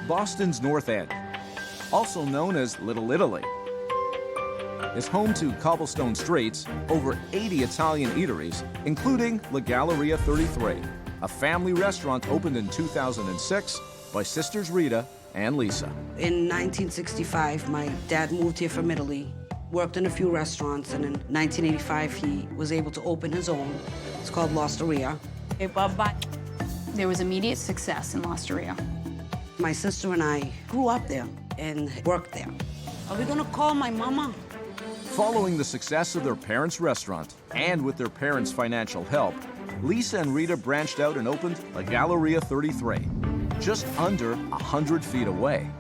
Boston's North End, also known as Little Italy, is home to cobblestone streets, over 80 Italian eateries, including La Galleria 33, a family restaurant opened in 2006 by sisters Rita and Lisa. In 1965, my dad moved here from Italy, worked in a few restaurants, and in 1985, he was able to open his own. It's called L'Osteria. Hey, Bob, bye. There was immediate success in L'Osteria. My sister and I grew up there and worked there. Are we gonna call my mama? Following the success of their parents' restaurant, and with their parents' financial help, Lisa and Rita branched out and opened La Galleria 33, just under 100 feet away.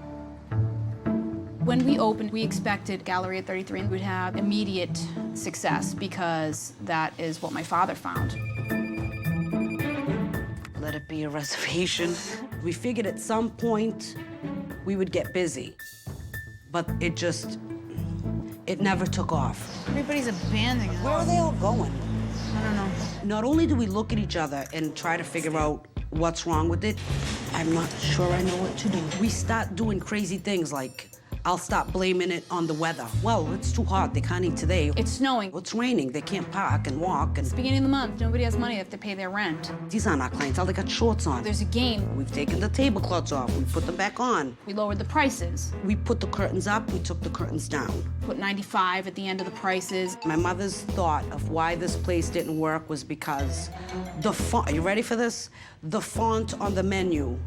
When we opened, we expected Galleria 33 would have immediate success because that is what my father found. Let it be a reservation. We figured at some point we would get busy, but it never took off. Everybody's abandoning us. Where are they all going? I don't know. Not only do we look at each other and try to figure out what's wrong with it, I'm not sure I know what to do. We start doing crazy things like, I'll stop blaming it on the weather. Well, it's too hot, they can't eat today. It's snowing. It's raining, they can't park and walk. It's the beginning of the month. Nobody has money. They have to pay their rent. These aren't our clientele, they got shorts on. There's a game. We've taken the tablecloths off, we put them back on. We lowered the prices. We put the curtains up, we took the curtains down. Put 95 at the end of the prices. My mother's thought of why this place didn't work was because the font, are you ready for this? The font on the menu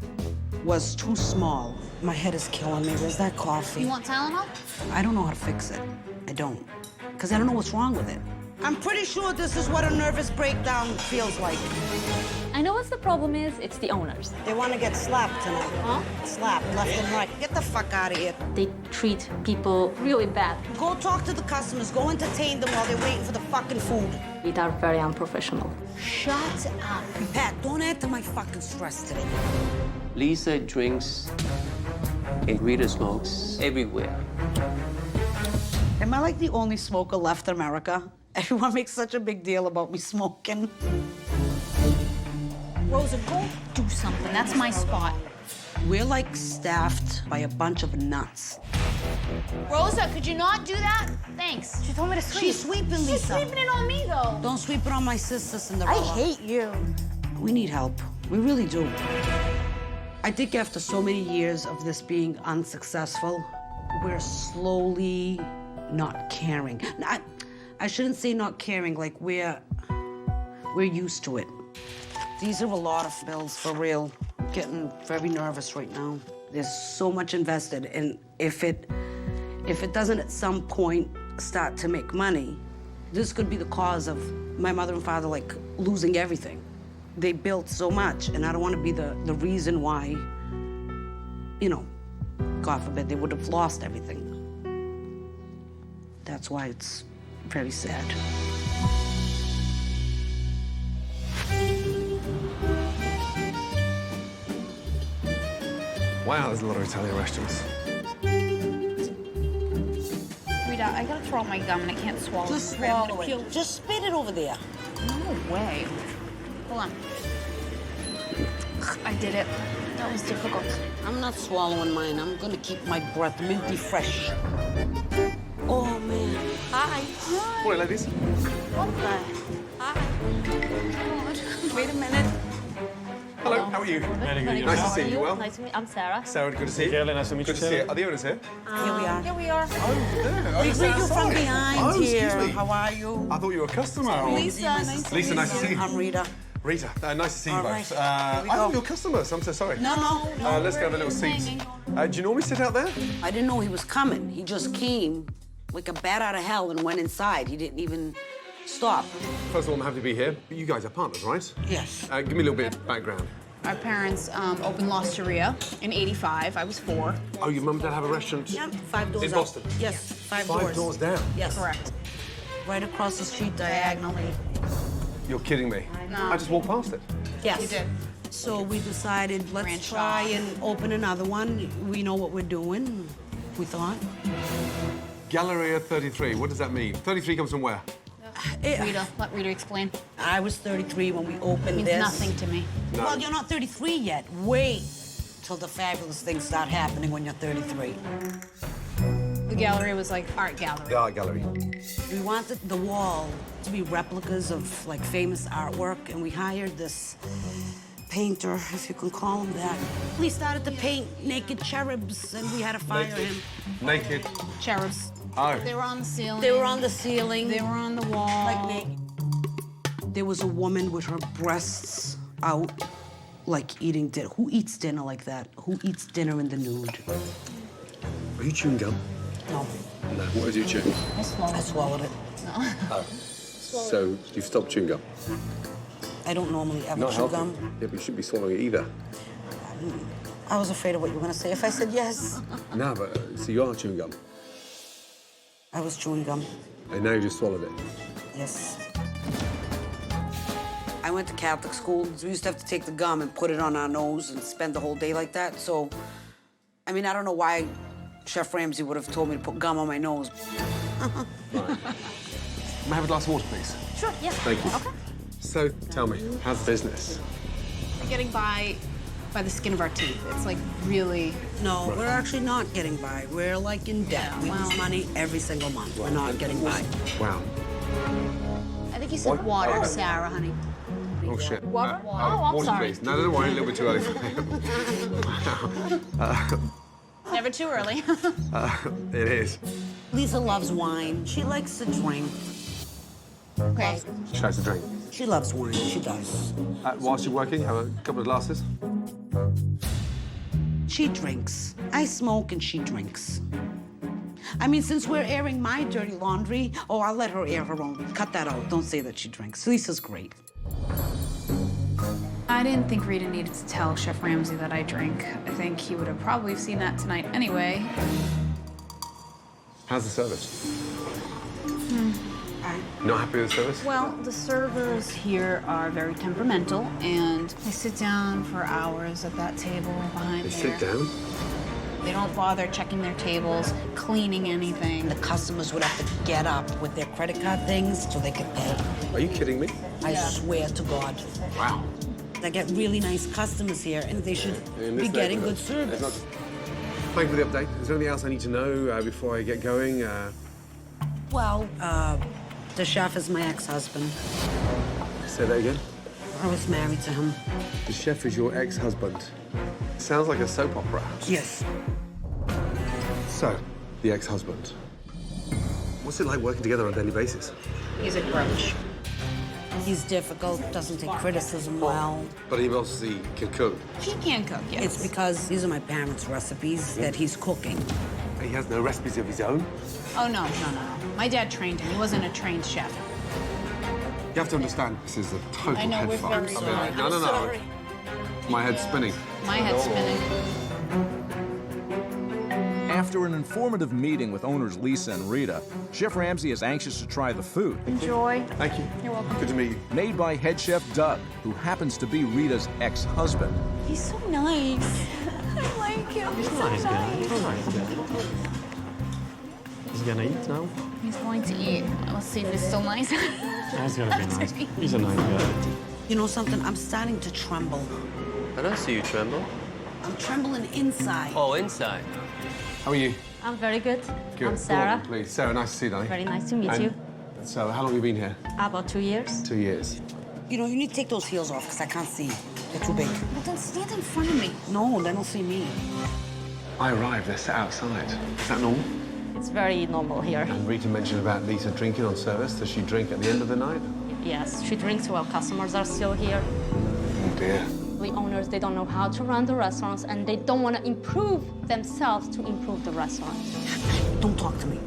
was too small. My head is killing me. Where's that coffee? You want Tylenol? I don't know how to fix it. I don't. Because I don't know what's wrong with it. I'm pretty sure this is what a nervous breakdown feels like. I know what the problem is. It's the owners. They want to get slapped tonight. Huh? Slapped left and right. Get the fuck out of here. They treat people really bad. Go talk to the customers. Go entertain them while they're waiting for the fucking food. They are very unprofessional. Shut up. Pat, don't add to my fucking stress today. Lisa drinks and Rita smokes everywhere. Am I like the only smoker left in America? Everyone makes such a big deal about me smoking. Rosa, go do something. That's my spot. We're like staffed by a bunch of nuts. Rosa, could you not do that? Thanks. She told me to sweep. She's sweeping, Lisa. She's sweeping it on me, though. Don't sweep it on my sister, Cinderella. I hate you. We need help. We really do. I think after so many years of this being unsuccessful, we're slowly not caring. I shouldn't say not caring, like we're used to it. These are a lot of bills, for real. I'm getting very nervous right now. There's so much invested, and if it doesn't at some point start to make money, this could be the cause of my mother and father, like, losing everything. They built so much, and I don't want to be the reason why, you know, God forbid, they would have lost everything. That's why it's very sad. Wow, there's a lot of Italian restaurants. Rita, I gotta throw out my gum and I can't swallow it. Just I'm gonna swallow peel- it. Just spit it over there. No way. Hold on. I did it. That was difficult. I'm not swallowing mine. I'm gonna keep my breath minty fresh. Oh, man. Hi. Morning, ladies. Hi. Wait a minute. Hello, how are you? Very good. Nice to How see are you. Well? Nice to meet you. I'm Sarah. Sarah, good to see you. Really nice to meet you, Good to see you. Sarah. Are the owners here? Here we are. Here we are. Oh, there. Oh, We you're greet you from outside. behind Oh, here. excuse me. How are you? I thought you were a customer. or- Lisa, nice to Lisa, meet nice to see you. I'm Rita. Rita, nice to see you All both. right. Here we I go. thought you were customers. I'm so sorry. No. Let's go have a little seat. Do you normally sit out there? I didn't know he was coming. He just came like a bat out of hell and went inside. He didn't even stop. First of all, I'm happy to be here. You guys are partners, right? Yes. Give me a little bit of background. Our parents opened L'Osteria in '85. I was 4. Oh, your mum and dad have a restaurant? Yep, 5 doors In up. Boston? Yes, 5 5 doors down? Yes. Correct. Right across the street diagonally. You're kidding me. No. I just walked past it. Yes. You did. So we decided, let's Branch try off. and open another one. We know what we're doing, we thought. Galleria 33, what does that mean? 33 comes from where? Rita, let Rita explain. I was 33 when we opened It means this. nothing to me. No. Well, you're not 33 yet. Wait till the fabulous things start happening when you're 33. The gallery was like art gallery. The art gallery. We wanted the wall to be replicas of like famous artwork, and we hired this painter, if you can call him that. We started to paint naked cherubs, and we had to fire him. Naked. Cherubs. Oh. They were on the ceiling. They were on the ceiling. They were on the wall. Like naked. There was a woman with her breasts out, like eating dinner. Who eats dinner like that? Who eats dinner in the nude? Are you chewing gum? No, No. What is you chewing? I swallowed. I swallowed it. Oh. So you've stopped chewing gum? I don't normally ever Not chew healthy. gum. Yeah, but you shouldn't be swallowing it either. I was afraid of what you were gonna say if I said yes. No, but so you are chewing gum, I was chewing gum, and now you just swallowed it. yes. I went to Catholic school, so we used to have to take the gum and put it on our nose and spend the whole day like that. So, I mean, I don't know why Chef Ramsay would have told me to put gum on my nose. May I have a glass of water, please? Sure, yeah. Thank you. Okay. So, tell me, how's business? We're getting by the skin of our teeth. It's like really. No, we're actually not getting by. We're like in debt. We lose money every single month. We're not getting by. Wow. I think you said water, Sarah, honey. Oh, shit. Water? Oh, I'm water, sorry. please. No, don't worry, a little bit too early for me. Never too early. It is. Lisa loves wine. She likes to drink. Okay. She likes to drink. She loves wine. She does. Whilst you're working, have a couple of glasses. She drinks. I smoke and she drinks. I mean, since we're airing my dirty laundry, oh, I'll let her air her own. Cut that out. Don't say that she drinks. Lisa's great. I didn't think Rita needed to tell Chef Ramsay that I drink. I think he would have probably seen that tonight anyway. How's the service? Not happy with the service? Well, the servers here are very temperamental, and they sit down for hours at that table behind They there. sit down? They don't bother checking their tables, cleaning anything. The customers would have to get up with their credit card things so they could pay. Are you kidding me? I swear to God. Wow. I get really nice customers here, and they should In be this getting good neighborhood, it's service. Thank you for the update. Is there anything else I need to know before I get going? Well, the chef is my ex-husband. Say that again. I was married to him. The chef is your ex-husband. Sounds like a soap opera. Yes. So, the ex-husband. What's it like working together on a daily basis? He's a grudge. He's difficult, doesn't take criticism well. But he obviously can cook. He can cook, yes. It's because these are my parents' recipes that he's cooking. He has no recipes of his own. Oh, no. My dad trained him. He wasn't a trained chef. You have to understand, this is a total I know, head we're fuck. very sorry. No. My head's spinning. My head's spinning. After an informative meeting with owners Lisa and Rita, Chef Ramsay is anxious to try the food, Enjoy. Thank you. You're welcome. Good to meet you. made by head chef Doug, who happens to be Rita's ex-husband. He's so nice. I like him. He's so nice. He's gonna eat now? He's going to eat. Let's see if he's still nice. That's gonna be nice. He's a nice guy. You know something? I'm starting to tremble. I don't see you tremble. I'm trembling inside. Oh, inside. How are you? I'm very good. Good. I'm Sarah. Please. Sarah, nice to see you, darling. Very nice to meet And you. So, how long have you been here? About 2 years. 2 years. You know, you need to take those heels off because I can't see. They're too big. Well, then stand in front of me. No, they don't see me. I arrived, they're sat outside. Is that normal? It's very normal here. And Rita mentioned about Lisa drinking on service. Does she drink at the end of the night? Yes, she drinks while customers are still here. Oh, dear. The owners, they don't know how to run the restaurants, and they don't want to improve themselves to improve the restaurant. Don't talk to me.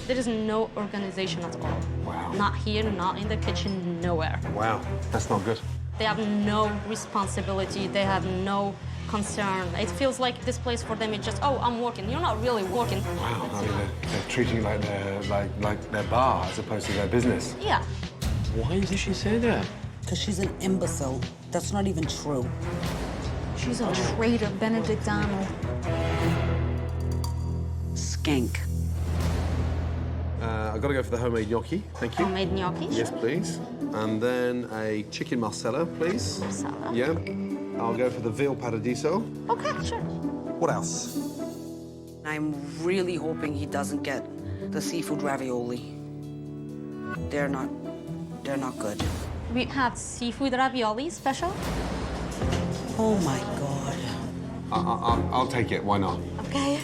There is no organization at all. Wow. Not here, not in the kitchen, nowhere. Wow, that's not good. They have no responsibility. They have no concern. It feels like this place for them is just, oh, I'm working. You're not really working. Wow, I mean, they're treating it like their bar as opposed to their business. Yeah. Why did she say that? Because she's an imbecile. That's not even true. She's a traitor, Benedict Donald. Skank. I've got to go for the homemade gnocchi. Thank you. Homemade gnocchi. Yes, please. And then a chicken marsala, please. Marsala. Yeah. I'll go for the veal paradiso. Okay, sure. What else? I'm really hoping he doesn't get the seafood ravioli. They're not good. We have seafood ravioli special. Oh my God. I'll take it. Why not? Okay.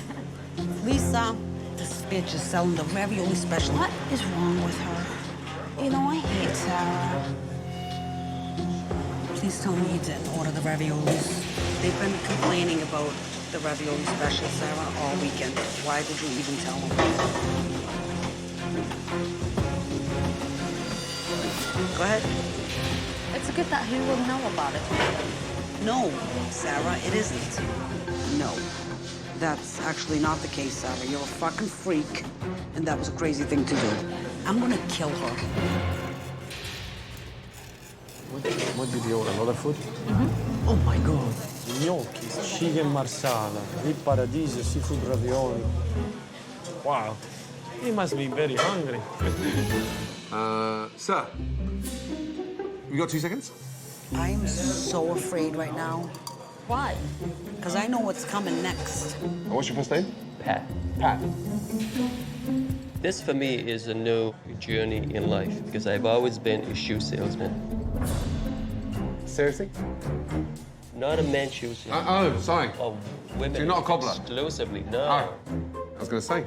Lisa, this bitch is selling the ravioli special. What is wrong with her? You know, I hate Sarah. Please tell me you didn't order the raviolis. They've been complaining about the ravioli special, Sarah, all weekend. Why did you even tell them? Go ahead. It's good that he will know about it. No, Sarah, it isn't. No. That's actually not the case, Sarah. You're a fucking freak, and that was a crazy thing to do. I'm gonna kill her. What did you order? A lot of food? Oh my God. Gnocchi, chicken marsala, veal paradiso, seafood ravioli. Wow. He must be very hungry. Sir, you got 2 seconds? I'm so afraid right now, Why? because I know what's coming next. What's your first name? Pat. Pat. This for me is a new journey in life because I've always been a shoe salesman. Seriously? Not a men's shoe salesman. Oh, sorry. Or women. So you're not a cobbler? Exclusively, no. Oh, I was going to say.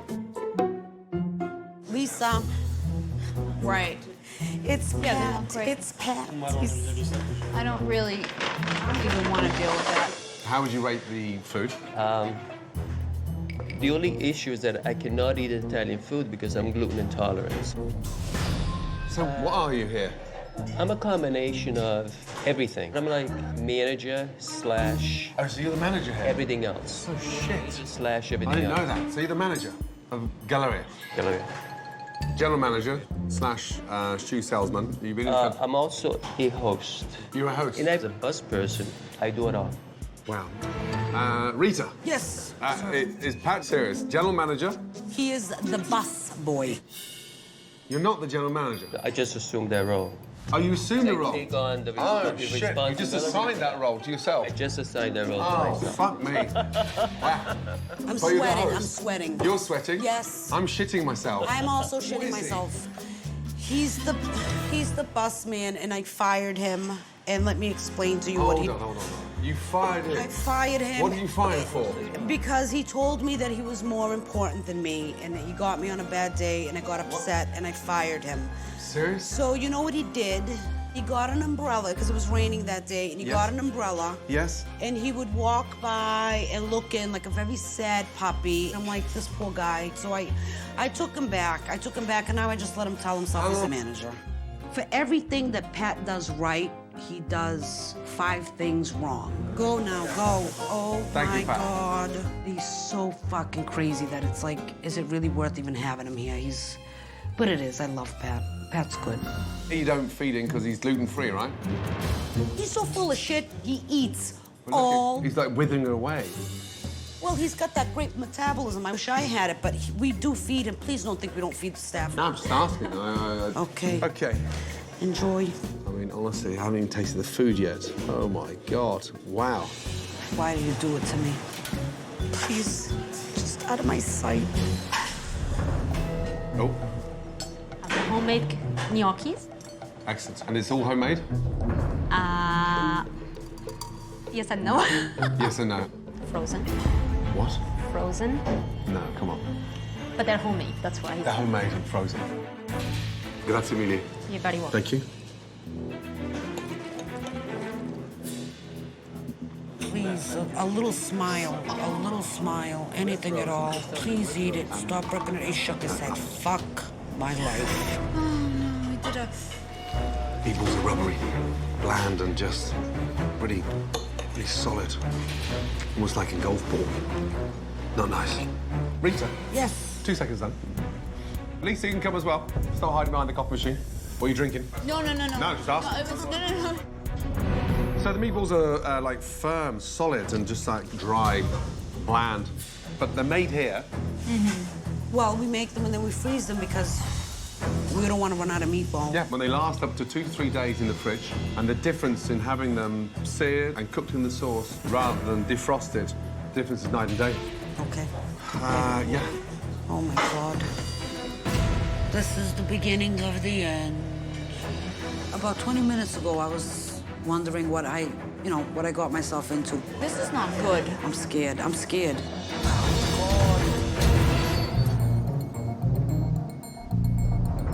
Lisa, Right. it's Pat. great. It's Pat. I don't really even want to deal with that. How would you rate the food? The only issue is that I cannot eat Italian food because I'm gluten intolerant. So what are you here? I'm a combination of everything. I'm like manager slash Oh, so you're the manager here? everything else. Oh, shit. Slash I everything didn't else. know that. So you're the manager of Galleria? Galleria. General manager slash shoe salesman. You've been I'm also a host. You're a host. And as a bus person, I do it all. Wow. Rita. Yes, Is Pat serious? General manager? he is the bus boy. You're not the general manager. I just assumed that role. Oh, you assumed the I role? take on the Oh, the shit. You responsibility. just assigned that role to yourself? I just assigned that role to Oh, myself. fuck me. Wow. I'm So you're the sweating. I'm host. sweating. You're sweating? Yes. I'm shitting myself. I'm also What shitting is he? myself. He's the bus man, and I fired him. And let me explain to you what he. Hold on. You fired him. I fired him. What did you fire him for? Because he told me that he was more important than me, and he got me on a bad day, and I got upset, and I fired him. Serious? So you know what he did? He got an umbrella because it was raining that day, and he Yes. got an umbrella. Yes. And he would walk by and look in like a very sad puppy. I'm like, this poor guy. So I took him back. And now I just let him tell himself he's the manager. For everything that Pat does right, he does 5 things wrong. Go now, go. Oh Thank my you, Pat. God. He's so fucking crazy that it's like, is it really worth even having him here? But it is. I love Pat. Pat's good. You don't feed him because he's gluten-free, right? He's so full of shit, he eats Well, look, all. He's like withering away. Well, he's got that great metabolism. I wish I had it, but we do feed him. Please don't think we don't feed the staff. No, I'm just asking. Okay. Okay. Enjoy. I mean, honestly, I haven't even tasted the food yet. Oh, my God. Wow. Why do you do it to me? Please, just out of my sight. Oh, Homemade gnocchis. excellent. And it's all homemade? Yes and no. Yes and no. Frozen. What? Frozen. No, come on. But they're homemade, that's why. They're homemade and frozen. Grazie mille. You're very welcome. Thank you. Please, a little smile. Anything at all. Please eat it. Stop ripping it. He shook his head. Fuck my life. We did a... Meatballs are rubbery, bland, and just really solid. Almost like a golf ball. Not nice. Rita, Yes. 2 seconds then. Lisa, you can come as well. Start hiding behind the coffee machine. What are you drinking? No. No, just ask. No. So the meatballs are like firm, solid, and just like dry, bland. But they're made here. Well, we make them and then we freeze them because We don't want to run out of meatballs. Yeah, well, they last up to 2 to 3 days in the fridge, and the difference in having them seared and cooked in the sauce rather than defrosted, the difference is night and day. Okay. Yeah. Oh, my God. This is the beginning of the end. About 20 minutes ago, I was wondering what I got myself into. This is not good. I'm scared. I'm scared.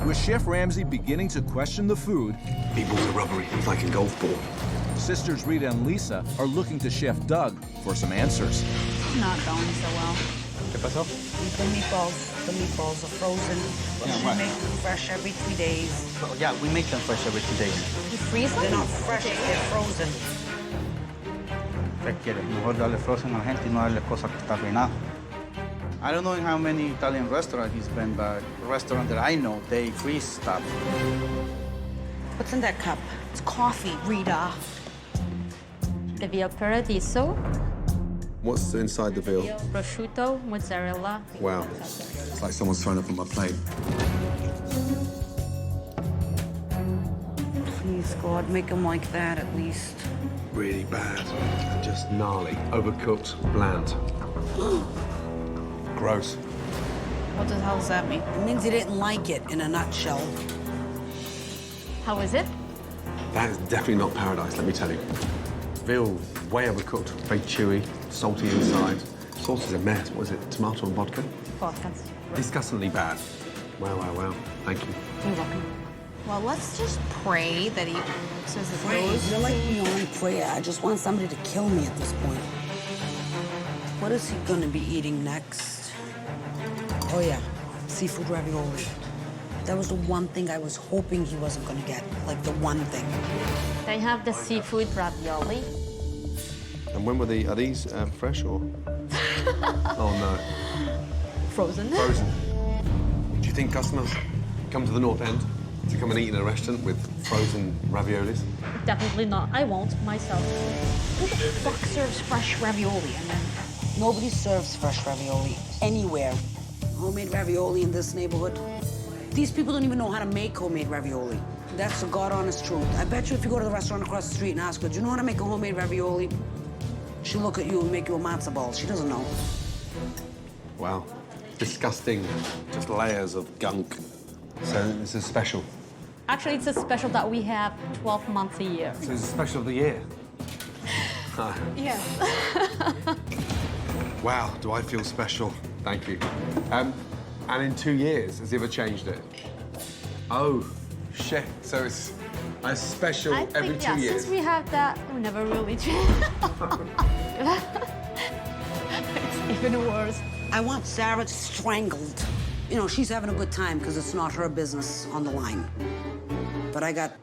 With Chef Ramsay beginning to question the food, People's a rubbery. It's like a golf ball. sisters Rita and Lisa are looking to Chef Doug for some answers. Not going so well. ¿Qué pasó? The meatballs are frozen. Yeah, We right. make them fresh every 3 days. Oh, yeah, we make them fresh every 2 days. You freeze They're them? not fresh, they're frozen. ¿Qué quiere? Mejor darle frozen a la gente y no darle cosas que está arruinada. I don't know in how many Italian restaurants he's been, but restaurant that I know, they freeze stuff. What's in that cup? It's coffee, Rita. The veal paradiso, What's inside the veal? prosciutto, mozzarella. Wow. It's like someone's thrown up on my plate. Please, God, make them like that at least. Really bad. Just gnarly. Overcooked. Bland. Gross. What the hell does that mean? It means you didn't like it in a nutshell. How is it? That is definitely not paradise, let me tell you. Veal, way overcooked. Very chewy, salty inside. Sauce is a mess. What is it? Tomato and vodka? Vodka. Disgustingly bad. Wow, wow, wow. Thank you. You're welcome. Well, let's just pray that he says it goes. You're like beyond prayer. I just want somebody to kill me at this point. What is he gonna be eating next? Oh yeah, seafood ravioli. That was the one thing I was hoping he wasn't gonna get. Like the one thing. They have the seafood ravioli. And when were are these fresh or? Oh no. Frozen. Frozen. Do you think customers come to the North End to come and eat in a restaurant with frozen raviolis? Definitely not. I won't myself. Who the fuck serves fresh ravioli? And then Nobody serves fresh ravioli anywhere. Homemade ravioli in this neighborhood. These people don't even know how to make homemade ravioli. That's the God honest truth. I bet you if you go to the restaurant across the street and ask her, do you know how to make a homemade ravioli? She'll look at you and make you a matzo ball. She doesn't know. Wow. Disgusting. Just layers of gunk. So this is special. Actually, it's a special that we have 12 months a year. So it's a special of the year. yes. Wow, do I feel special? Thank you. And in 2 years, has he ever changed it? Oh, shit. So it's a special I every think, 2 years. since we have that, we never really change. It's even worse. I want Sarah strangled. You know, she's having a good time because it's not her business on the line. But I got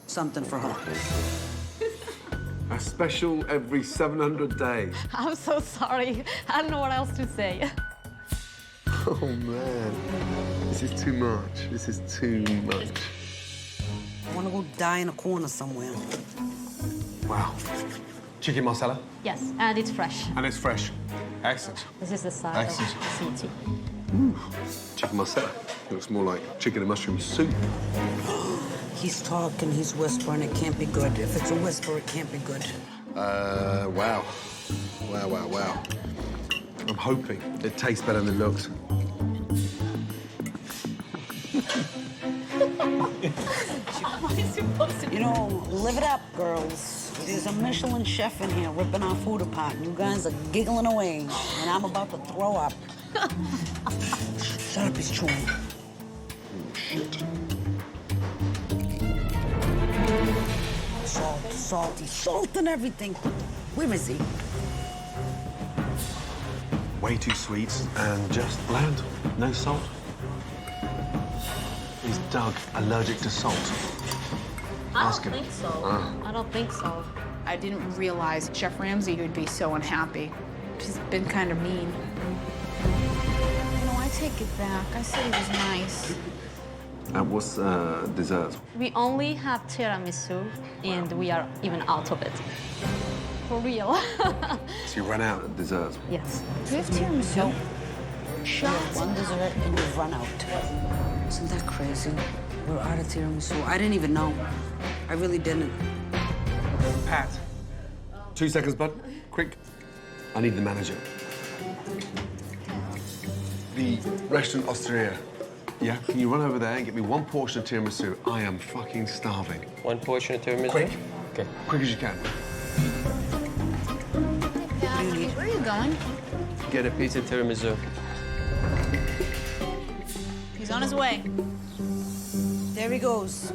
something for her. A special every 700 days. I'm so sorry. I don't know what else to say. Oh, man. This is too much. This is too much. I want to go die in a corner somewhere. Wow. Chicken marsala? Yes, and it's fresh. And it's fresh. Excellent. This is the side Excellent. of CT. Chicken marsala. Looks more like chicken and mushroom soup. He's talking, he's whispering, it can't be good. If it's a whisper, it can't be good. Wow. Wow, wow, wow. I'm hoping it tastes better than it looks. You know, live it up, girls. There's a Michelin chef in here ripping our food apart, and you guys are giggling away, and I'm about to throw up. Shut up, he's chewing. Oh, shit. Salt and everything. Where is he? Way too sweet and just bland. No salt. Is Doug allergic to salt? Ask him. I don't think so. I don't think so. I didn't realize Chef Ramsay would be so unhappy. She's been kind of mean. You know, I take it back. I said he was nice. What's dessert? We only have tiramisu, and we are even out of it. For real. So you ran out of dessert. Yes. Do you have tiramisu? One dessert and you've run out. Isn't that crazy? We're out of tiramisu. I didn't even know. I really didn't. Pat, 2 seconds, bud. Quick. I need the manager. The restaurant Osteria. Yeah, can you run over there and get me 1 portion of tiramisu? I am fucking starving. 1 portion of tiramisu? Quick. Okay. Quick as you can. Yeah, where are you going? Get a piece of tiramisu. He's on his way. There he goes.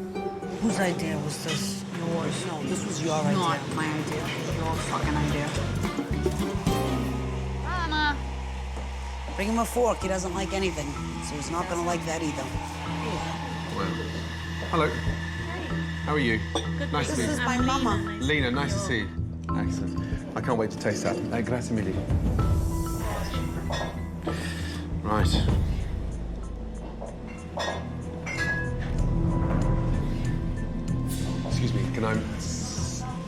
Whose idea was this? Yours. No, this was your idea. Not my idea. Your fucking idea. Mama. Bring him a fork. He doesn't like anything, so he's not gonna like that either. Well, hello. How are you? Nice to This meet is you. my mama. Lena, nice to see you. Excellent. I can't wait to taste that. Grazie mille. Right. Excuse me, can I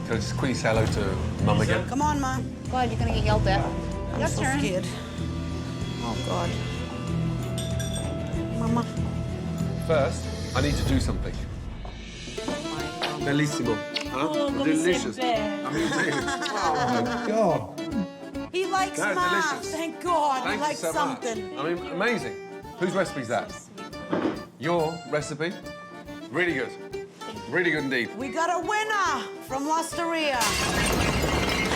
just quickly say hello to Mum again? Come on, Ma. God, you're gonna get yelled at. I'm Your so turn. scared. Oh, God. Mama. First, I need to do something. Bellissimo. Huh? Delicious. I mean, oh, my God. He likes That's Ma. delicious. Thank God. Thank he you likes so something. much. I mean, amazing. Whose recipe is that? Your recipe? Really good. Really good indeed. We got a winner from L'Osteria.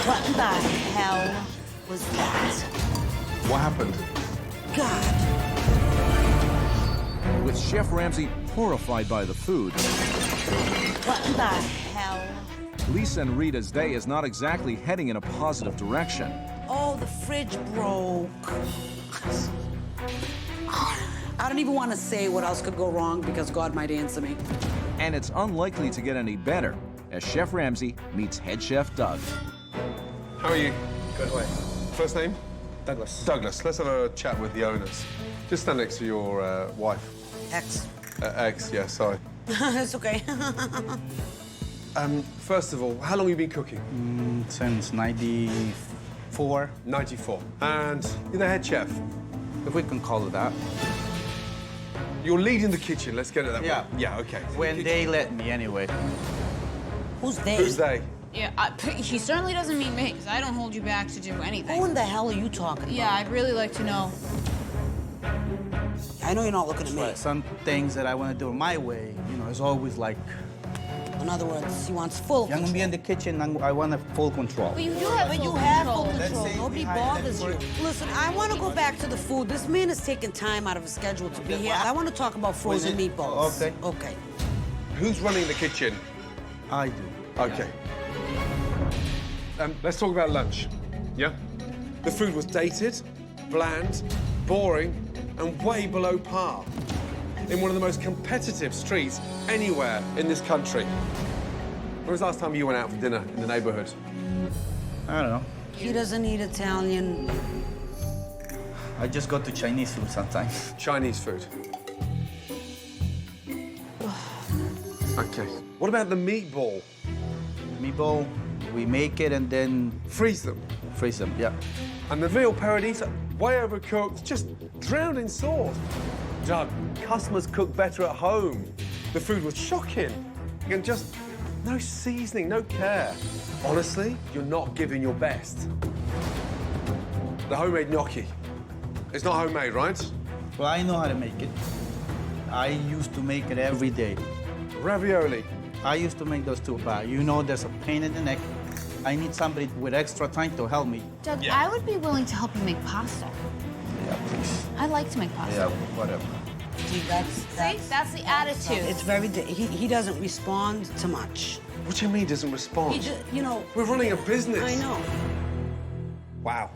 What the hell was that? What happened? God. With Chef Ramsay horrified by the food, What the hell? Lisa and Rita's day is not exactly heading in a positive direction. Oh, the fridge broke. I don't even want to say what else could go wrong because God might answer me. And it's unlikely to get any better as Chef Ramsay meets head chef Doug. How are you? Good way. First name? Douglas. Douglas. Let's have a chat with the owners. Just stand next to your wife. X. Ex, yeah, sorry. It's okay. First of all, how long have you been cooking? Since 94, 94. And you're the head chef. if we can call it that. You're leading the kitchen, let's get it that way. Yeah. Yeah, okay. When they let me, anyway. Who's they? Who's they? Yeah, he certainly doesn't mean me, because I don't hold you back to do anything. Who in the hell are you talking about? Yeah, I'd really like to know. I know you're not looking at me. But some things that I want to do my way, you know, it's always like, In other words, he wants full I'm going to be control. in the kitchen, I want full control. But you do have But full you have full control. control. say Nobody behind bothers that you. word. Listen, I want to go back to the food. This man is taking time out of his schedule to be here. I want to talk about frozen it? meatballs. Okay. Okay. Who's running the kitchen? I do. Okay. Let's talk about lunch. Yeah? The food was dated, bland, boring, and way below par. In one of the most competitive streets anywhere in this country. When was the last time you went out for dinner in the neighborhood? I don't know. He doesn't eat Italian. I just go to Chinese food sometimes. Chinese food. Okay. What about the meatball? Meatball, we make it and then Freeze them. freeze them, yeah. And the veal paradise, way overcooked, just drowned in sauce. Doug, customers cook better at home. The food was shocking. And just no seasoning, no care. Honestly, you're not giving your best. The homemade gnocchi. It's not homemade, right? Well, I know how to make it. I used to make it every day. Ravioli. I used to make those too, but you know there's a pain in the neck. I need somebody with extra time to help me. Doug, I would be willing to help you make pasta. Yeah, please. I like to make pasta. Yeah, whatever. See, That's the attitude. It's very. He doesn't respond to much. What do you mean doesn't respond? He just, you know. We're running a business. I know. Wow.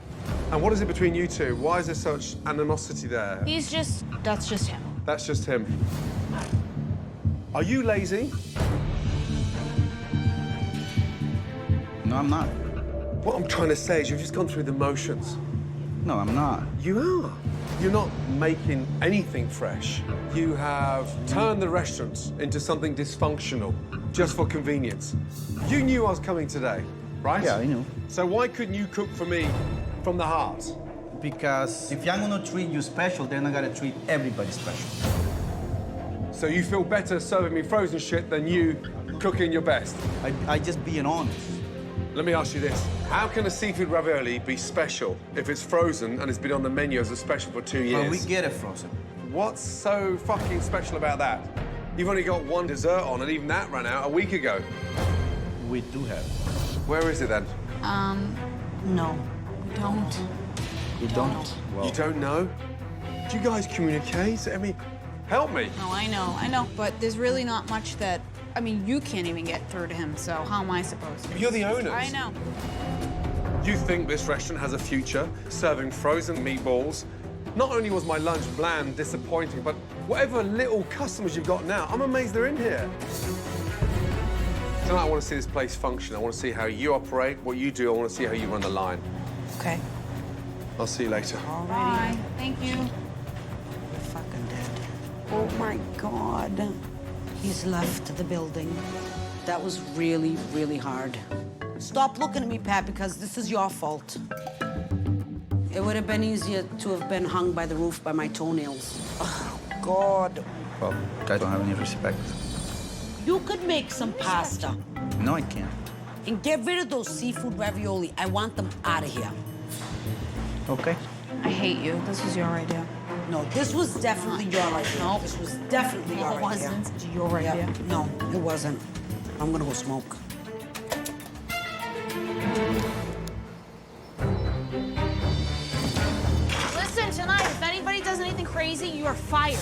And what is it between you two? Why is there such animosity there? That's just him. That's just him. Are you lazy? No, I'm not. What I'm trying to say is you've just gone through the motions. No, I'm not. You are. You're not making anything fresh. You have turned the restaurant into something dysfunctional just for convenience. You knew I was coming today, right? Yeah, I knew. So why couldn't you cook for me from the heart? Because if I'm gonna treat you special, then I gotta treat everybody special. So you feel better serving me frozen shit than you cooking your best? I just being honest. Let me ask you this. How can a seafood ravioli be special if it's frozen and it's been on the menu as a special for 2 years? But we get it frozen. What's so fucking special about that? You've only got one dessert on, and even that ran out a week ago. We do have it. Where is it then? No. We don't. You don't? Well, You don't know? Do you guys communicate? I mean, help me. No, I know. But there's really not much that, I mean, you can't even get through to him, so how am I supposed to? You're the owners. I know. You think this restaurant has a future, serving frozen meatballs? Not only was my lunch bland, disappointing, but whatever little customers you've got now, I'm amazed they're in here. Tonight, I want to see this place function. I want to see how you operate, what you do. I want to see how you run the line. Okay. I'll see you later. Bye. Thank you. Fucking dead. Oh my God. He's left the building. That was really, really hard. Stop looking at me, Pat, because this is your fault. It would have been easier to have been hung by the roof by my toenails. Oh, God. well, I don't have any respect. You could make some pasta No, I can't. and get rid of those seafood ravioli. I want them out of here. Okay. I hate you. This was your idea. No, this was definitely your idea. No. This was definitely No, your it idea. wasn't. It's your Yeah. idea. No, it wasn't. I'm gonna go smoke. Listen, tonight, if anybody does anything crazy, you are fired.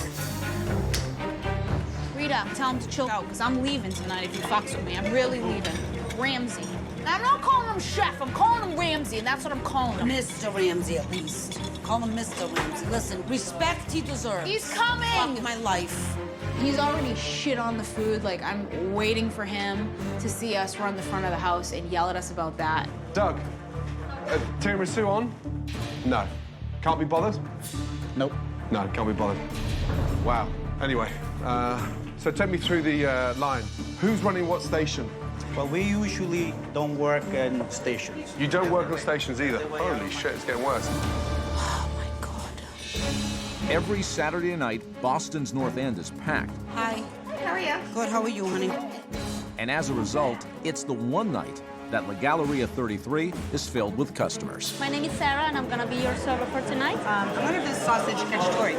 Rita, tell him to chill out, because I'm leaving tonight if he fucks with me. I'm really leaving. Ramsay. And I'm not calling him Chef. I'm calling him Ramsay, and that's what I'm calling him. Mr. Ramsay, at least. Call him Mr. Ramsay. Listen, respect he deserves. He's coming! Fuck my life. He's already shit on the food. Like, I'm waiting for him to see us run the front of the house and yell at us about that. Doug, tiramisu on? No. Can't be bothered? Nope. No, can't be bothered. Wow. Anyway, so take me through the line. Who's running what station? Well, we usually don't work in stations. You don't work on stations either. Holy shit, it's getting worse. Oh, my God. Every Saturday night, Boston's North End is packed. Hi. How are you? Good, how are you, honey? And as a result, it's the one night that La Galleria 33 is filled with customers. My name is Sarah, and I'm gonna be your server for tonight. I'm gonna have the sausage cacciatore.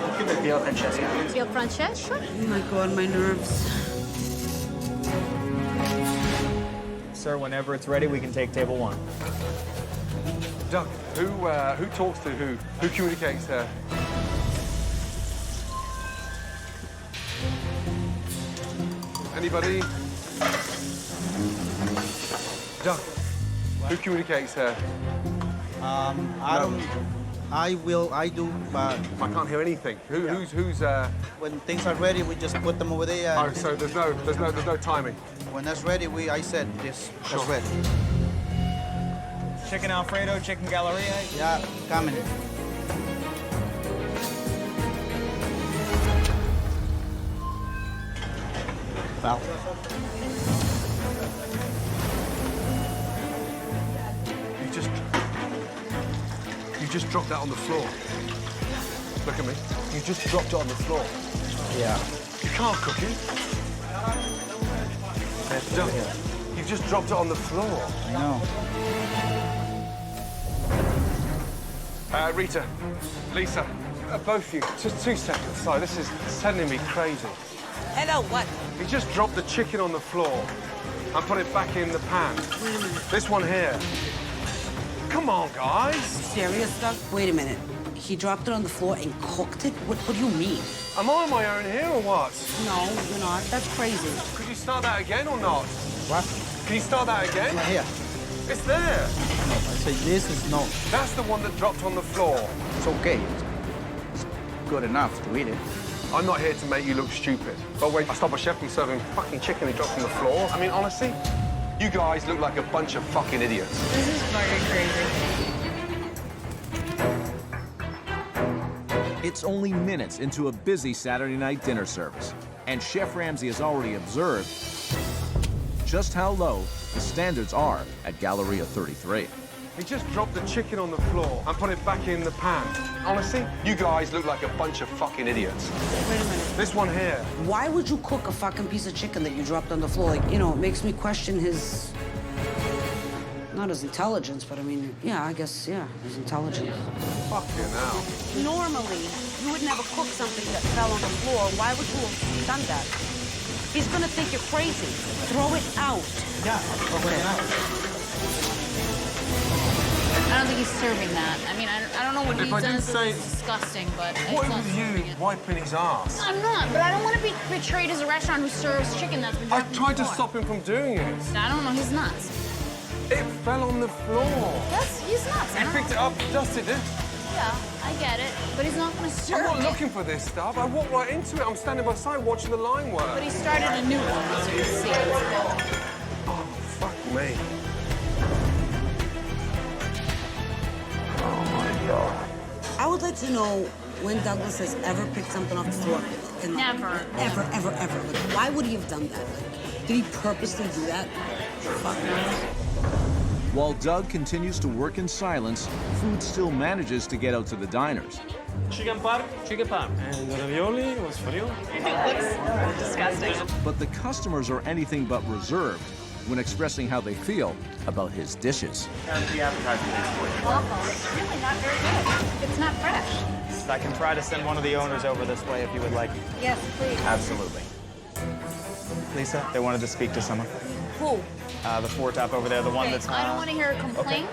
Veal Francesca, sure. Oh, my God, my nerves. Sir, whenever it's ready, we can take table 1. Doug, who talks to who? Who communicates there? Anybody? Doug, who communicates here? I do, but I can't hear anything. Who's when things are ready, we just put them over there. Oh, so there's no timing. When that's ready, I said this is ready. Chicken Alfredo, chicken Galleria. Yeah, coming. Well, You just dropped that on the floor. Look at me. You just dropped it on the floor. yeah. You can't cook it. Doug, you just dropped it on the floor. I know. Rita, Lisa, both of you, just 2 seconds. Sorry, this is sending me crazy. Hello, what? He just dropped the chicken on the floor and put it back in the pan. Wait a minute. This one here. Come on, guys. Serious, Doug? Wait a minute. He dropped it on the floor and cooked it? What do you mean? Am I on my own here or what? No, you're not. That's crazy. Could you start that again or not? What? Can you start that again? Yeah, here. It's there. I say this is no. That's the one that dropped on the floor. It's okay. It's good enough to eat it. I'm not here to make you look stupid. But wait, I stop a chef from serving fucking chicken he dropped on the floor. I mean, honestly, you guys look like a bunch of fucking idiots. This is fucking crazy. It's only minutes into a busy Saturday night dinner service, and Chef Ramsay has already observed just how low the standards are at Galleria 33. He just dropped the chicken on the floor and put it back in the pan. Honestly, you guys look like a bunch of fucking idiots. Wait a minute. This one here. Why would you cook a fucking piece of chicken that you dropped on the floor? Like, you know, it makes me question his... Not his intelligence, but I mean, yeah, I guess, yeah, his intelligence. Fucking hell. Normally, you would never cook something that fell on the floor. Why would you have done that? He's gonna think you're crazy. Throw it out. Yeah, throw it out. I don't think he's serving that. I mean, I don't know what he If I didn't does say- that's disgusting, but What it's not with you serving it. wiping his ass? I'm not, but I don't want to be portrayed as a restaurant who serves chicken that's been I dropped on the tried to floor. stop him from doing it. I don't know, he's nuts. It fell on the floor. He's nuts. I He don't picked it know. up, dusted it. Yeah, I get it, but he's not going to serve I'm not it. looking for this stuff. I walked right into it. I'm standing by the side watching the line work. But he started a new one, as you can see. Oh, fuck me. I would like to know when Douglas has ever picked something off the floor. And Never. Ever. Like, why would he have done that? Like, did he purposely do that? Fuck no. While Doug continues to work in silence, food still manages to get out to the diners. Chicken parm? Chicken parm. And the ravioli was for you. Disgusting. But the customers are anything but reserved when expressing how they feel about his dishes. Awful. It's really not very good. It's not fresh. I can try to send one of the owners over this way if you would like. Yes, please. Absolutely. Lisa, they wanted to speak to someone. Who? The four top over there, the one that's... I don't want to hear a complaint.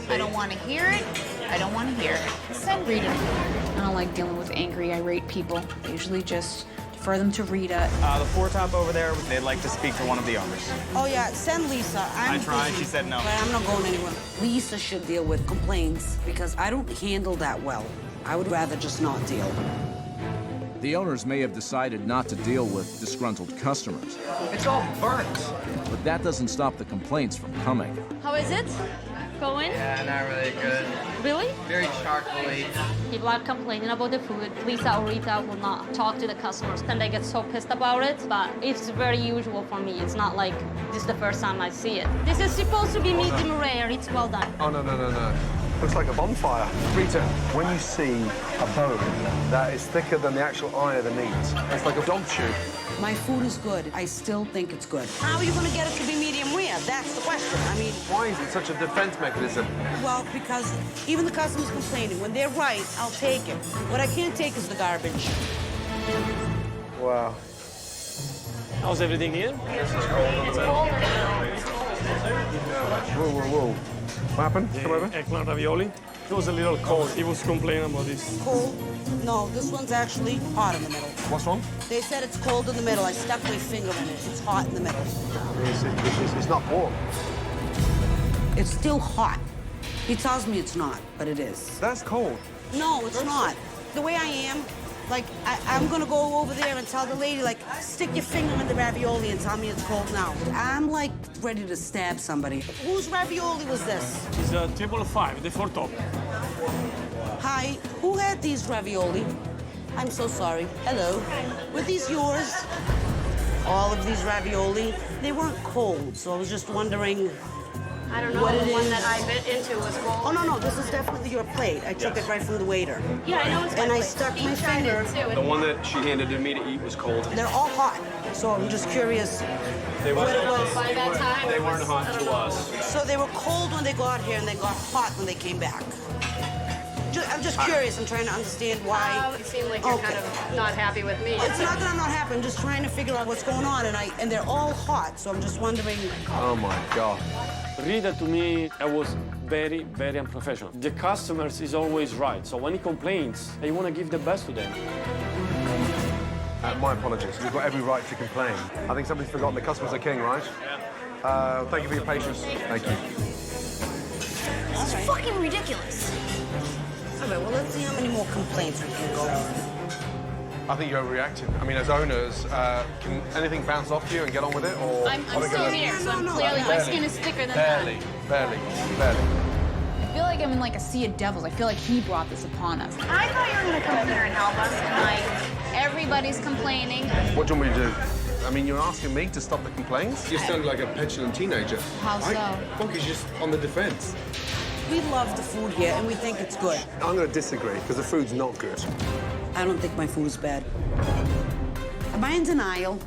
I don't want to hear it. I don't want to hear it. Send Rita. I don't like dealing with angry, irate people. I usually just defer them to Rita. The four top over there, they'd like to speak to one of the owners. Oh, yeah, send Lisa. I tried, busy, she said no. But I'm not going anywhere. Lisa should deal with complaints because I don't handle that well. I would rather just not deal. The owners may have decided not to deal with disgruntled customers, It's all burnt. but that doesn't stop the complaints from coming. How is it? Going? Yeah, not really good. Really? Very charcoaly. People are complaining about the food. Lisa or Rita will not talk to the customers, and they get so pissed about it. But it's very usual for me. It's not like this is the first time I see it. This is supposed to be medium rare. It's well done. Oh, no. Looks like a bonfire. Rita, when you see a bone that is thicker than the actual eye of the meat, it's like a dog chew. My food is good. I still think it's good. How are you going to get it to be medium rare? That's the question. I mean, Why is it such a defense mechanism? well, because even the customers complaining, when they're right, I'll take it. What I can't take is the garbage. Wow. How's everything here? Whoa. What happened? Come over. Eggplant ravioli. It was a little cold. He was complaining about this. Cold? No, this one's actually hot in the middle. What's wrong? They said it's cold in the middle. I stuck my finger in it. It's hot in the middle. It's not warm. It's still hot. He tells me it's not, but it is. That's cold. No, it's not. The way I am, like, I'm gonna go over there and tell the lady, like, stick your finger in the ravioli and tell me it's cold now. I'm, like, ready to stab somebody. Whose ravioli was this? It's a table of 5, the four top. Hi, who had these ravioli? I'm so sorry. Hello. Were these yours? All of these ravioli? They weren't cold, so I was just wondering. I don't know. What it The one is. that I bit into was cold. Oh, no, this is definitely your plate. I took it right from the waiter. Yeah, I know it's my And I plate. stuck He my tried finger. it too. The one that she handed to me to eat was cold. They're all hot, so I'm just curious They what it was. By that time, They it weren't was- hot I don't to know. us. So they were cold when they got here and they got hot when they came back. I'm just curious. I'm trying to understand why. You seem like you're Okay. kind of not happy with me. It's not that I'm not happy. I'm just trying to figure out what's going on, and they're all hot. So I'm just wondering. Oh, my God. Rita, to me, it was very, very unprofessional. The customers is always right. So when he complains, I want to give the best to them. My apologies. We've got every right to complain. I think somebody's forgotten the customer's are king, right? Thank you for your patience. Thank you. This is fucking ridiculous. All right. Well, let's see how many more complaints we can go on. I think you're overreacting. I mean, as owners, can anything bounce off you and get on with it, or? I'm still here, so I'm No, clearly, my barely. skin is thicker than Barely. that. I feel like I'm in like a sea of devils. I feel like he brought this upon us. I thought you were going to come in here and help us. And like, everybody's complaining. What do you want me to do? I mean, you're asking me to stop the complaints? You sound like a petulant teenager. How so? Funky's just on the defense. We love the food here, and we think it's good. I'm going to disagree, because the food's not good. I don't think my food's bad. Am I in denial?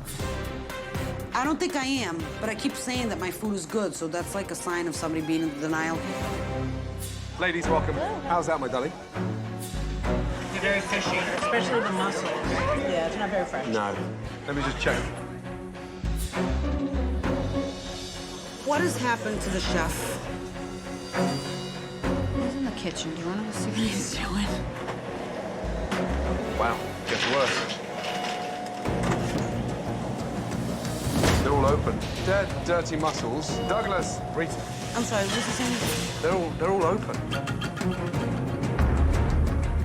I don't think I am, but I keep saying that my food is good, so that's like a sign of somebody being in denial. Ladies, welcome. How's that, my darling? You're very fishy, especially the mussels. Yeah, it's not very fresh. No. Let me just check. What has happened to the chef? He's in the kitchen. Do you want to go see what he's doing? Wow, gets worse. They're all open. Dead, dirty mussels. Douglas, Rita. I'm sorry, what's he saying? They're all open.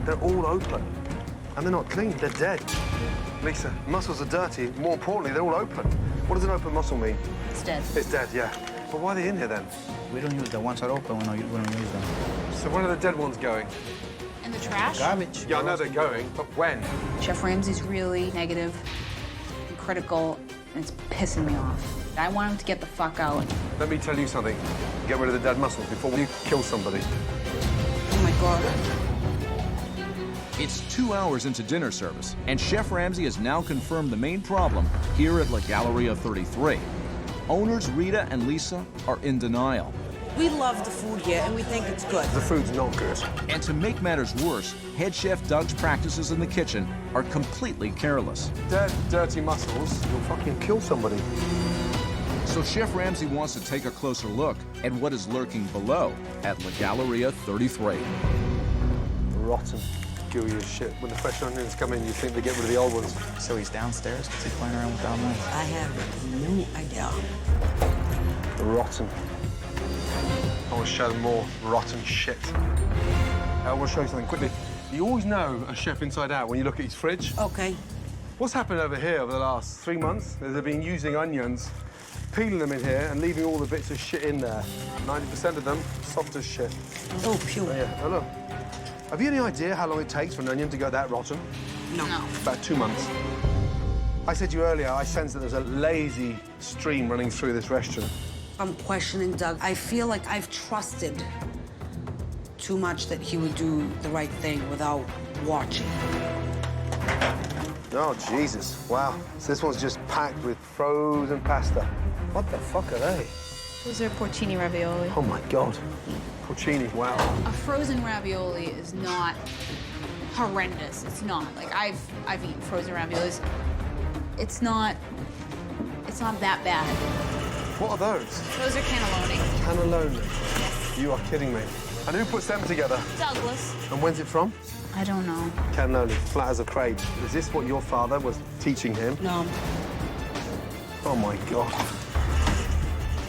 They're all open. And they're not clean, they're dead. Lisa, mussels are dirty. More importantly, they're all open. What does an open mussel mean? It's dead. It's dead, yeah. But why are they in here then? We don't use the ones that are open, we don't use them. So when are the dead ones going? In the trash? Garbage. Yeah, I know they're going, but when? Chef Ramsay's really negative and critical, and it's pissing me off. I want him to get the fuck out. Let me tell you something. Get rid of the dead mussels before you kill somebody. Oh my God. It's 2 hours into dinner service, and Chef Ramsay has now confirmed the main problem here at La Galleria 33. Owners Rita and Lisa are in denial. We love the food here, and we think it's good. The food's not good. And to make matters worse, head chef Doug's practices in the kitchen are completely careless. Dead, dirty mussels, you'll fucking kill somebody. So Chef Ramsay wants to take a closer look at what is lurking below at La Galleria 33. Rotten, gooey as shit. When the fresh onions come in, you think they get rid of the old ones. So he's downstairs because he's playing around with our money. I have no idea. Rotten. I want to show them more rotten shit. I want to show you something quickly. You always know a chef inside out when you look at his fridge. Okay. What's happened over here over the last 3 months is they've been using onions, peeling them in here and leaving all the bits of shit in there. 90% of them, soft as shit. Oh, phew. Oh, yeah. Oh, look. Have you any idea how long it takes for an onion to go that rotten? No. About 2 months. I said to you earlier, I sense that there's a lazy stream running through this restaurant. I'm questioning Doug. I feel like I've trusted too much that he would do the right thing without watching. Oh, Jesus. Wow. So this one's just packed with frozen pasta. What the fuck are they? Those are porcini ravioli. Oh, my God. Porcini, wow. A frozen ravioli is not horrendous. It's not. Like, I've eaten frozen raviolis. It's not that bad. What are those? Those are cannelloni. Cannelloni. Yes. You are kidding me. And who puts them together? Douglas. And when's it from? I don't know. Cannelloni, flat as a crate. Is this what your father was teaching him? No. Oh, my God.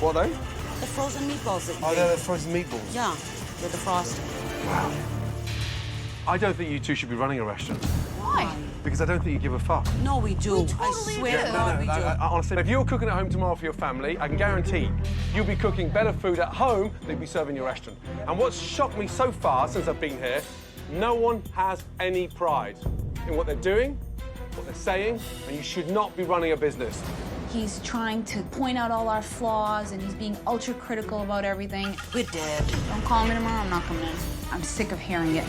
What are they? The frozen meatballs that you Oh, they're the frozen meatballs. Yeah, with the frosting. Wow. I don't think you two should be running a restaurant. Why? Because I don't think you give a fuck. No, we do. We totally I swear do. to God, we do. Honestly, if you're cooking at home tomorrow for your family, I can guarantee you'll be cooking better food at home than you'll be serving in your restaurant. And what's shocked me so far since I've been here, no one has any pride in what they're doing, what they're saying, and you should not be running a business. He's trying to point out all our flaws, and he's being ultra critical about everything. We're dead. Don't call me tomorrow, I'm not coming in. I'm sick of hearing it.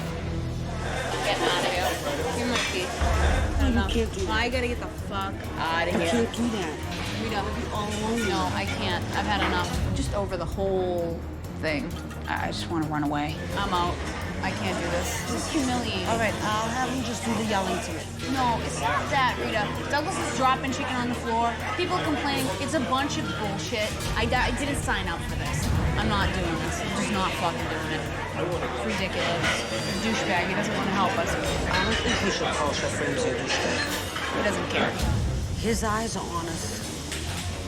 Getting out of here. Give me my key. You can't do that. I gotta get the fuck out of You here. can't do that. No, I can't. I've had enough. Just over the whole thing. I just want to run away. I'm out. I can't do this. This is humiliating. All right, I'll have him just do the yelling to me. No, it's not that, Rita. Douglas is dropping chicken on the floor. People complaining. It's a bunch of bullshit. I didn't sign up for this. I'm not doing this. I'm just not fucking doing it. It's ridiculous. He's a douchebag. He doesn't want to help us. I don't think we should call Chef Ramsay a douchebag. He doesn't care. His eyes are on us.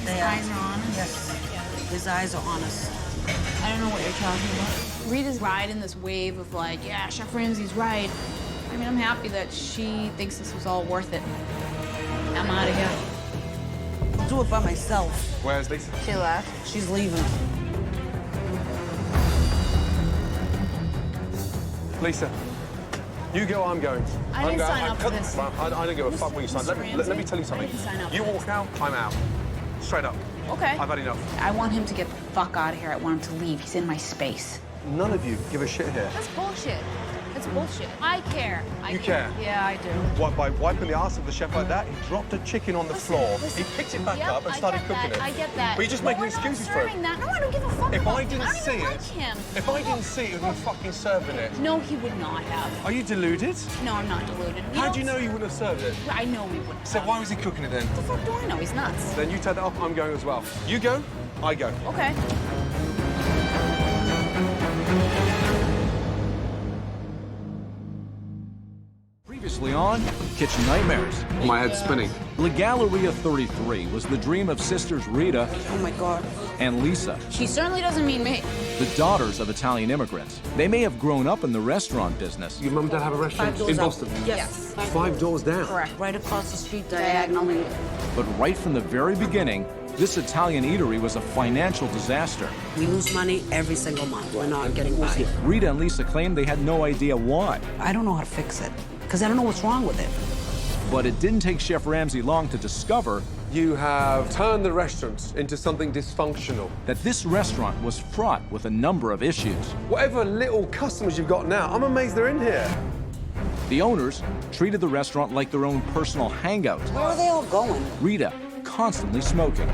His eyes are on us? Yes. His eyes are on us. I don't know what you're talking about. Rita's riding this wave of like, yeah, Chef Ramsay's right. I mean, I'm happy that she thinks this was all worth it. I'm out of here. I'll do it by myself. Where's Lisa? She left. She's leaving. Lisa, you go, I'm going. I didn't sign up for this. I don't give a fuck what you sign. Let me tell you something. I didn't sign up You for walk out, I'm out. Straight up. Okay. I've had enough. I want him to get the fuck out of here. I want him to leave. He's in my space. none of you give a shit here. That's bullshit. It's bullshit. I care. You care? Yeah, I do. What, by wiping the ass of the chef like that, he dropped a chicken on the floor, listen. he picked it back Yep, up and started cooking it. I get that. But you're just making excuses for him. it. No, I don't give a fuck If about I him. didn't I don't see even it, like him. if I didn't see it, it would be fucking serving it. No, he would not have. Are you deluded? No, I'm not deluded. How do you know he wouldn't have served it? I know he wouldn't. So why was he cooking it then? What the fuck do I know? He's nuts. Then you take that off, I'm going as well. You go, I go. Okay. Previously on Kitchen Nightmares. My head's spinning. La Galleria 33 was the dream of sisters Rita Oh my God. and Lisa, She certainly doesn't mean me. the daughters of Italian immigrants. They may have grown up in the restaurant business, Your mum and dad have a restaurant 5 doors in up. Boston? Yes. 5 doors down? Correct. Right across the street, diagonally. but right from the very beginning, this Italian eatery was a financial disaster. We lose money every single month. We're not getting by. Rita and Lisa claimed they had no idea why, I don't know how to fix it because I don't know what's wrong with it. but it didn't take Chef Ramsay long to discover You have turned the restaurant into something dysfunctional. that this restaurant was fraught with a number of issues. Whatever little customers you've got now, I'm amazed they're in here. The owners treated the restaurant like their own personal hangout. Where are they all going? Rita constantly smoking,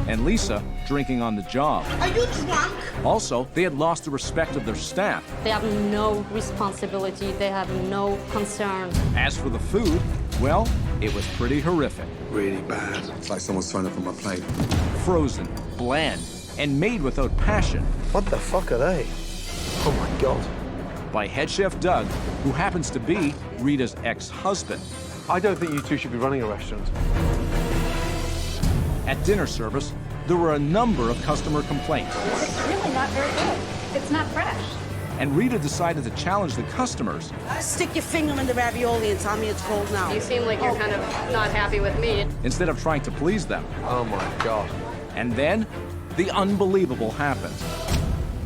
and Lisa drinking on the job. Are you drunk? Also, they had lost the respect of their staff. They have no responsibility. They have no concern. As for the food, well, it was pretty horrific. Really bad. It's like someone's thrown up on my plate. Frozen, bland, and made without passion What the fuck are they? Oh my God. by head chef Doug, who happens to be Rita's ex-husband. I don't think you two should be running a restaurant. At dinner service, there were a number of customer complaints, It's really not very good. It's not fresh. and Rita decided to challenge the customers Stick your finger in the ravioli and tell me it's cold now. You seem like you're kind of not happy with me. instead of trying to please them. Oh my God. And then, the unbelievable happened.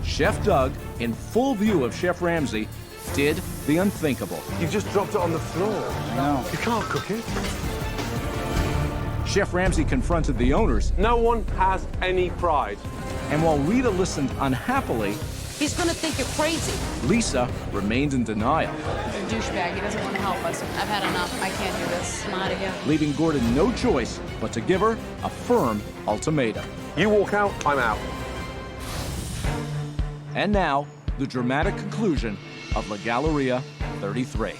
Chef Doug, in full view of Chef Ramsay, did the unthinkable. You've just dropped it on the floor. I know. You can't cook it. Chef Ramsay confronted the owners, No one has any pride. and while Rita listened unhappily, He's gonna think you're crazy. Lisa remained in denial, He's a douchebag. He doesn't want to help us. I've had enough. I can't do this. I'm out of here. leaving Gordon no choice but to give her a firm ultimatum. You walk out, I'm out. And now, the dramatic conclusion of La Galleria 33.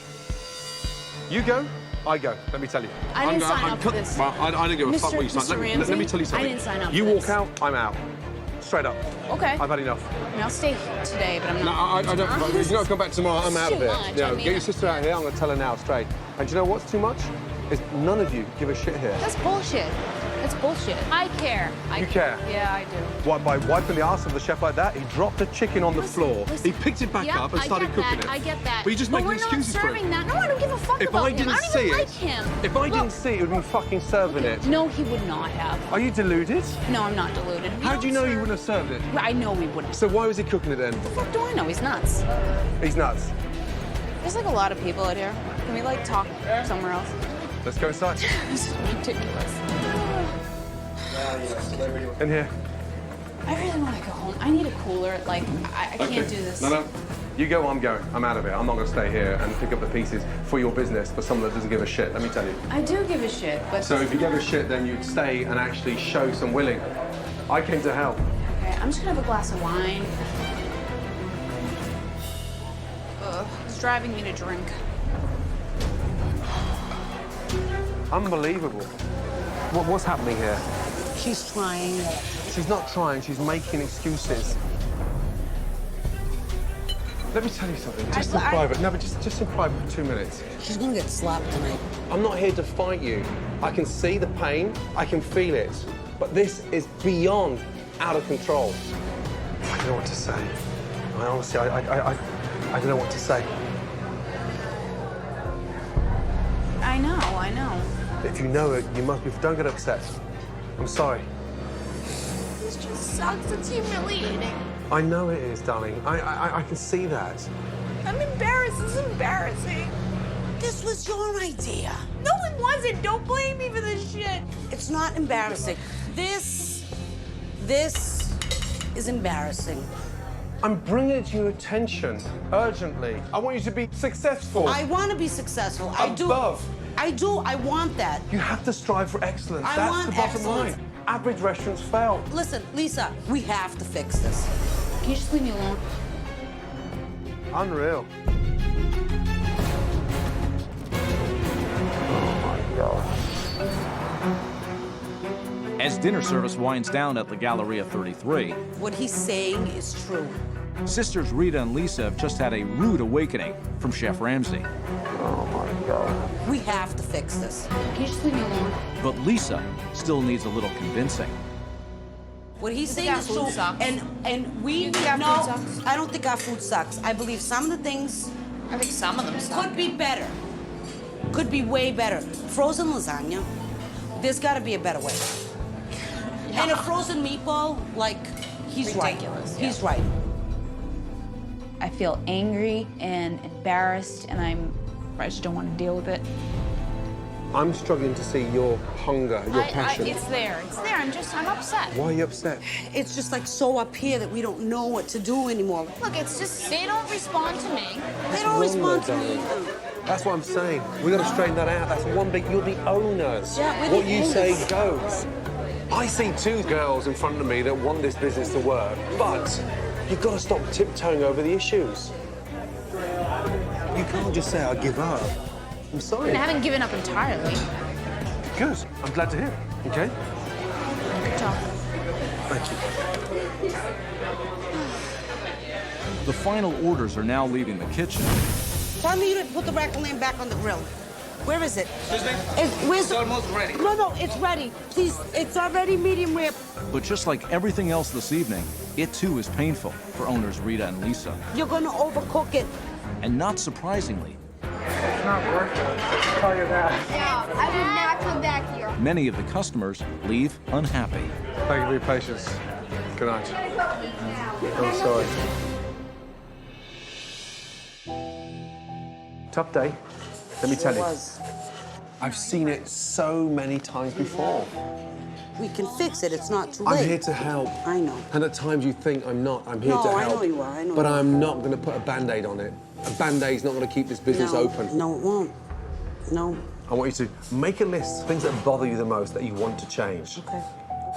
You go, I go. Let me tell you. I didn't I'm sign up for this. Well, I don't give a fuck what you Mr. sign. Let me Ramsay, tell you something. I didn't sign up You for walk this. out, I'm out. Straight up. Okay. I've had enough. I mean, I'll stay today, but I'm No, not. I don't. You got to come back tomorrow. I'm out of Too here. much, You know, I mean- get your sister out here. I'm going to tell her now straight. And do you know what's too much? Is none of you give a shit here. That's bullshit. It's bullshit. I care. You care? Yeah, I do. What, by wiping the ass of the chef like that, he dropped a chicken on the floor. Listen. He picked it back Yep, up and I started get cooking that. it. I get that. But you're just making we're excuses not for it. serving that. No, I don't give a fuck If about I him. didn't I don't see even it, like him. if I Look, didn't see it, it would be fucking serving it. No, he would not have. Are you deluded? No, I'm not deluded. We How don't do you know he serve- wouldn't have served it? I know he wouldn't. So why was he cooking it then? What the fuck do I know? He's nuts. He's nuts. There's like a lot of people out here. Can we like talk somewhere else? Let's go inside. This is ridiculous. In here. I really want to go home. I need a cooler. Like, I can't do this. No. You go, I'm going. I'm out of here. I'm not going to stay here and pick up the pieces for your business for someone that doesn't give a shit, let me tell you. I do give a shit, but... So if you give a shit, then you'd stay and actually show some willing. I came to help. Okay, I'm just gonna have a glass of wine. Ugh, it's driving me to drink. Unbelievable. What's happening here? She's trying. She's not trying, she's making excuses. Let me tell you something, just in private. No, but just in private for 2 minutes. She's gonna get slapped tonight. I'm not here to fight you. I can see the pain, I can feel it. But this is beyond out of control. I don't know what to say. I honestly, I don't know what to say. I know. If you know it, you must be, don't get upset. I'm sorry. This just sucks. It's humiliating. I know it is, darling. I can see that. I'm embarrassed. This is embarrassing. This was your idea. No, it wasn't. Don't blame me for this shit. It's not embarrassing. This is embarrassing. I'm bringing it to your attention urgently. I want you to be successful. I want to be successful. I do. I do. I want that. You have to strive for excellence. I That's want the bottom excellence. line. Average restaurants fail. Listen, Lisa, we have to fix this. Can you just leave me alone? Unreal. As dinner service winds down at La Galleria 33, What he's saying is true. sisters Rita and Lisa have just had a rude awakening from Chef Ramsay. We have to fix this. Can you just leave me alone? But Lisa still needs a little convincing. What he's saying our is food true. sucks? And we You think our no, food sucks? I don't think our food sucks. I believe some of the things I think some of them suck. could be better. Could be way better. Frozen lasagna. There's got to be a better way. And a frozen meatball, like, he's Ridiculous, right. yeah. He's right. I feel angry and embarrassed, and I just don't want to deal with it. I'm struggling to see your hunger, your passion. It's there. It's there. I'm upset. Why are you upset? It's just like so up here that we don't know what to do anymore. Look, it's just they don't respond to me. They don't respond to me. That's what I'm saying. We got to straighten that out. That's one big. You're the owners. Yeah, we're the what you owners. say goes. I see two girls in front of me that want this business to work, but you've got to stop tiptoeing over the issues. You can't just say, I give up. I'm sorry. I haven't given up entirely. Good. I'm glad to hear it. Okay? Good job. Thank you. The final orders are now leaving the kitchen. Tell me to put the rack of lamb back on the grill. Where is it? Excuse me? Where's It's almost ready. No, it's ready. Please, it's already medium rare. But just like everything else this evening, it too is painful for owners Rita and Lisa. You're gonna overcook it. And not surprisingly, It's not worth it. I'll tell you that. Yeah, I would not come back here. many of the customers leave unhappy. Thank you for your patience. Good night. I'm sorry. Tough day. Let me tell you. I've seen it so many times before. We can fix it. It's not too late. I'm here to help. I know. And at times you think I'm not. I'm here No, to I help. know you are. I know But you are. I'm not going to put a Band-Aid on it. A Band-Aid's not going to keep this business No, open. No, it won't. No. I want you to make a list of things that bother you the most that you want to change. Okay.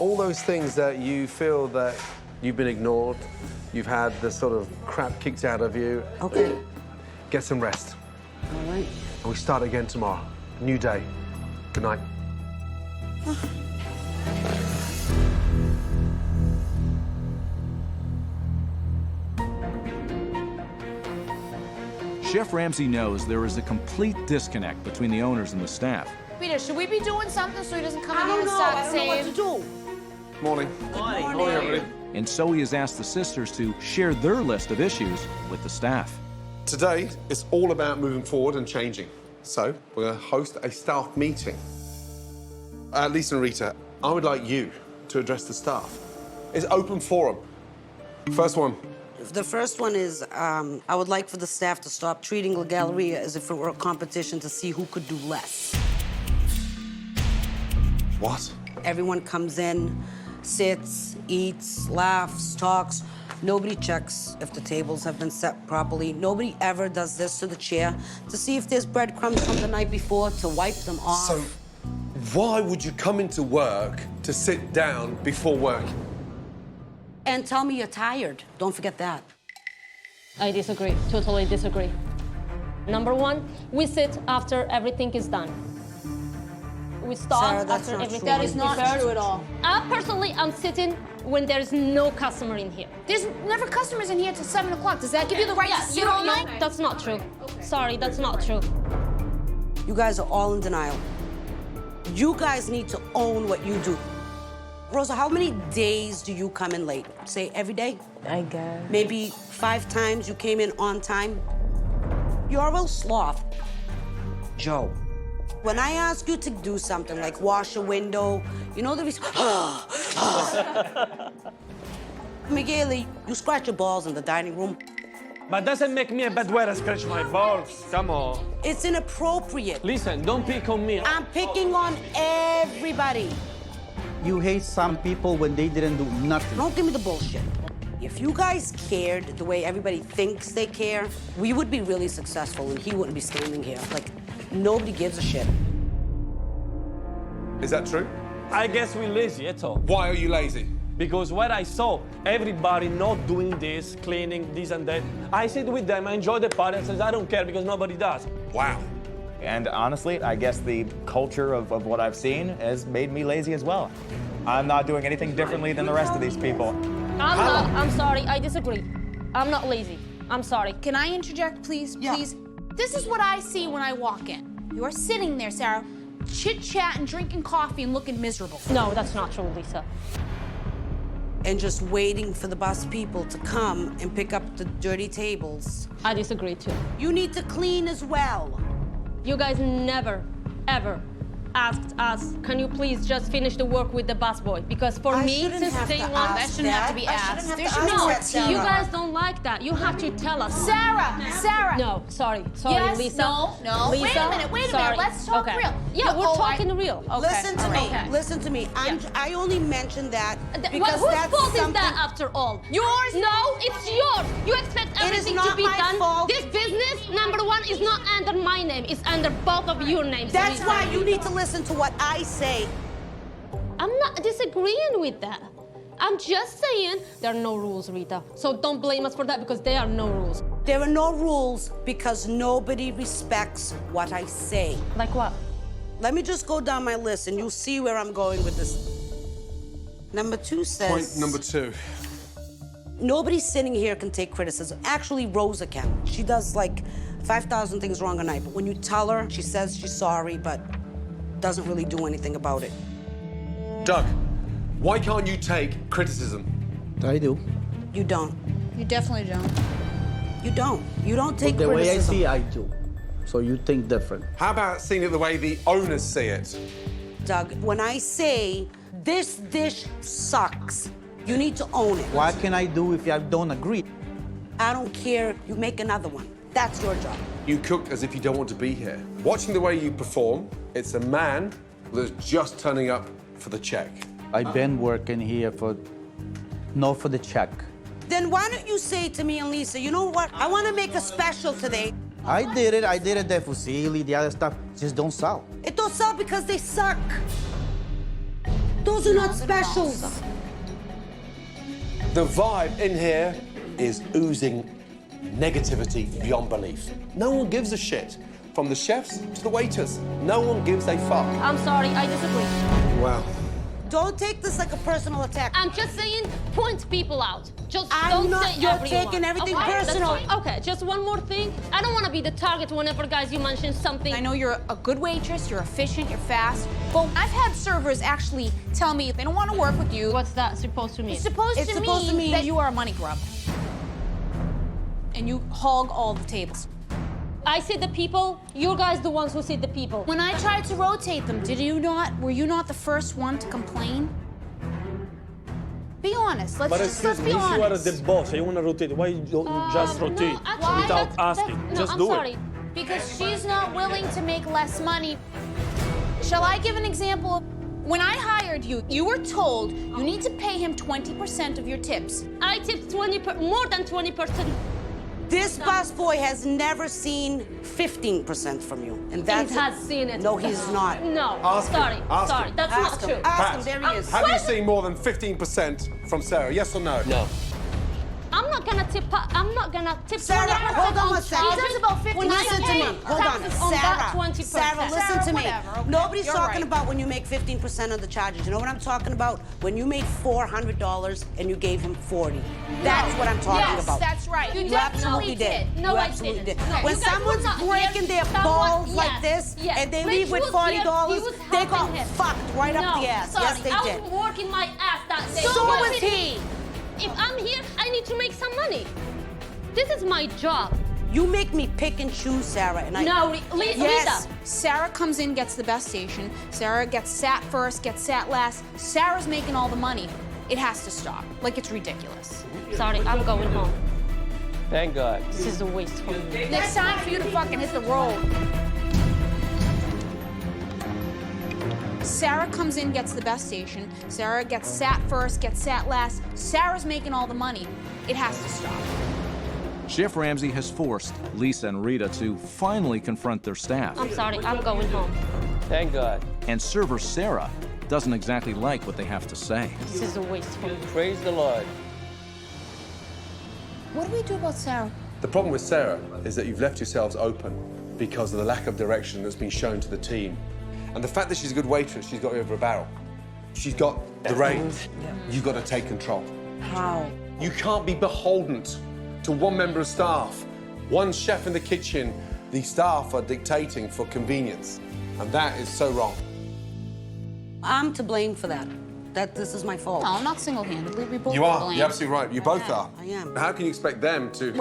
All those things that you feel that you've been ignored, you've had the sort of crap kicked out of you. Okay. Get some rest. All right. And we start again tomorrow. New day. Good night. Chef Ramsay knows there is a complete disconnect between the owners and the staff. Rita, should we be doing something so he doesn't come I in here don't and know. start I don't know what to saying? do. Morning. Morning. everybody. And so he has asked the sisters to share their list of issues with the staff. Today, it's all about moving forward and changing. So, we're going to host a staff meeting. Lisa and Rita, I would like you to address the staff. It's open forum. First one. The first one is I would like for the staff to stop treating La Galleria as if it were a competition to see who could do less. What? Everyone comes in, sits, eats, laughs, talks. Nobody checks if the tables have been set properly. Nobody ever does this to the chair to see if there's breadcrumbs from the night before to wipe them off. So, why would you come into work to sit down before work? And tell me you're tired. Don't forget that. I disagree, totally disagree. Number one, we sit after everything is done. We stop Sarah, that's after not everything true. That is not true at all. Personally, I'm sitting when there's no customer in here. There's never customers in here till 7 o'clock. Does that give you the right to sit all night? That's not true. Sorry, that's not true. You guys are all in denial. You guys need to own what you do. Rosa, how many days do you come in late? Say every day? I guess. Maybe 5 times you came in on time? You're a real sloth. Joe, when I ask you to do something like wash a window, you know the reason? Michele, you scratch your balls in the dining room. But doesn't make me a bad way to scratch my balls. Come on. It's inappropriate. Listen, don't pick on me. I'm picking on everybody. You hate some people when they didn't do nothing. Don't give me the bullshit. If you guys cared the way everybody thinks they care, we would be really successful and he wouldn't be standing here. Like, nobody gives a shit. Is that true? I guess we're lazy, that's all. Why are you lazy? Because when I saw everybody not doing this, cleaning, this and that, I sit with them, I enjoy the party, and says, I don't care because nobody does. Wow. And honestly, I guess the culture of what I've seen has made me lazy as well. I'm not doing anything differently than the rest of these people. I'm sorry, I disagree. I'm not lazy. I'm sorry. Can I interject, please? Yeah. Please. This is what I see when I walk in. You are sitting there, Sarah, chit-chatting, drinking coffee, and looking miserable. No, that's not true, Lisa. And just waiting for the bus people to come and pick up the dirty tables. I disagree too. You need to clean as well. You guys never, ever asked us, can you please just finish the work with the busboy? Because for I me, shouldn't since have day to one, ask That shouldn't have to be I asked. shouldn't There have should to no. ask that, you Sarah. guys don't like that. You have to tell us. Sarah! No, sorry, Yes, Lisa. no. Lisa, Wait a minute. sorry. Let's talk Okay. real. Yeah, we're talking real. Okay. Listen to all me. right. Okay. Listen to me. I only mentioned that Well, because whose that's fault is something. that after all? Yours? No, it's yours. You expect It is everything not to be my done. fault. This business, number one, is not under my name. It's under both of your names. That's Lisa. why you need to listen to what I say. I'm not disagreeing with that. I'm just saying there are no rules, Rita. So don't blame us for that because there are no rules. There are no rules because nobody respects what I say. Like what? Let me just go down my list and you'll see where I'm going with this. Number 2 says... Point number 2. Nobody sitting here can take criticism. Actually, Rosa can. She does like 5,000 things wrong a night, but when you tell her, she says she's sorry, but doesn't really do anything about it. Doug, why can't you take criticism? I do. You don't. You definitely don't. You don't. You don't take The way I criticism. see, I do. So you think different. How about seeing it the way the owners see it? Doug, when I say this dish sucks, you need to own it. What can I do if I don't agree? I don't care. You make another one. That's your job. You cook as if you don't want to be here. Watching the way you perform, it's a man that's just turning up for the check. I've been working here not for the check. Then why don't you say to me and Lisa, you know what? I want to make a special today. I did it, the fusilli, the other stuff, just don't sell. It don't sell because they suck. Those are not specials. The vibe in here is oozing negativity beyond belief. No one gives a shit. From the chefs to the waiters, no one gives a fuck. I'm sorry, I disagree. Wow. Don't take this like a personal attack. I'm just saying, point people out. Just I'm don't not- say you're everyone. taking everything Okay, that's personal. fine. Okay, just one more thing. I don't want to be the target whenever, guys, you mention something. I know you're a good waitress, you're efficient, you're fast, but I've had servers actually tell me if they don't want to work with you. What's that supposed to mean? It's supposed to mean that you are a money grub. And you hog all the tables. I see the people, you guys the ones who see the people. When I tried to rotate them, were you not the first one to complain? Be honest, But let's excuse be me, if you are honest. the boss, you want to rotate, why you don't just rotate No, actually, without asking? no, Just I'm do sorry. it. Because she's not willing to make less money. Shall I give an example? When I hired you, you were told you need to pay him 20% of your tips. I tipped more than 20%. This busboy has never seen 15% from you. And that's He has seen it. No, he's not. No, Ask him. sorry, Ask sorry. him. That's Ask not him. true. Ask him. Pat, There he is. Have you seen more than 15% from Sarah? Yes or no? No. I'm not gonna tip. I'm not gonna tip. Sarah, 20% hold on on one second. charges He does about 50%. when I Listen to pay me. Hold on. taxes on that 20%. Sarah, listen Sarah, to me. whatever, okay. Nobody's You're talking right. about when you make 15% of the charges. You know what I'm talking about? When you made $400 and you gave him 40. That's what I'm talking yes, about. that's right. You absolutely did. No, you I absolutely didn't. did. No, When you guys someone's would not breaking give their someone- balls like yes, this yes. and they Which leave with was $40, he was they got helping him. fucked right up No, the ass. Sorry, Yes, they I did. was working my ass that day. So was he. If I'm here, I need to make some money. This is my job. You make me pick and choose, Sarah, and I... No, Yes. Rita. Sarah comes in, gets the best station. Sarah gets sat first, gets sat last. Sarah's making all the money. It has to stop. Like, it's ridiculous. Sorry, I'm going home. Thank God. This is a waste for me. Next time for you to fucking hit the road. Sarah comes in, gets the best station. Sarah gets sat first, gets sat last. Sarah's making all the money. It has to stop. Chef Ramsay has forced Lisa and Rita to finally confront their staff. I'm sorry, I'm going home. Thank God. And server Sarah doesn't exactly like what they have to say. This is a waste for me. Praise the Lord. What do we do about Sarah? The problem with Sarah is that you've left yourselves open because of the lack of direction that's been shown to the team. And the fact that she's a good waitress, she's got you over a barrel. She's got the reins. You've got to take control. How? You can't be beholden to one member of staff. One chef in the kitchen, the staff are dictating for convenience. And that is so wrong. I'm to blame for that. That this is my fault. No, not single-handedly. We both You are. blame. You're absolutely right. You both are. I am. How can you expect them to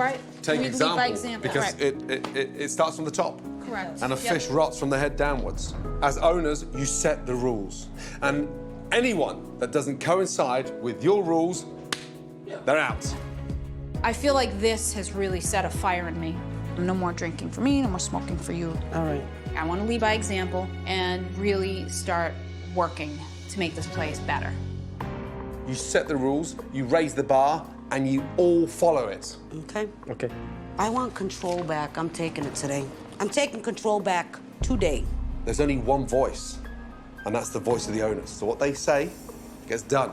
take We lead by example. Because Right. it starts from the top. Correct. And a Yep. fish rots from the head downwards. As owners, you set the rules. And anyone that doesn't coincide with your rules, they're out. I feel like this has really set a fire in me. No more drinking for me, no more smoking for you. All right. I want to lead by example and really start working to make this place better. You set the rules, you raise the bar, and you all follow it. Okay. Okay. I want control back. I'm taking it today. I'm taking control back today. There's only one voice, and that's the voice of the owners. So what they say gets done,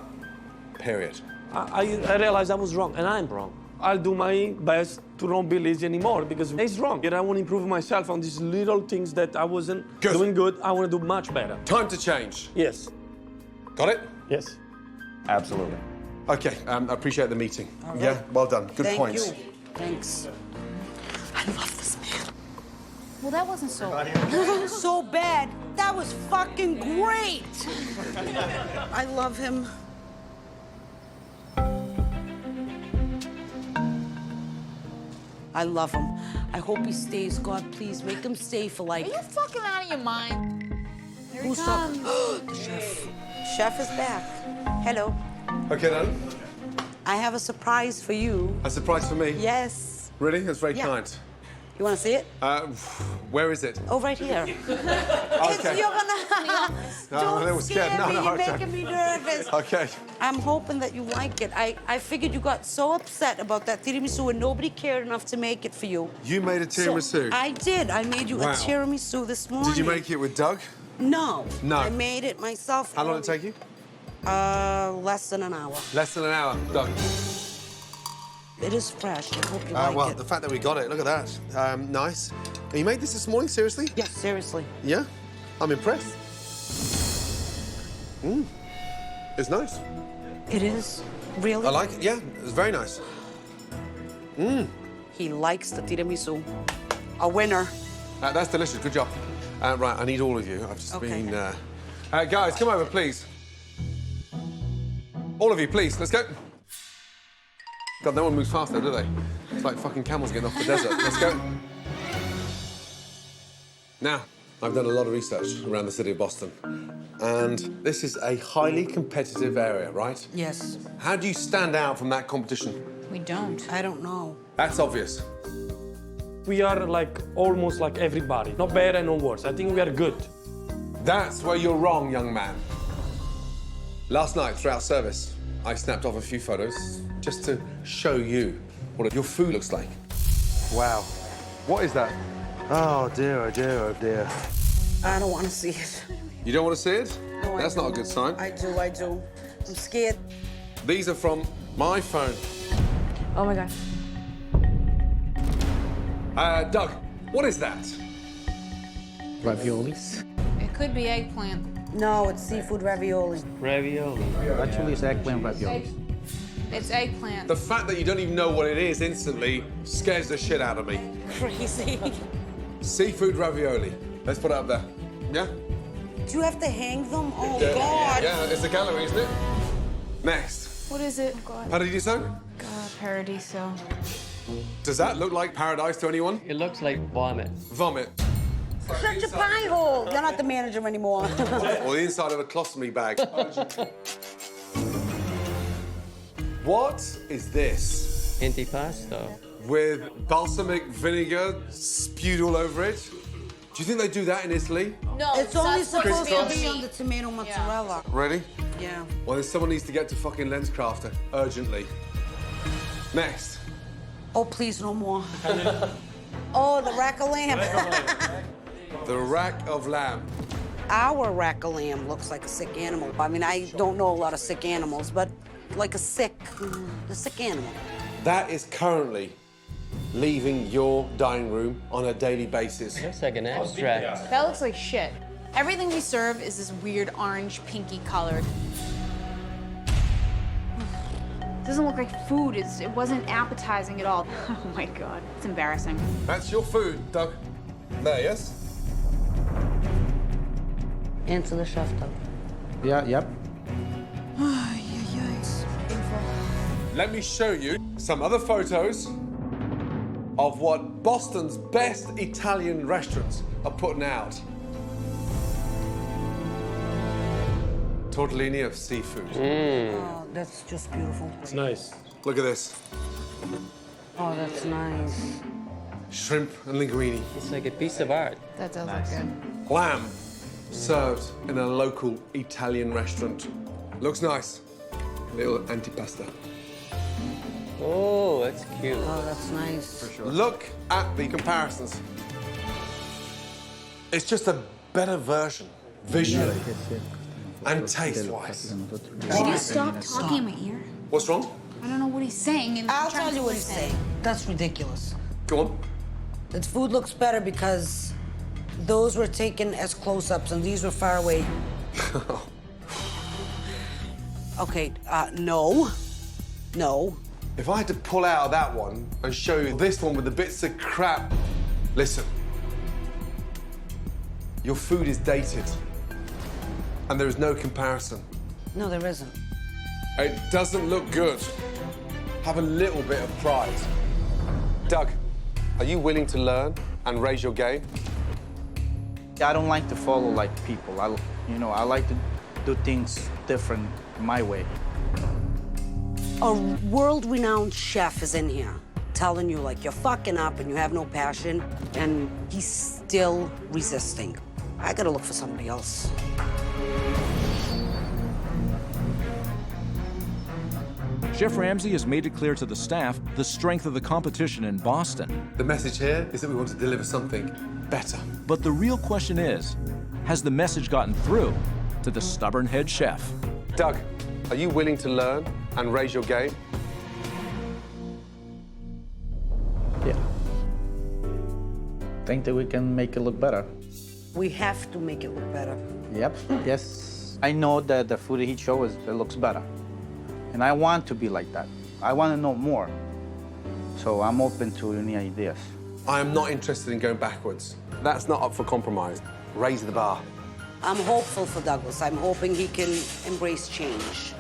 period. I realized I was wrong, and I'm wrong. I'll do my best to not be lazy anymore because it's wrong. And I want to improve myself on these little things that I wasn't doing good. I want to do much better. Time to change. Yes. Got it? Yes. Absolutely. Okay, I appreciate the meeting. Yeah, well done. Good Thank points. you. Thanks. I love this man. Well, that wasn't so That wasn't so bad. That was fucking great. I love him. I love him. I hope he stays. God, please make him stay for like. Are you fucking out of your mind? Here he Who's comes. the chef? Chef is back. Hello. Okay, then. I have a surprise for you. A surprise for me? Yes. Really? That's very Yeah. kind. You want to see it? Where is it? Oh, right here. Okay. You're gonna. No, I'm a little Don't scared. scare No, me. no, You're okay. making me nervous. Okay. I'm hoping that you like it. I figured you got so upset about that tiramisu and nobody cared enough to make it for you. You made a tiramisu? I did. I made you Wow. a tiramisu this morning. Did you make it with Doug? No. No. I made it myself. How long did it take you? Less than an hour. Less than an hour, Doug. It is fresh. I hope you like Well, it. the fact that we got it, look at that. Nice. And you made this morning, seriously? Yes, seriously. Yeah? I'm impressed. It's nice. It is. Really? I like it, yeah. It's very nice. He likes the tiramisu. A winner. That's delicious, good job. Right, I need all of you. I've just Okay. been... guys, come over, please. All of you, please, let's go. God, no one moves fast though, do they? It's like fucking camels getting off the desert. Let's go. Now, I've done a lot of research around the city of Boston, and this is a highly competitive area, right? Yes. How do you stand out from that competition? We don't. I don't know. That's obvious. We are like almost like everybody. Not better, no worse. I think we are good. That's where you're wrong, young man. Last night, throughout service, I snapped off a few photos just to show you what your food looks like. Wow. What is that? Oh dear, oh dear, oh dear. I don't want to see it. You don't want to see it? No, That's not a good sign. I do. I'm scared. These are from my phone. Oh my God. Doug, what is that? Raviolis. It could be eggplant. No, it's seafood ravioli. Ravioli. Actually, it's eggplant raviolis. It's eggplant. The fact that you don't even know what it is instantly scares the shit out of me. Crazy. Seafood ravioli. Let's put it up there. Yeah? Do you have to hang them? Oh, Yeah. God. Yeah, it's a gallery, isn't it? Next. What is it? Oh, God. Paradiso? God, Paradiso. Does that look like paradise to anyone? It looks like vomit. Vomit. Shut your pie hole. You're not the manager anymore. Or the inside of a colostomy bag. What is this? Antipasta. With balsamic vinegar spewed all over it? Do you think they do that in Italy? No, It's only not supposed to be be on the tomato mozzarella. Really? Yeah. Well, then someone needs to get to fucking LensCrafter urgently. Next. Oh, please, no more. Oh, the rack of lamb. The rack of lamb. Our rack of lamb looks like a sick animal. I mean, I don't know a lot of sick animals, but like a sick animal. That is currently leaving your dining room on a daily basis. Looks like an abstract. That looks like shit. Everything we serve is this weird orange, pinky colored. Doesn't look like food. It wasn't appetizing at all. Oh my God, it's embarrassing. That's your food, Doug. There, yes? Answer the chef, Doug. Yeah, yep. Let me show you some other photos of what Boston's best Italian restaurants are putting out. Tortellini of seafood. Oh, that's just beautiful. It's nice. Look at this. Oh, that's nice. Shrimp and linguine. It's like a piece of art. That does look good. Lamb served in a local Italian restaurant. Looks nice. Little antipasta. Oh, that's cute. Oh, that's nice. For sure. Look at the comparisons. It's just a better version, visually and taste-wise. Can you stop talking in my ear? What's wrong? I don't know what he's saying. And I'll I'm trying tell to you what he's listen. saying. That's ridiculous. Go on. The food looks better because those were taken as close-ups and these were far away. Okay, no. No. If I had to pull out of that one and show you this one with the bits of crap, listen. Your food is dated, and there is no comparison. No, there isn't. It doesn't look good. Have a little bit of pride. Doug, are you willing to learn and raise your game? I don't like to follow like people. I like to do things different my way. A world-renowned chef is in here telling you like you're fucking up and you have no passion, and he's still resisting. I gotta look for somebody else. Chef Ramsay has made it clear to the staff the strength of the competition in Boston. The message here is that we want to deliver something better. But the real question is, has the message gotten through to the stubborn head chef? Doug, are you willing to learn and raise your game? Yeah. Think that we can make it look better. We have to make it look better. Yep. Yes. I know that the food he showed it looks better. And I want to be like that. I want to know more. So I'm open to any ideas. I am not interested in going backwards. That's not up for compromise. Raise the bar. I'm hopeful for Douglas. I'm hoping he can embrace change.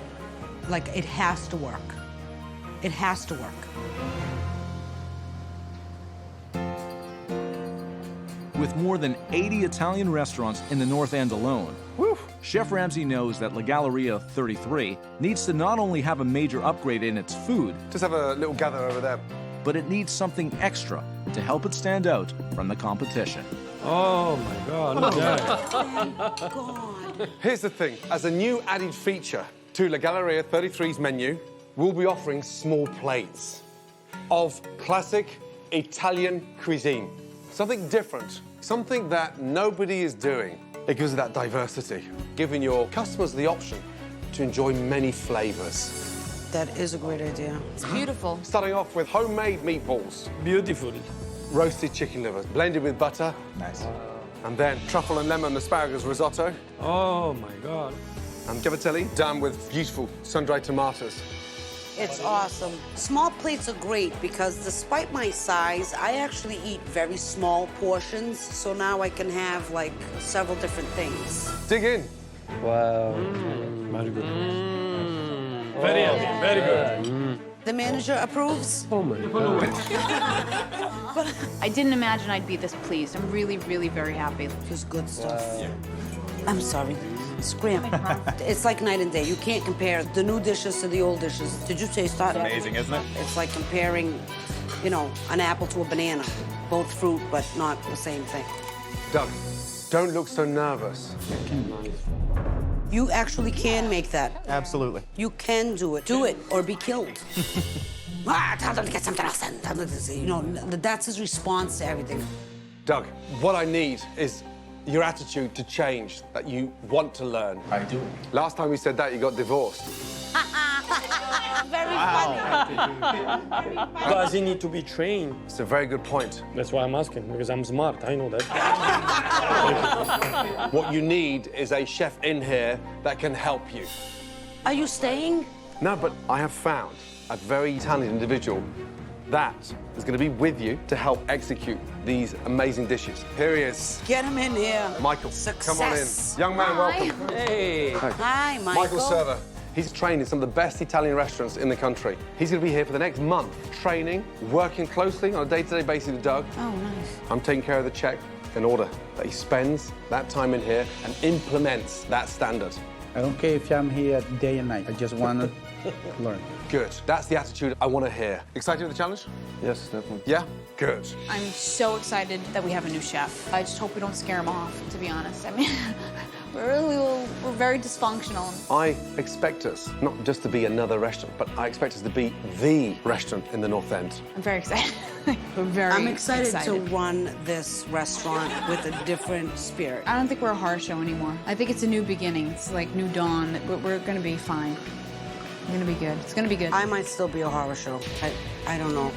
Like, it has to work. It has to work. With more than 80 Italian restaurants in the North End alone, Chef Ramsay knows that La Galleria 33 needs to not only have a major upgrade in its food, Just have a little gather over there. but it needs something extra to help it stand out from the competition. Oh my God, look at that. God. Here's the thing. As a new added feature to La Galleria 33's menu, we'll be offering small plates of classic Italian cuisine. Something different, something that nobody is doing because of that diversity, giving your customers the option to enjoy many flavors. That is a great idea. It's beautiful. Starting off with homemade meatballs, Beautiful. roasted chicken livers, blended with butter, Nice. and then truffle and lemon asparagus risotto, Oh my God. and cavatelli done with beautiful sun-dried tomatoes. It's awesome. Small plates are great because despite my size, I actually eat very small portions, so now I can have like several different things. Dig in. Wow. Very good. Very yummy, very good. The manager approves? Oh my God. I didn't imagine I'd be this pleased. I'm really, really very happy. Just good stuff. I'm sorry. Scram. It's like night and day. You can't compare the new dishes to the old dishes. Did you taste that? Amazing, isn't it? It's like comparing, you know, an apple to a banana. Both fruit, but not the same thing. Doug, don't look so nervous. You actually can make that. Absolutely. You can do it. Do it or be killed. Tell them to get something else in. You know, that's his response to everything. Doug, what I need is your attitude to change, that you want to learn. I do. Last time you said that, you got divorced. Very funny. Does he need to be trained? It's a very good point. That's why I'm asking, because I'm smart. I know that. What you need is a chef in here that can help you. Are you staying? No, but I have found a very talented individual that is going to be with you to help execute these amazing dishes. Here he is. Get him in here. Michael, come on in. Success. Young man, welcome. Hey. Hi, Michael. Michael Server. He's trained in some of the best Italian restaurants in the country. He's going to be here for the next month, training, working closely on a day-to-day basis with Doug. Oh, nice. I'm taking care of the check in order that he spends that time in here and implements that standard. I don't care if I'm here day and night. I just want to learn. Good. That's the attitude I want to hear. Excited for the challenge? Yes, definitely. Yeah? Good. I'm so excited that we have a new chef. I just hope we don't scare him off, to be honest. I mean, we're very dysfunctional. I expect us not just to be another restaurant, but I expect us to be the restaurant in the North End. I'm very excited. We're very I'm excited to run this restaurant with a different spirit. I don't think we're a horror show anymore. I think it's a new beginning. It's like new dawn. We're gonna be fine. We're gonna be good. It's gonna be good. I might still be a horror show. I don't know.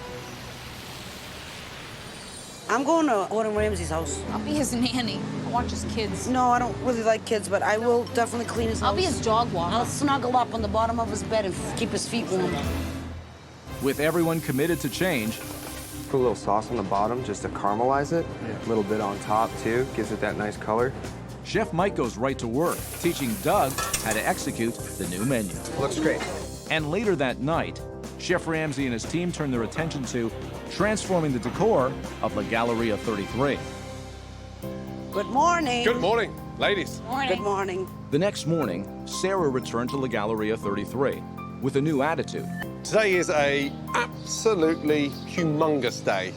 I'm going to Gordon Ramsay's house. I'll be his nanny. I watch his kids. No, I don't really like kids, but I will definitely clean his house. I'll be his dog walker. I'll snuggle up on the bottom of his bed and keep his feet warm. With everyone committed to change, Put a little sauce on the bottom just to caramelize it. A little bit on top, too. Gives it that nice color. Chef Mike goes right to work, teaching Doug how to execute the new menu. Looks great. And later that night, Chef Ramsay and his team turn their attention to transforming the decor of La Galleria 33. Good morning. Good morning, ladies. Good morning. The next morning, Sarah returned to La Galleria 33 with a new attitude. Today is a absolutely humongous day.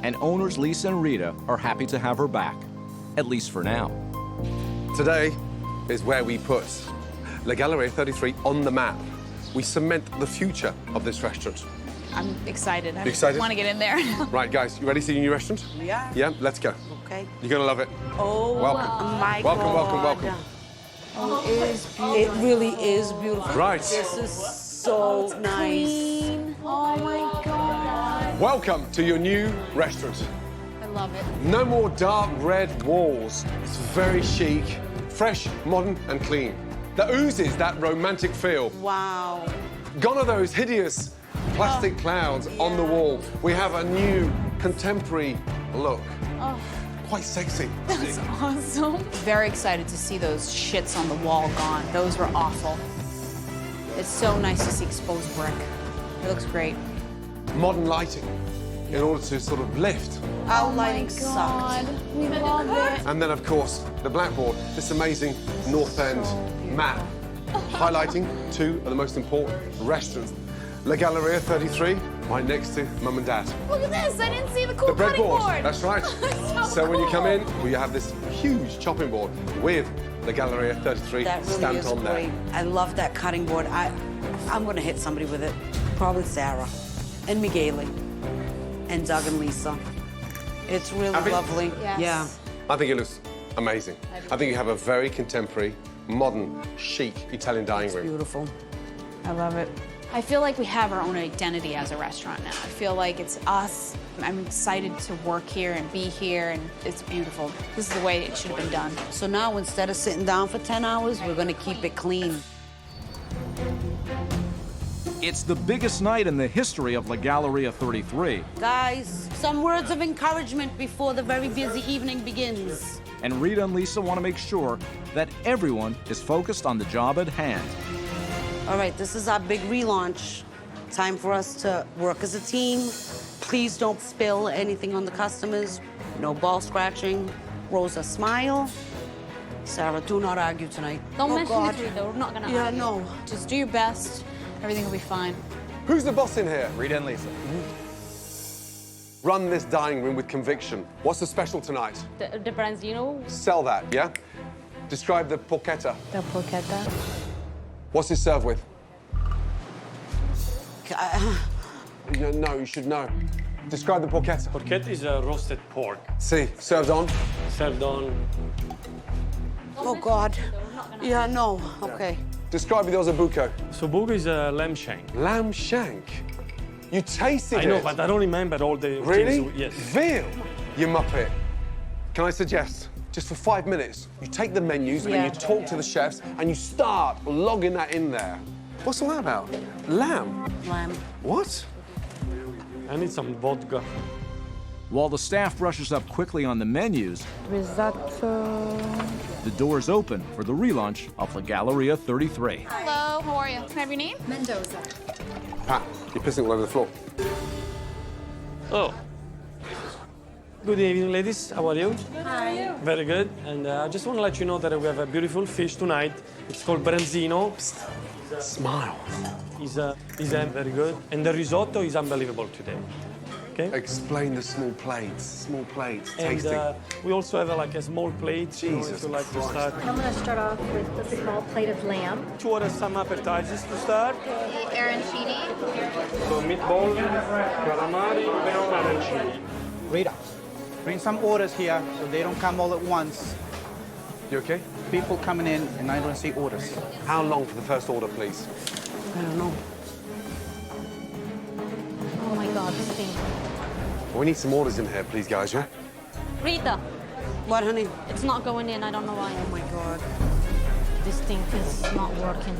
And owners Lisa and Rita are happy to have her back, at least for now. Today is where we put La Galleria 33 on the map. We cement the future of this restaurant. I'm excited. I excited? want to get in there. Right, guys, you ready to see your new restaurant? Yeah. Yeah, let's go. Okay. You're gonna love it. Oh, Welcome. my Welcome, God. welcome, welcome. Oh, it is beautiful. It really is beautiful. Right. This is so nice. Clean. Oh my God. Welcome to your new restaurant. I love it. No more dark red walls. It's very chic, fresh, modern, and clean. That oozes that romantic feel. Wow. Gone are those hideous plastic clouds on the wall. We have a new contemporary look. Oh. Quite sexy. That's awesome. Very excited to see those shits on the wall gone. Those were awful. It's so nice to see exposed brick. It looks great. Modern lighting in order to sort of lift. Our lighting God, sucked. we love it. And then, of course, the blackboard, this amazing North End map, highlighting two of the most important restaurants. La Galleria 33, right next to Mum and Dad. Look at this, I didn't see the cool The cutting breadboard, board. that's right. so when you come cool. in, well, you have this huge chopping board with La Galleria 33 That really stamped is on great. there. I love that cutting board. I'm gonna hit somebody with it. Probably Sarah and Migueli and Doug and Lisa. It's really Happy? lovely. Yes. Yeah. I think it looks amazing. I think you have a very contemporary, modern, chic Italian dining room. Beautiful. I love it. I feel like we have our own identity as a restaurant now. I feel like it's us. I'm excited to work here and be here, and it's beautiful. This is the way it should have been done. So now, instead of sitting down for 10 hours, we're gonna keep it clean. It's the biggest night in the history of La Galleria 33. Guys, some words of encouragement before the very busy evening begins. And Rita and Lisa want to make sure that everyone is focused on the job at hand. All right, this is our big relaunch. Time for us to work as a team. Please don't spill anything on the customers. No ball scratching. Rosa, smile. Sarah, do not argue tonight. Don't Oh, mention God. it, Rita. We're not gonna Yeah, argue. no. Just do your best. Everything will be fine. Who's the boss in here? Rita and Lisa. Run this dining room with conviction. What's the special tonight? The branzino. Sell that, yeah? Describe the porchetta. The porchetta. What's it served with? No, you should know. Describe the porchetta. Porchetta is a roasted pork. See, served on? Served on. Oh, God. Yeah, no. Okay. Describe the ossobuco. Sobuco is a lamb shank. Lamb shank? You tasted it? I know, but I don't remember all the Really? things. Yes. Veal? You muppet. Can I suggest, just for 5 minutes, you take the menus and you talk to the chefs and you start logging that in there. What's all that about? Lamb? Lamb. What? I need some vodka. While the staff brushes up quickly on the menus, Risotto. the doors open for the relaunch of La Galleria 33. Hello, how are you? Can I have your name? Mendoza. Pat, you're pissing all over the floor. Oh. Good evening, ladies. How are you? Good, how are you? Very good. And I just want to let you know that we have a beautiful fish tonight. It's called branzino. Smile. It's very good. And the risotto is unbelievable today. Okay? Explain the small plates. Small plates. Tasting. And we also have like a small plate. Jesus if you like to Christ. start. I'm gonna start off with a small plate of lamb. To order some appetizers to start. Arancini. So meatball, calamari, and arancini. Rita, bring some orders here so they don't come all at once. You okay? People coming in and I don't see orders. How long for the first order, please? I don't know. Oh my God, this thing. We need some orders in here, please, guys, yeah? Rita, What, honey? it's not going in. I don't know why. Oh, my God. This thing is not working.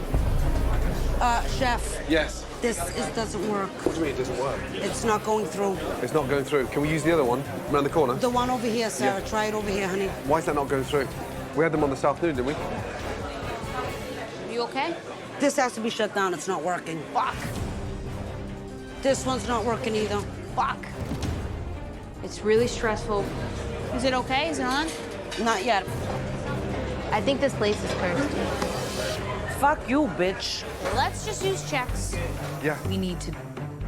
Chef, Yes. this doesn't work. What do you mean it doesn't work? It's not going through. It's not going through. Can we use the other one around the corner? The one over here, Sarah. Yeah. Try it over here, honey. Why is that not going through? We had them on this afternoon, didn't we? You okay? This has to be shut down. It's not working. Fuck. This one's not working either. Fuck. It's really stressful. Is it okay? Is it on? Not yet. I think this place is cursed. Fuck you, bitch. Let's just use checks. Yeah. We need to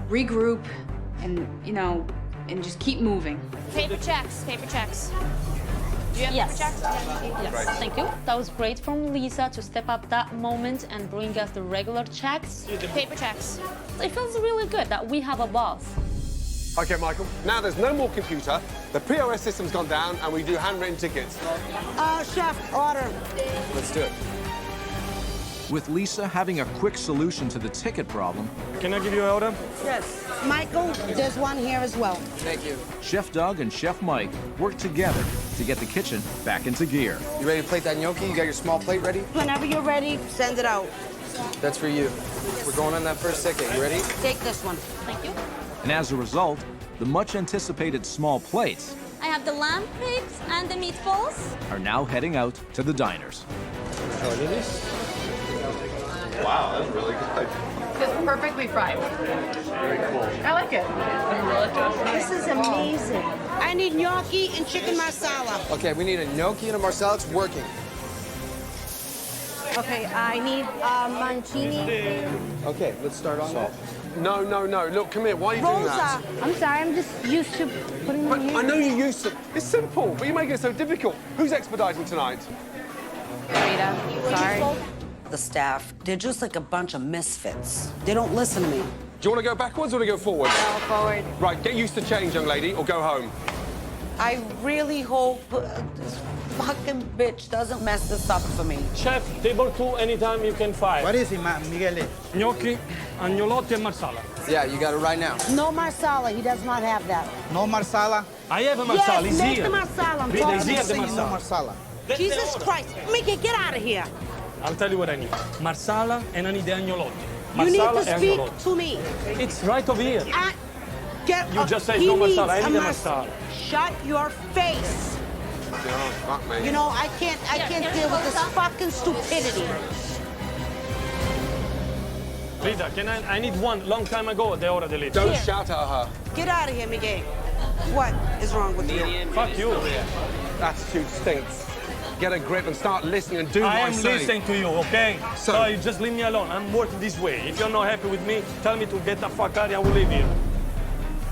regroup and, and just keep moving. Paper checks, paper checks. Do you have Yes. paper checks? Yes, thank you. That was great from Lisa to step up that moment and bring us the regular checks. Paper checks. It feels really good that we have a boss. Okay, Michael. Now there's no more computer. The POS system's gone down, and we do handwritten tickets. Chef, order. Let's do it. With Lisa having a quick solution to the ticket problem, Can I give you an order? Yes. Michael, there's one here as well. Thank you. Chef Doug and Chef Mike work together to get the kitchen back into gear. You ready to plate that gnocchi? You got your small plate ready? Whenever you're ready, send it out. That's for you. We're going on that first ticket. You ready? Take this one. Thank you. And as a result, the much anticipated small plates I have the lamb pigs and the meatballs. are now heading out to the diners. Wow, that's really good. It's perfectly fried. Very cool. I like it. This is amazing. I need gnocchi and chicken marsala. Okay, we need a gnocchi and a marsala. It's working. Okay, I need mancini. Okay, let's start on that. No. Look, come here. Why are you doing that? Rosa. I'm sorry, I'm just used to putting But them in. I know you're used to. It's simple, but you're making it so difficult. Who's expediting tonight? Rita, sorry. The staff, they're just like a bunch of misfits. They don't listen to me. Do you want to go backwards or do you want to go forward? Go forward. Right, get used to change, young lady, or go home. I really hope this fucking bitch doesn't mess this up for me. Chef, table 2, anytime you can find. What is it, Miguel? Gnocchi, agnolotti, and marsala. Yeah, you got it right now. No marsala, he does not have that. No marsala? I have a marsala. Yes, It's make here. the marsala. I'm Rita, talking is to here you. the No marsala. marsala. Jesus Christ. Mickey, get out of here. I'll tell you what I need. Marsala and I need the agnolotti. You need Marsala to and speak agnolotti. to me. It's right over here. You just said he no needs marsala. I a need a mars- marsala. Shut your face. Oh, fuck me. You know, I can't deal with this fucking stupidity. Rita, I need one. Long time ago, they ordered the list. Don't shout at her. Get out of here, Miguel. What is wrong with you? Fuck you. Attitude stinks. Get a grip and start listening and do what I I am say. listening to you, okay? So- you just leave me alone. I'm working this way. If you're not happy with me, tell me to get the fuck out. I will leave here.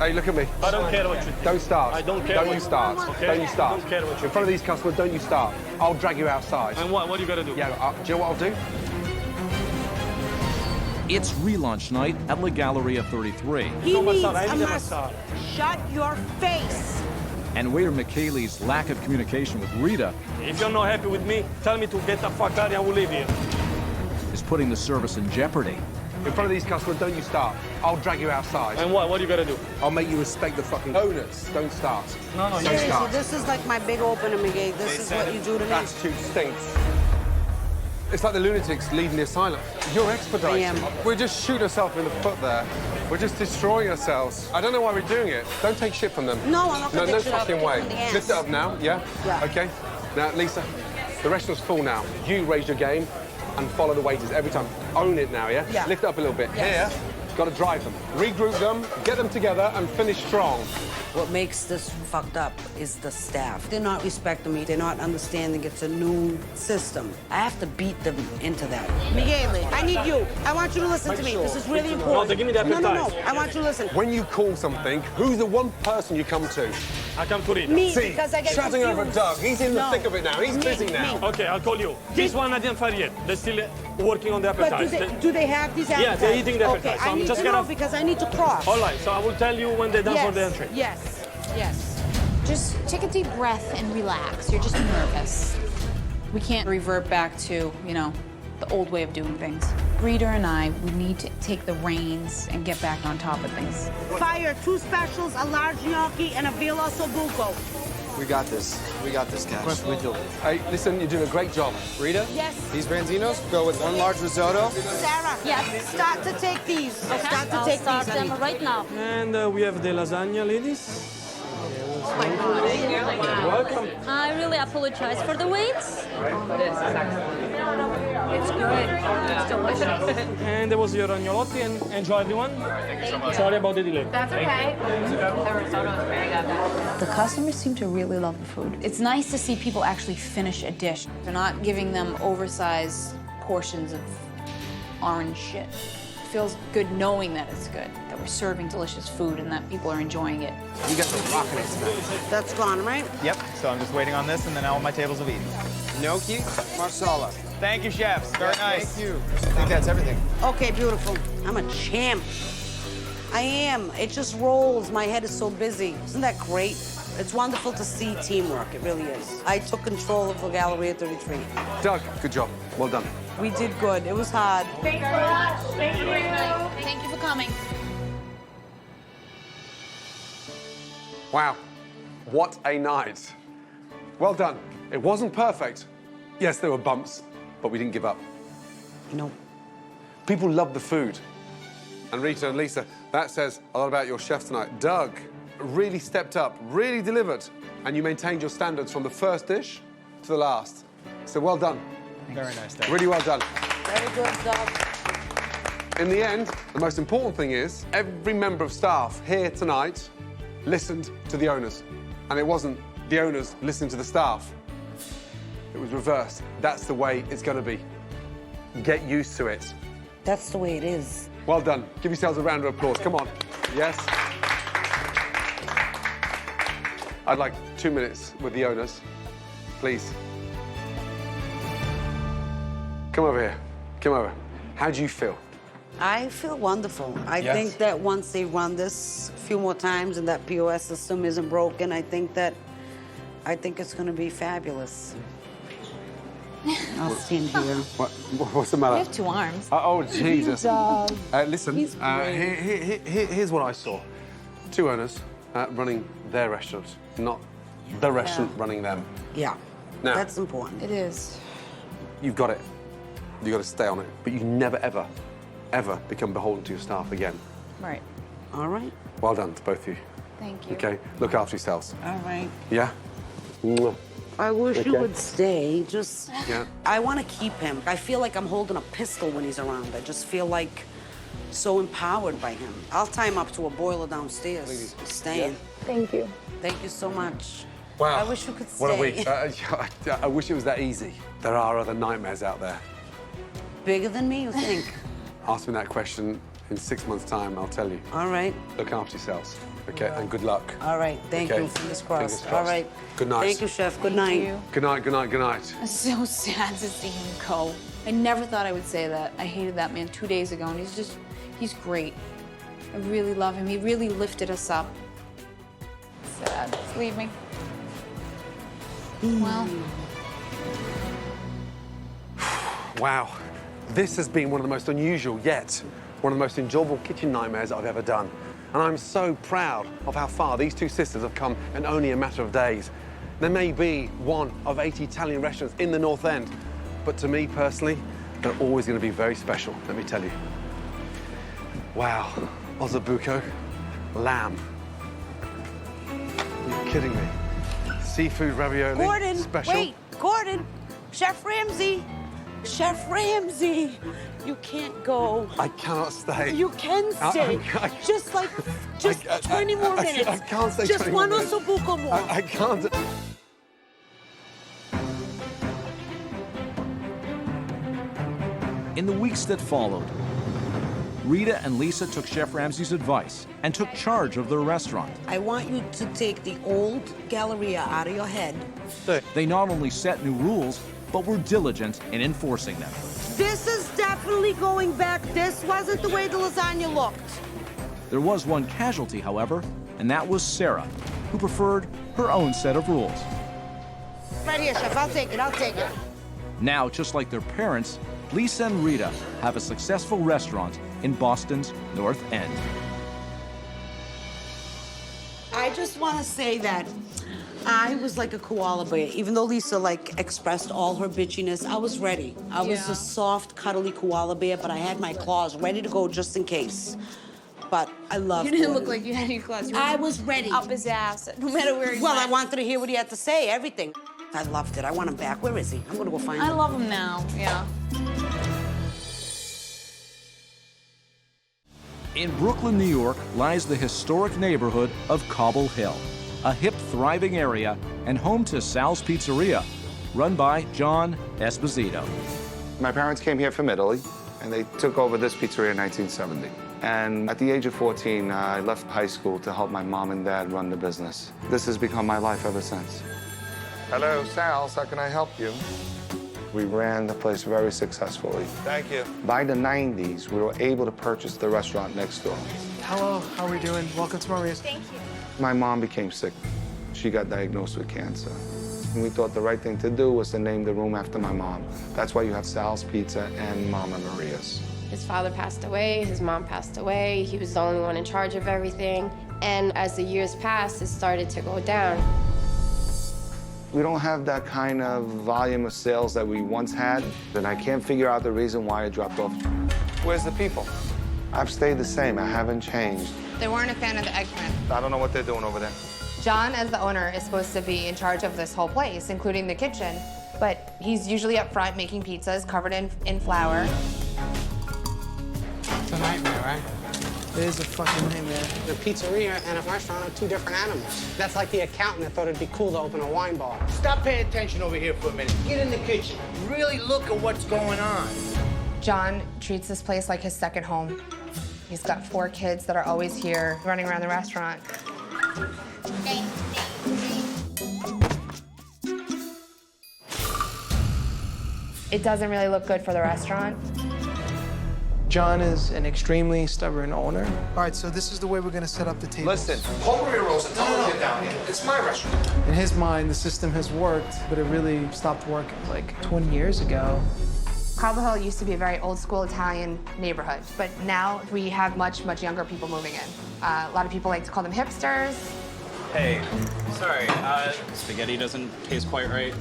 Hey, look at me. I don't care what you think. Don't start. I don't care Don't what you you start. okay? Don't you start. I don't care what you In front of these customers, don't you start. I'll drag you outside. And what? What are you gonna do? Yeah, do you know what I'll do? It's relaunch night at La Galleria 33. He needs I a need a massage. Shut your face. And waiter McKaylee's lack of communication with Rita If you're not happy with me, tell me to get the fuck out and we'll leave here. is putting the service in jeopardy. In front of these customers, don't you start. I'll drag you outside. And what? What are you gonna do? I'll make you respect the fucking owners. Don't start. No, Don't Seriously, start. this is like my big opener, Miguel. This is what you do to me. Attitude stinks. It's like the lunatics leaving the asylum. You're expediting. I am. We're just shooting ourselves in the foot there. We're just destroying ourselves. I don't know why we're doing it. Don't take shit from them. No, I'm not gonna No take shit up. fucking way. Kick them in the ass. Lift it up now, yeah? Yeah. Okay. Now, Lisa, the restaurant's full now. You raise your game and follow the waiters every time. Own it now, yeah? Yeah. Lift it up a little bit. Yes. Here, got to drive them. Regroup them, get them together, and finish strong. What makes this fucked up is the staff. They're not respecting me. They're not understanding it's a new system. I have to beat them into that. Miguel, I need you. I want you to listen to me. This is really important. No, give me that No. appetite. I want you to listen. When you call something, who's the one person you come to? I come to Rita. Me, See, because I get shouting over confused. Doug. He's in the No. thick of it now. He's Me, busy now. me. Okay, I'll call you. This one I didn't fire yet. They're still working on the But appetizer. do they have these appetizers? Yeah, they're eating the Okay, appetizer. So I I'm need just to know gonna- because I need to cross. All right, so I will tell you when they're done for the Yes, entry. yes. Just take a deep breath and relax. You're just nervous. We can't revert back to, you know, the old way of doing things. Rita and I, we need to take the reins and get back on top of things. Fire 2 specials, a large gnocchi, and a veal ossobuco. We got this. We got this, Cash. Of course we do. Hey, listen, you're doing a great job. Rita? Yes. These Branzinos go with 1 large risotto. Sarah, Yes. start to take these. Okay, Start to I'll take start these, them honey. right now. And we have the lasagna, ladies. Welcome. I really apologize for the wait. It's good. It's delicious. And there was your agnolotti, and enjoy everyone. Sorry about the delay. That's okay. The risotto is very good. The customers seem to really love the food. It's nice to see people actually finish a dish. They're not giving them oversized portions of orange shit. It feels good knowing that it's good, that we're serving delicious food and that people are enjoying it. You guys are rocking it tonight. That's gone, right? Yep, so I'm just waiting on this, and then all my tables will be eaten. Gnocchi, marsala. Thank you, chefs. Very nice. Thank you. I think that's everything. Okay, beautiful. I'm a champ. I am. It just rolls. My head is so busy. Isn't that great? It's wonderful to see teamwork. It really is. I took control of the Galleria 33. Doug, good job. Well done. We did good. It was hard. Thank you very much. Thank you. Thank you for coming. Wow. What a night. Well done. It wasn't perfect. Yes, there were bumps, but we didn't give up. No. People love the food. And Rita and Lisa, that says a lot about your chef tonight. Doug really stepped up, really delivered, and you maintained your standards from the first dish to the last. So well done. Very nice, Doug. Really well done. Very good, Doug. In the end, the most important thing is every member of staff here tonight listened to the owners. And it wasn't the owners listening to the staff. It was reversed. That's the way it's going to be. Get used to it. That's the way it is. Well done. Give yourselves a round of applause. Come on. Yes. I'd like 2 minutes with the owners, please. Come over here. Come over. How do you feel? I feel wonderful. I Yes. think that once they run this a few more times and that POS system isn't broken, I think it's going to be fabulous. I'll stand here. What's the matter? We have 2 arms. Oh, Jesus. Listen, He's great. here's what I saw. 2 owners running their restaurant, not the restaurant running them. Yeah, Now, that's important. It is. you've got it. You've got to stay on it. But you never, ever, ever become beholden to your staff again. Right. All right. Well done to both of you. Thank you. Okay? Look after yourselves. All right. Yeah? Mwah. I wish you Okay. would stay. Just, Yeah. I want to keep him. I feel like I'm holding a pistol when he's around. I just feel like so empowered by him. I'll tie him up to a boiler downstairs. Ladies. He's staying. Thank you. Thank you so much. Wow. I wish you could stay. What a week. I wish it was that easy. There are other nightmares out there. Bigger than me, you think? Ask me that question in 6 months' time, I'll tell you. All right. Look after yourselves. Okay, and good luck. All right, thank Okay. you. Fingers crossed. Fingers All crossed. right. Good night. Thank you, Chef. Good night. Good night, good night, good night. It's so sad to see him go. I never thought I would say that. I hated that man 2 days ago, and he's great. I really love him. He really lifted us up. Sad. He's leaving. Well. Wow, this has been one of the most unusual yet one of the most enjoyable kitchen nightmares I've ever done. And I'm so proud of how far these two sisters have come in only a matter of days. There may be one of 80 Italian restaurants in the North End, but to me personally, they're always going to be very special, let me tell you. Wow, ossobuco, lamb. Are you kidding me? Seafood ravioli, Gordon, special. wait, Gordon, Chef Ramsay. Chef Ramsay, you can't go. I cannot stay. You can stay. Just 20 more minutes. I can't stay Just 20 one more minutes. ossobuco more. I can't. In the weeks that followed, Rita and Lisa took Chef Ramsay's advice and took charge of their restaurant. I want you to take the old Galleria out of your head. They not only set new rules, but were diligent in enforcing them. This is definitely going back. This wasn't the way the lasagna looked. There was one casualty, however, and that was Sarah, who preferred her own set of rules. Right here, Chef. I'll take it. I'll take it. Now, just like their parents, Lisa and Rita have a successful restaurant in Boston's North End. I just want to say that I was like a koala bear. Even though Lisa expressed all her bitchiness, I was ready. I was a soft, cuddly koala bear, but I had my claws ready to go just in case. But I loved You didn't Gordon. look like you had any claws. You were I was ready. Up his ass, no matter where he Well, went. I wanted to hear what he had to say, everything. I loved it. I want him back. Where is he? I'm gonna go find him. I love him now, yeah. In Brooklyn, New York, lies the historic neighborhood of Cobble Hill, a hip, thriving area and home to Sal's Pizzeria, run by John Esposito. My parents came here from Italy, and they took over this pizzeria in 1970. And at the age of 14, I left high school to help my mom and dad run the business. This has become my life ever since. Hello, Sal's, how can I help you? We ran the place very successfully. Thank you. By the 90s, we were able to purchase the restaurant next door. Hello, how are we doing? Welcome to Maria's. Thank you. My mom became sick. She got diagnosed with cancer. And we thought the right thing to do was to name the room after my mom. That's why you have Sal's Pizza and Mama Maria's. His father passed away, his mom passed away. He was the only one in charge of everything. And as the years passed, it started to go down. We don't have that kind of volume of sales that we once had, and I can't figure out the reason why it dropped off. Where's the people? I've stayed the same. I haven't changed. They weren't a fan of the eggplant. I don't know what they're doing over there. John, as the owner, is supposed to be in charge of this whole place, including the kitchen. But he's usually up front making pizzas covered in flour. It's a nightmare, right? It is a fucking nightmare. The pizzeria and a restaurant are two different animals. That's like the accountant that thought it'd be cool to open a wine bar. Stop paying attention over here for a minute. Get in the kitchen. Really look at what's going on. John treats this place like his second home. He's got 4 kids that are always here, running around the restaurant. It doesn't really look good for the restaurant. John is an extremely stubborn owner. All right, so this is the way we're gonna set up the tables. Listen, hold Maria Rosa, tell her to get down here. It's my restaurant. In his mind, the system has worked, but it really stopped working like 20 years ago. Cobble Hill used to be a very old school Italian neighborhood, but now we have much, much younger people moving in. A lot of people like to call them hipsters. Hey, sorry, spaghetti doesn't taste quite right.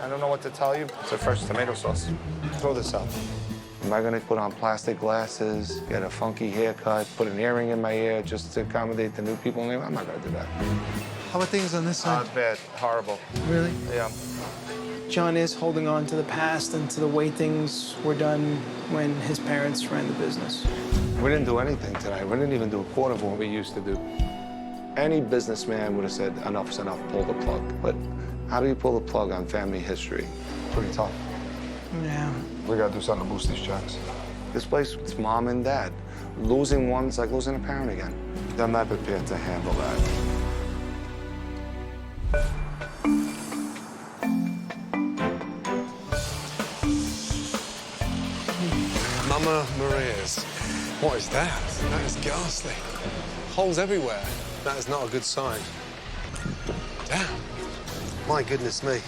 I don't know what to tell you. It's a fresh tomato sauce. Throw this out. Am I gonna put on plastic glasses, get a funky haircut, put an earring in my ear just to accommodate the new people? I'm not gonna do that. How about things on this side? Bad, horrible. Really? Yeah. John is holding on to the past and to the way things were done when his parents ran the business. We didn't do anything tonight. We didn't even do a quarter of what we used to do. Any businessman would have said, enough's enough, pull the plug. But how do you pull the plug on family history? Pretty tough. Yeah. We gotta do something to boost these checks. This place, it's mom and dad. Losing one's like losing a parent again. I'm not prepared to handle that. Mama Maria's. What is that? That is ghastly. Holes everywhere. That is not a good sign. Damn. My goodness me.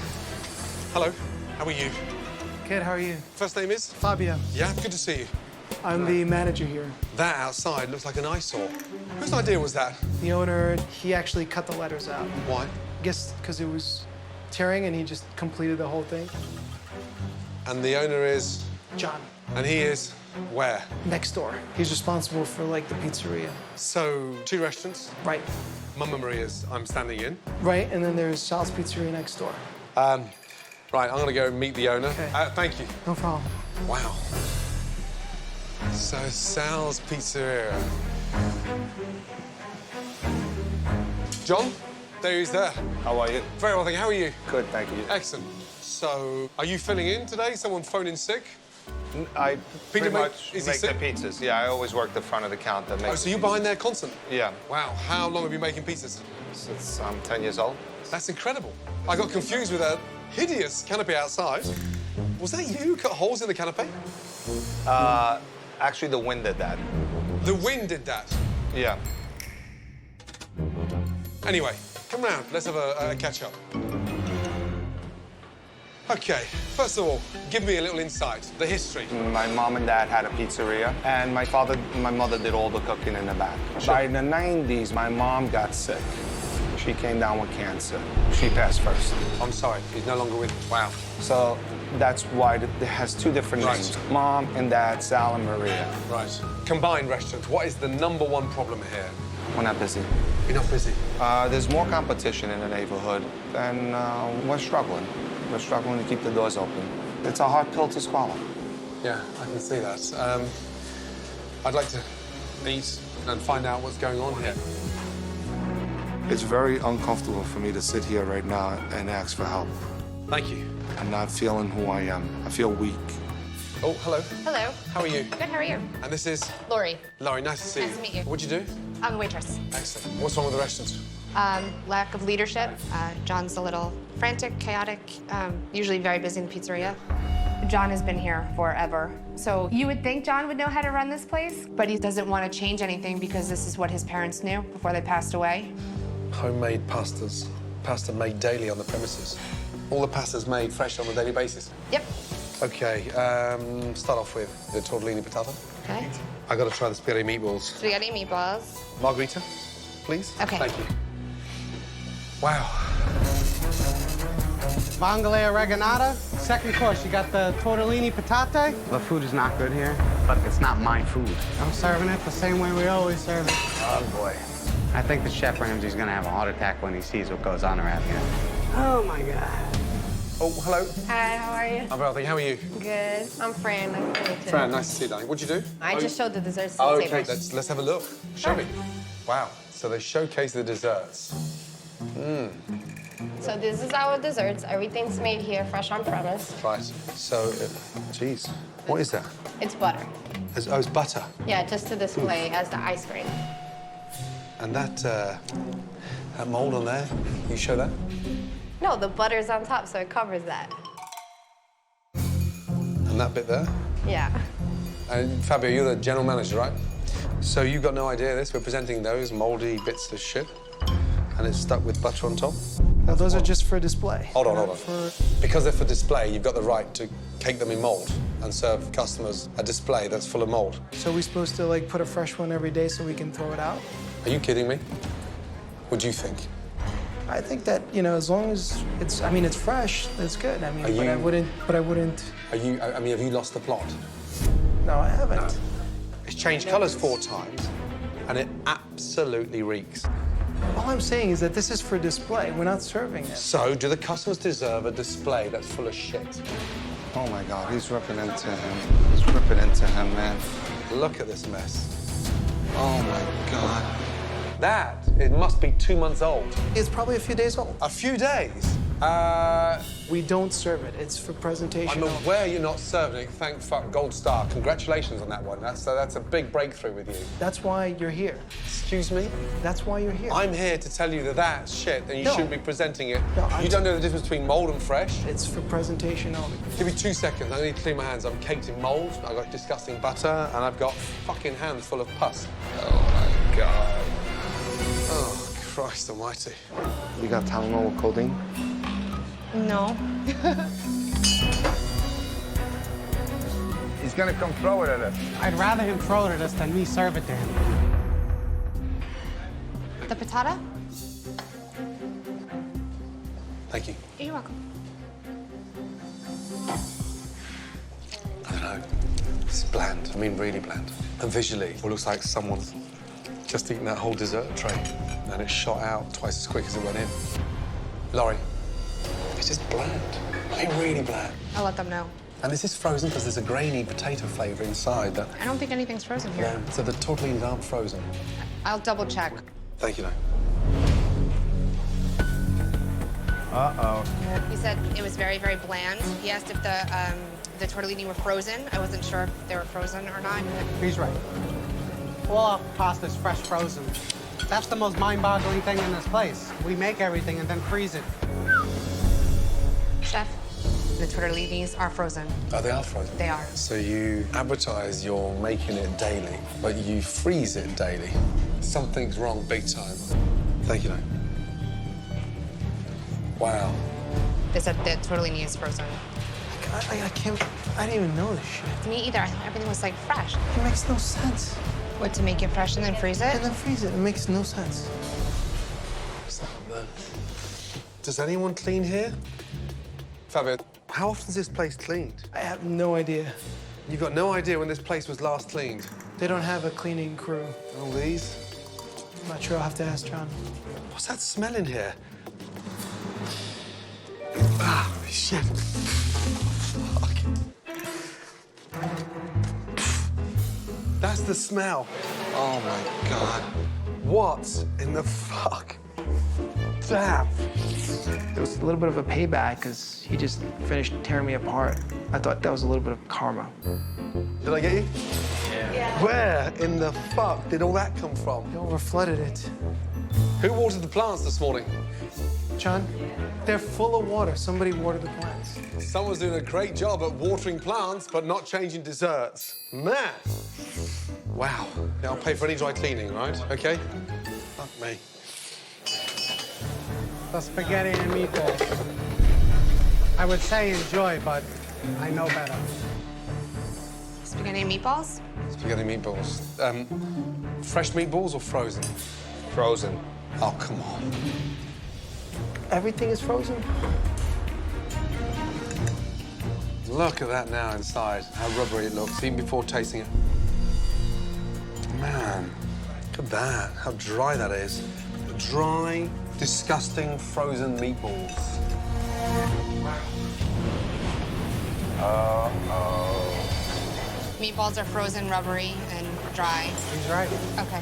Hello. How are you? Good, how are you? First name is? Fabio. Yeah, good to see you. I'm the manager here. That outside looks like an eyesore. Whose idea was that? The owner, he actually cut the letters out. Why? I guess because it was tearing and he just completed the whole thing. And the owner is? John. And he is where? Next door. He's responsible for, like, the pizzeria. So, 2 restaurants? Right. Mama Maria's, I'm standing in. Right, and then there's Sal's Pizzeria next door. Right, I'm gonna go and meet the owner. Okay. Thank you. No problem. Wow. So, Sal's Pizzeria. John, there he's there. How are you? Very well, thank you. How are you? Good, thank you. Excellent. So, are you filling in today? Someone phoned in sick? I pretty Peter, much is he make the sick? pizzas. Yeah, I always work the front of the counter. Oh, so you're behind there constantly? Yeah. Wow, how long have you been making pizzas? Since I'm 10 years old. That's incredible. I got confused with a hideous canopy outside. Was that you who cut holes in the canopy? Actually, the wind did that. The wind did that? Yeah. Anyway, come round. Let's have a catch-up. OK, first of all, give me a little insight, the history. My mom and dad had a pizzeria, and my father and my mother did all the cooking in the back. Sure. By the 90s, my mom got sick. She came down with cancer. She passed first. I'm sorry, he's no longer with... Wow. So that's why it has 2 different Right. names. Mom and Dad, Sal and Maria. Right. Combined restaurant, what is the #1 problem here? We're not busy. You're not busy? There's more competition in the neighborhood, and we're struggling. We're struggling to keep the doors open. It's a hard pill to swallow. Yeah, I can see that. I'd like to eat and find out what's going on here. It's very uncomfortable for me to sit here right now and ask for help. Thank you. I'm not feeling who I am. I feel weak. Oh, hello. Hello. How are you? Good, how are you? And this is? Lori. Laurie, nice to see you. Nice to meet you. What'd you do? I'm a waitress. Excellent. What's wrong with the restaurant? Lack of leadership. John's a little frantic, chaotic, usually very busy in the pizzeria. John has been here forever. So you would think John would know how to run this place, but he doesn't want to change anything because this is what his parents knew before they passed away. Homemade pastas. Pasta made daily on the premises. All the pasta's made fresh on a daily basis. Yep. OK, start off with the tortellini patata. Okay. I got to try the spaghetti meatballs. Spaghetti meatballs. Margarita, please. Okay. Thank you. Wow. Vongole oreganata. Second course, you got the tortellini patate. The food is not good here, but it's not my food. I'm serving it the same way we always serve it. Oh, boy. I think the chef Ramsay's gonna have a heart attack when he sees what goes on around here. Oh, my God. Oh, hello. Hi, how are you? I'm well, thank you. How are you? Good. I'm Fran. Nice to meet you. Fran, nice to see you, darling. What'd you do? I just showed the desserts to Oh, the OK, table. let's have a look. Show me. Wow. So they showcase the desserts. So this is our desserts. Everything's made here, fresh on premise. Right. So, geez, what is that? It's butter. It's butter. Yeah, just to display as the ice cream. And that mold on there, you show that? No, the butter's on top, so it covers that. And that bit there? Yeah. And Fabio, you're the general manager, right? So you've got no idea of this? We're presenting those moldy bits of shit, and it's stuck with butter on top? Well, those are just for display. Hold on. Because they're for display, you've got the right to cake them in mold and serve customers a display that's full of mold. So we're supposed to, like, put a fresh one every day so we can throw it out? Are you kidding me? What do you think? I think that, you know, as long as it's, I mean, it's fresh, that's good. I mean, but I wouldn't. Have you lost the plot? No, I haven't. No. It's changed colours 4 times, and it absolutely reeks. All I'm saying is that this is for display. We're not serving it. So, do the customers deserve a display that's full of shit? Oh, my God, he's ripping into him. He's ripping into him, man. Look at this mess. Oh, my God. It must be 2 months old. It's probably a few days old. A few days? We don't serve it. It's for presentation. I'm aware you're not serving it. Thank fuck, gold star. Congratulations on that one. That's a big breakthrough with you. That's why you're here. Excuse me? That's why you're here. I'm here to tell you that that's shit and you shouldn't be presenting it. No, you don't know the difference between mold and fresh. It's for presentation only. Give me 2 seconds. I need to clean my hands. I'm caked in mold. I've got disgusting butter, and I've got fucking hands full of pus. Oh my god. Oh Christ Almighty. You got Tylenol with codeine? No. He's gonna come throw it at us. I'd rather him throw it at us than me serve it to him. The patata? Thank you. You're welcome. I don't know. It's bland. I mean, really bland. And visually, it looks like someone's just eaten that whole dessert tray, and then it's shot out twice as quick as it went in. Laurie, it's just bland. I mean, really bland. I'll let them know. And this is frozen because there's a grainy potato flavour inside that... I don't think anything's frozen here. Yeah, so the tortellinis aren't frozen. I'll double check. Thank you, though. Uh-oh. He said it was very, very bland. He asked if the tortellini were frozen. I wasn't sure if they were frozen or not. He's right. All our pasta's fresh frozen. That's the most mind-boggling thing in this place. We make everything and then freeze it. Chef, the tortellinis are frozen. Oh, they are frozen? They are. So you advertise you're making it daily, but you freeze it daily. Something's wrong big time. Thank you, though. Wow. They said the tortellini is frozen. I didn't even know this shit. Me either. I thought everything was, like, fresh. It makes no sense. What, to make it fresh and then freeze it? And then freeze it. It makes no sense. Does anyone clean here? Fabio, how often is this place cleaned? I have no idea. You've got no idea when this place was last cleaned? They don't have a cleaning crew. All these? I'm not sure. I'll have to ask John. What's that smell in here? Ah, shit. Fuck. That's the smell. Oh, my God. What in the fuck? Damn. It was a little bit of a payback because he just finished tearing me apart. I thought that was a little bit of karma. Did I get you? Yeah. Where in the fuck did all that come from? They overflooded it. Who watered the plants this morning? John, they're full of water. Somebody watered the plants. Someone's doing a great job at watering plants, but not changing desserts. Man. Wow. Yeah, I'll pay for any dry cleaning, right? Okay? Fuck me. The spaghetti and meatballs. I would say enjoy, but I know better. Spaghetti and meatballs? Spaghetti meatballs. Fresh meatballs or frozen? Frozen. Oh, come on. Everything is frozen? Look at that now inside, how rubbery it looks, even before tasting it. Man, look at that, how dry that is. Dry, disgusting, frozen meatballs. Uh-oh. Meatballs are frozen, rubbery, and dry. He's right. Okay.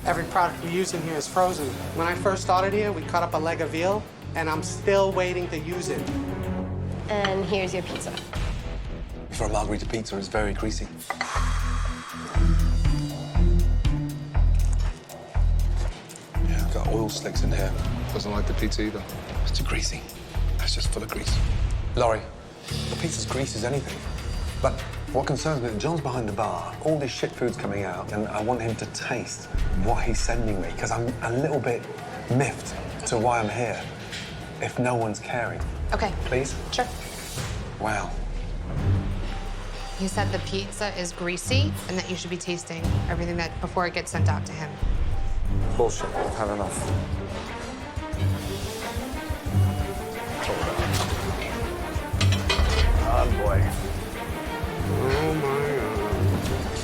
Every product we use in here is frozen. When I first started here, we cut up a leg of veal, and I'm still waiting to use it. And here's your pizza. For a margherita pizza, it's very greasy. Yeah, I've got oil slicks in here. Doesn't like the pizza either. It's too greasy. That's just full of grease. Laurie, the pizza's grease as anything. But what concerns me, John's behind the bar. All this shit food's coming out, and I want him to taste what he's sending me, because I'm a little bit miffed to why I'm here, if no one's caring. Okay. Please? Sure. Wow. He said the pizza is greasy and that you should be tasting everything that before it gets sent out to him. Bullshit. I've had enough. Oh, boy. Oh, my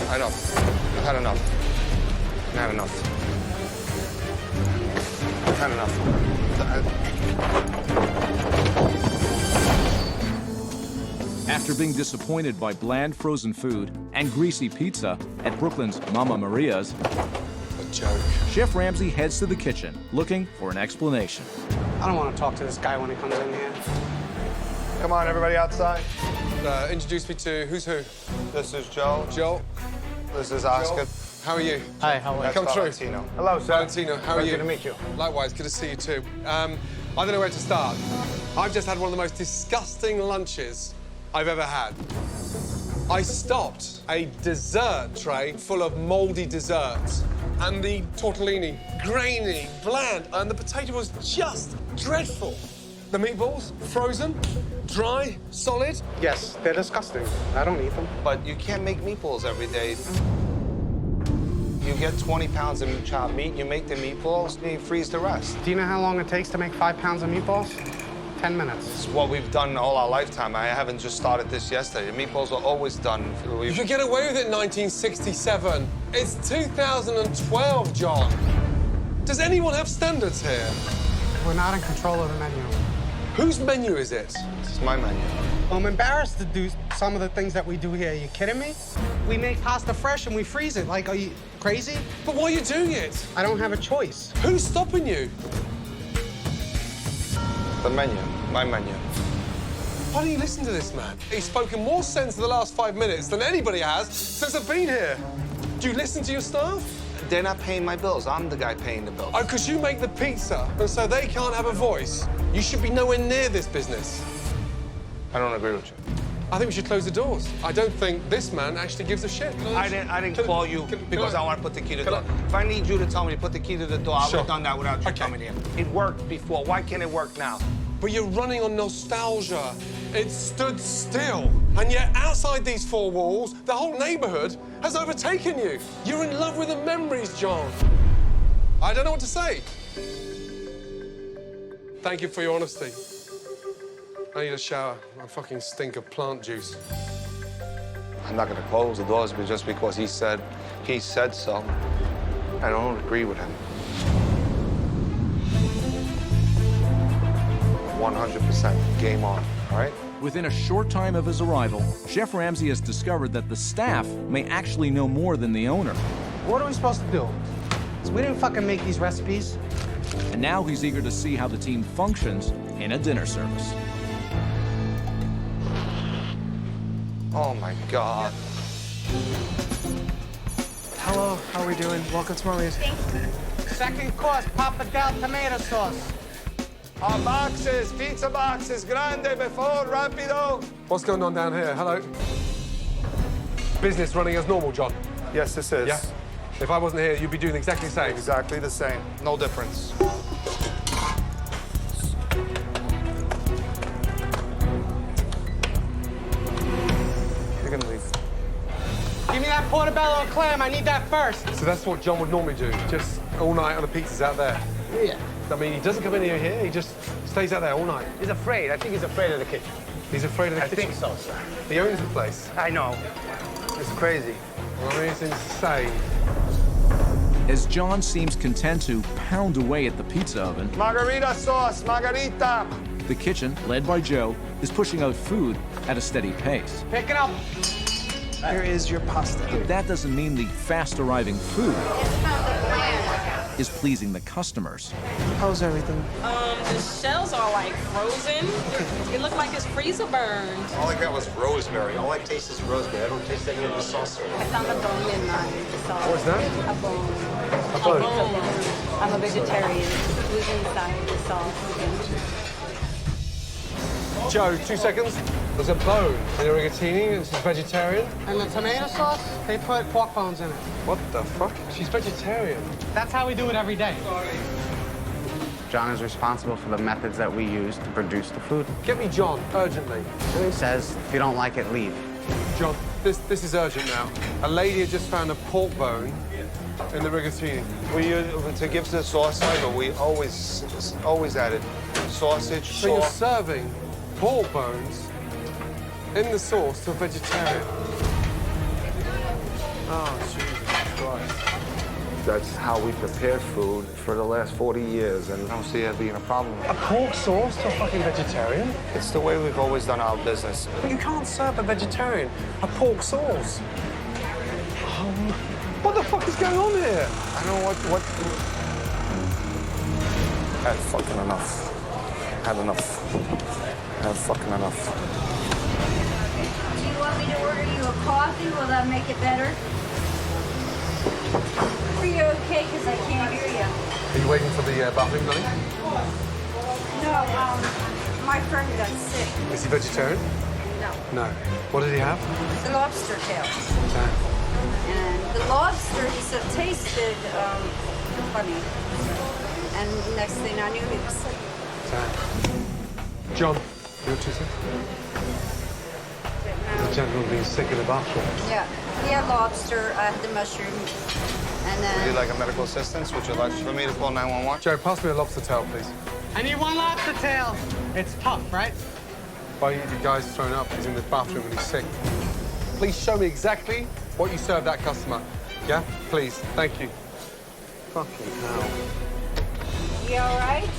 God. Enough. I've had enough. I've had enough. I've had enough. After being disappointed by bland frozen food and greasy pizza at Brooklyn's Mama Maria's, A joke. Chef Ramsay heads to the kitchen looking for an explanation. I don't want to talk to this guy when he comes in here. Come on, everybody outside. Introduce me to who's who. This is Joe. Joel. This is Oscar. How are you? Hi, how are you? Come through. Valentino. Hello, sir. Valentino, how are you? Good to meet you. Likewise, good to see you too. I don't know where to start. I've just had one of the most disgusting lunches I've ever had. I stopped a dessert tray full of mouldy desserts, and the tortellini, grainy, bland, and the potato was just dreadful. The meatballs, frozen, dry, solid. Yes, they're disgusting. I don't eat them. But you can't make meatballs every day. You get 20 pounds of chopped meat, you make the meatballs, and you freeze the rest. Do you know how long it takes to make 5 pounds of meatballs? 10 minutes. It's what we've done all our lifetime. I haven't just started this yesterday. The meatballs were always done. You could get away with it in 1967. It's 2012, John. Does anyone have standards here? We're not in control of the menu. Whose menu is it? It's my menu. I'm embarrassed to do some of the things that we do here. Are you kidding me? We make pasta fresh and we freeze it. Like, are you crazy? But why are you doing it? I don't have a choice. Who's stopping you? The menu, my menu. Why don't you listen to this man? He's spoken more sense in the last 5 minutes than anybody has since I've been here. Do you listen to your staff? They're not paying my bills. I'm the guy paying the bills. Oh, because you make the pizza, and so they can't have a voice. You should be nowhere near this business. I don't agree with you. I think we should close the doors. I don't think this man actually gives a shit. I didn't call you because I want to put the key to the door. If I need you to tell me to put the key to the door, I would have done that without you coming here. It worked before. Why can't it work now? But you're running on nostalgia. It stood still. And yet, outside these four walls, the whole neighborhood has overtaken you. You're in love with the memories, John. I don't know what to say. Thank you for your honesty. I need a shower. I fucking stink of plant juice. I'm not going to close the doors just because he said so. I don't agree with him. 100% game on, all right? Within a short time of his arrival, Chef Ramsay has discovered that the staff may actually know more than the owner. What are we supposed to do? 'Cause we didn't fucking make these recipes. And now he's eager to see how the team functions in a dinner service. Oh, my God. Hello, how are we doing? Welcome to Marley's. Second course, pappardelle tomato sauce. Boxes, pizza boxes, grande, before, rapido. What's going on down here? Hello. Business running as normal, John? Yes, this is. Yeah? If I wasn't here, you'd be doing exactly the same. Exactly the same. No difference. You're gonna leave. Give me that portobello clam. I need that first. So that's what John would normally do, just all night on the pizzas out there. Yeah. I mean, he doesn't come in here, he just stays out there all night. He's afraid. I think he's afraid of the kitchen. He's afraid of the kitchen? I think so, sir. He owns the place. I know. It's crazy. I mean, it's insane. As John seems content to pound away at the pizza oven, Margarita sauce, margarita. the kitchen, led by Joe, is pushing out food at a steady pace. Pick it up. Here is your pasta. But that doesn't mean the fast-arriving food is pleasing the customers. How's everything? The shells are like frozen. It looked like it's freezer burned. All I got was rosemary. All I taste is rosemary. I don't taste any of the sauce. I found a bone in mine. What's that? A bone. A bone? I'm a vegetarian. Who's inside the sauce? Joe, 2 seconds. There's a bone in a rigatini, and she's vegetarian. And the tomato sauce, they put pork bones in it. What the fuck? She's vegetarian. That's how we do it every day. John is responsible for the methods that we use to produce the food. Get me John, urgently. He says, if you don't like it, leave. John, this is urgent now. A lady had just found a pork bone in the rigatini. To give the sauce flavor, we always added sausage, So you're salt. serving pork bones in the sauce to a vegetarian. Oh, Jesus Christ. That's how we prepare food for the last 40 years, and I don't see it being a problem. A pork sauce to a fucking vegetarian? It's the way we've always done our business. But you can't serve a vegetarian a pork sauce. What the fuck is going on here? I don't know what... That's fucking enough. had enough. I have fucking enough. Do you want me to order you a coffee? Will that make it better? Are you okay? Because I can't hear you. Are you waiting for the bathroom, Johnny? No, my friend got sick. Is he vegetarian? No. No. What did he have? The lobster tail. Okay. And the lobster, he said, tasted funny. And next thing I knew, he was sick. John, you want 2 cents? The gentleman being sick in the bathroom. Yeah. He had lobster, I had the mushroom, and then... Would you like a medical assistance? Would you like for me to call 911? Joe, pass me a lobster tail, please. I need 1 lobster tail. It's tough, right? Why the guy's thrown up? He's in the bathroom and he's sick. Please show me exactly what you served that customer. Yeah? Please. Thank you. Fucking hell. You all right?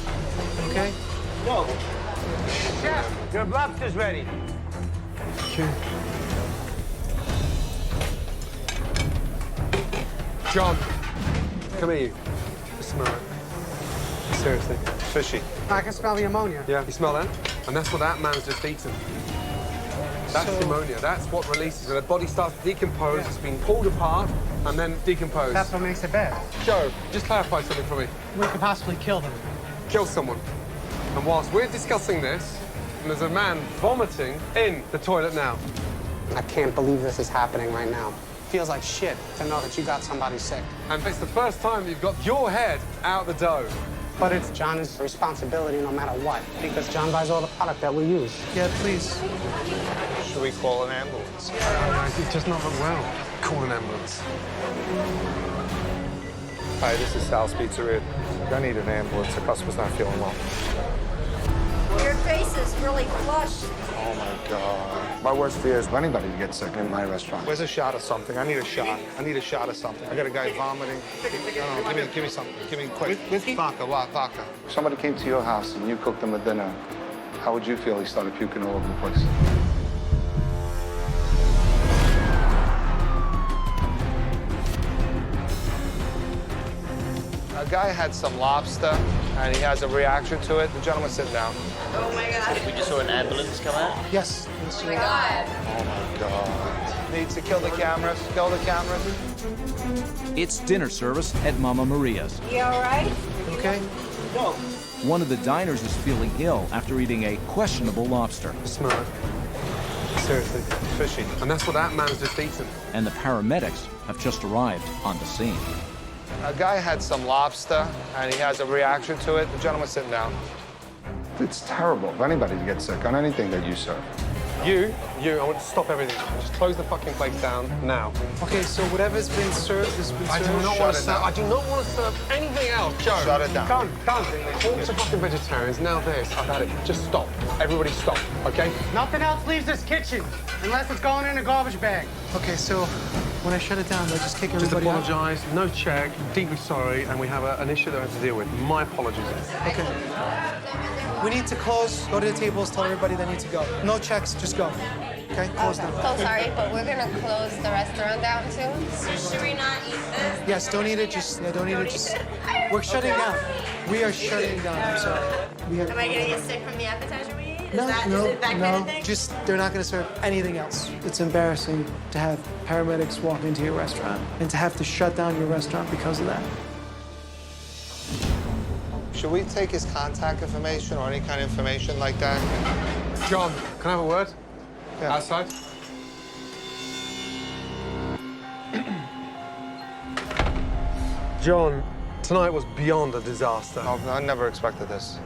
Okay. No. Chef, your lobster's ready. Okay. John, come here, you. Just smell it. Seriously. Fishy. I can smell the ammonia. Yeah, you smell that? And that's what that man's just eaten. That's ammonia. That's what releases it. The body starts to decompose. It's been pulled apart and then decomposed. That's what makes it bad. Joe, just clarify something for me. We could possibly kill them. Kill someone. And whilst we're discussing this, there's a man vomiting in the toilet now. I can't believe this is happening right now. Feels like shit to know that you got somebody sick. And it's the first time you've got your head out the dough. But it's John's responsibility no matter what, because John buys all the product that we use. Yeah, please. Should we call an ambulance? He's just not well. Call an ambulance. Hi, this is Sal's Pizzeria. I need an ambulance. The customer's not feeling well. Your face is really flushed. Oh, my God. My worst fear is for anybody to get sick in my restaurant. Where's a shot of something? I need a shot. I need a shot of something. I got a guy vomiting. No, give me something. Give me quick. Whiskey? Vodka, vodka. If somebody came to your house and you cooked them a dinner, how would you feel he started puking all over the place? A guy had some lobster, and he has a reaction to it. The gentleman, sit down. Oh, my God. We just saw an ambulance come out. Yes. Oh, my God. Oh, my God. Needs to kill the cameras. Kill the cameras. It's dinner service at Mama Maria's. You all right? Okay. No. One of the diners is feeling ill after eating a questionable lobster. Smell it. Seriously. Fishy. And that's what that man's just eaten. And the paramedics have just arrived on the scene. A guy had some lobster, and he has a reaction to it. The gentleman, sitting down. It's terrible for anybody to get sick on anything that you serve. You, I want to stop everything. Just close the fucking place down now. Okay, so whatever's been served has been served. I do not want to serve. I do not want to serve anything else, Joe. Shut it down. Done. Talk to fucking vegetarians. Now this. I've had it. Just stop. Everybody stop, okay? Nothing else leaves this kitchen unless it's going in a garbage bag. Okay, so when I shut it down, do I just kick everybody out? Just apologise, no check, deeply sorry, and we have an issue that we have to deal with. My apologies. Okay. We need to close, go to the tables, tell everybody they need to go. No checks, just go. Okay, close down. So sorry, but we're gonna close the restaurant down too. So should we not eat this? Yes, don't eat it, don't eat it, we're shutting down. We are shutting down, I'm sorry. Am I gonna get sick from the appetizer we ate? No, Is it that kind of thing? just, they're not gonna serve anything else. It's embarrassing to have paramedics walk into your restaurant and to have to shut down your restaurant because of that. Should we take his contact information or any kind of information like that? John, can I have a word? Yeah. Outside? John, tonight was beyond a disaster. Oh, I never expected this.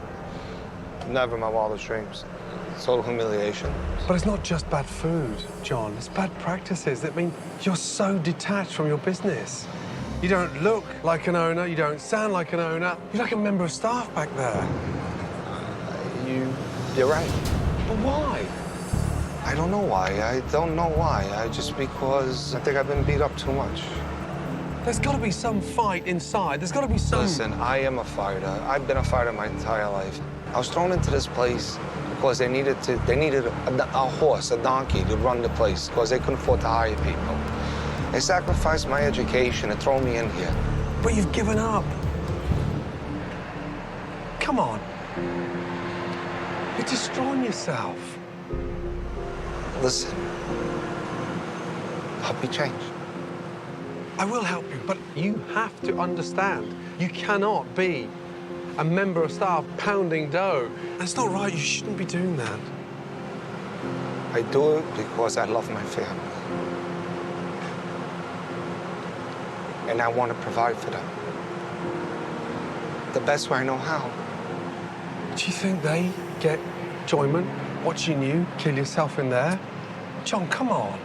Never in my wildest dreams. Total humiliation. But it's not just bad food, John. It's bad practices. I mean, you're so detached from your business. You don't look like an owner. You don't sound like an owner. You're like a member of staff back there. You're right. But why? I don't know why. I don't know why. Just because I think I've been beat up too much. There's got to be some fight inside. There's got to be some... Listen, I am a fighter. I've been a fighter my entire life. I was thrown into this place because they needed a horse, a donkey, to run the place because they couldn't afford to hire people. They sacrificed my education and throw me in here. But you've given up. Come on. You're destroying yourself. Listen, help me change. I will help you, but you have to understand, you cannot be a member of staff pounding dough. That's not right, you shouldn't be doing that. I do it because I love my family. And I want to provide for them. The best way I know how. Do you think they get enjoyment watching you kill yourself in there? John, come on.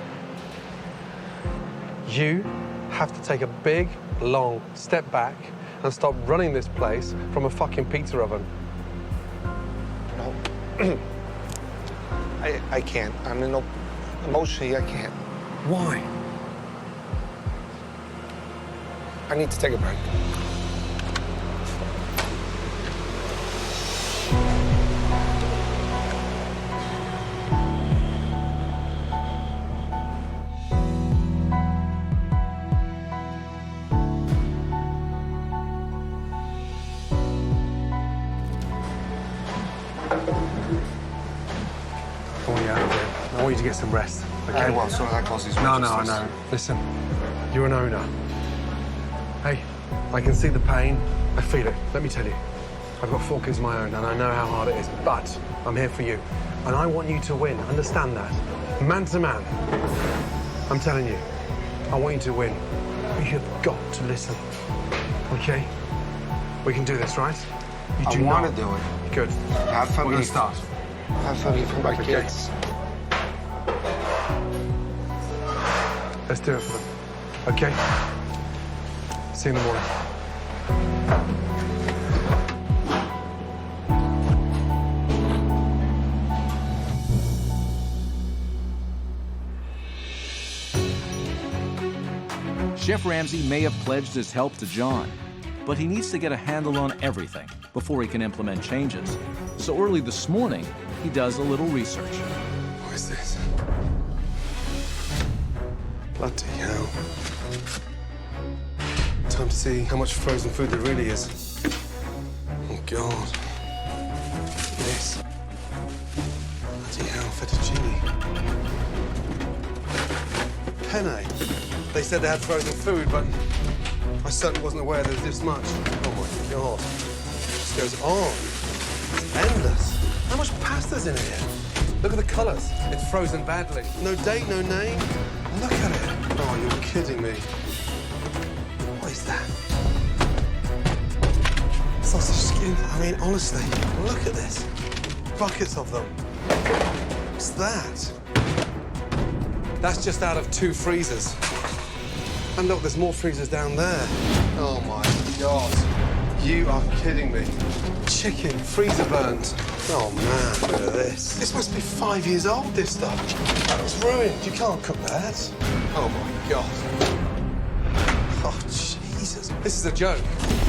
You have to take a big, long step back and stop running this place from a fucking pizza oven. No. I can't. I mean, emotionally, I can't. Why? I need to take a break. I want you to get some rest, okay? Well, so that causes No, I know. Listen, you're an owner. Hey, I can see the pain. I feel it. Let me tell you. I've got 4 kids of my own, and I know how hard it is, but I'm here for you. And I want you to win. Understand that. Man to man. I'm telling you, I want you to win. But you've got to listen, okay? We can do this, right? I want to do it. Good. Have fun. We're going to start. Have fun for my kids. Let's do it for them, okay? See you in the morning. Chef Ramsay may have pledged his help to John, but he needs to get a handle on everything before he can implement changes. So early this morning, he does a little research. What is this? Bloody hell. Time to see how much frozen food there really is. Oh, God. This. Bloody hell, fettuccine. Penne. They said they had frozen food, but I certainly wasn't aware there was this much. Oh, my God. This goes on. It's endless. How much pasta's in here? Look at the colours. It's frozen badly. No date, no name. Look at it. Oh, you're kidding me. What is that? Sausage skin. I mean, honestly, look at this. Buckets of them. What's that? That's just out of 2 freezers. And look, there's more freezers down there. Oh, my God. You are kidding me. Chicken, freezer burnt. Oh, man, look at this. This must be 5 years old, this stuff. It's ruined. You can't cook that. Oh, my God. Oh, Jesus. This is a joke.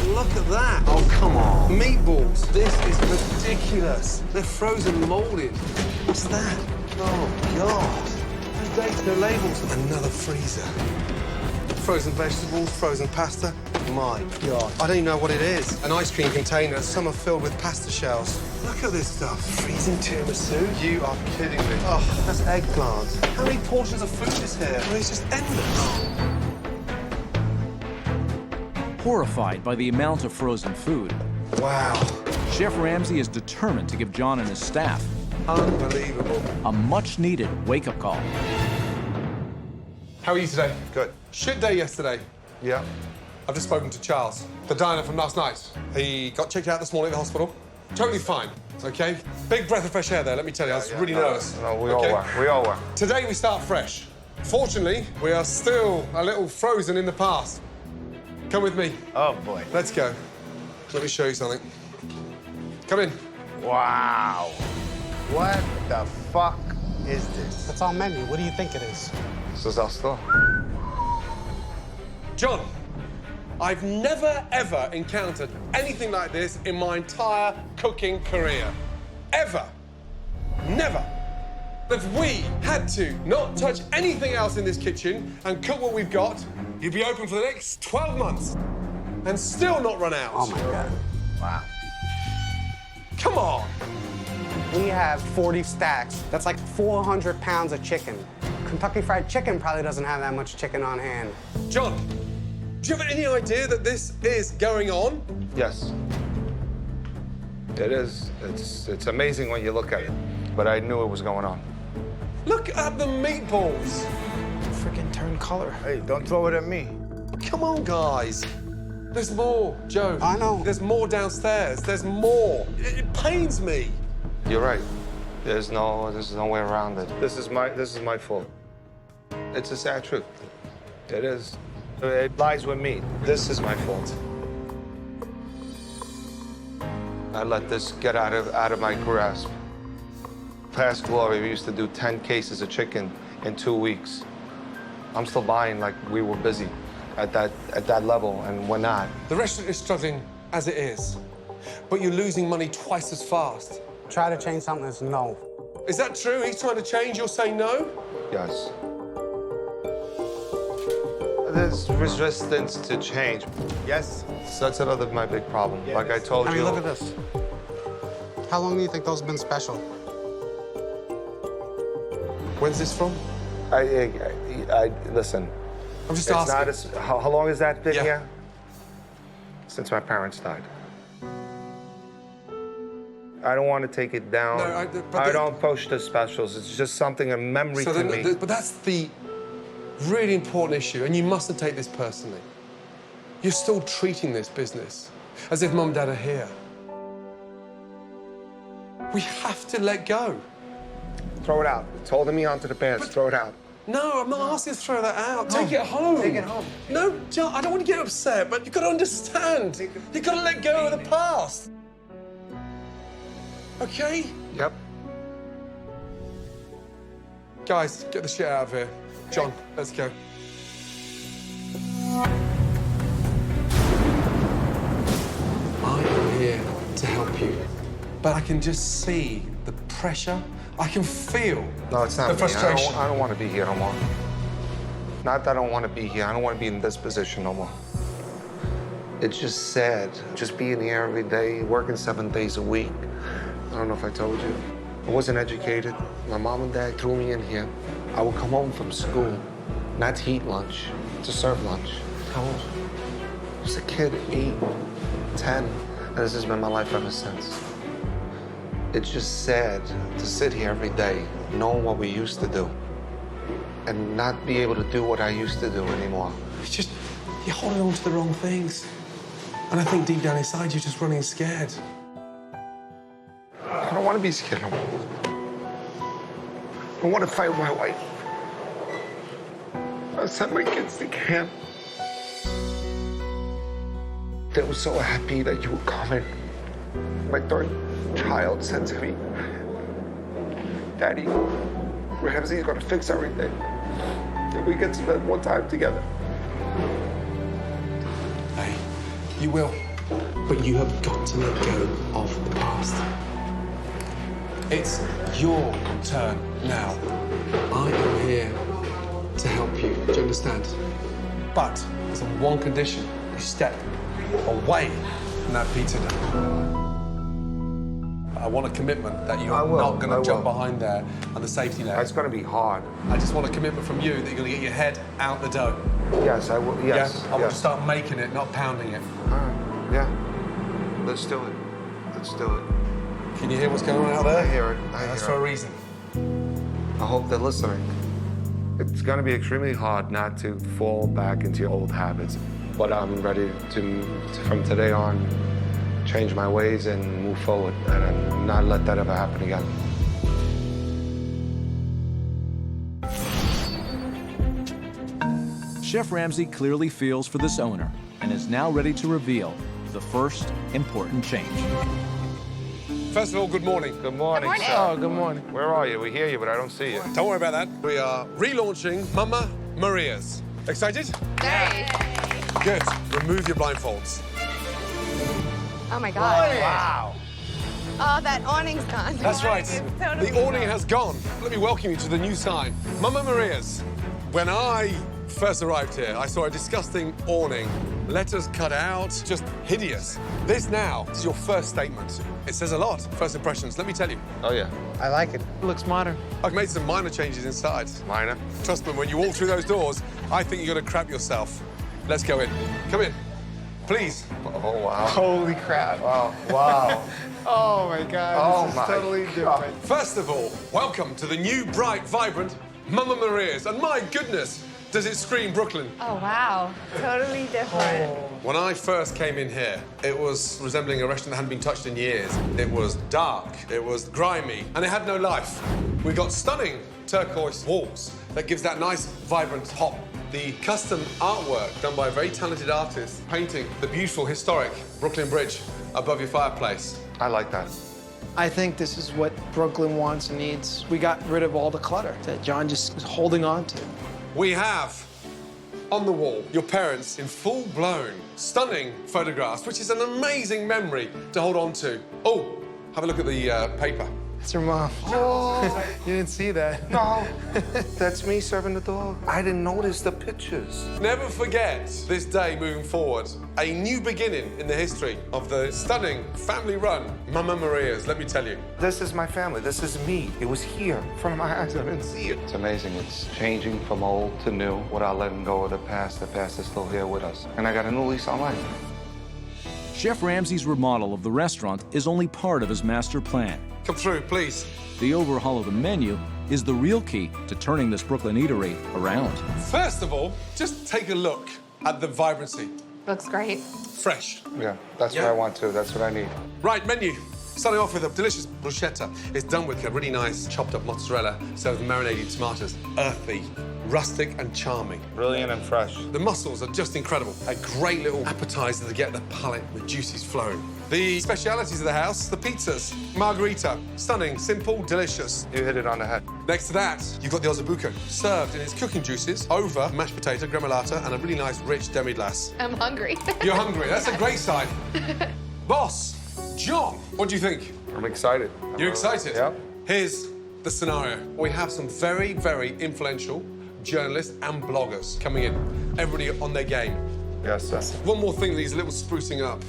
Look at that. Oh, come on. Meatballs. This is ridiculous. They're frozen molded. What's that? Oh, God. No dates, no labels. Another freezer. Frozen vegetables, frozen pasta. My God. I don't even know what it is. An ice cream container. Some are filled with pasta shells. Look at this stuff. Freezing tiramisu. You are kidding me. Oh, that's eggplant. How many portions of food is here? I mean, it's just endless. Horrified by the amount of frozen food, wow. Chef Ramsay is determined to give John and his staff unbelievable a much-needed wake-up call. How are you today? Good. Shit day yesterday. Yeah. I've just spoken to Charles, the diner from last night. He got checked out this morning at the hospital. Totally fine, okay? Big breath of fresh air there, let me tell you. I was really nervous. No, we all were. We all were. Today we start fresh. Fortunately, we are still a little frozen in the past. Come with me. Oh, boy. Let's go. Let me show you something. Come in. Wow. What the fuck is this? That's our menu. What do you think it is? This is our store. John, I've never, ever encountered anything like this in my entire cooking career. Ever. Never. If we had to not touch anything else in this kitchen and cook what we've got, you'd be open for the next 12 months and still not run out. Oh, my God. Wow. Come on. We have 40 stacks. That's like 400 pounds of chicken. Kentucky Fried Chicken probably doesn't have that much chicken on hand. John, do you have any idea that this is going on? Yes. It is. It's amazing when you look at it. But I knew it was going on. Look at the meatballs. Freaking turn color. Hey, don't throw it at me. Come on, guys. There's more, Joe. I know. There's more downstairs. There's more. It pains me. You're right. There's no way around it. This is my fault. It's a sad truth. It is. It lies with me. This is my fault. I let this get out of my grasp. Past glory, we used to do 10 cases of chicken in 2 weeks. I'm still buying like we were busy at that level, and we're not. The restaurant is struggling as it is, but you're losing money twice as fast. Try to change something that's no. Is that true? He's trying to change, you're saying no? Yes. There's resistance to change. Yes. So that's another my big problem. Like I told you. I mean, look at this. How long do you think those have been special? When's this from? I listen. I'm just it's asking. Not how long has that been Yeah. here? Since my parents died. I don't want to take it down. No, I don't push the specials. It's just something, a memory to me. But that's the really important issue, and you mustn't take this personally. You're still treating this business as if Mum and Dad are here. We have to let go. Throw it out. It's holding me onto the pants. Throw it out. No, I'm not asking you to throw that out. Take it home. Take it home. No, John, I don't want to get upset, but you've got to understand. You've got to let go of the past. Okay? Yep. Guys, get the shit out of here. John, let's go. I am here to help you, but I can just see the pressure. I can feel No, it's not the me. frustration. I don't want to be here no more. Not that I don't want to be here. I don't want to be in this position no more. It's just sad, just being here every day, working 7 days a week. I don't know if I told you. I wasn't educated. My mom and dad threw me in here. I would come home from school, not to eat lunch, to serve lunch. How old? I was a kid, 8, 10, and this has been my life ever since. It's just sad to sit here every day, knowing what we used to do, and not be able to do what I used to do anymore. It's just, you're holding on to the wrong things. And I think deep down inside, you're just running scared. I don't want to be scared no more. I want to fight my wife. I sent my kids to camp. They were so happy that you were coming. My third child said to me, Daddy, Ramsay's gonna fix everything. And we get to spend more time together. Hey, you will. But you have got to let go of the past. It's your turn now. I am here to help you. Do you understand? But there's one condition. You step away from that pizza dough. I want a commitment that you're not going to jump behind there on the safety net. It's going to be hard. I just want a commitment from you that you're going to get your head out the dough. Yes, I will. Yes. Yeah? I want to start making it, not pounding it. All right. Yeah. Let's do it. Let's do it. Can you hear what's going on out there? I hear it. That's for a reason. I hope they're listening. It's going to be extremely hard not to fall back into your old habits, but I'm ready to from today on, change my ways and move forward and not let that ever happen again. Chef Ramsay clearly feels for this owner and is now ready to reveal the first important change. First of all, good morning. Good morning, Good morning. sir. Oh, good morning. Where are you? We hear you, but I don't see you. Don't worry about that. We are relaunching Mama Maria's. Excited? Very. Good. Remove your blindfolds. Oh my God. Wow. Oh, that awning's gone. That's right. Totally The awning has gone. Let me welcome you to the new sign. Mama Maria's. When I first arrived here, I saw a disgusting awning. Letters cut out, just hideous. This now is your first statement. It says a lot. First impressions, let me tell you. Oh, yeah. I like it. It looks modern. I've made some minor changes inside. Minor? Trust me, when you walk through those doors, I think you're gonna crap yourself. Let's go in. Come in. Please. Oh, wow. Holy crap. Wow. Wow. Oh my God, Oh, this is my totally God. different. First of all, welcome to the new, bright, vibrant Mama Maria's. And my goodness, does it scream Brooklyn. Oh, wow. Totally different. When I first came in here, it was resembling a restaurant that hadn't been touched in years. It was dark, it was grimy, and it had no life. We've got stunning turquoise walls that gives that nice, vibrant pop. The custom artwork done by a very talented artist, painting the beautiful, historic Brooklyn Bridge above your fireplace. I like that. I think this is what Brooklyn wants and needs. We got rid of all the clutter that John just was holding on to. We have on the wall your parents in full-blown, stunning photographs, which is an amazing memory to hold on to. Oh, have a look at the paper. It's her mom. Oh. You didn't see that. No, that's me serving the dog. I didn't notice the pictures. Never forget this day moving forward. A new beginning in the history of the stunning, family-run Mama Maria's, let me tell you. This is my family. This is me. It was here in front of my eyes. I didn't see it. It's amazing. It's changing from old to new without letting go of the past. The past is still here with us. And I got a new lease on life. Chef Ramsay's remodel of the restaurant is only part of his master plan. Come through, please. The overhaul of the menu is the real key to turning this Brooklyn eatery around. First of all, just take a look at the vibrancy. Looks great. Fresh. Yeah, that's what I want to. That's what I need. Right, menu. Starting off with a delicious bruschetta. It's done with a really nice chopped up mozzarella, served with marinated tomatoes. Earthy, rustic and charming. Brilliant and fresh. The mussels are just incredible. A great little appetizer to get the palate with juices flowing. The specialities of the house, the pizzas. Margherita, stunning, simple, delicious. You hit it on the head. Next to that, you've got the ossobuco, served in its cooking juices over mashed potato, gremolata, and a really nice, rich demi-glace. I'm hungry. You're hungry. That's a great sign. Boss, John, what do you think? I'm excited. You're excited? Yep. Here's the scenario. We have some very, very influential journalists and bloggers coming in. Everybody on their game. Yes, sir. One more thing, these little sprucing up.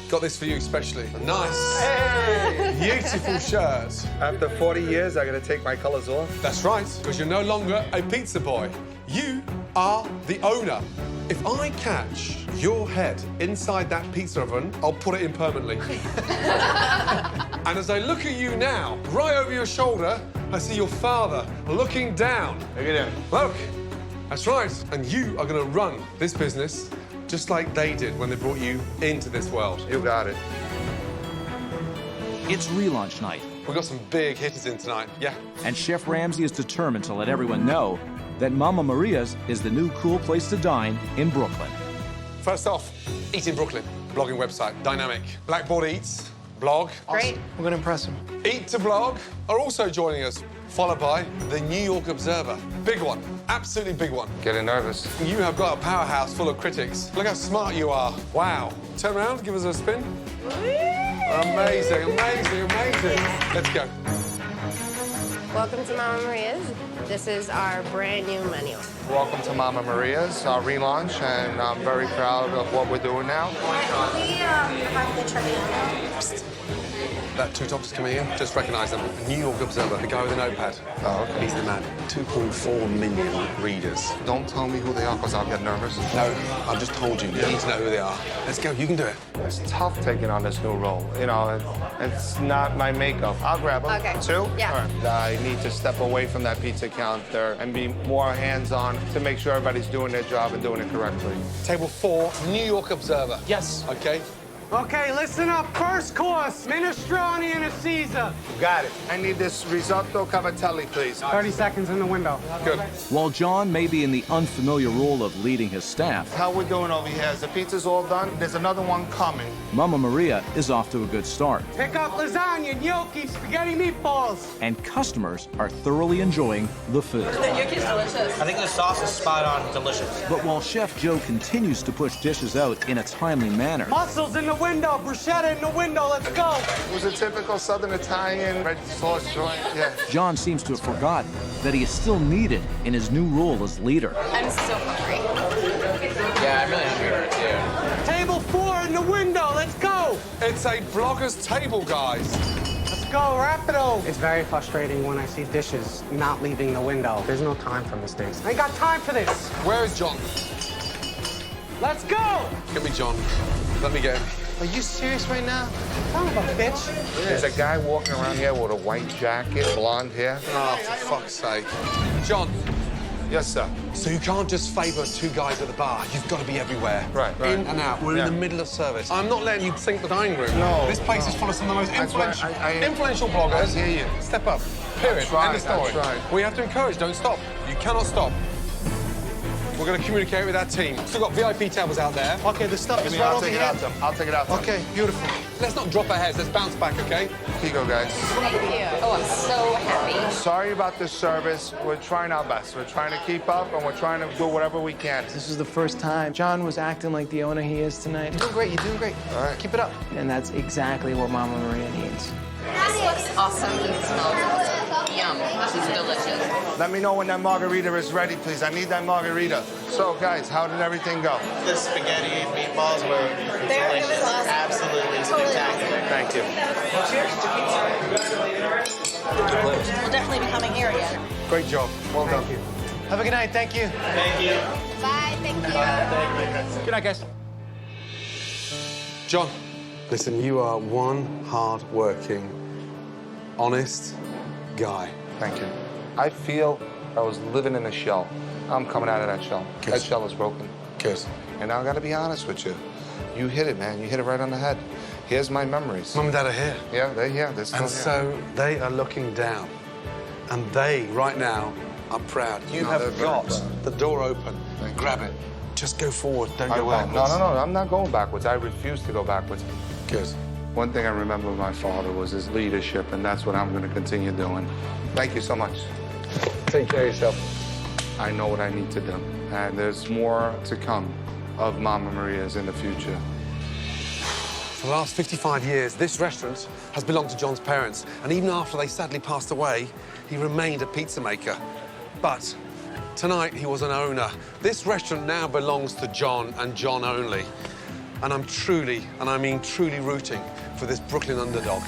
Got this for you especially. Nice. Hey! Beautiful shirt. After 40 years, I gotta take my colors off. That's right, because you're no longer a pizza boy. You are the owner. If I catch your head inside that pizza oven, I'll put it in permanently. And as I look at you now, right over your shoulder, I see your father looking down. Look at him. Look, that's right. And you are going to run this business just like they did when they brought you into this world. You got it. It's relaunch night, We've got some big hitters in tonight, yeah. and Chef Ramsay is determined to let everyone know that Mama Maria's is the new cool place to dine in Brooklyn. First off, Eat in Brooklyn, blogging website, dynamic. Blackboard Eats, blog. Great. We're gonna impress him. Eat to Blog are also joining us, followed by the New York Observer. Big one, absolutely big one. Getting nervous. You have got a powerhouse full of critics. Look how smart you are. Wow. Turn around, give us a spin. Amazing, amazing, amazing. Let's go. Welcome to Mama Maria's. This is our brand new menu. Welcome to Mama Maria's, our relaunch, and I'm very proud of what we're doing now. That two doctors coming in, just recognise them. New York Observer, the guy with the notepad. Oh, okay. He's the man. 2.4 million readers. Don't tell me who they are, because I'll get nervous. No, I've just told you. You need to know who they are. Let's go, you can do it. It's tough taking on this new role. You know, it's not my makeup. I'll grab them. Okay. Two? Yeah. All right. I need to step away from that pizza counter and be more hands-on to make sure everybody's doing their job and doing it correctly. Table 4, New York Observer. Yes. Okay. Okay, listen up. First course, minestrone and a Caesar. Got it. I need this risotto cavatelli, please. 30 seconds in the window. Good. While John may be in the unfamiliar role of leading his staff, How we're doing over here is the pizza's all done. There's another one coming. Mama Maria is off to a good start, Pick up lasagna, gnocchi, spaghetti meatballs. and customers are thoroughly enjoying the food. Gnocchi's delicious. I think the sauce is spot on delicious. But while Chef Joe continues to push dishes out in a timely manner, Mussels in the window, bruschetta in the window, let's go. It was a typical Southern Italian red sauce joint, yeah. John seems to have forgotten that he is still needed in his new role as leader. I'm so hungry. Yeah, I'm really hungry too. Table 4 in the window, let's go. It's a vlogger's table, guys. Let's go, rapido. It's very frustrating when I see dishes not leaving the window. There's no time for mistakes. I ain't got time for this. Where is John? Let's go! Get me John. Let me get him. Are you serious right now? Son of a bitch. There's a guy walking around here with a white jacket, blonde hair. Oh, for fuck's sake. John. Yes, sir. So you can't just favor 2 guys at the bar. You've got to be everywhere. Right. In and out. We're in the middle of service. I'm not letting you sink the dining room. No. This place is full of some of the most influential, I influential bloggers. I hear you. Step up. Period. That's right, End of story. that's right. We have to encourage. Don't stop. You cannot stop. We're going to communicate with that team. Still got VIP tables out there. Okay, the stuff is right I'll over take it here. out to them. I'll take it out to them. Okay, beautiful. Let's not drop our heads. Let's bounce back, okay? Here you go, guys. Thank you. Oh, I'm so happy. Sorry about the service. We're trying our best. We're trying to keep up, and we're trying to do whatever we can. This is the first time John was acting like the owner he is tonight. You're doing great, you're doing great. All right. Keep it up. And that's exactly what Mama Maria needs. This looks awesome and smells awesome. Yum. This is delicious. Let me know when that margarita is ready, please. I need that margarita. So, guys, how did everything go? The spaghetti and meatballs were They're delicious. awesome. Absolutely spectacular. Thank you. We'll definitely be coming here again. Great job. Well done. Thank you. Have a good night, thank you. Thank you. Bye, thank you. Good night, guys. John, listen, you are one hard-working, honest guy. Thank you. I feel I was living in a shell. I'm coming out of that shell. Good. That shell is broken. Good. And I gotta be honest with you. You hit it, man. You hit it right on the head. Here's my memories. Mum and Dad are here. Yeah, they're here. They're still And here. so they are looking down. And they, right now, are proud. You No, they're have very got proud. the door open. Thank you. Grab it. Just go forward. Don't I go will. backwards. No, I'm not going backwards. I refuse to go backwards. Good. One thing I remember my father was his leadership, and that's what I'm going to continue doing. Thank you so much. Take care of yourself. I know what I need to do, and there's more to come of Mama Maria's in the future. For the last 55 years, this restaurant has belonged to John's parents, and even after they sadly passed away, he remained a pizza maker. But tonight, he was an owner. This restaurant now belongs to John and John only. And I'm truly, and I mean truly, rooting for this Brooklyn underdog.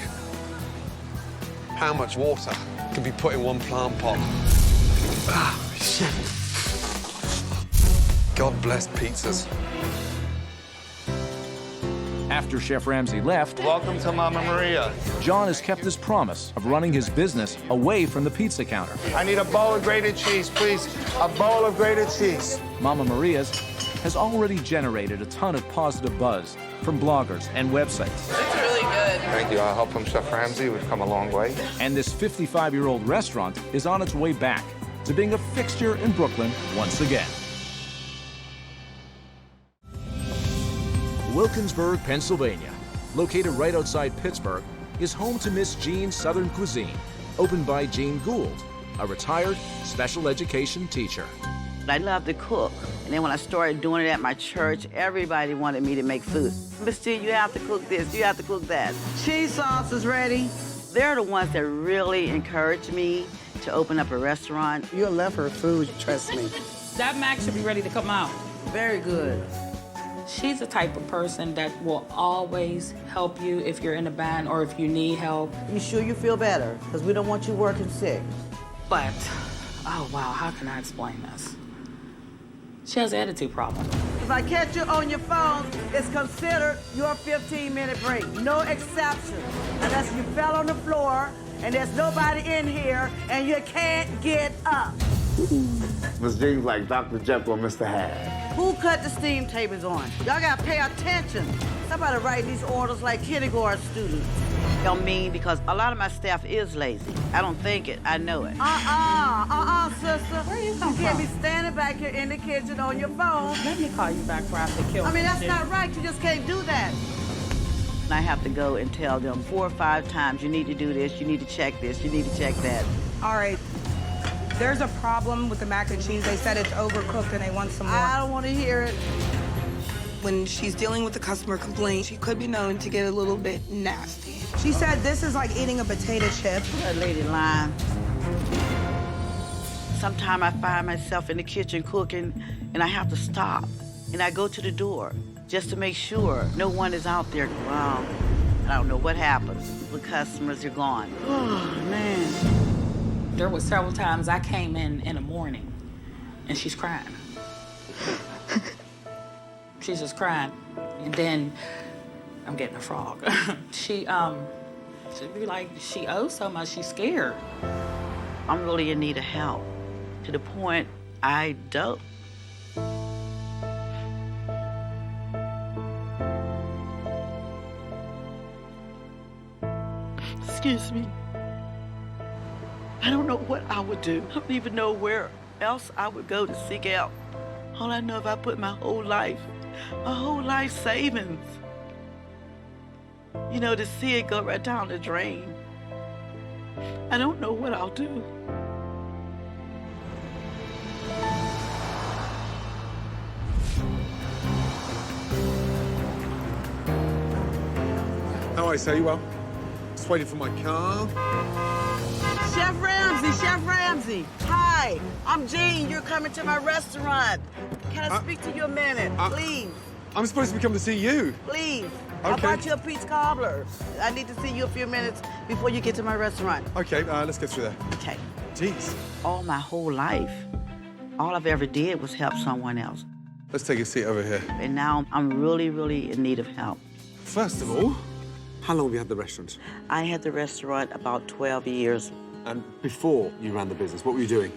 How much water can be put in one plant pot? Ah, shit. God bless pizzas. After Chef Ramsay left, Welcome to Mama Maria. John has kept his promise of running his business away from the pizza counter. I need a bowl of grated cheese, please. A bowl of grated cheese. Mama Maria's has already generated a ton of positive buzz from bloggers and websites. It's really good. Thank you. Our help from Chef Ramsay. We've come a long way. And this 55-year-old restaurant is on its way back to being a fixture in Brooklyn once again. Wilkinsburg, Pennsylvania, located right outside Pittsburgh, is home to Miss Jean's Southern Cuisine, opened by Jean Gould, a retired special education teacher. I love to cook. And then when I started doing it at my church, everybody wanted me to make food. Miss Jean, you have to cook this, you have to cook that. Cheese sauce is ready. They're the ones that really encouraged me to open up a restaurant. You'll love her food, trust me. That mac should be ready to come out. Very good. She's the type of person that will always help you if you're in a bind or if you need help. You sure you feel better? Because we don't want you working sick. But, oh wow, how can I explain this? She has an attitude problem. If I catch you on your phone, it's considered your 15-minute break. No exception. Unless you fell on the floor and there's nobody in here and you can't get up. Miss Jean's like Dr. Jekyll and Mr. Hyde. Who cut the steam tables on? Y'all gotta pay attention. Somebody write these orders like kindergarten students. Don't mean because a lot of my staff is lazy. I don't think it, I know it. Sister. Where you come You can't from? be standing back here in the kitchen on your phone. Let me call you back where I have to kill I mean, you. that's not right. You just can't do that. I have to go and tell them 4 or 5 times, you need to do this, you need to check this, you need to check that. All right. There's a problem with the mac and cheese. They said it's overcooked and they want some more. I don't want to hear it. When she's dealing with a customer complaint, she could be known to get a little bit nasty. She said this is like eating a potato chip. That lady lying. Sometimes I find myself in the kitchen cooking, and I have to stop. And I go to the door just to make sure no one is out there. Wow, I don't know what happens. The customers are gone. Oh, man. There were several times I came in the morning, and she's crying. She's just crying. And then I'm getting a frog. She'd be like, she owes so much, she's scared. I'm really in need of help, to the point I don't. Excuse me. I don't know what I would do. I don't even know where else I would go to seek help. All I know is I put my whole life savings, to see it go right down the drain. I don't know what I'll do. How are you, sir? You well? Just waiting for my car. Chef Ramsay. Hi, I'm Jean. You're coming to my restaurant. Can I speak to you a minute, please? I'm supposed to be coming to see you. Please. Okay. I brought you a peach cobbler. I need to see you a few minutes before you get to my restaurant. Okay, let's get through there. Okay. Jeez. All my whole life, all I've ever did was help someone else. Let's take a seat over here. And now I'm really, really in need of help. First of all, how long have you had the restaurant? I had the restaurant about 12 years. And before you ran the business, what were you doing?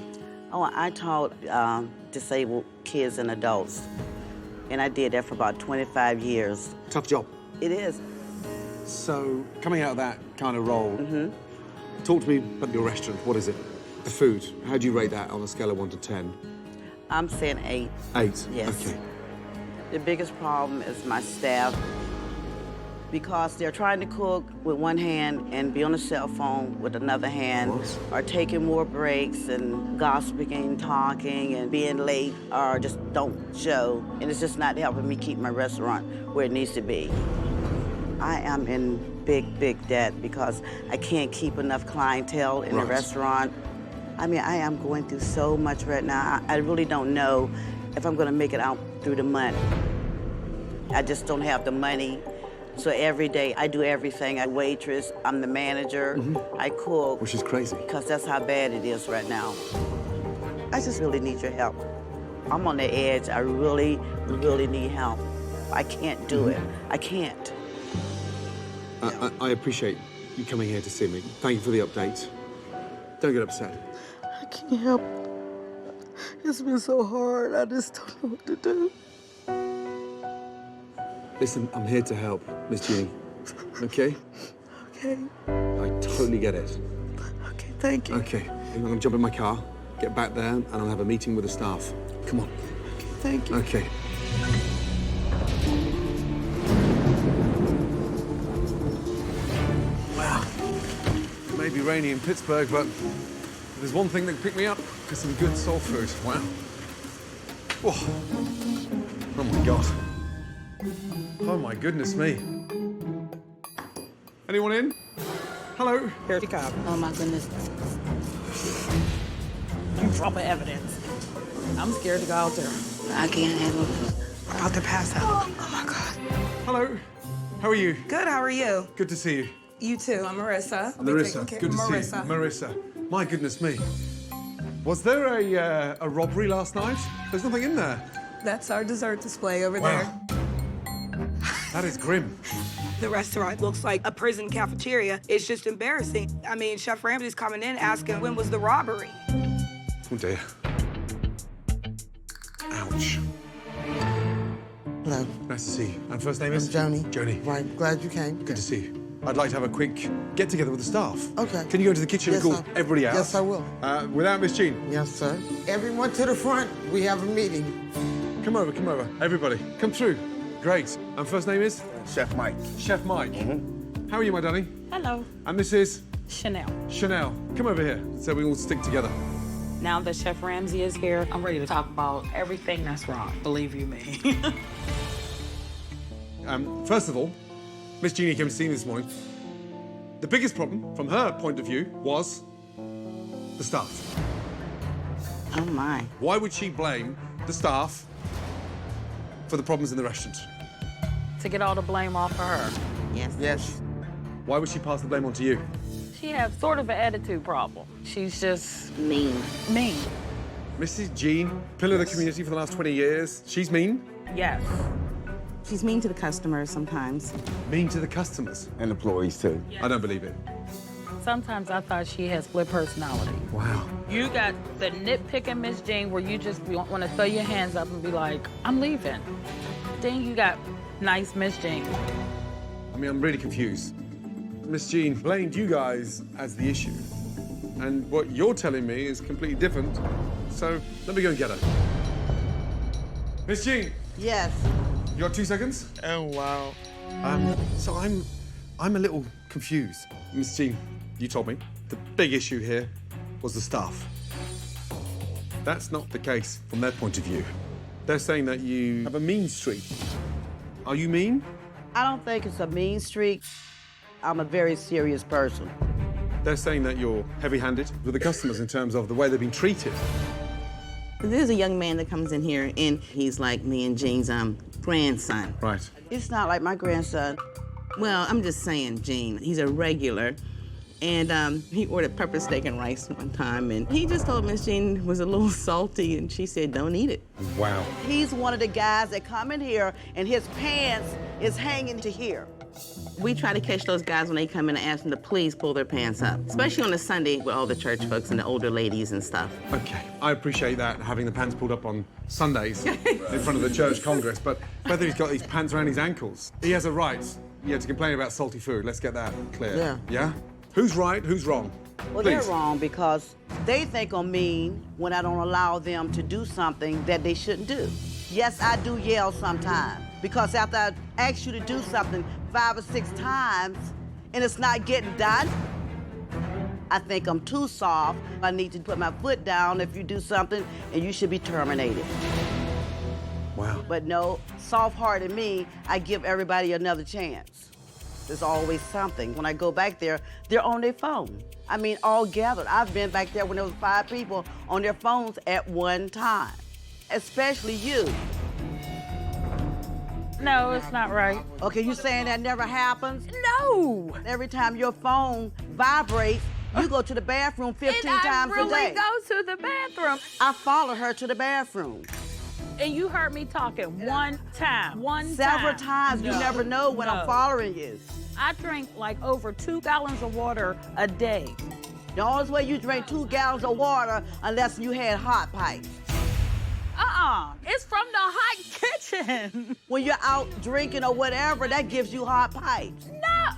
Oh, I taught disabled kids and adults. And I did that for about 25 years. Tough job. It is. So, coming out of that kind of role, talk to me about your restaurant. What is it? The food. How do you rate that on a scale of 1 to 10? I'm saying 8. 8? Yes. Okay. The biggest problem is my staff, because they're trying to cook with one hand and be on a cell phone with another hand, or taking more breaks and gossiping, talking, and being late, or just don't show. And it's just not helping me keep my restaurant where it needs to be. I am in big, big debt because I can't keep enough clientele in the restaurant. I mean, I am going through so much right now. I really don't know if I'm gonna make it out through the month. I just don't have the money. So every day, I do everything. I waitress, I'm the manager, I cook. Which is crazy. Because that's how bad it is right now. I just really need your help. I'm on the edge. I really, really need help. I can't do it. I can't. I appreciate you coming here to see me. Thank you for the update. Don't get upset. I can't help. It's been so hard. I just don't know what to do. Listen, I'm here to help, Miss Jeannie. Okay? Okay. I totally get it. Okay, thank you. Okay, I'm gonna jump in my car, get back there, and I'll have a meeting with the staff. Come on. Okay, thank you. Okay. Wow. It may be rainy in Pittsburgh, but there's one thing that can pick me up, is some good soul food. Wow. Oh my God. Oh my goodness me. Anyone in? Hello? Here she comes. Oh my goodness. You dropping evidence. I'm scared to go out there. I can't handle it. I'm about to pass out. Oh my God. Hello. How are you? Good, how are you? Good to see you. You too, I'm Marissa. Marissa, good to see you. Marissa. My goodness me. Was there a robbery last night? There's nothing in there. That's our dessert display over there. That is grim. The restaurant looks like a prison cafeteria. It's just embarrassing. I mean, Chef Ramsay's coming in asking when was the robbery? Oh dear. Ouch. Hello. Nice to see you. And first name is? Joni. Joni. Right, glad you came. Good to see you. I'd like to have a quick get-together with the staff. Okay. Can you go to the kitchen and call everybody out? Yes, I will. Without Miss Jean? Yes, sir. Everyone to the front. We have a meeting. Come over, come over. Everybody, come through. Great. And first name is? Chef Mike. Chef Mike. How are you, my darling? Hello. And this is? Chanel. Chanel. Come over here so we all stick together. Now that Chef Ramsay is here, I'm ready to talk about everything that's wrong, believe you me. First of all, Miss Jeannie came to see me this morning. The biggest problem, from her point of view, was the staff. Oh, my. Why would she blame the staff for the problems in the restaurant? To get all the blame off of her. Yes. Yes. Why would she pass the blame on to you? She has sort of an attitude problem. She's just mean. Mean. Mrs. Jean, pillar of the community for the last 20 years. She's mean? Yes. She's mean to the customers sometimes. Mean to the customers? And employees, too. I don't believe it. Sometimes I thought she has split personality. Wow. You got the nitpicking Miss Jean where you just want to throw your hands up and be like, I'm leaving. Then you got nice Miss Jean. I mean, I'm really confused. Miss Jean blamed you guys as the issue. And what you're telling me is completely different. So let me go and get her. Miss Jean. Yes. You got 2 seconds? Oh, wow. So I'm a little confused. Miss Jean, you told me the big issue here was the staff. That's not the case from their point of view. They're saying that you have a mean streak. Are you mean? I don't think it's a mean streak. I'm a very serious person. They're saying that you're heavy-handed with the customers in terms of the way they've been treated. There's a young man that comes in here, and he's like me and Jean's grandson. Right. It's not like my grandson. Well, I'm just saying, Jean, he's a regular. And he ordered pepper steak and rice one time, and he just told Miss Jean was a little salty, and she said, don't eat it. Wow. He's one of the guys that come in here, and his pants is hanging to here. We try to catch those guys when they come in and ask them to please pull their pants up, especially on a Sunday with all the church folks and the older ladies and stuff. Okay, I appreciate that, having the pants pulled up on Sundays in front of the church congress, but whether he's got these pants around his ankles, he has a right, to complain about salty food. Let's get that clear. Yeah. Yeah? Who's right, who's wrong? Well, Please. they're wrong because they think I'm mean when I don't allow them to do something that they shouldn't do. Yes, I do yell sometimes because after I ask you to do something 5 or 6 times and it's not getting done, I think I'm too soft. I need to put my foot down if you do something and you should be terminated. Wow. But no, soft-hearted me, I give everybody another chance. There's always something. When I go back there, they're on their phone. I mean, all gathered. I've been back there when there was 5 people on their phones at one time, especially you. No, it's not right. Okay, you saying that never happens? No. Every time your phone vibrates, you go to the bathroom 15 times a day. And I really go to the bathroom. I follow her to the bathroom. And you heard me talking one time. Several times. You never know when I'm following you. I drink like over 2 gallons of water a day. The only way you drink 2 gallons of water unless you had hot pipes. It's from the hot kitchen. When you're out drinking or whatever, that gives you hot pipes. No,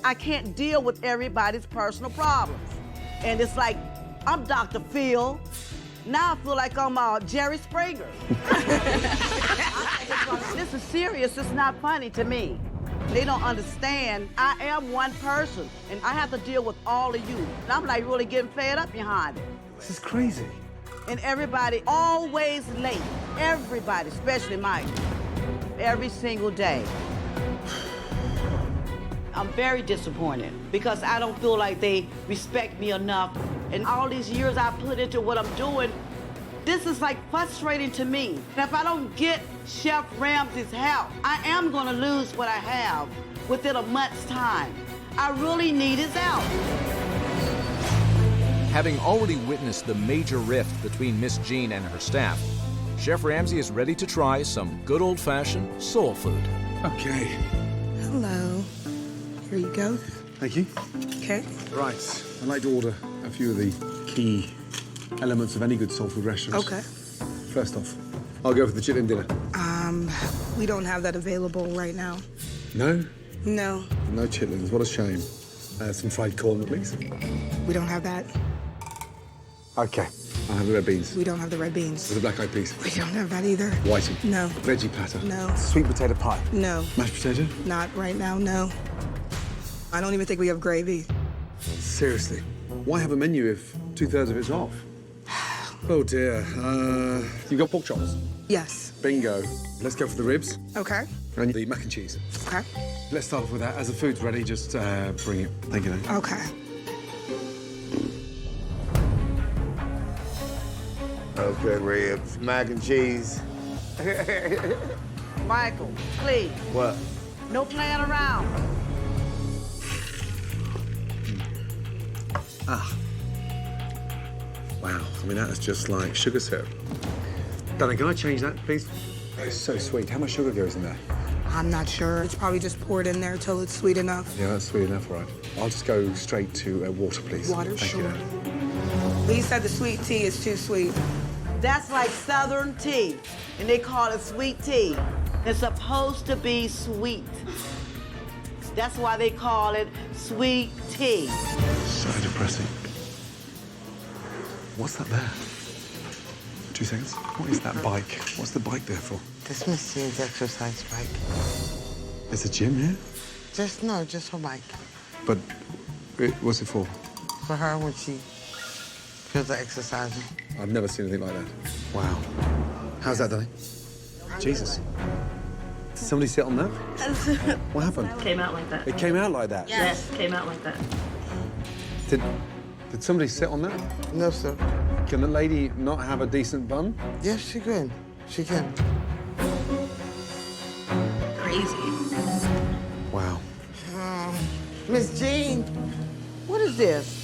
I can't deal with everybody's personal problems. And it's like, I'm Dr. Phil. Now I feel like I'm Jerry Springer. This is serious. It's not funny to me. They don't understand. I am one person, and I have to deal with all of you. And I'm like really getting fed up behind it. This is crazy. And everybody always late. Everybody, especially Mike. Every single day. I'm very disappointed because I don't feel like they respect me enough. And all these years I put into what I'm doing, this is like frustrating to me. And if I don't get Chef Ramsay's help, I am gonna lose what I have within a month's time. I really need his help. Having already witnessed the major rift between Miss Jean and her staff, Chef Ramsay is ready to try some good old-fashioned soul food. Okay. Hello. Here you go. Thank you. Okay. Right. I'd like to order a few of the key elements of any good soul food restaurant. Okay. First off, I'll go for the chitlin dinner. We don't have that available right now. No? No. No chitlins. What a shame. Some fried corn, please. We don't have that. Okay. I'll have the red beans. We don't have the red beans. With the black eyed peas. We don't have that either. Whiting. No. Veggie platter. No. Sweet potato pie. No. Mashed potato? Not right now, no. I don't even think we have gravy. Seriously. Why have a menu if 2/3 of it's off? Oh dear. You got pork chops? Yes. Bingo. Let's go for the ribs. Okay. And the mac and cheese. Okay. Let's start off with that. As the food's ready, just bring it. Thank you, Nanny. Okay. Okay, ribs, mac and cheese. Michael, please, What? no playing around. Ah. Wow. I mean, that is just like sugar syrup. Danny, can I change that, please? It's so sweet. How much sugar goes in there? I'm not sure. It's probably just poured in there till it's sweet enough. Yeah, that's sweet enough, right? I'll just go straight to water, please. Water, Thank sure. you, Nanny. He said the sweet tea is too sweet. That's like Southern tea, and they call it sweet tea. It's supposed to be sweet. That's why they call it sweet tea. So depressing. What's that there? 2 seconds. What is that bike? What's the bike there for? This Miss Jean's exercise bike. There's a gym here? Just her bike. But what's it for? For her when she feels like exercising. I've never seen anything like that. Wow. How's that, Danny? Jesus. Did somebody sit on that? What happened? Came out like that. It came out like that? Yes, came out like that. Did somebody sit on that? No, sir. Can the lady not have a decent bum? Yes, she can. She can. Crazy. Wow. Miss Jean. What is this?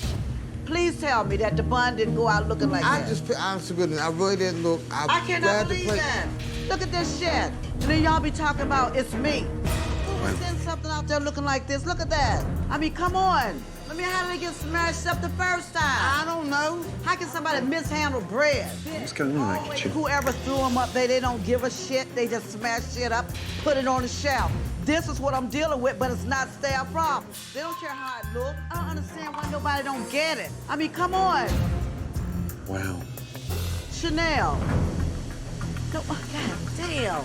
Please tell me that the bun didn't go out looking like that. Honest to goodness, I really didn't look. I cannot believe that. Look at this shit. And then y'all be talking about it's me. Who would send something out there looking like this? Look at that. I mean, come on. I mean, how did they get smashed up the first time? I don't know. How can somebody mishandle bread? What's going on in that kitchen? Whoever threw them up there, they don't give a shit. They just smash shit up, put it on the shelf. This is what I'm dealing with, but it's not staff problem. They don't care how it looks. I don't understand why nobody don't get it. I mean, come on. Wow. Chanel. No, God damn.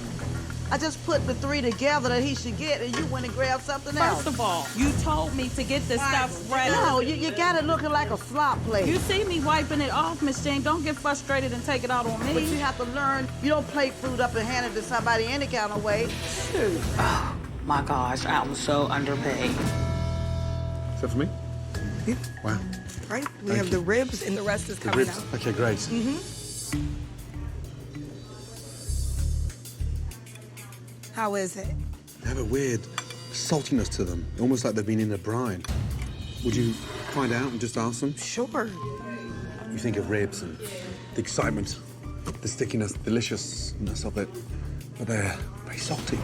I just put the 3 together that he should get, and you went and grabbed something else. First of all, you told me to get this stuff ready. No, you got it looking like a slop plate. You see me wiping it off, Miss Jane. Don't get frustrated and take it out on me. But you have to learn, you don't plate food up and hand it to somebody any kind of way. Shoot. Oh, my gosh, I'm so underpaid. Is that for me? Yeah. Wow. Right? We have the ribs, and the rest is The coming ribs. out. Okay, great. Mm-hmm. How is it? They have a weird saltiness to them, almost like they've been in a brine. Would you find out and just ask them? Sure. You think of ribs and the excitement, the stickiness, deliciousness of it, but they're very salty.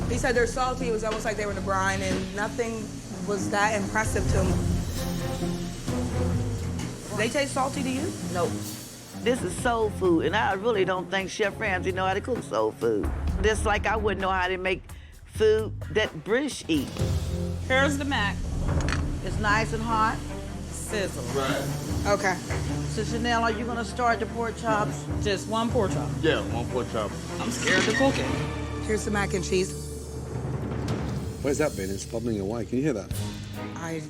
He said they're salty. It was almost like they were in a brine, and nothing was that impressive to him. They taste salty to you? No. This is soul food, and I really don't think Chef Ramsay know how to cook soul food. Just like I wouldn't know how to make food that British eat. Here's the mac. It's nice and hot. Sizzle. Right. Okay. So Chanel, are you gonna start the pork chops? Just 1 pork chop. Yeah, 1 pork chop. I'm scared to cook it. Here's the mac and cheese. Where's that been? It's bubbling away. Can you hear that?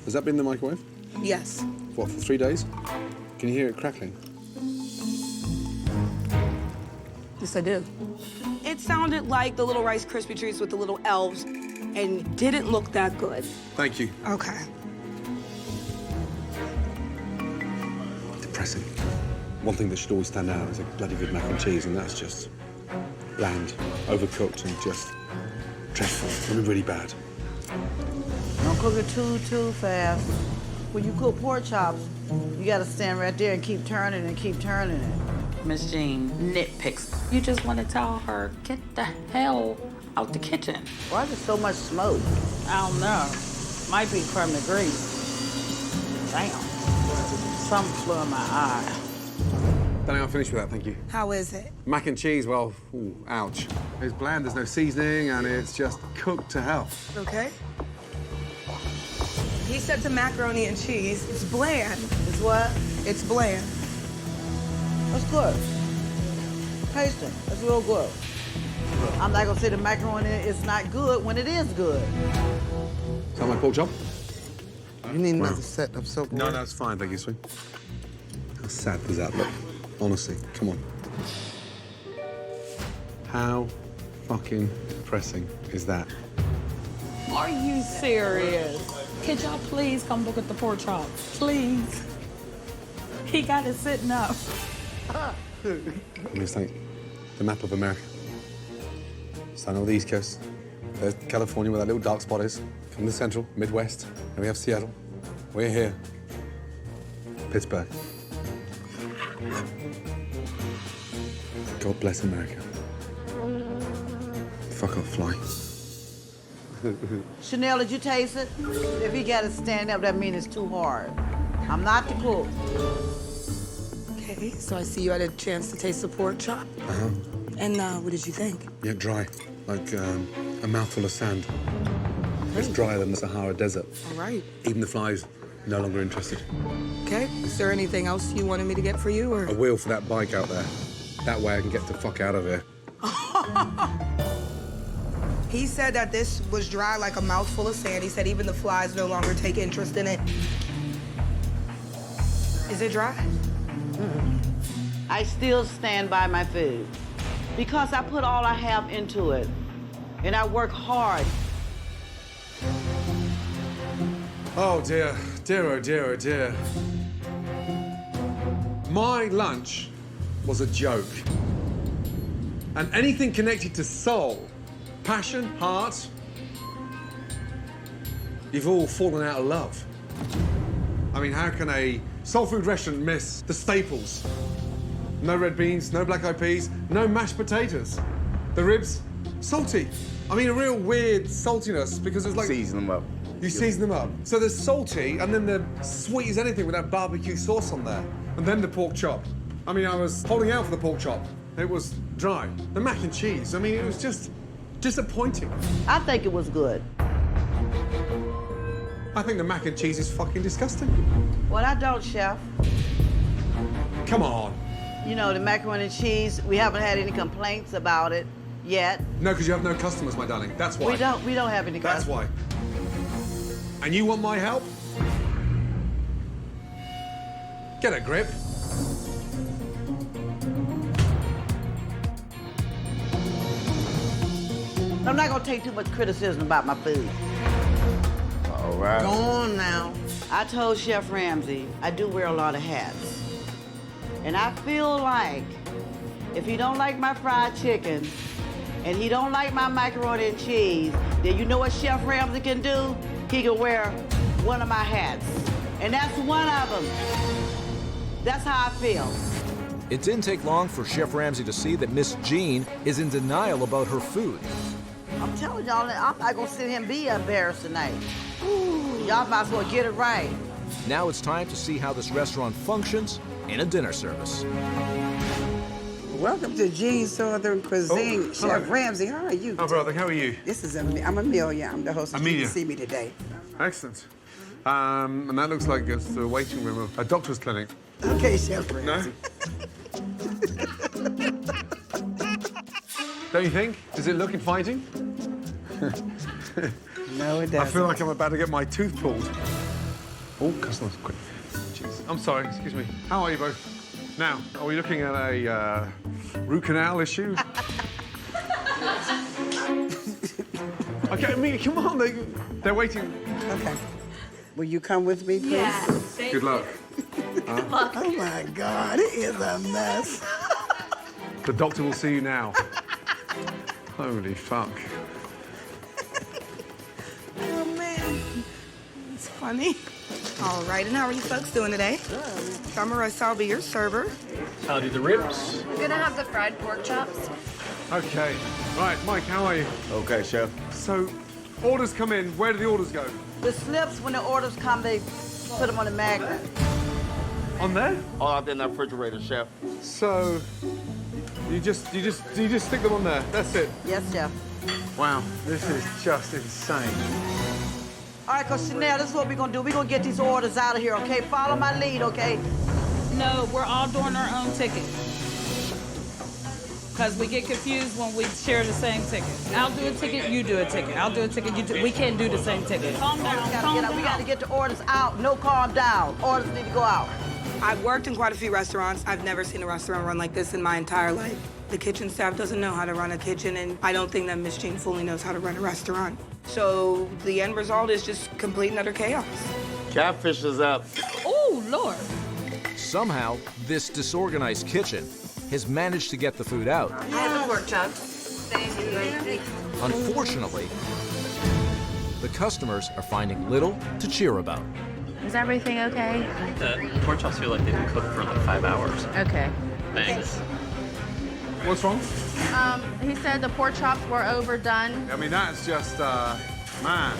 Has that been in the microwave? Yes. What, for 3 days? Can you hear it crackling? Yes, I do. It sounded like the little Rice Krispie treats with the little elves, and didn't look that good. Thank you. Okay. Depressing. One thing that should always stand out is a bloody good mac and cheese, and that's just bland, overcooked, and just dreadful. Really, really bad. Don't cook it too fast. When you cook pork chops, you gotta stand right there and keep turning and keep turning it. Miss Jean nitpicks. You just want to tell her, get the hell out the kitchen. Why is there so much smoke? I don't know. Might be from the grease. Damn. Something flew in my eye. Danny, I'll finish with that, thank you. How is it? Mac and cheese, well, ooh, ouch. It's bland, there's no seasoning, and it's just cooked to hell. Okay. He said the macaroni and cheese. It's bland. It's what? It's bland. That's good. Taste it. That's real good. I'm not gonna say the macaroni is not good when it is good. Is that my pork chop? You need another set of soap. No, that's fine, thank you, sweet. How sad does that look? Honestly, come on. How fucking depressing is that? Are you serious? Could y'all please come look at the pork chop? Please. He got it sitting up. I mean, it's like the map of America. Starting on the East Coast. There's California where that little dark spot is. Come to Central, Midwest, and we have Seattle. We're here. Pittsburgh. God bless America. Fuck off, fly. Chanel, did you taste it? If you gotta stand up, that means it's too hard. I'm not the cook. Okay, so I see you had a chance to taste the pork chop. Uh-huh. And what did you think? Yeah, dry. Like a mouthful of sand. It's drier than the Sahara Desert. All right. Even the flies, no longer interested. Okay, is there anything else you wanted me to get for you, or? A wheel for that bike out there. That way I can get the fuck out of here. He said that this was dry like a mouthful of sand. He said even the flies no longer take interest in it. Is it dry? I still stand by my food because I put all I have into it and I work hard. Oh dear, dear, oh dear, oh dear. My lunch was a joke. And anything connected to soul, passion, heart, you've all fallen out of love. I mean, how can a soul food restaurant miss the staples? No red beans, no black-eyed peas, no mashed potatoes. The ribs, salty. I mean, a real weird saltiness because it's like... Season them up. You season them up. So they're salty, and then they're sweet as anything with that barbecue sauce on there. And then the pork chop. I mean, I was holding out for the pork chop. It was dry. The mac and cheese, I mean, it was just disappointing. I think it was good. I think the mac and cheese is fucking disgusting. Well, I don't, Chef. Come on. You know, the macaroni and cheese, we haven't had any complaints about it yet. No, because you have no customers, my darling. That's why. We don't have any That's customers. why. And you want my help? Get a grip. I'm not gonna take too much criticism about my food. All right. Go on now. I told Chef Ramsay I do wear a lot of hats. And I feel like if he don't like my fried chicken and he don't like my macaroni and cheese, then you know what Chef Ramsay can do? He can wear one of my hats. And that's one of them. That's how I feel. It didn't take long for Chef Ramsay to see that Miss Jean is in denial about her food. I'm telling y'all, I'm not gonna sit here and be embarrassed tonight. Y'all might as well get it right. Now it's time to see how this restaurant functions in a dinner service. Welcome to Jean's Southern Cuisine. Chef Ramsay, how are you? Oh, brother, how are you? This is I'm Amelia. I'm the host of Amelia. You See Me Today. Excellent. And that looks like it's the waiting room of a doctor's clinic. Okay, Chef Ramsay. Don't you think? Does it look inviting? No, it doesn't. I feel like I'm about to get my tooth pulled. Oh, customers, quick. Jeez. I'm sorry, excuse me. How are you both? Now, are we looking at a root canal issue? Okay, Amelia, come on, they're waiting. Okay. Will you come with me, please? Yes. Good luck. Good luck. Oh, my God, it is a mess. The doctor will see you now. Holy fuck. Oh, man. It's funny. All right, and how are you folks doing today? I'm Marissa, I'll be your server. How do the ribs? I'm gonna have the fried pork chops. Okay. Right, Mike, how are you? Okay, Chef. So, orders come in. Where do the orders go? The slips, when the orders come, they put them on the magnet. On there? All out there in that refrigerator, Chef. So, you just stick them on there. That's it. Yes, Chef. Wow, this is just insane. All right, because Chanel, this is what we're gonna do. We're gonna get these orders out of here, okay? Follow my lead, okay? No, we're all doing our own ticket. Because we get confused when we share the same ticket. I'll do a ticket, you do a ticket. I'll do a ticket, you do. We can't do the same ticket. Calm down, calm down. We gotta get the orders out. No calm down. Orders need to go out. I've worked in quite a few restaurants. I've never seen a restaurant run like this in my entire life. The kitchen staff doesn't know how to run a kitchen, and I don't think that Miss Jean fully knows how to run a restaurant. So the end result is just complete and utter chaos. Catfish is up. Oh, Lord. Somehow, this disorganized kitchen has managed to get the food out. I have the pork chops. Thank you. Unfortunately, the customers are finding little to cheer about. Is everything okay? The pork chops feel like they've been cooked for like 5 hours. Okay. Thanks. What's wrong? He said the pork chops were overdone. I mean, that's just, man,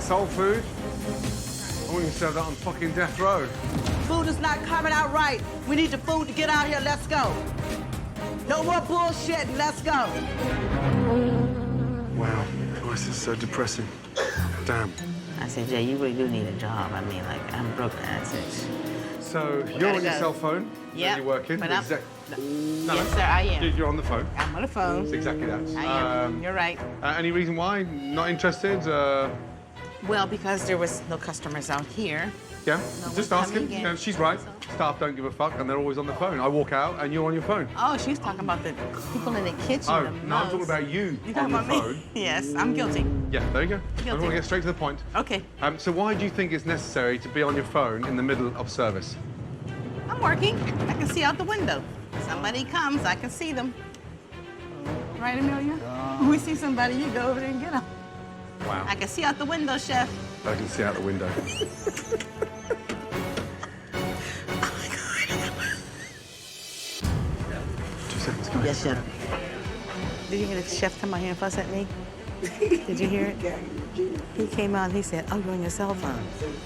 soul food. I wouldn't even serve that on fucking death row. Food is not coming out right. We need the food to get out here. Let's go. No more bullshit. Let's go. Wow, this is so depressing. Damn. I said, Jay, you really do need a job. I mean, like, I'm broke. I said, So you're on your cell phone. Yeah. You're working. But No, yes, sir, I am. You're on the phone. I'm on the phone. It's exactly that. I am. You're right. Any reason why? Not interested? Well, because there was no customers out here. Yeah, No just one's asking. coming in. Yeah, she's right. Staff don't give a fuck, and they're always on the phone. I walk out, and you're on your phone. Oh, she's talking about the people in the kitchen. Oh, the no, I'm talking mugs. about you You on talking the about me? phone. Yes, I'm guilty. Yeah, there you go. I Guilty. want to get straight to the point. Okay. So why do you think it's necessary to be on your phone in the middle of service? I'm working. I can see out the window. Somebody comes, I can see them. Right, Amelia? When we see somebody, you go over there and get them. Wow. I can see out the window, Chef. I can see out the window. Yes, Chef. Did you hear the chef come out here and fuss at me? Did you hear it? He came out and he said, oh, you're on your cell phone.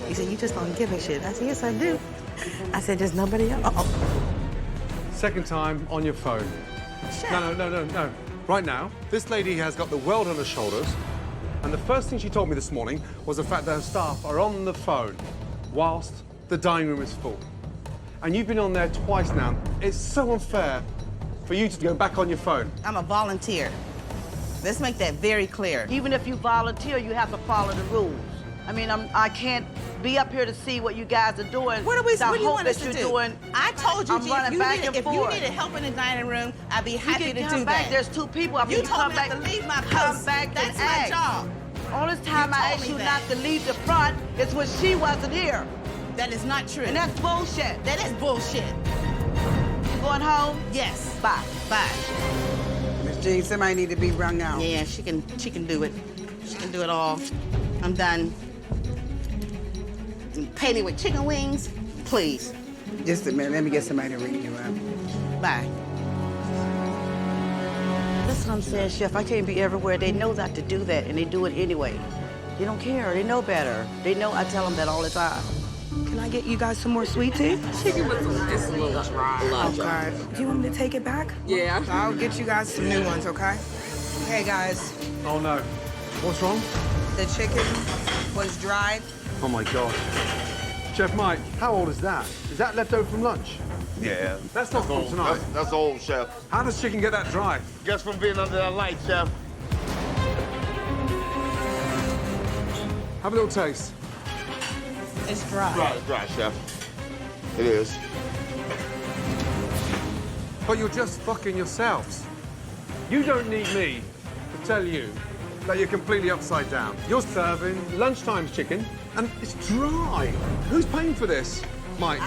He said, you just don't give a shit. I said, yes, I do. I said, there's nobody else. Second time on your phone. Chef. No. Right now, this lady has got the world on her shoulders, and the first thing she told me this morning was the fact that her staff are on the phone whilst the dining room is full. And you've been on there twice now. It's so unfair for you to go back on your phone. I'm a volunteer. Let's make that very clear. Even if you volunteer, you have to follow the rules. I mean, I can't be up here to see what you guys are doing. What do you want us to do? Doing, I told you, I'm G, running back and if you forth. needed help in the dining room, I'd be happy You to can come do back. that. There's two people. I mean, You told come me back, not to leave my come post. back That's and my ask. job. All this time You I told asked me you that. not to leave the front is when she wasn't here. That is not true. And that's bullshit. That is bullshit. You going home? Yes. Bye. Bye. Miss Jean, somebody need to be wrung out. Yeah, she can do it. She can do it all. I'm done. Pay me with chicken wings, please. Just a minute, let me get somebody to ring you up. Bye. That's what I'm saying, Chef. I can't be everywhere. They know not to do that, and they do it anyway. They don't care. They know better. They know I tell them that all the time. Can I get you guys some more sweet tea? Chicken was it's a little dry. Okay. Do you want me to take it back? Yeah. I'll get you guys some new ones, okay? Hey, guys. Oh, no. What's wrong? The chicken was dried. Oh, my God. Chef Mike, how old is that? Is that left over from lunch? Yeah. That's not from tonight. That's old, Chef. How does chicken get that dry? Just from being under that light, Chef. Have a little taste. It's dry. Dry, Chef. It is. But you're just fucking yourselves. You don't need me to tell you that you're completely upside down. You're serving lunchtime chicken, and it's dry. Who's paying for this? Mike.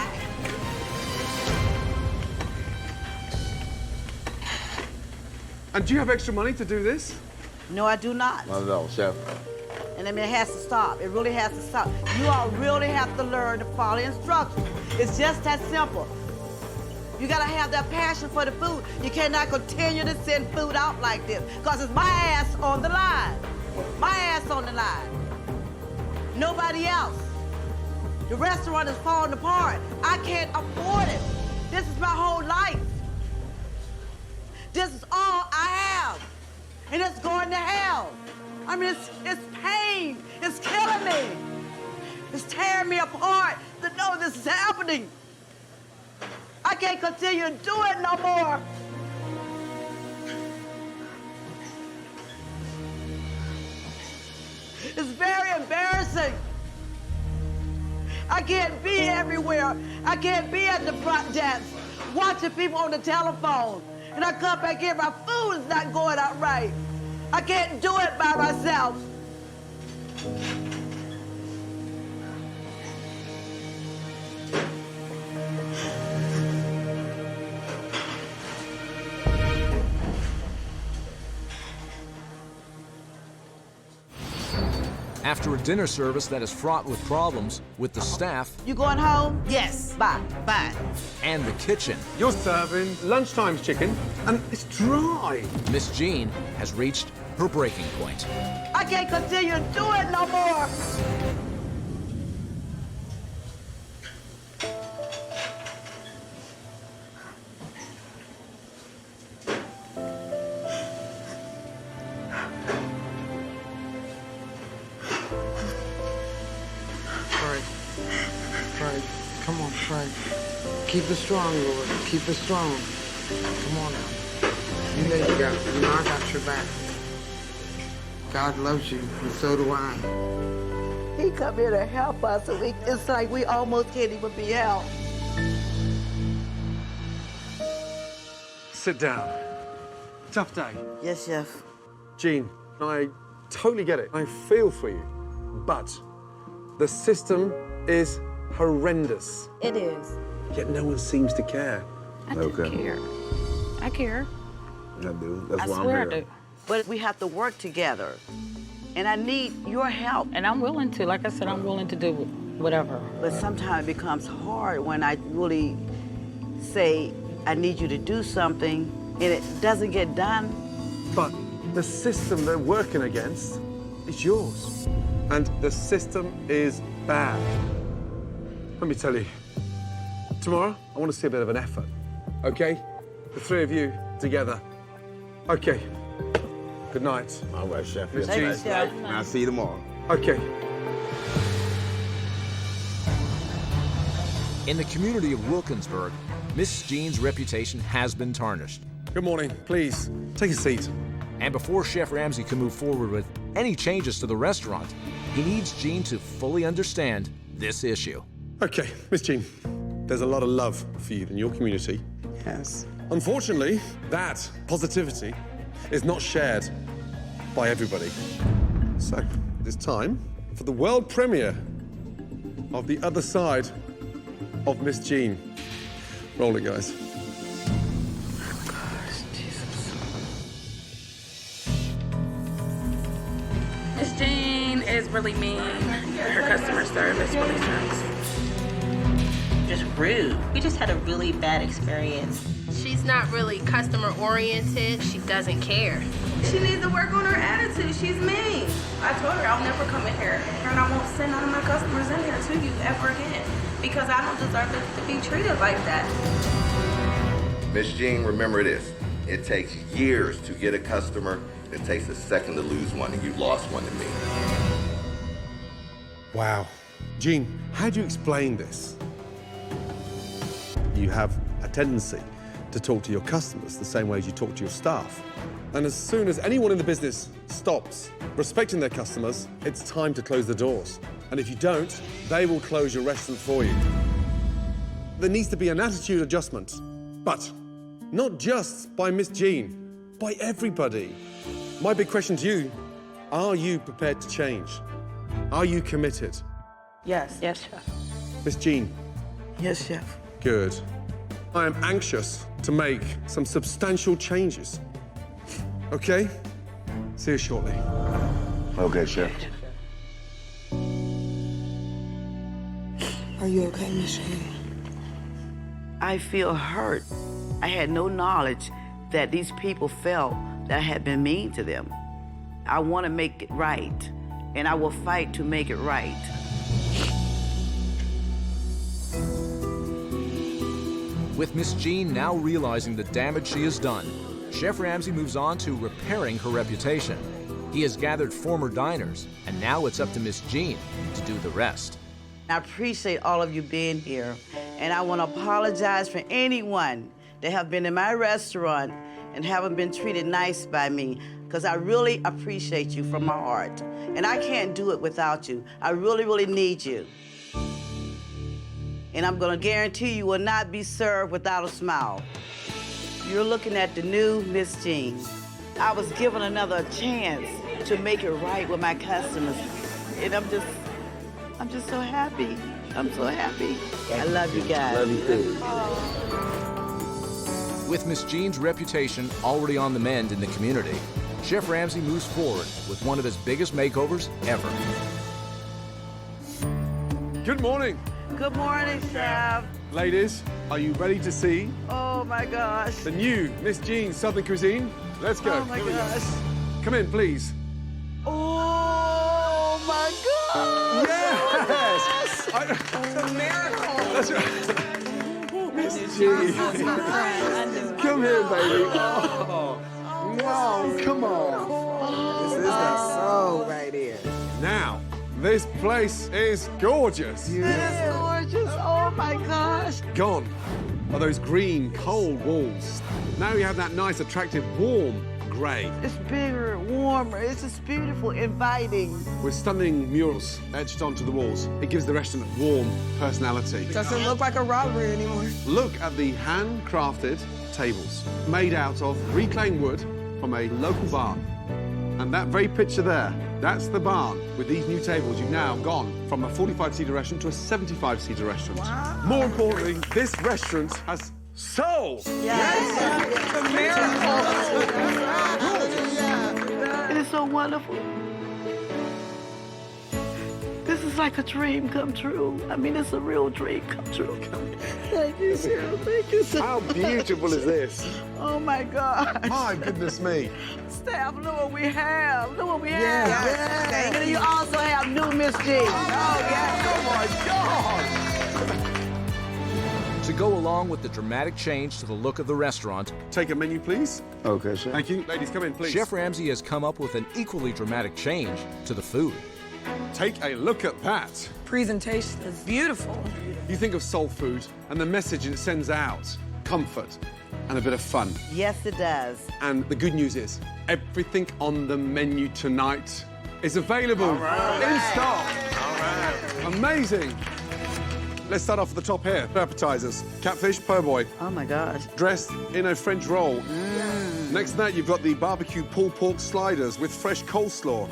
And do you have extra money to do this? No, I do not. Not at all, Chef. And I mean, it has to stop. It really has to stop. You all really have to learn to follow instructions. It's just that simple. You gotta have that passion for the food. You cannot continue to send food out like this, because it's my ass on the line. My ass on the line. Nobody else. The restaurant is falling apart. I can't afford it. This is my whole life. This is all I have. And it's going to hell. I mean, it's pain. It's killing me. It's tearing me apart to know this is happening. I can't continue to do it no more. It's very embarrassing. I can't be everywhere. I can't be at the front desk watching people on the telephone and I come back here, my food is not going out right. I can't do it by myself. After a dinner service that is fraught with problems with the staff You going home? Yes. Bye. Bye. and the kitchen, You're serving lunchtime's chicken, and it's dry. Miss Jean has reached her breaking point. I can't continue to do it no more. Frank, come on, Frank. Keep it strong, Lord. Keep it strong. Come on now. You know I got your back. God loves you, and so do I. He come here to help us, and it's like we almost can't even be helped. Sit down. Tough day. Yes, Chef. Jean, I totally get it. I feel for you. But the system is horrendous. It is. Yet no one seems to care. I do care. I care. I do. That's I why swear I'm I here. do. But we have to work together. And I need your help. And I'm willing to. Like I said, I'm willing to do whatever. But sometimes it becomes hard when I really say, I need you to do something, and it doesn't get done. But the system they're working against is yours. And the system is bad. Let me tell you, tomorrow, I want to see a bit of an effort, okay? The three of you together. Okay. Good night. All right, Chef. Miss Yes, Jean. nice. I'll see you tomorrow. Okay. In the community of Wilkinsburg, Miss Jean's reputation has been tarnished. Good morning. Please, take a seat. And before Chef Ramsay can move forward with any changes to the restaurant, he needs Jean to fully understand this issue. Okay, Miss Jean, there's a lot of love for you in your community. Yes. Unfortunately, that positivity is not shared by everybody. So, it is time for the world premiere of The Other Side of Miss Jean. Roll it, guys. Miss Jean is really mean. Her customer service really sucks. Just rude. We just had a really bad experience. She's not really customer oriented. She doesn't care. She needs to work on her attitude. She's mean. I told her I'll never come in here and I won't send none of my customers in here to you ever again because I don't deserve to be treated like that. Miss Jean, remember this. It takes years to get a customer. It takes a second to lose one, and you lost one to me. Wow. Jean, how do you explain this? You have a tendency to talk to your customers the same way as you talk to your staff. And as soon as anyone in the business stops respecting their customers, it's time to close the doors. And if you don't, they will close your restaurant for you. There needs to be an attitude adjustment, but not just by Miss Jean, by everybody. My big question to you, are you prepared to change? Are you committed? Yes. Yes, Chef. Miss Jean? Yes, Chef. Good. I am anxious to make some substantial changes. Okay? See you shortly. Okay, Chef. Are you okay, Miss Jean? I feel hurt. I had no knowledge that these people felt that I had been mean to them. I want to make it right, and I will fight to make it right. With Miss Jean now realizing the damage she has done, Chef Ramsay moves on to repairing her reputation. He has gathered former diners, and now it's up to Miss Jean to do the rest. I appreciate all of you being here, and I want to apologize for anyone that have been in my restaurant and haven't been treated nice by me, because I really appreciate you from my heart. And I can't do it without you. I really, really need you. And I'm gonna guarantee you will not be served without a smile. You're looking at the new Miss Jean. I was given another chance to make it right with my customers. And I'm just so happy. I'm so happy. I love you guys. Love you too. With Miss Jean's reputation already on the mend in the community, Chef Ramsay moves forward with one of his biggest makeovers ever. Good morning. Good morning, Chef. Ladies, are you ready to see Oh my gosh. the new Miss Jean's Southern Cuisine? Let's go. Oh my Here we go. gosh. Come in, please. Oh my gosh. Yes! It's a miracle. That's right. Miss Jean. Come here, baby. Oh, wow, come on. This is the soul right here. Now, this place is gorgeous. It's gorgeous. Oh my gosh. Gone are those green, cold walls. Now you have that nice, attractive, warm grey It's bigger, warmer. It's just beautiful, inviting. with stunning murals etched onto the walls. It gives the restaurant warm personality. Doesn't look like a robbery anymore. Look at the handcrafted tables made out of reclaimed wood from a local barn. And that very picture there, that's the barn. With these new tables, you've now gone from a 45-seater restaurant to a 75-seater restaurant. Wow. More importantly, this restaurant has soul. It is so wonderful. This is like a dream come true. I mean, it's a real dream come true. Thank you, sir. Thank you, sir. How beautiful is this? Oh, my God. My goodness me. Staff, look what we have. Look what we have. Yeah. And then you also have new Miss G. Oh, yeah. Oh, my God. To go along with the dramatic change to the look of the restaurant, Take a menu, please. Okay, sir. Thank you. Ladies, come in, please. Chef Ramsay has come up with an equally dramatic change to the food. Take a look at that. Presentation is beautiful. You think of soul food and the message it sends out, comfort and a bit of fun. Yes, it does. And the good news is, everything on the menu tonight is available in stock. Amazing. Let's start off at the top here. Appetizers. Catfish po' boy, Oh, my gosh. dressed in a French roll. Next to that, you've got the barbecue pulled pork sliders with fresh coleslaw.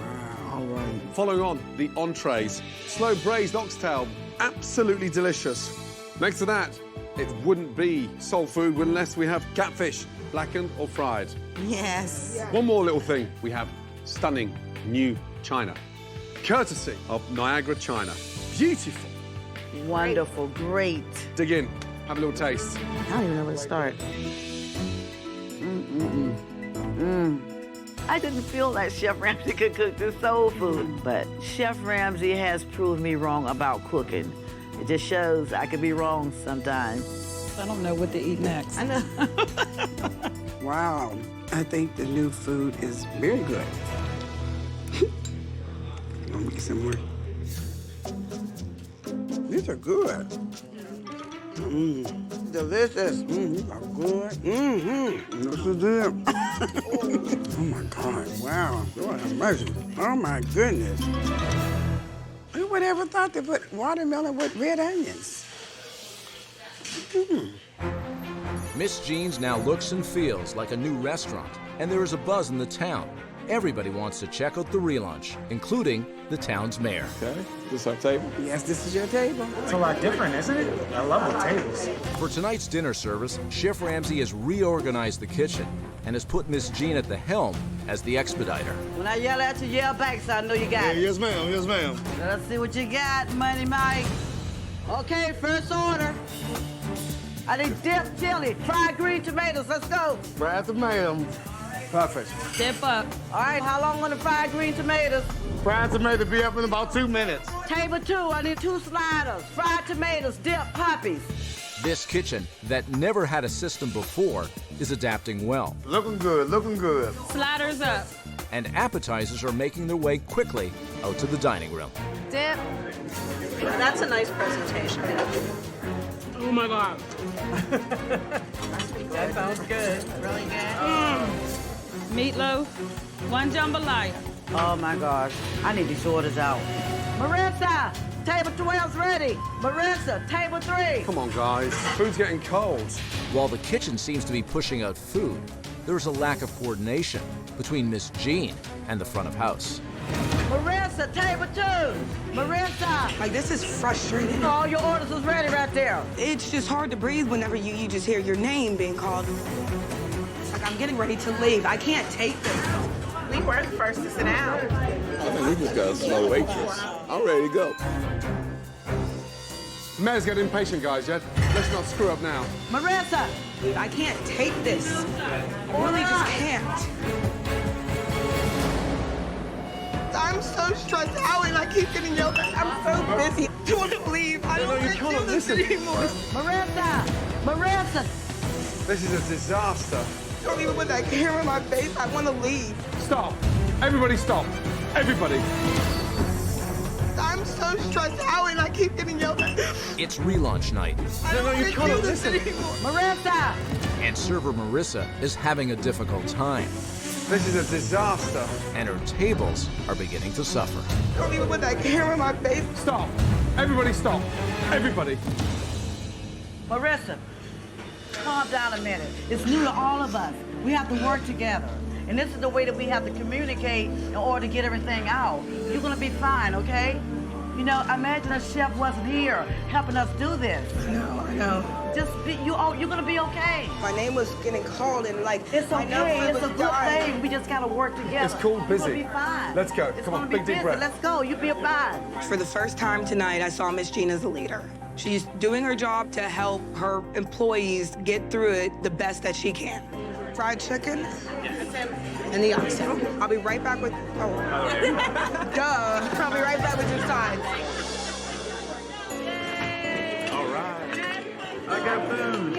All right. Following on, the entrees. Slow braised oxtail, absolutely delicious. Next to that, it wouldn't be soul food unless we have catfish, blackened or fried. Yes. One more little thing. We have stunning new china, courtesy of Niagara China. Beautiful. Wonderful. Great. Dig in, have a little taste. I don't even know where to start. I didn't feel like Chef Ramsay could cook this soul food, but Chef Ramsay has proved me wrong about cooking. It just shows I could be wrong sometimes. I don't know what to eat next. I know. Wow. I think the new food is very good. Let me get some more. These are good. Delicious. These are good. This is it. Oh my God. Wow. Lord have mercy. Oh my goodness. Who would ever thought to put watermelon with red onions? Miss Jean's now looks and feels like a new restaurant, and there is a buzz in the town. Everybody wants to check out the relaunch, including the town's mayor. Okay, this our table? Yes, this is your table. It's a lot different, isn't it? I love the tables. For tonight's dinner service, Chef Ramsay has reorganized the kitchen and has put Miss Jean at the helm as the expediter. When I yell at you, yell back so I know you got it. Yes, ma'am. Yes, ma'am. Let's see what you got, Money Mike. Okay, first order. I need dip chili, fried green tomatoes. Let's go. Fried tomatoes. Perfect. Dip up. All right, how long on the fried green tomatoes? Fried tomato be up in about 2 minutes. Table 2, I need 2 sliders, fried tomatoes, dip, poppies. This kitchen, that never had a system before, is adapting well. Looking good, looking good. Sliders up. And appetizers are making their way quickly out to the dining room. Dip. That's a nice presentation. Oh my God. That sounds good. Really good. Meatloaf, 1 jambalaya. Oh my gosh, I need these orders out. Marissa, table 12's ready. Marissa, table 3. Come on, guys. Food's getting cold. While the kitchen seems to be pushing out food, there's a lack of coordination between Miss Jean and the front of house. Marissa, table 2. Marissa. Like, this is frustrating. All your orders was ready right there. It's just hard to breathe whenever you just hear your name being called. It's like I'm getting ready to leave. I can't take this. We were the first to sit down. I think we just got a slow waitress. I'm ready to go. Mayor's getting impatient, guys, yeah? Let's not screw up now. Marissa. I can't take this. I really just can't. I'm so stressed out and I keep getting yelled at. I'm so busy. I want to leave. I don't want to do this anymore. Marissa. Marissa. This is a disaster. Don't even put that camera in my face. I want to leave. Stop. Everybody stop. Everybody. I'm so stressed out and I keep getting yelled at. It's relaunch night. No, you can't listen. Marissa. And server Marissa is having a difficult time. This is a disaster. And her tables are beginning to suffer. Don't even put that camera in my face. Stop. Everybody stop. Everybody. Marissa, calm down a minute. It's new to all of us. We have to work together. And this is the way that we have to communicate in order to get everything out. You're gonna be fine, okay? You know, imagine a chef wasn't here helping us do this. I know. Just be, you're gonna be okay. My name was getting called and like, It's my okay, number it's a was good dying. thing. We just gotta work together. It's cool, busy. You're gonna be fine. Let's go. It's Come on, gonna be big deep busy. breath. Let's go, you'll be fine. For the first time tonight, I saw Miss Jean as a leader. She's doing her job to help her employees get through it the best that she can. Fried chicken and the oxtail. I'll be right back with, duh. I'll be right back with your sides. All right. I got food.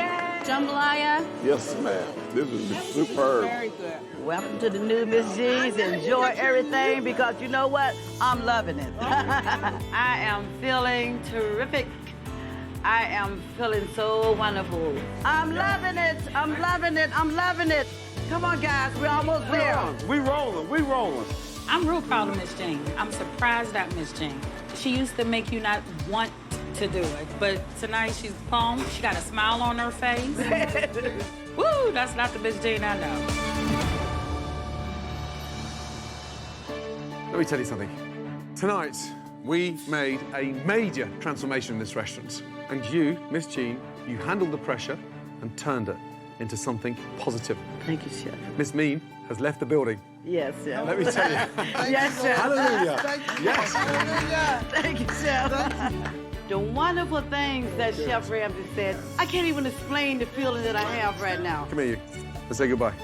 Jambalaya. Yes, ma'am. This is superb. Very good. Welcome to the new Miss Jeans. Enjoy everything because you know what? I'm loving it. I am feeling terrific. I am feeling so wonderful. I'm loving it. I'm loving it. I'm loving it. Come on, guys. We're almost there. We rolling. We rolling. I'm real proud of Miss Jean. I'm surprised at Miss Jean. She used to make you not want to do it, but tonight she's calm. She got a smile on her face. Woo, that's not the Miss Jean I know. Let me tell you something. Tonight, we made a major transformation in this restaurant. And you, Miss Jean, you handled the pressure and turned it into something positive. Thank you, Chef. Miss Mean has left the building. Yes, Chef. Let me tell you. Yes, Chef. Hallelujah. Yes. Thank you, Chef. The wonderful things that Chef Ramsay said, I can't even explain the feeling that I have right now. Come here, you. Let's say goodbye.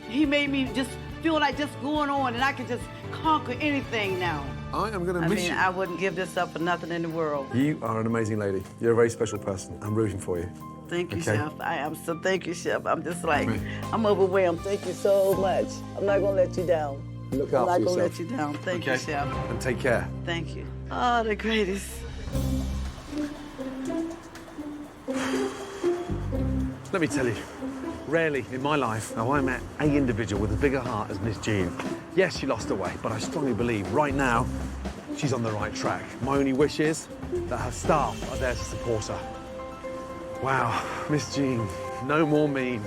He made me just feel like just going on and I can just conquer anything now. I am going to miss you. I wouldn't give this up for nothing in the world. You are an amazing lady. You're a very special person. I'm rooting for you. Thank you, Okay. Chef. I am so, thank you, Chef. I'm just like, I'm overwhelmed. Thank you so much. I'm not going to let you down. Look I'm after not going to yourself. let you down. Thank you, Chef. And take care. Thank you. Oh, the greatest. Let me tell you, rarely in my life have I met an individual with a bigger heart as Miss Jean. Yes, she lost her way, but I strongly believe right now she's on the right track. My only wish is that her staff are there to support her. Wow, Miss Jean, no more mean.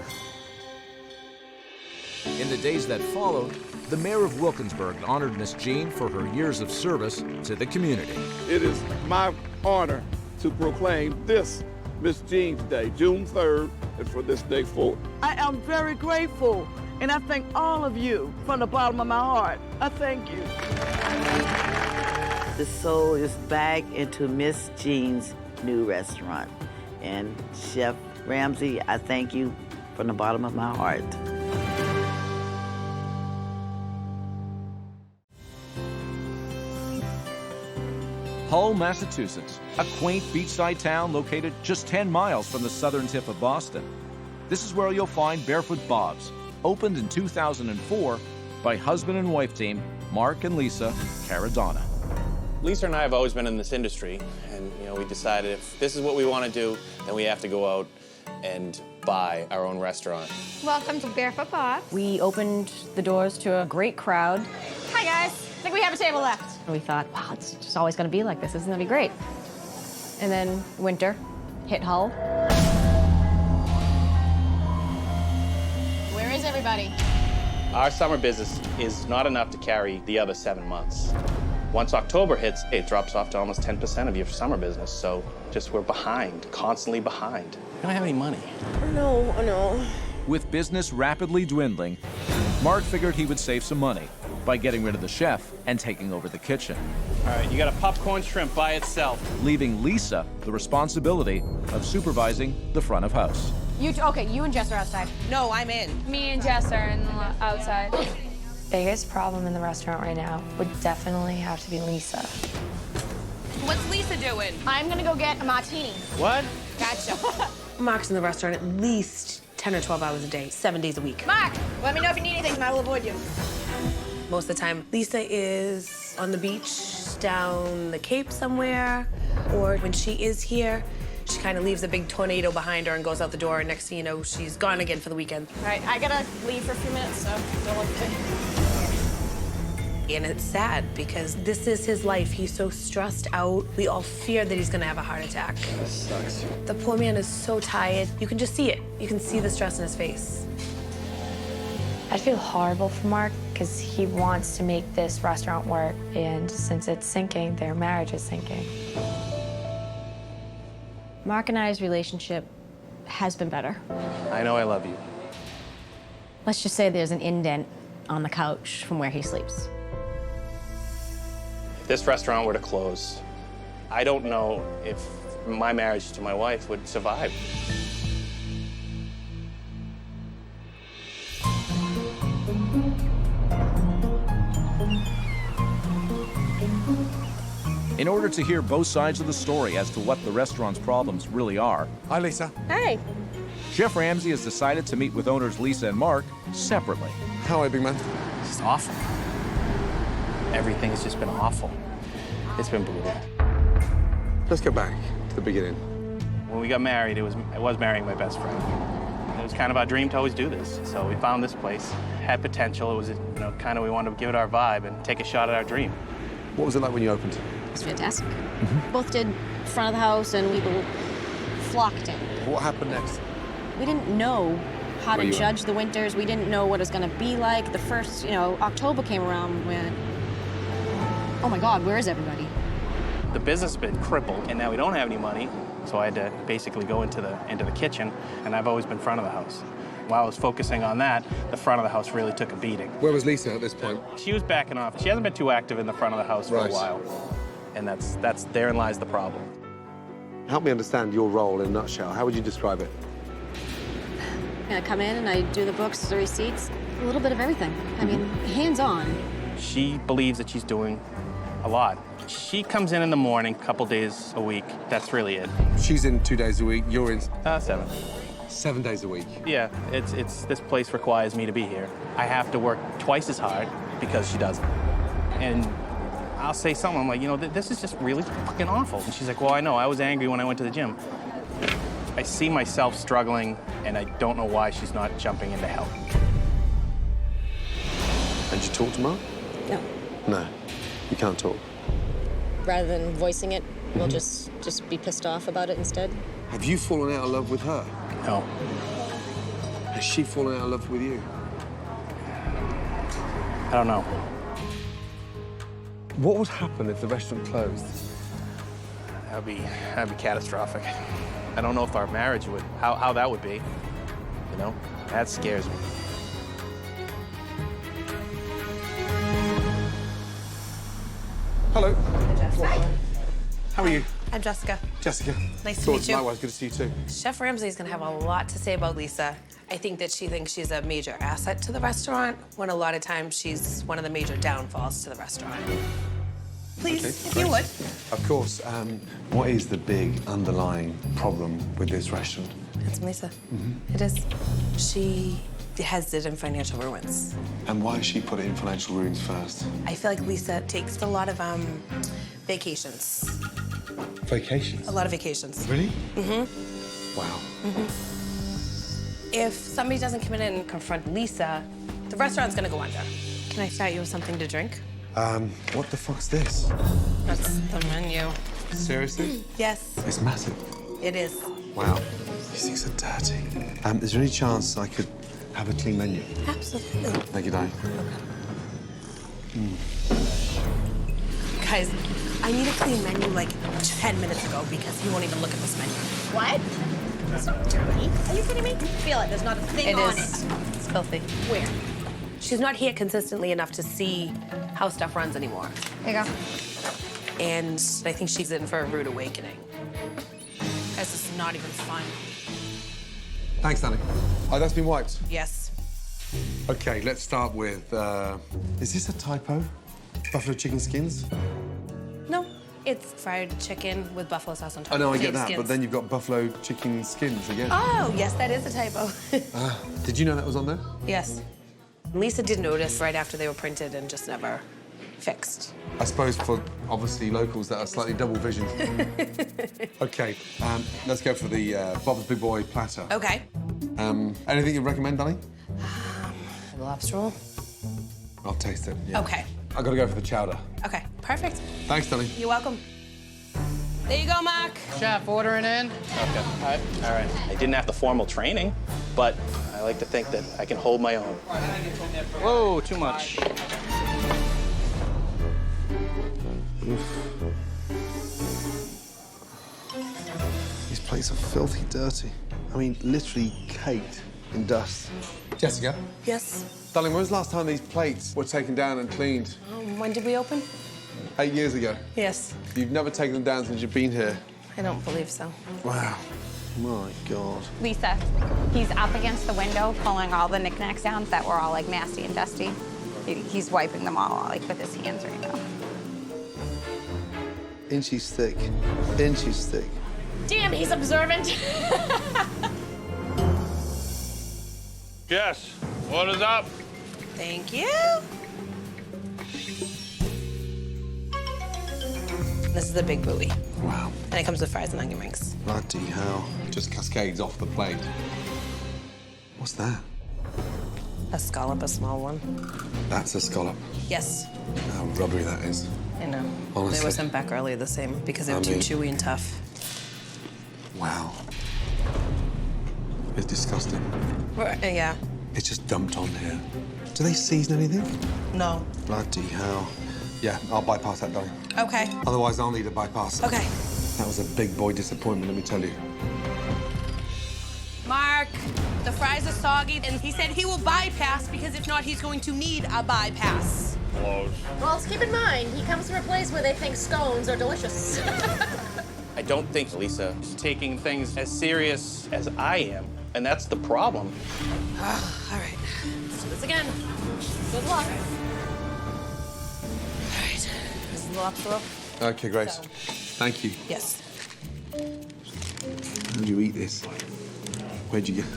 In the days that followed, the mayor of Wilkinsburg honored Miss Jean for her years of service to the community. It is my honor to proclaim this Miss Jean Day, June 3rd, and for this day forward. I am very grateful, and I thank all of you from the bottom of my heart. I thank you. The soul is back into Miss Jean's new restaurant. And Chef Ramsay, I thank you from the bottom of my heart. Hull, Massachusetts, a quaint beachside town located just 10 miles from the southern tip of Boston. This is where you'll find Barefoot Bob's, opened in 2004 by husband and wife team Mark and Lisa Caradonna. Lisa and I have always been in this industry, and we decided if this is what we want to do, then we have to go out and buy our own restaurant. Welcome to Barefoot Bob. We opened the doors to a great crowd. Hi, guys. think we have a table left. And we thought, wow, it's just always gonna be like this. This is gonna be great. And then winter hit Hull. Where is everybody? Our summer business is not enough to carry the other 7 months. Once October hits, it drops off to almost 10% of your summer business. So we're behind, constantly behind. We don't have any money. No, no. With business rapidly dwindling, Mark figured he would save some money by getting rid of the chef and taking over the kitchen, All right, you got a popcorn shrimp by itself. leaving Lisa the responsibility of supervising the front of house. Okay, you and Jess are outside. No, I'm in. Me and Jess are outside. Biggest problem in the restaurant right now would definitely have to be Lisa. What's Lisa doing? I'm gonna go get a martini. What? Gotcha. Mark's in the restaurant at least 10 or 12 hours a day, 7 days a week. Mark, let me know if you need anything and I will avoid you. Most of the time, Lisa is on the beach, down the Cape somewhere, or when she is here, she kind of leaves a big tornado behind her and goes out the door, and next thing you know, she's gone again for the weekend. All right, I gotta leave for a few minutes, so don't look at me. And it's sad because this is his life. He's so stressed out. We all fear that he's gonna have a heart attack. That sucks. The poor man is so tired. You can just see it. You can see the stress in his face. I'd feel horrible for Mark because he wants to make this restaurant work, and since it's sinking, their marriage is sinking. Mark and I's relationship has been better. I know I love you. Let's just say there's an indent on the couch from where he sleeps. If this restaurant were to close, I don't know if my marriage to my wife would survive. In order to hear both sides of the story as to what the restaurant's problems really are, Hi, Lisa. Hey. Chef Ramsay has decided to meet with owners Lisa and Mark separately. How are you, big man? It's awful. Everything's just been awful. It's been brutal. Let's go back to the beginning. When we got married, I was marrying my best friend. It was kind of our dream to always do this. So we found this place, had potential. It was, kind of we wanted to give it our vibe and take a shot at our dream. What was it like when you opened? It was fantastic. Both did front of the house and people flocked in. What happened next? We didn't know how Where to you judge the winters. We didn't know what it was going to be like. The first, October came around when, oh my God, where is everybody? The business has been crippled, and now we don't have any money. So I had to basically go into the kitchen, and I've always been front of the house. While I was focusing on that, the front of the house really took a beating. Where was Lisa at this point? She was backing off. She hasn't been too active in the front of the house for a while. And therein lies the problem. Help me understand your role in a nutshell. How would you describe it? I come in and I do the books, the receipts, a little bit of everything. I mean, hands-on. She believes that she's doing a lot. She comes in the morning, a couple days a week. That's really it. She's in 2 days a week. You're in 7. 7 days a week. Yeah, it's this place requires me to be here. I have to work twice as hard because she doesn't. And I'll say something, I'm like, this is just really fucking awful. And she's like, well, I know, I was angry when I went to the gym. I see myself struggling, and I don't know why she's not jumping in to help. And you talk to Mark? No. No, you can't talk. Rather than voicing it, we'll just be pissed off about it instead. Have you fallen out of love with her? No. Has she fallen out of love with you? I don't know. What would happen if the restaurant closed? That'd be catastrophic. I don't know if our marriage would, how that would be. That scares me. Hello. How are you? I'm Jessica. Jessica. Nice to meet you. Likewise, good to see you too. Chef Ramsay's gonna have a lot to say about Lisa. I think that she thinks she's a major asset to the restaurant, when a lot of times she's one of the major downfalls to the restaurant. Please, if you would. Of course. What is the big underlying problem with this restaurant? It's Lisa. It is. She has it in financial ruins. And why is she put it in financial ruins first? I feel like Lisa takes a lot of vacations. Vacations? A lot of vacations. Really? Mm-hmm. Wow. Mm-hmm. If somebody doesn't come in and confront Lisa, the restaurant's gonna go under. Can I start you with something to drink? What the fuck's this? That's the menu. Seriously? Yes, It's massive. it is. Wow. These things are dirty. Is there any chance I could have a clean menu? Absolutely. Thank you, Danny. Guys, I need a clean menu like 10 minutes ago because he won't even look at this menu. What? It's dirty. Are you kidding me? Feel it. There's not a thing on it. It's filthy. Where? She's not here consistently enough to see how stuff runs anymore. There you go. And I think she's in for a rude awakening. Guys, this is not even fun. Thanks, Danny. Oh, that's been wiped. Yes. Okay, let's start with, is this a typo? Buffalo chicken skins? No, it's fried chicken with buffalo sauce on top. I know, I Same get that, skins. but then you've got buffalo chicken skins again. Oh, yes, that is a typo. Did you know that was on there? Yes. Lisa did notice right after they were printed and just never fixed. I suppose for, obviously, locals that are slightly double visioned. Okay, let's go for the Bob's Big Boy platter. Okay. Anything you'd recommend, Danny? The lobster roll? I'll taste it, yeah. Okay. I gotta go for the chowder. Okay, perfect. Thanks, Danny. You're welcome. There you go, Mark. Chef, ordering in. Okay. All right. I didn't have the formal training, but I like to think that I can hold my own. Whoa, too much. These plates are filthy dirty. I mean, literally caked in dust. Jessica? Yes. Darling, when was the last time these plates were taken down and cleaned? When did we open? 8 years ago. Yes. You've never taken them down since you've been here. I don't believe so. Wow. My God. Lisa, he's up against the window pulling all the knickknacks down that were all like nasty and dusty. He's wiping them all like with his hands right now. Inches thick. Inches thick. Damn, he's observant. Yes, what is up? Thank you. This is the big buoy. Wow. And it comes with fries and onion rings. Bloody hell. Just cascades off the plate. What's that? A scallop, a small one. That's a scallop. Yes. How rubbery that is. I know. Honestly. They were sent back earlier the same because they were too chewy and tough. Wow. It's disgusting. Yeah. It's just dumped on here. Do they season anything? No. Bloody hell. Yeah, I'll bypass that, darling. Okay. Otherwise, I'll need a bypass. Okay. That was a big boy disappointment, let me tell you. Mark, the fries are soggy, and he said he will bypass because if not, he's going to need a bypass. Close. Well, let's keep in mind, he comes from a place where they think scones are delicious. I don't think Lisa is taking things as serious as I am, and that's the problem. All right. Let's do this again. Good luck. All right. This is the lobster roll. Okay, Grace. Thank you. Yes. How'd you eat this? Where'd you go?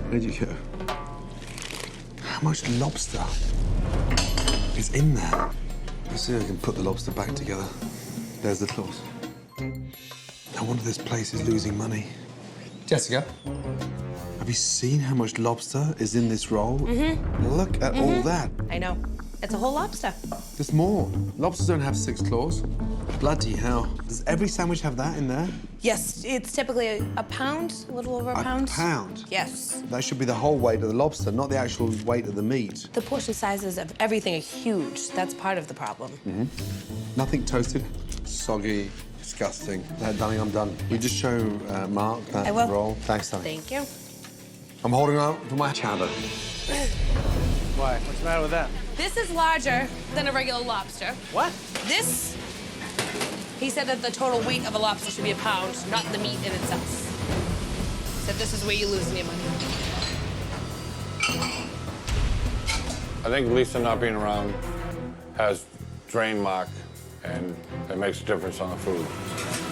Where'd you go? How much lobster is in there? Let's see if I can put the lobster back together. There's the claws. No wonder this place is losing money. Jessica, have you seen how much lobster is in this roll? Mm-hmm. Look at all that. I know. It's a whole lobster. There's more. Lobsters don't have 6 claws. Bloody hell. Does every sandwich have that in there? Yes, it's typically a pound, a little over a pound. A pound? Yes. That should be the whole weight of the lobster, not the actual weight of the meat. The portion sizes of everything are huge. That's part of the problem. Nothing toasted, soggy, disgusting. Darling, I'm done. We just show Mark that I will. roll. Thanks, darling. Thank you. I'm holding out for my chowder. Why? What's the matter with that? This is larger than a regular lobster. What? This, he said that the total weight of a lobster should be a pound, not the meat in itself. Said this is where you're losing your money. I think Lisa not being around has drained Mark, and it makes a difference on the food.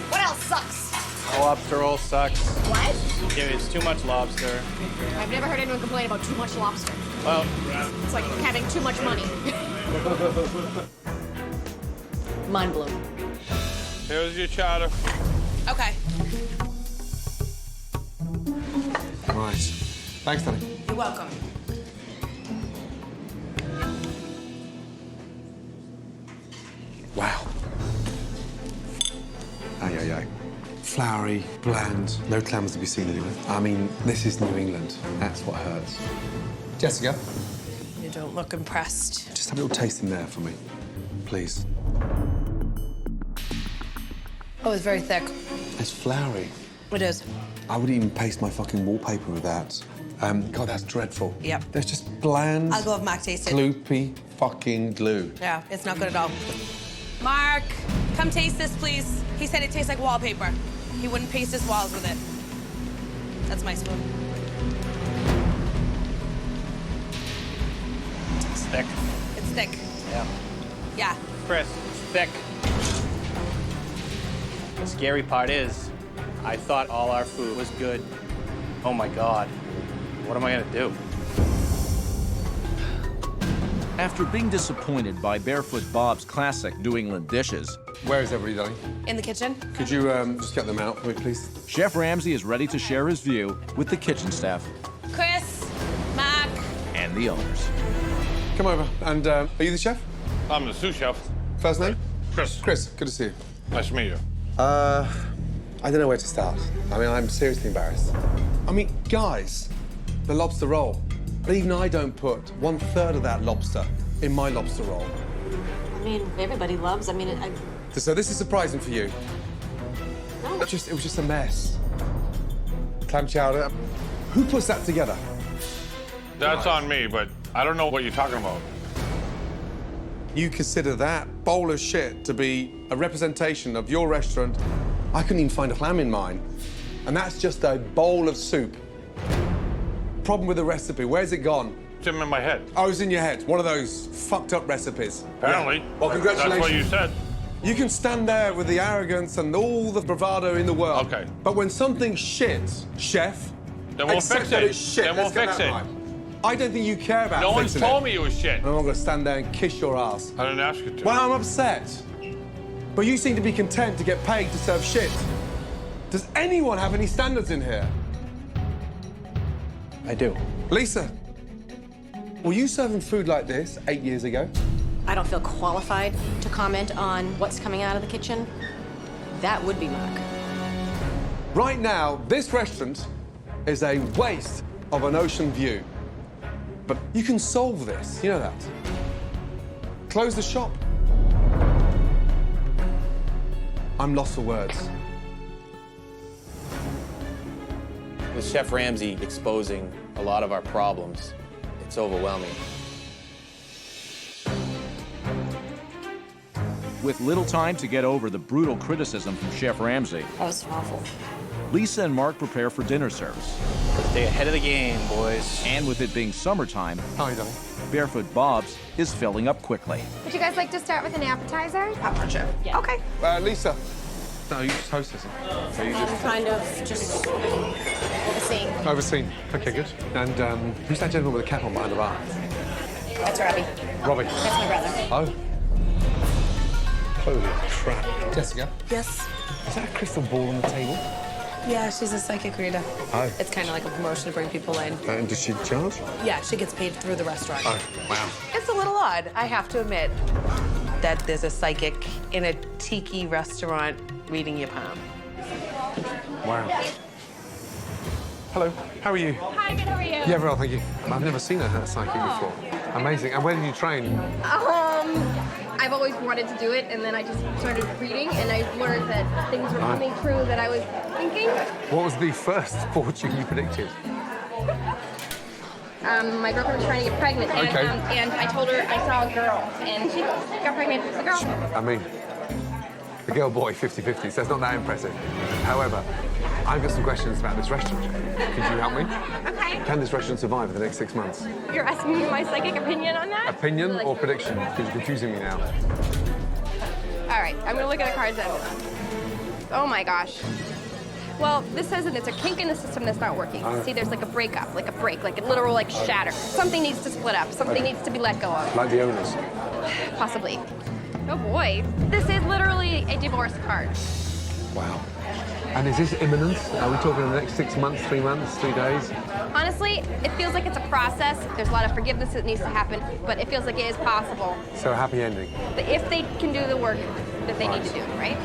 What else sucks? Lobster roll sucks. What? Yeah, it's too much lobster. I've never heard anyone complain about too much lobster. Well, It's like having too much money. Mind blown. Here's your chowder. Okay. Right. Thanks, darling. You're welcome. floury, bland, no clams to be seen anywhere. I mean, this is New England. That's what hurts. Jessica, You don't look impressed. just have a little taste in there for me, please. Oh, it's very thick. It's floury. It is. I wouldn't even paste my fucking wallpaper with that. God, that's dreadful. Yep. There's just bland, I'll go with Mark taste it. gloopy fucking glue. Yeah, it's not good at all. Mark, come taste this, please. He said it tastes like wallpaper. He wouldn't paste his walls with it. That's my spoon. It's thick. It's thick. Yeah. Yeah. Chris, it's thick. The scary part is, I thought all our food was good. Oh my God. What am I gonna do? After being disappointed by Barefoot Bob's classic New England dishes, Where is everybody, darling? In the kitchen? Could you just get them out for me, please? Chef Ramsay is ready to share his view with the kitchen staff Chris, Mark. and the owners. Come over. And are you the chef? I'm the sous chef. First name? Chris. Chris, good to see you. Nice to meet you. I don't know where to start. I mean, I'm seriously embarrassed. I mean, guys, the lobster roll. But even I don't put 1/3 of that lobster in my lobster roll. I mean, everybody loves. I mean, So this is surprising for you? No. It was just a mess. Clam chowder. Who puts that together? That's on me, but I don't know what you're talking about. You consider that bowl of shit to be a representation of your restaurant? I couldn't even find a clam in mine. And that's just a bowl of soup. Problem with the recipe, where's it gone? It's in my head. Oh, it's in your head. One of those fucked up recipes. Apparently. Yeah. Well, congratulations. That's what you said. You can stand there with the arrogance and all the bravado in the world. Okay. But when something's shit, chef, Then we'll accept fix that it. it's shit. Then we'll Let's get fix that it. right. I don't think you care about No one's fixing told it. me it was shit. I'm not going to stand there and kiss your ass. I didn't ask you to. Well, I'm upset. But you seem to be content to get paid to serve shit. Does anyone have any standards in here? I do. Lisa, were you serving food like this 8 years ago? I don't feel qualified to comment on what's coming out of the kitchen. That would be Mark. Right now, this restaurant is a waste of an ocean view. But you can solve this, you know that. Close the shop. I'm lost for words. With Chef Ramsay exposing a lot of our problems, it's overwhelming. With little time to get over the brutal criticism from Chef Ramsay, That was awful. Lisa and Mark prepare for dinner service. Stay ahead of the game, boys. And with it being summertime, Hi, darling. Barefoot Bob's is filling up quickly. Would you guys like to start with an appetizer? Okay. Lisa. No, you just hostess. So you I'm kind of just overseeing. overseen. Okay, good. And who's that gentleman with the cap on behind the bar? That's Robbie. Robbie. That's my brother. Oh. Holy crap. Jessica, Yes. is that a crystal ball on the table? Yeah, she's a psychic reader. Oh. It's kind of like a promotion to bring people in. And does she charge? Yeah, she gets paid through the restaurant. Oh, wow. It's a little odd, I have to admit, that there's a psychic in a tiki restaurant reading your palm. Wow. Hello, how are you? Hi, good, how are you? Yeah, very well, thank you. I've never seen a psychic before. Amazing. And where did you train? I've always wanted to do it, and then I just started reading, and I learned that things were coming true that I was thinking. What was the first fortune you predicted? My girlfriend was trying to get pregnant, and, Okay. And I told her I saw a girl, and she got pregnant with a girl. I mean, the girl-boy 50-50, so it's not that impressive. However, I've got some questions about this restaurant. Could you help me? Okay. Can this restaurant survive for the next 6 months? You're asking me my psychic opinion on that? Opinion or prediction? Because you're confusing me now. All right, I'm gonna look at the cards then. Oh my gosh. Well, this says that it's a kink in the system that's not working. See, there's like a breakup, like a break, like a literal like shatter. Something needs to split up. Something needs to be let go of. Like the owners. Possibly. Oh boy. This is literally a divorce card. Wow. And is this imminent? Are we talking in the next 6 months, 3 months, 3 days? Honestly, it feels like it's a process. There's a lot of forgiveness that needs to happen, but it feels like it is possible. So a happy ending. If they can do the work that they need to do, right?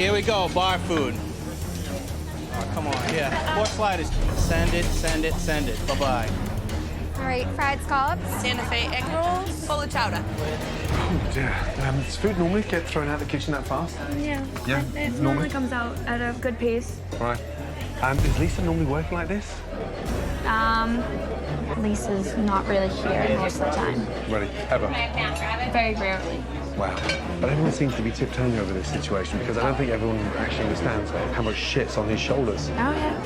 Here we go, bar food. Oh, come on, yeah. 4 sliders. Send it, send it, send it. Bye-bye. All right, fried scallops. Santa Fe egg rolls, full of chowder. Oh, dear. Does food normally get thrown out of the kitchen that fast? Yeah. Yeah, It normally comes out at a good pace. Right. Is Lisa normally working like this? Lisa's not really here most of the time. Ready? Ever? Very rarely. Wow. But everyone seems to be tiptoeing over this situation because I don't think everyone actually understands how much shit's on his shoulders. Oh, yeah.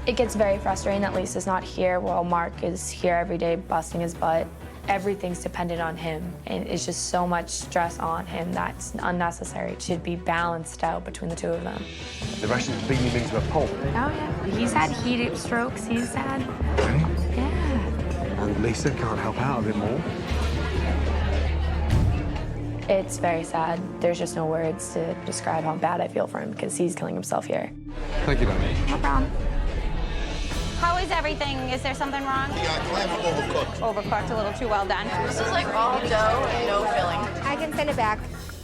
It gets very frustrating that Lisa's not here while Mark is here every day busting his butt. Everything's dependent on him, and it's just so much stress on him that's unnecessary. It should be balanced out between the two of them. They've actually beaten him into a pulp. Oh, yeah. He's had heat strokes. He's had... Really? Yeah. And Lisa can't help out a bit more? It's very sad. There's just no words to describe how bad I feel for him because he's killing himself here. Thank you, Danny. No problem. How is everything? Is there something wrong? Overcooked. Overcooked, a little too well done. This is like all dough and no filling. I can send it back.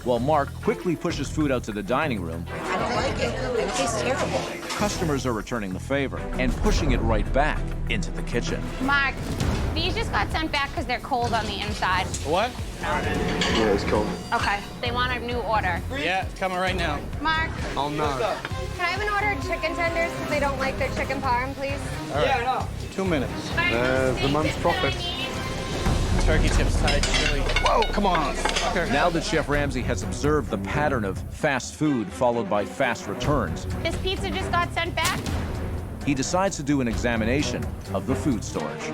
While Mark quickly pushes food out to the dining room, I don't like it. It tastes terrible. customers are returning the favor and pushing it right back into the kitchen. Mark, these just got sent back because they're cold on the inside. What? Yeah, it's cold. Okay, they want a new order. Yeah, it's coming right now. Mark, Oh, no. can I have an order of chicken tenders because they don't like their chicken parm, please? All right. Yeah, no. 2 minutes. There's the month's profit. Turkey tips, Thai chili. Whoa, come on. Now that Chef Ramsay has observed the pattern of fast food followed by fast returns, This pizza just got sent back? he decides to do an examination of the food storage.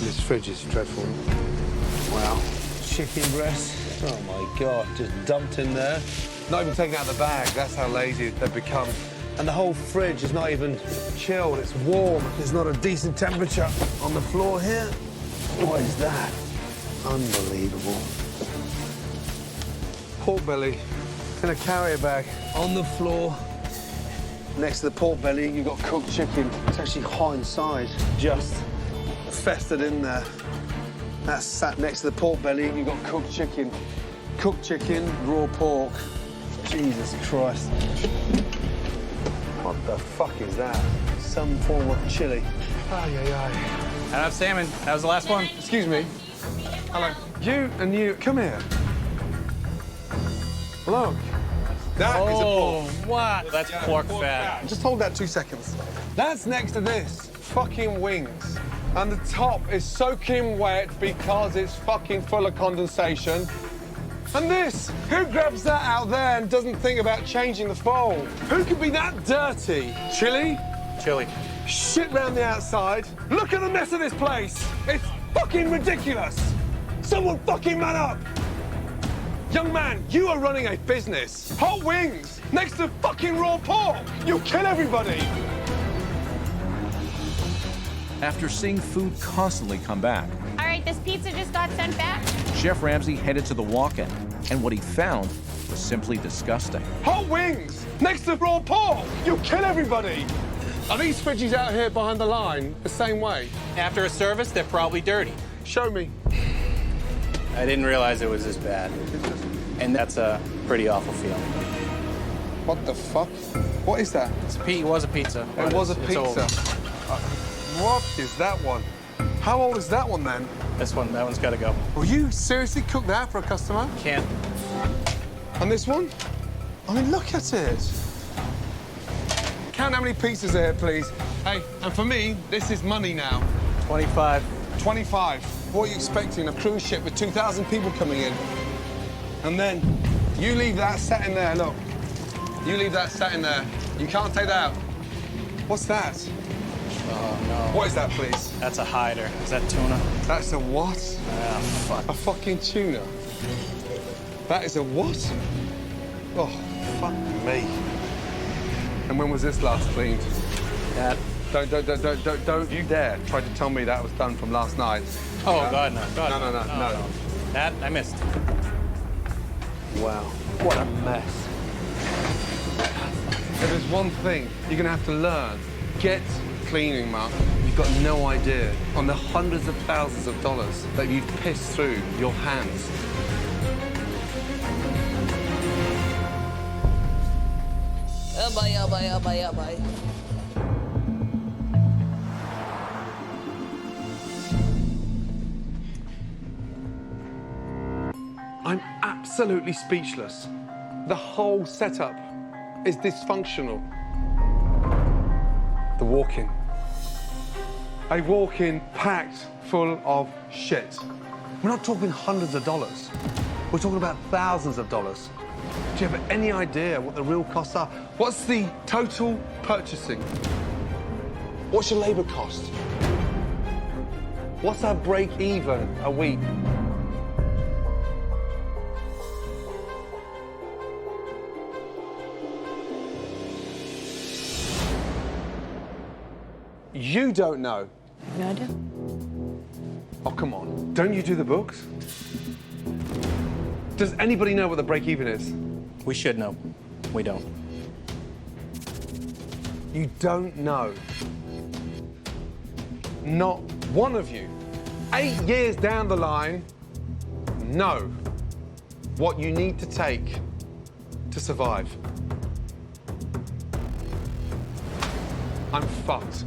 This fridge is dreadful. Wow. Chicken breast. Oh my God, just dumped in there. Not even taken out of the bag. That's how lazy they've become. And the whole fridge is not even chilled. It's warm. There's not a decent temperature on the floor here. What is that? Unbelievable. Pork belly in a carrier bag on the floor. Next to the pork belly, you've got cooked chicken. It's actually hot inside, just festered in there. That's sat next to the pork belly, you've got cooked chicken. Cooked chicken, raw pork. Jesus Christ. What the fuck is that? Some form of chili. Ay, ay, ay. I have salmon. That was the last one. Excuse me. Hello. You and you, come here. Look. That is a pork. What? That's pork fat. Just hold that 2 seconds. That's next to this. Fucking wings. And the top is soaking wet because it's fucking full of condensation. And this, who grabs that out there and doesn't think about changing the fold? Who could be that dirty? Chili? Chili. Shit round the outside. Look at the mess of this place. It's fucking ridiculous. Someone fucking man up. Young man, you are running a business. Hot wings next to fucking raw pork. You'll kill everybody. After seeing food constantly come back, All right, this pizza just got sent back? Chef Ramsay headed to the walk-in, and what he found was simply disgusting. Hot wings next to raw pork. You'll kill everybody. Are these fridges out here behind the line the same way? After a service, they're probably dirty. Show me. I didn't realize it was this bad. And that's a pretty awful feeling. What the fuck? What is that? It was a pizza. It was a It's pizza. old. What is that one? How old is that one then? That one's got to go. Will you seriously cook that for a customer? Can't. And this one? I mean, look at it. Count how many pizzas are here, please. Hey, and for me, this is money now. 25. 25. What are you expecting? A cruise ship with 2,000 people coming in? And then you leave that sat in there, look. You leave that sat in there. You can't take that out. What's that? Oh, no. What is that, please? That's a hider. Is that tuna? That's a what? Ah, fuck. A fucking tuna. That is a what? Oh, fuck me. And when was this last cleaned? That. Don't you dare try to tell me that was done from last night. Oh, God, no. God, No. That, I missed. Wow, what a mess. If there's one thing you're gonna have to learn, get cleaning, Mark. You've got no idea on the hundreds of thousands of dollars that you've pissed through your hands. I'm absolutely speechless. The whole setup is dysfunctional. The walk-in. A walk-in packed full of shit. We're not talking hundreds of dollars. We're talking about thousands of dollars. Do you have any idea what the real costs are? What's the total purchasing? What's your labor cost? What's our break even a week? You don't know. No, I do. Oh, come on. Don't you do the books? Does anybody know what the break even is? We should know. We don't. You don't know. Not one of you, 8 years down the line, know what you need to take to survive. I'm fucked.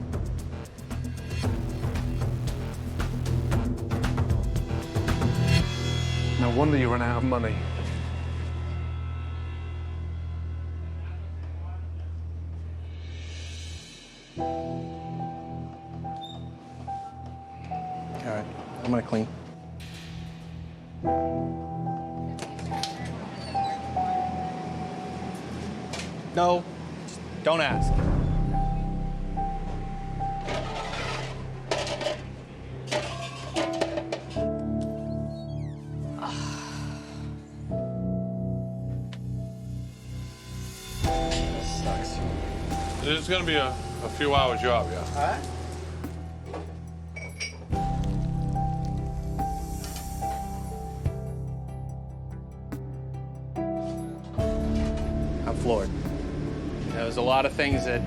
No wonder you run out of money. All right, I'm gonna clean. No, just don't ask. Sucks. It's gonna be a few-hour job, yeah. All right. I'm floored. There's a lot of things that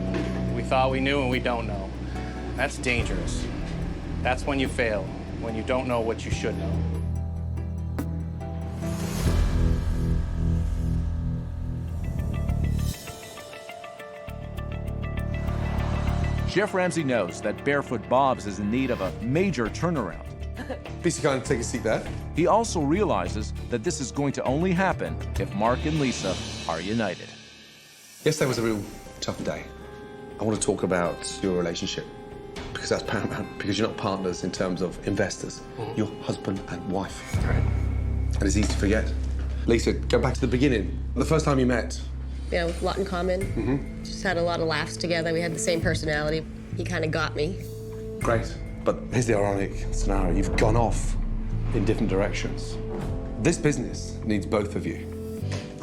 we thought we knew and we don't know. That's dangerous. That's when you fail, when you don't know what you should know. Chef Ramsay knows that Barefoot Bob's is in need of a major turnaround. Please go and take a seat there. He also realizes that this is going to only happen if Mark and Lisa are united. Yesterday was a real tough day. I want to talk about your relationship because that's paramount, because you're not partners in terms of investors. You're husband and wife. Right. And it's easy to forget. Lisa, go back to the beginning. The first time you met. You know, a lot in common. Just had a lot of laughs together. We had the same personality. He kind of got me. Great. But here's the ironic scenario. You've gone off in different directions. This business needs both of you.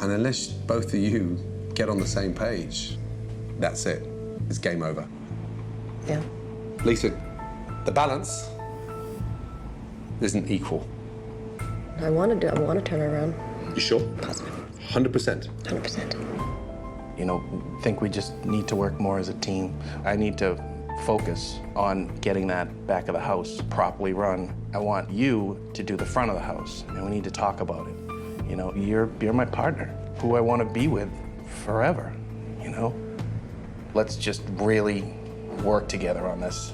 And unless both of you get on the same page, that's it. It's game over. Yeah. Lisa, the balance isn't equal. I want to turn it around. You sure? Positive. 100%. 100%. You know, think we just need to work more as a team. I need to focus on getting that back of the house properly run. I want you to do the front of the house, and we need to talk about it. You know, you're my partner, who I want to be with forever, you know? Let's just really work together on this,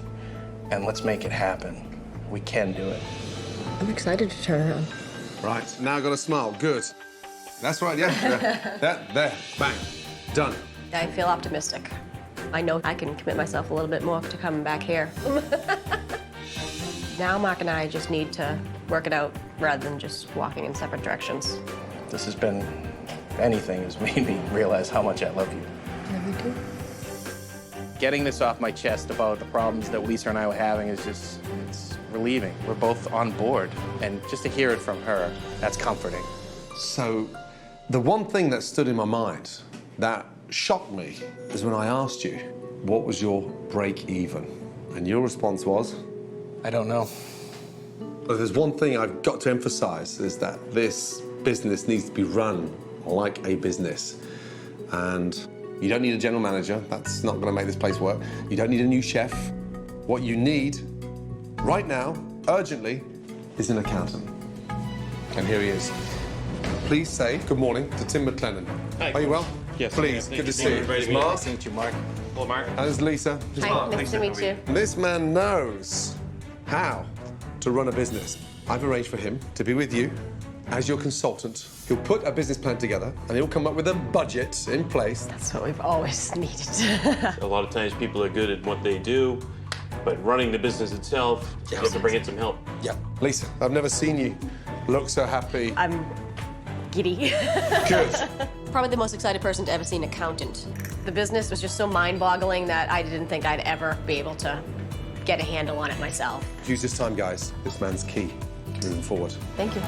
and let's make it happen. We can do it. I'm excited to turn around. Right, now I've got a smile. Good. That's right, yeah. There, bang, done. I feel optimistic. I know I can commit myself a little bit more to coming back here. Now Mark and I just need to work it out rather than just walking in separate directions. This has been, if anything, has made me realize how much I love you. Yeah, we do. Getting this off my chest about the problems that Lisa and I were having is just, it's relieving. We're both on board, and just to hear it from her, that's comforting. So, the one thing that stood in my mind that shocked me is when I asked you, what was your break even? And your response was? I don't know. But there's one thing I've got to emphasize is that this business needs to be run like a business. And you don't need a general manager. That's not going to make this place work. You don't need a new chef. What you need right now, urgently, is an accountant. And here he is. Please say good morning to Tim McLennan. Hi. Are you well? Yes. Please, good to see you. It's Mark. Nice to meet you, Mark. Hello, Mark. And it's Lisa. It's Hi, Mark. nice to meet you. This man knows how to run a business. I've arranged for him to be with you as your consultant. He'll put a business plan together and he'll come up with a budget in place. That's what we've always needed. A lot of times people are good at what they do, but running the business itself, you have to bring in some help. Yeah. Lisa, I've never seen you look so happy. I'm giddy. Good. Probably the most excited person to ever see an accountant. The business was just so mind-boggling that I didn't think I'd ever be able to get a handle on it myself. Use this time, guys. This man's key to moving forward. Thank you.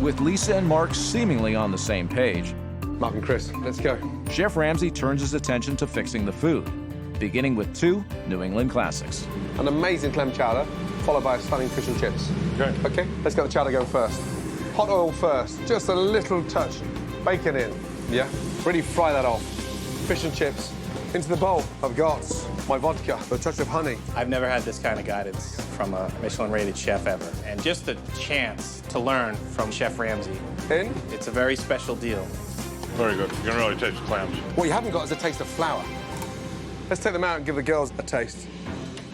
With Lisa and Mark seemingly on the same page, Mark and Chris, let's go. Chef Ramsay turns his attention to fixing the food, beginning with 2 New England classics. An amazing clam chowder, followed by a stunning fish and chips. Great. Okay, let's get the chowder going first. Hot oil first, just a little touch. Bacon in, yeah? Really fry that off. Fish and chips. Into the bowl, I've got my vodka, a touch of honey. I've never had this kind of guidance from a Michelin-rated chef ever. And just the chance to learn from Chef Ramsay. In? It's a very special deal. Very good. You can really taste the clams. What you haven't got is a taste of flour. Let's take them out and give the girls a taste.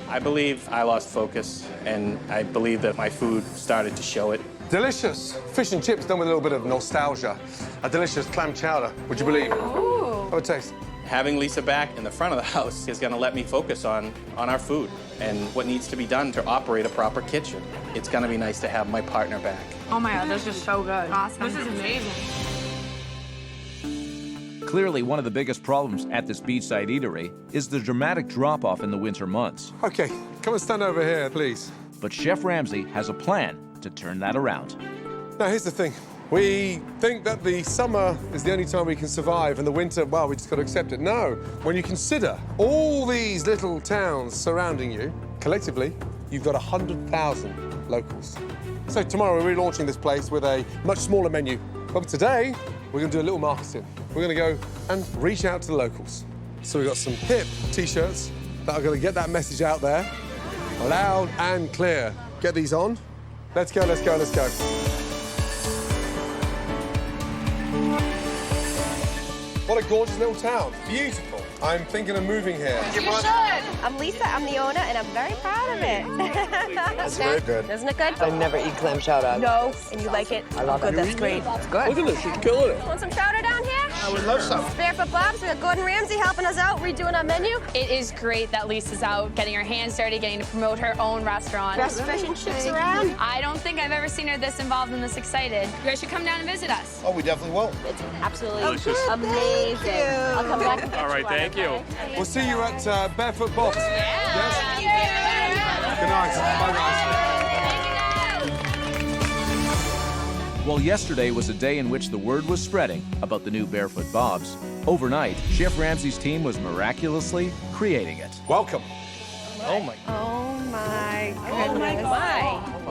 I believe I lost focus, and I believe that my food started to show it. Delicious. Fish and chips done with a little bit of nostalgia. A delicious clam chowder, would you believe? Ooh. Have a taste. Having Lisa back in the front of the house is going to let me focus on our food and what needs to be done to operate a proper kitchen. It's going to be nice to have my partner back. Oh my God, this is so good. Awesome. This is amazing. Clearly, one of the biggest problems at this beachside eatery is the dramatic drop-off in the winter months. Okay, come and stand over here, please. But Chef Ramsay has a plan to turn that around. Now, here's the thing. We think that the summer is the only time we can survive, and the winter, well, we just got to accept it. No. When you consider all these little towns surrounding you, collectively, you've got 100,000 locals. So tomorrow we're relaunching this place with a much smaller menu. But today, we're going to do a little marketing. We're going to go and reach out to the locals. So we've got some hip T-shirts that are going to get that message out there, loud and clear. Get these on. Let's go, let's go, let's go. What a gorgeous little town. Beautiful. I'm thinking of moving here. You should. I'm Lisa, I'm the owner, and I'm very proud of it. That's very good. Isn't it good? I never eat clam chowder. No, and you like it? I love Good, it. that's great. It's good. Look at this, she's killing it. Want some chowder down here? I would love some. Barefoot Bob's, we got Gordon Ramsay helping us out, redoing our menu. It is great that Lisa's out, getting her hands dirty, getting to promote her own restaurant. Best fish and chips around. I don't think I've ever seen her this involved and this excited. You guys should come down and visit us. Oh, we definitely will. It's absolutely Delicious. amazing. I'll come back and get All right, you one, thank you. okay? We'll see you at Barefoot Bob's. Yes? Good night. Bye, guys. While yesterday was a day in which the word was spreading about the new Barefoot Bobs, overnight, Chef Ramsay's team was miraculously creating it. Welcome. Oh, my. Oh my goodness.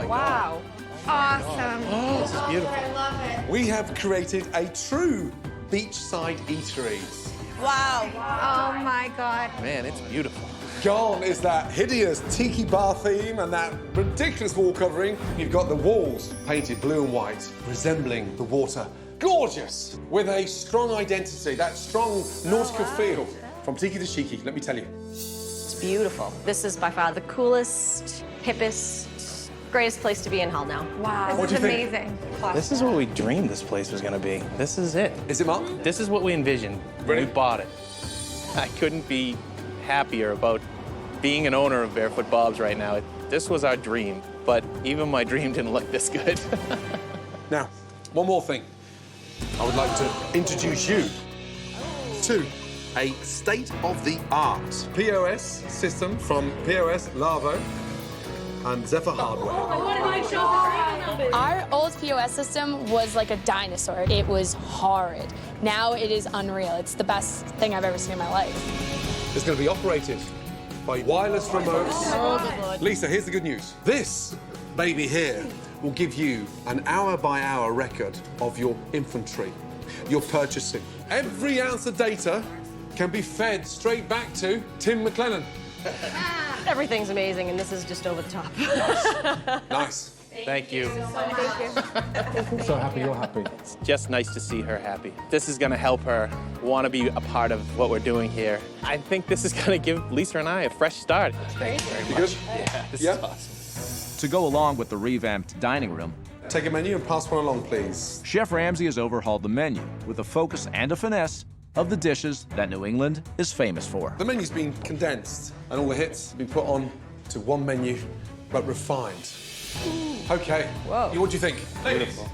Wow. Awesome. Oh, this is beautiful. We have created a true beachside eatery. Wow. Oh my God. Man, it's beautiful. Gone is that hideous tiki bar theme and that ridiculous wall covering. You've got the walls painted blue and white, resembling the water. Gorgeous! With a strong identity, that strong nautical feel. From tiki to cheeky, let me tell you. It's beautiful. This is by far the coolest, hippest, greatest place to be in Hull now. Wow. What This do is you think? amazing. This is what we dreamed this place was going to be. This is it. Is it, Mark? This is what we envisioned when we bought it. I couldn't be happier about being an owner of Barefoot Bob's right now. This was our dream, but even my dream didn't look this good. Now, one more thing. I would like to introduce you to a state-of-the-art POS system from POS Lavo and Zephyr Hardware. Our old POS system was like a dinosaur. It was horrid. Now it is unreal. It's the best thing I've ever seen in my life. It's going to be operated by wireless remotes. Oh, good Lord. Lisa, here's the good news. This baby here will give you an hour-by-hour record of your inventory. you're purchasing. Every ounce of data can be fed straight back to Tim McLennan. Everything's amazing, and this is just over the top. Nice. Thank you. I'm so happy you're happy. It's just nice to see her happy. This is going to help her want to be a part of what we're doing here. I think this is going to give Lisa and I a fresh start. Thank you very much. Good? Yeah, this is awesome. To go along with the revamped dining room, take a menu and pass one along, please. Chef Ramsay has overhauled the menu with a focus and a finesse of the dishes that New England is famous for. The menu's been condensed and all the hits have been put on to one menu, but refined. Okay. Whoa. What do you think? Beautiful.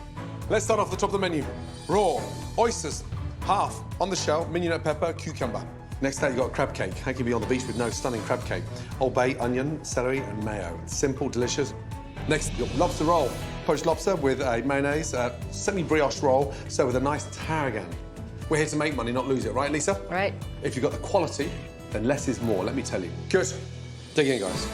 Let's start off the top of the menu. Raw oysters, half on the shell, mignonette pepper, cucumber. Next day, you've got crab cake. How can you be on the beach with no stunning crab cake? Old Bay, onion, celery, and mayo. Simple, delicious. Next, you've got lobster roll. Poached lobster with a mayonnaise, semi-brioche roll, so with a nice tarragon. We're here to make money, not lose it, right, Lisa? Right. If you've got the quality, then less is more, let me tell you. Good. Dig in, guys.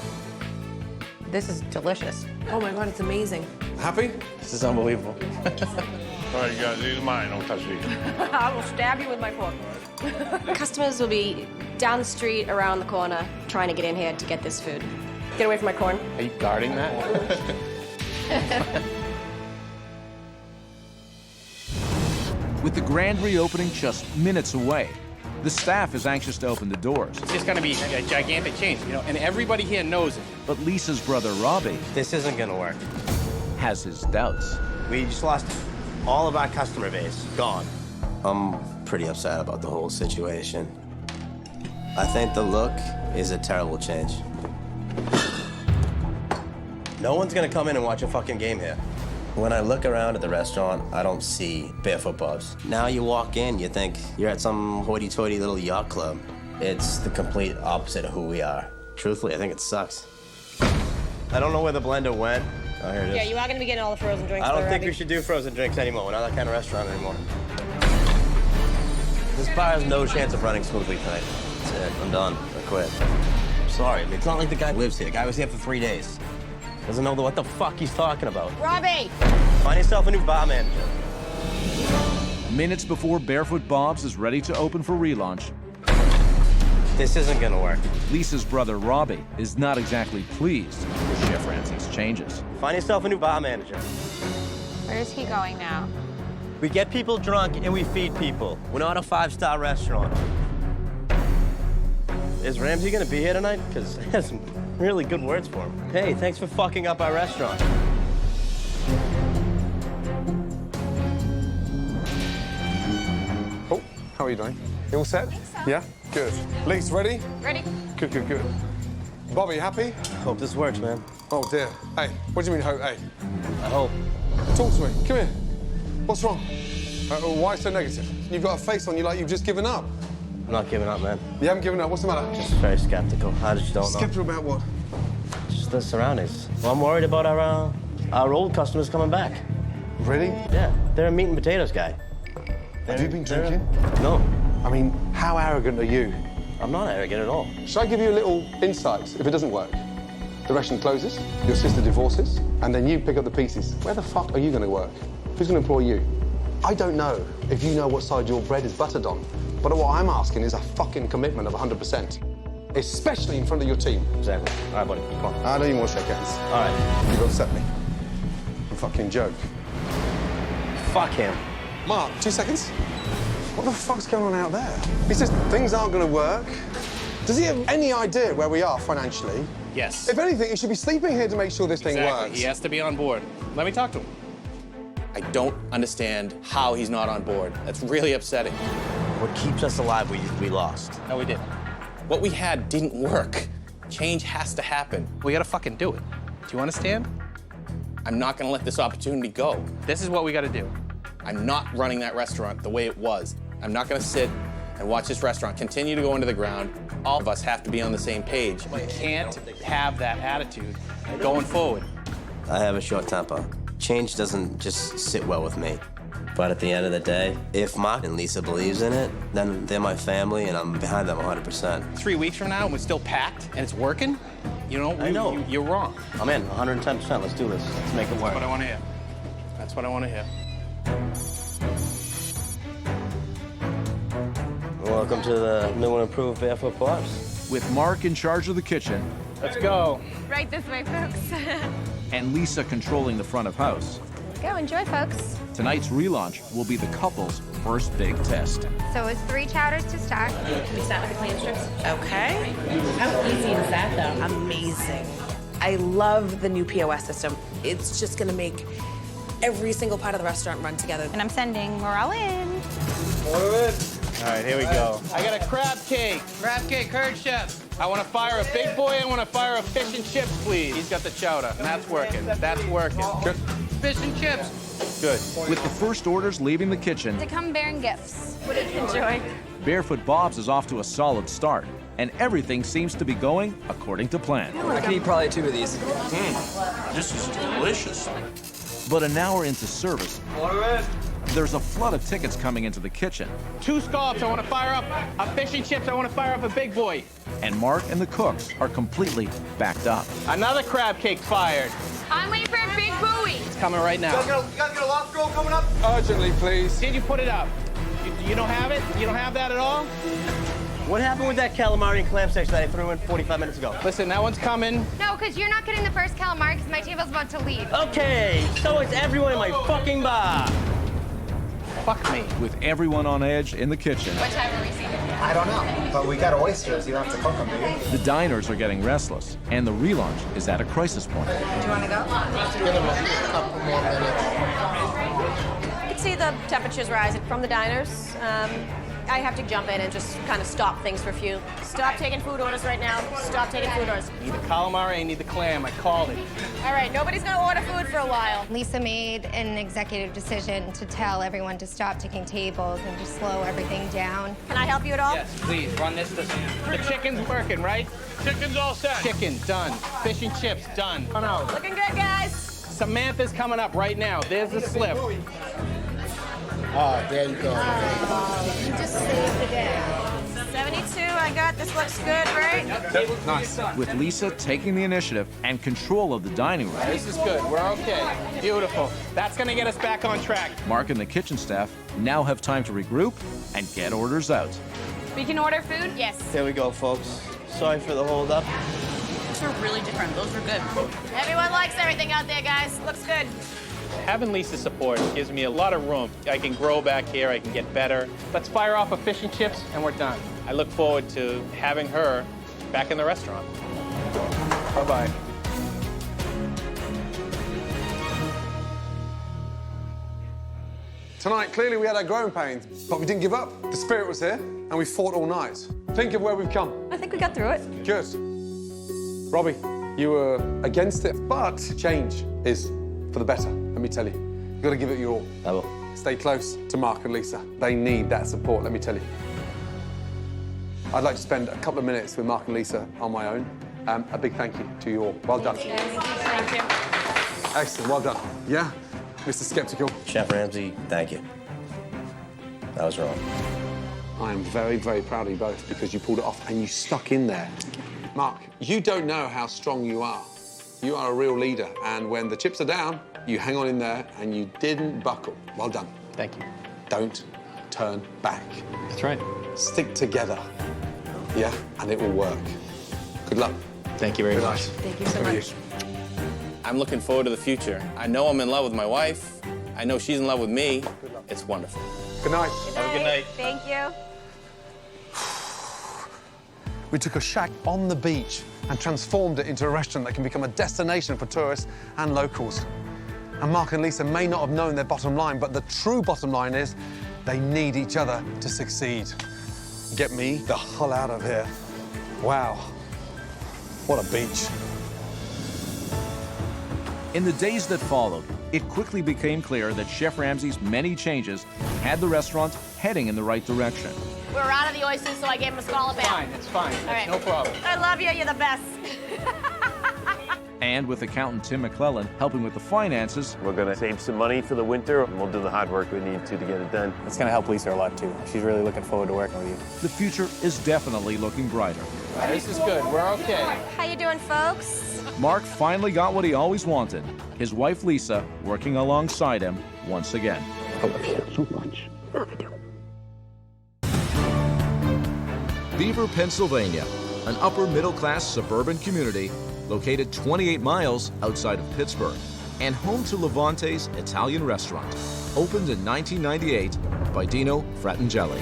This is delicious. Oh my God, it's amazing. Happy? This is unbelievable. All right, you guys, these are mine. Don't touch these. I will stab you with my fork. Customers will be down the street, around the corner, trying to get in here to get this food. Get away from my corn. Are you guarding that? With the grand reopening just minutes away, the staff is anxious to open the doors. It's just going to be a gigantic change, you know, and everybody here knows it. But Lisa's brother, Robbie, This isn't going to work. has his doubts. We just lost all of our customer base. Gone. I'm pretty upset about the whole situation. I think the look is a terrible change. No one's gonna come in and watch a fucking game here. When I look around at the restaurant, I don't see Barefoot Bobs. Now you walk in, you think you're at some hoity-toity little yacht club. It's the complete opposite of who we are. Truthfully, I think it sucks. I don't know where the blender went. Oh, here it is. Yeah, you are going to be getting all the frozen drinks. I don't though, think Robbie. we should do frozen drinks anymore. We're not that kind of restaurant anymore. This bar has no chance of running smoothly tonight. That's it. I'm done. I quit. I'm sorry. I mean, it's not like the guy lives here. The guy was here for 3 days. Doesn't know what the fuck he's talking about. Robbie! Find yourself a new bar manager. Minutes before Barefoot Bob's is ready to open for relaunch, This isn't gonna work. Lisa's brother, Robbie, is not exactly pleased with Chef Ramsay's changes. Find yourself a new bar manager. Where's he going now? We get people drunk and we feed people. We're not a 5-star restaurant. Is Ramsay gonna be here tonight? Because he has some really good words for him. Hey, thanks for fucking up our restaurant. Oh, how are you doing? You all set? Yeah? Good. Lisa, ready? Ready? Good, good, good. Bobby, happy? Hope this works, man. Oh, dear. Hey, what do you mean, hope? Hey. I hope. Talk to me. Come here. What's wrong? Why so negative? You've got a face on you like you've just given up. I'm not giving up, man. You haven't given up. What's the matter? Just very skeptical. I just don't know. Skeptical about what? Just the surroundings. Well, I'm worried about our old customers coming back. Really? Yeah. They're a meat and potatoes guy. Have you been drinking? No. I mean, how arrogant are you? I'm not arrogant at all. Shall I give you a little insight if it doesn't work? The restaurant closes, your sister divorces, and then you pick up the pieces. Where the fuck are you going to work? Who's going to employ you? I don't know if you know what side your bread is buttered on, but what I'm asking is a fucking commitment of 100%, especially in front of your team. Exactly. All right, buddy, come on. I don't even want to shake hands. All right. You've upset me. A fucking joke. Fuck him. Mark, 2 seconds. What the fuck's going on out there? He says things aren't going to work. Does he have any idea where we are financially? Yes. If anything, he should be sleeping here to make sure this thing Exactly. works. He has to be on board. Let me talk to him. I don't understand how he's not on board. That's really upsetting. What keeps us alive, we lost. No, we didn't. What we had didn't work. Change has to happen. We gotta fucking do it. Do you understand? I'm not gonna let this opportunity go. This is what we gotta do. I'm not running that restaurant the way it was. I'm not gonna sit and watch this restaurant continue to go into the ground. All of us have to be on the same page. We can't have that attitude going forward. I have a short temper. Change doesn't just sit well with me. But at the end of the day, if Mark and Lisa believes in it, then they're my family and I'm behind them 100%. 3 weeks from now, when we're still packed and it's working, you know, I know. You're wrong. I'm in 110%. Let's do this. Let's make it work. That's what I want to hear. That's what I want to hear. Welcome to the new and improved Barefoot Bob's. With Mark in charge of the kitchen Let's go. Right this way, folks. and Lisa controlling the front of house, Go, enjoy, folks. tonight's relaunch will be the couple's first big test. So it's 3 chowders to start. Can we start with the clam strips? Okay. How easy is that, though? Amazing. I love the new POS system. It's just gonna make every single part of the restaurant run together. And I'm sending, we're all in. All right, here we go. I got a crab cake. Crab cake, curd chef. I want to fire a big boy. I want to fire a fish and chips, please. He's got the chowder. That's working. That's working. Good. Fish and chips. Good. With the first orders leaving the kitchen, To come bearing gifts. What did you enjoy? Barefoot Bob's is off to a solid start, and everything seems to be going according to plan. I can eat probably 2 of these. This is delicious. But an hour into service, there's a flood of tickets coming into the kitchen, 2 scallops. I want to fire up a fish and chips. I want to fire up a big boy. and Mark and the cooks are completely backed up. Another crab cake fired. I'm waiting for a big buoy. It's coming right now. You guys get a lobster roll coming up? Urgently, please. Did you put it up? You don't have it? You don't have that at all? What happened with that calamari and clam section that I threw in 45 minutes ago? Listen, that one's coming. No, because you're not getting the first calamari because my table's about to leave. Okay, so it's everyone in my fucking bar. Fuck me. With everyone on edge in the kitchen, What time are we seeing? I don't know, but we got oysters. You don't have to cook them, do you? the diners are getting restless, and the relaunch is at a crisis point. Do you want to go? Give them a couple more minutes. You can see the temperatures rising from the diners. I have to jump in and just kind of stop things for a few. Stop taking food orders right now. Stop taking food orders. Need the calamari, I need the clam. I called it. All right, nobody's gonna order food for a while. Lisa made an executive decision to tell everyone to stop taking tables and just slow everything down. Can I help you at all? Yes, please, run this to Sam. The chicken's working, right? Chicken's all set. Chicken, done. Fish and chips, done. Oh, no. Looking good, guys. Samantha's coming up right now. There's the slip. Oh, there you go. You just saved the day. 72, I got. This looks good, right? Nice. With Lisa taking the initiative and control of the dining room, This is good. We're okay. Beautiful. That's gonna get us back on track. Mark and the kitchen staff now have time to regroup and get orders out. We can order food? Yes. Here we go, folks. Sorry for the hold up. Those are really different. Those are good. Everyone likes everything out there, guys. Looks good. Having Lisa's support gives me a lot of room. I can grow back here, I can get better. Let's fire off a fish and chips, and we're done. I look forward to having her back in the restaurant. Bye-bye. Tonight, clearly we had our growing pains, but we didn't give up. The spirit was here, and we fought all night. Think of where we've come. I think we got through it. Good. Robbie, you were against it, but change is for the better, let me tell you. You've got to give it your all. I will. Stay close to Mark and Lisa. They need that support, let me tell you. I'd like to spend a couple of minutes with Mark and Lisa on my own. A big thank you to you all. Well done. Thank you. Excellent, well done. Yeah, Mr. Skeptical. Chef Ramsay, thank you. That was wrong. I am very, very proud of you both because you pulled it off and you stuck in there. Mark, you don't know how strong you are. You are a real leader, and when the chips are down, you hang on in there and you didn't buckle. Well done. Thank you. Don't turn back. That's right. Stick together, yeah, and it will work. Good luck. Thank you very Good much. night. Thank you so much. I'm looking forward to the future. I know I'm in love with my wife. I know she's in love with me. It's wonderful. Good night. Have a good night. Thank you. We took a shack on the beach and transformed it into a restaurant that can become a destination for tourists and locals. And Mark and Lisa may not have known their bottom line, but the true bottom line is they need each other to succeed. Get me the hell out of here. Wow. What a beach. In the days that followed, it quickly became clear that Chef Ramsay's many changes had the restaurant heading in the right direction. We're out of the oysters, so I gave him a scallop out. Fine, it's fine. All right. No problem. I love you. You're the best. And with accountant Tim McClellan helping with the finances, We're gonna save some money for the winter, and we'll do the hard work we need to get it done. It's gonna help Lisa a lot too. She's really looking forward to working with you. the future is definitely looking brighter. This is good. We're okay. How you doing, folks? Mark finally got what he always wanted, his wife Lisa working alongside him once again. I love you so much. Beaver, Pennsylvania, an upper-middle-class suburban community located 28 miles outside of Pittsburgh and home to Levante's Italian restaurant, opened in 1998 by Dino Fratangeli.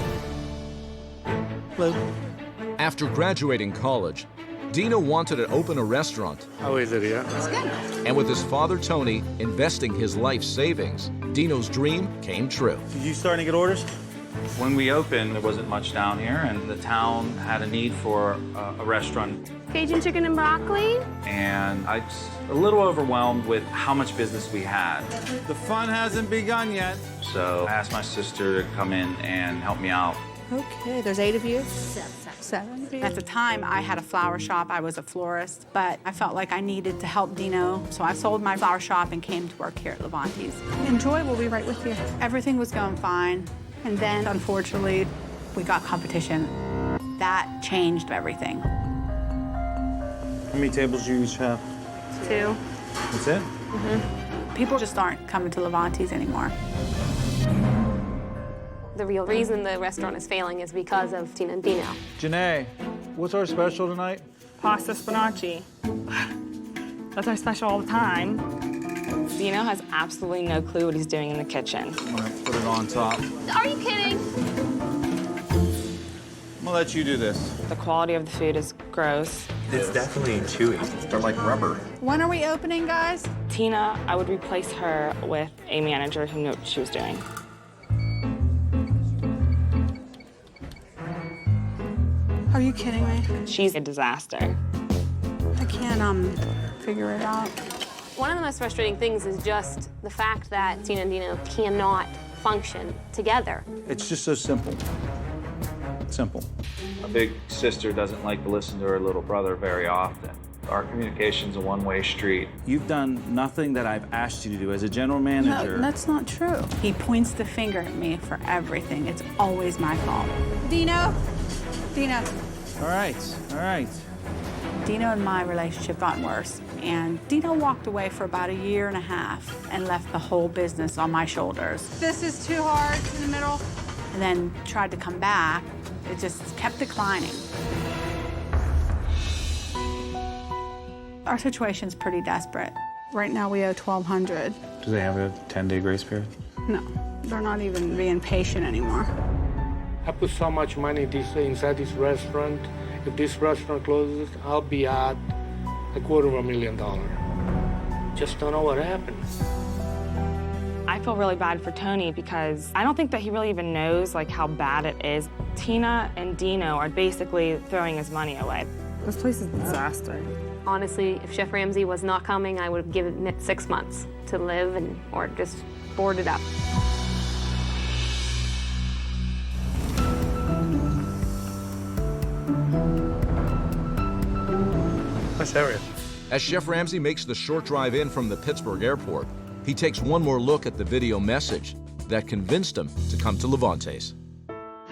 Hello. After graduating college, Dino wanted to open a restaurant. How is it here? It's good. And with his father, Tony, investing his life savings, Dino's dream came true. Did you starting to get orders? When we opened, there wasn't much down here, and the town had a need for a restaurant. Cajun chicken and broccoli. And I was a little overwhelmed with how much business we had. The fun hasn't begun yet. So I asked my sister to come in and help me out. Okay, there's 8 of you. 7. At the time, I had a flower shop. I was a florist, but I felt like I needed to help Dino, so I sold my flower shop and came to work here at Levante's. Enjoy, we'll be right with you. Everything was going fine, and then, unfortunately, we got competition. That changed everything. How many tables do you each have? 2. That's it? People just aren't coming to Levante's anymore. The real reason the restaurant is failing is because of Tina and Dino. Janae, what's our special tonight? Pasta spinaci. That's our special all the time. Dino has absolutely no clue what he's doing in the kitchen. I'm gonna put it on top. Are you kidding? I'm gonna let you do this. The quality of the food is gross. It's definitely chewy. They're like rubber. When are we opening, guys? Tina, I would replace her with a manager who knew what she was doing. Are you kidding me? She's a disaster. I can't, figure it out. One of the most frustrating things is just the fact that Tina and Dino cannot function together. It's just so simple. Simple. My big sister doesn't like to listen to her little brother very often. Our communication's a one-way street. You've done nothing that I've asked you to do as a general manager. No, that's not true. He points the finger at me for everything. It's always my fault. Dino! Dino. All right, all right. Dino and my relationship got worse, and Dino walked away for about 1.5 years and left the whole business on my shoulders. This is too hard in the middle. And then tried to come back. It just kept declining. Our situation's pretty desperate. Right now we owe $1,200. Do they have a 10-day grace period? No, they're not even being patient anymore. I put so much money inside this restaurant. If this restaurant closes, I'll be at $250,000. Just don't know what happened. I feel really bad for Tony because I don't think that he really even knows like how bad it is. Tina and Dino are basically throwing his money away. This place is a disaster. Honestly, if Chef Ramsay was not coming, I would have given it 6 months to live or just board it up. Nice area. As Chef Ramsay makes the short drive in from the Pittsburgh airport, he takes one more look at the video message that convinced him to come to Levante's.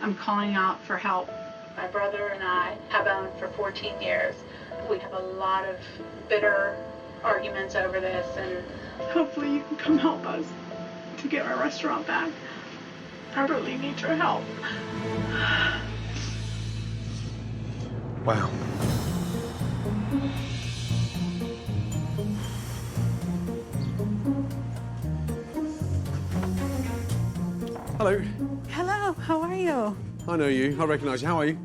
I'm calling out for help. My brother and I have owned for 14 years. We have a lot of bitter arguments over this, and hopefully you can come help us to get our restaurant back. I really need your help. Wow. Hello. Hello, how are you? I know you. I recognise you. How are you?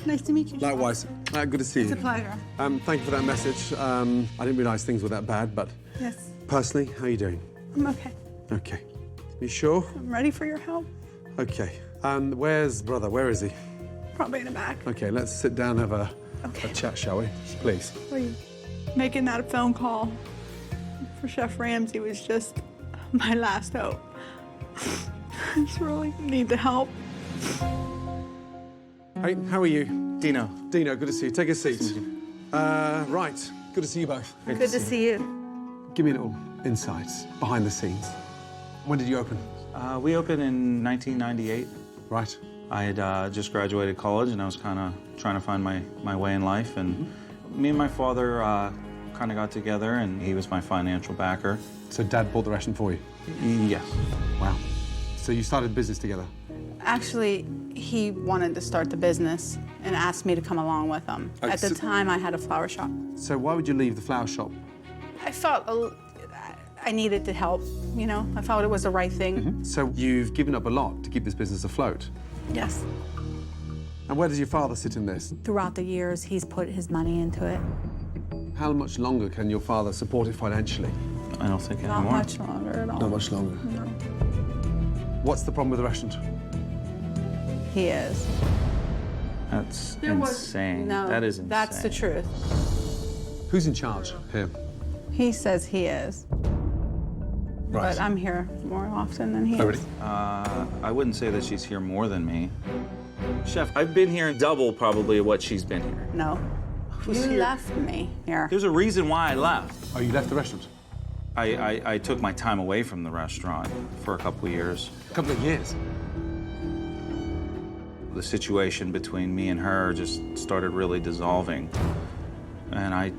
Nice to meet you. Likewise. Good to see you. It's a pleasure. Thank you for that message. I didn't realise things were that bad, but Yes, personally, how are you doing? I'm okay. Okay. You sure? I'm ready for your help. Okay. Where's brother? Where is he? Probably in the back. Okay, let's sit down and have a chat, shall we? Please. Please. Making that phone call for Chef Ramsay was just my last hope. I just really need the help. Hey, how are you? Dino. Dino, good to see you. Take a seat. Right, good to see you both. Good to see you. Give me a little insights behind the scenes. When did you open? We opened in 1998. Right. I had just graduated college, and I was kind of trying to find my way in life. And me and my father kind of got together, and he was my financial backer. So Dad bought the restaurant for you? Yes. Wow. So you started business together? Actually, he wanted to start the business and asked me to come along with him. Okay, At the so- time, I had a flower shop. So why would you leave the flower shop? I felt I needed to help, you know? I felt it was the right thing. So you've given up a lot to keep this business afloat. Yes. And where does your father sit in this? Throughout the years, he's put his money into it. How much longer can your father support it financially? I don't think Not anymore. much longer at all. Not much longer. No. What's the problem with the restaurant? He is. That's There was- insane. No, That is insane. that's the truth. Who's in charge here? He says he is. Right. But I'm here more often than he is. I wouldn't say that she's here more than me. Chef, I've been here double probably what she's been here. No. You left me here. There's a reason why I left. Oh, you left the restaurant? I took my time away from the restaurant for a couple of years. A couple of years? The situation between me and her just started really dissolving. And I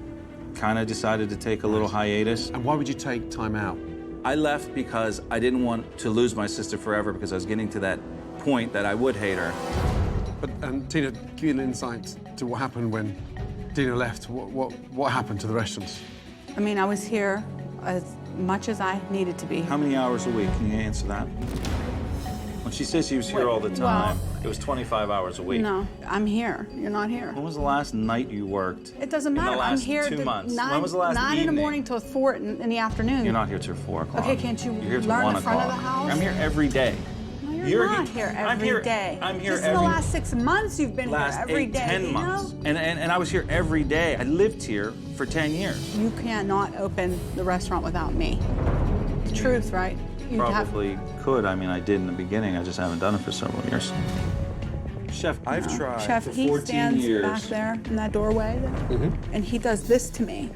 kind of decided to take a little hiatus. And why would you take time out? I left because I didn't want to lose my sister forever because I was getting to that point that I would hate her. But Tina, give me an insight to what happened when Dina left. What happened to the restaurant? I mean, I was here as much as I needed to be. How many hours a week? Can you answer that? When she says she was here all the time, it was 25 hours a week. No, I'm here. You're not here. When was the last night you worked? It doesn't matter. In the last I'm here 2 months. 9, When was the last 9 in the evening? morning till 4 in the afternoon. You're not here till 4 o'clock. Okay, can't you You're here till learn 1 the front of o'clock. the house? I'm here every day. No, you're You're not he- here I'm every here- day. I'm here Just every- in the last 6 months you've been Last here every 8, day. 10 you months. know? And I was here every day. I lived here for 10 years. You cannot open the restaurant without me. The truth, right? You Probably could. I mean, I did in the beginning. I just haven't done it for several years. Chef, I've tried Chef, for he 14 stands years. back there in that doorway, and he does this to me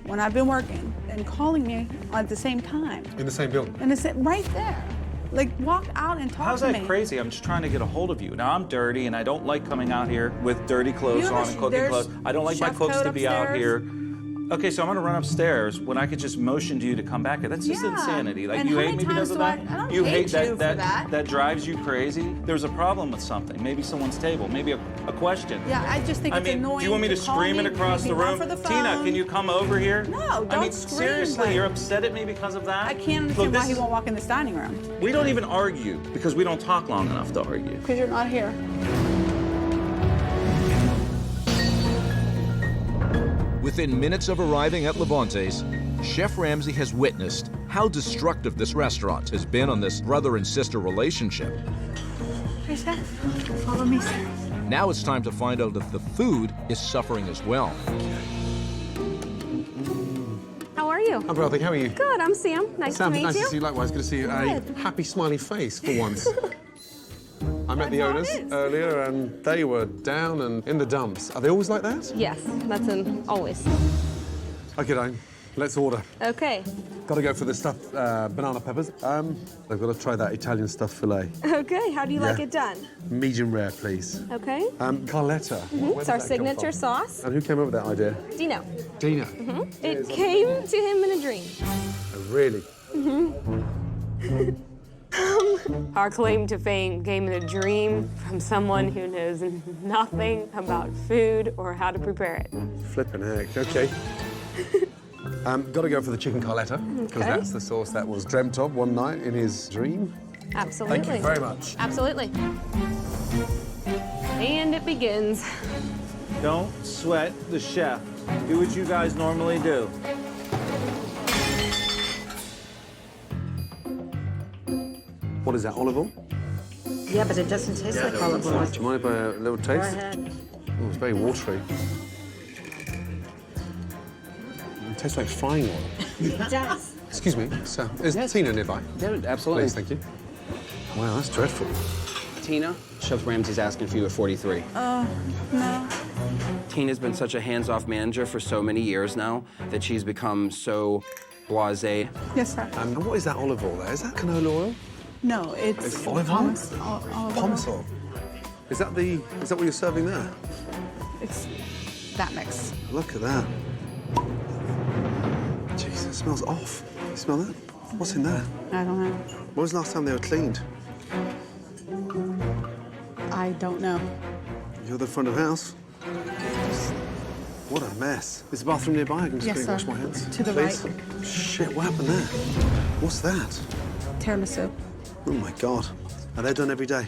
when I've been working and calling me at the same time. In the same building? And it's right there. Like, walk out and talk How's to that me. crazy? I'm just trying to get a hold of you. Now, I'm dirty, and I don't like coming out here with dirty clothes You have on and cooking there's clothes. I don't like my chef cooks coat to be out upstairs. here. Okay, so I'm gonna run upstairs when I could just motion to you to come back here. That's just Yeah. insanity. Like, And you how hate many me because times of do I- that? I don't You hate hate you for that. That drives you crazy? There's a problem with something. Maybe someone's table. Maybe a question. Yeah, I just think I it's mean, annoying do you want me to call scream me, it across make the me run room? for the Tina, phone. can you come over here? No, don't I mean, scream, seriously, but- you're upset at me because of that? I can't Look, understand this why he is- won't walk in this dining room. We don't even argue because we don't talk long enough to argue. Because you're not here. Within minutes of arriving at Levante's, Chef Ramsay has witnessed how destructive this restaurant has been on this brother and sister relationship. Hey, Chef, follow me, sir. Now it's time to find out if the food is suffering as well. How are you? I'm well, thank you. How are you? Good, I'm Sam. Nice Sam, to meet nice you. to see you. Likewise, good to see you. A Good. happy, smiley face for once. I met the owners earlier, and they were down and in the dumps. Are they always like that? Yes, that's always. Okay, Diane, let's order. Okay. Got to go for the stuffed banana peppers. I've got to try that Italian stuffed fillet. Okay, how do you like Yeah. it done? Medium rare, please. Okay. Carletta. Where It's our did that come signature from? sauce. And who came up with that idea? Dino. Dina. It came to him in a dream. Oh, really? Our claim to fame came in a dream from someone who knows nothing about food or how to prepare it. Flippin' heck. Okay. Got to go for the chicken Carletta, because Okay. that's the sauce that was dreamt of one night in his dream. Absolutely. Thank you very much. Absolutely. And it begins. Don't sweat the chef. Do what you guys normally do. What is that, olive oil? Yeah, but it doesn't taste like olive oil. Do you mind if I have a little taste? ahead. Oh, it's very watery. It tastes like frying oil. It does. Excuse me, sir. Is Tina nearby? Yeah, absolutely. Please, thank you. Wow, that's dreadful. Tina, Chef Ramsay's asking for you at 43. No. Tina's been such a hands-off manager for so many years now that she's become so blasé. Yes, sir. And what is that olive oil there? Is that canola oil? No, it's It's olive oil? pomace olive oil. Pomace oil. Is that what you're serving there? It's that mix. Look at that. Jeez, it smells off. You smell that? What's in there? I don't know. When was the last time they were cleaned? I don't know. You're the front of house? What a mess. Is the bathroom nearby? I can just Yes, go and sir. wash my hands. To the please. right. Shit, what happened there? What's that? Tiramisu. Oh my God. Are they done every day?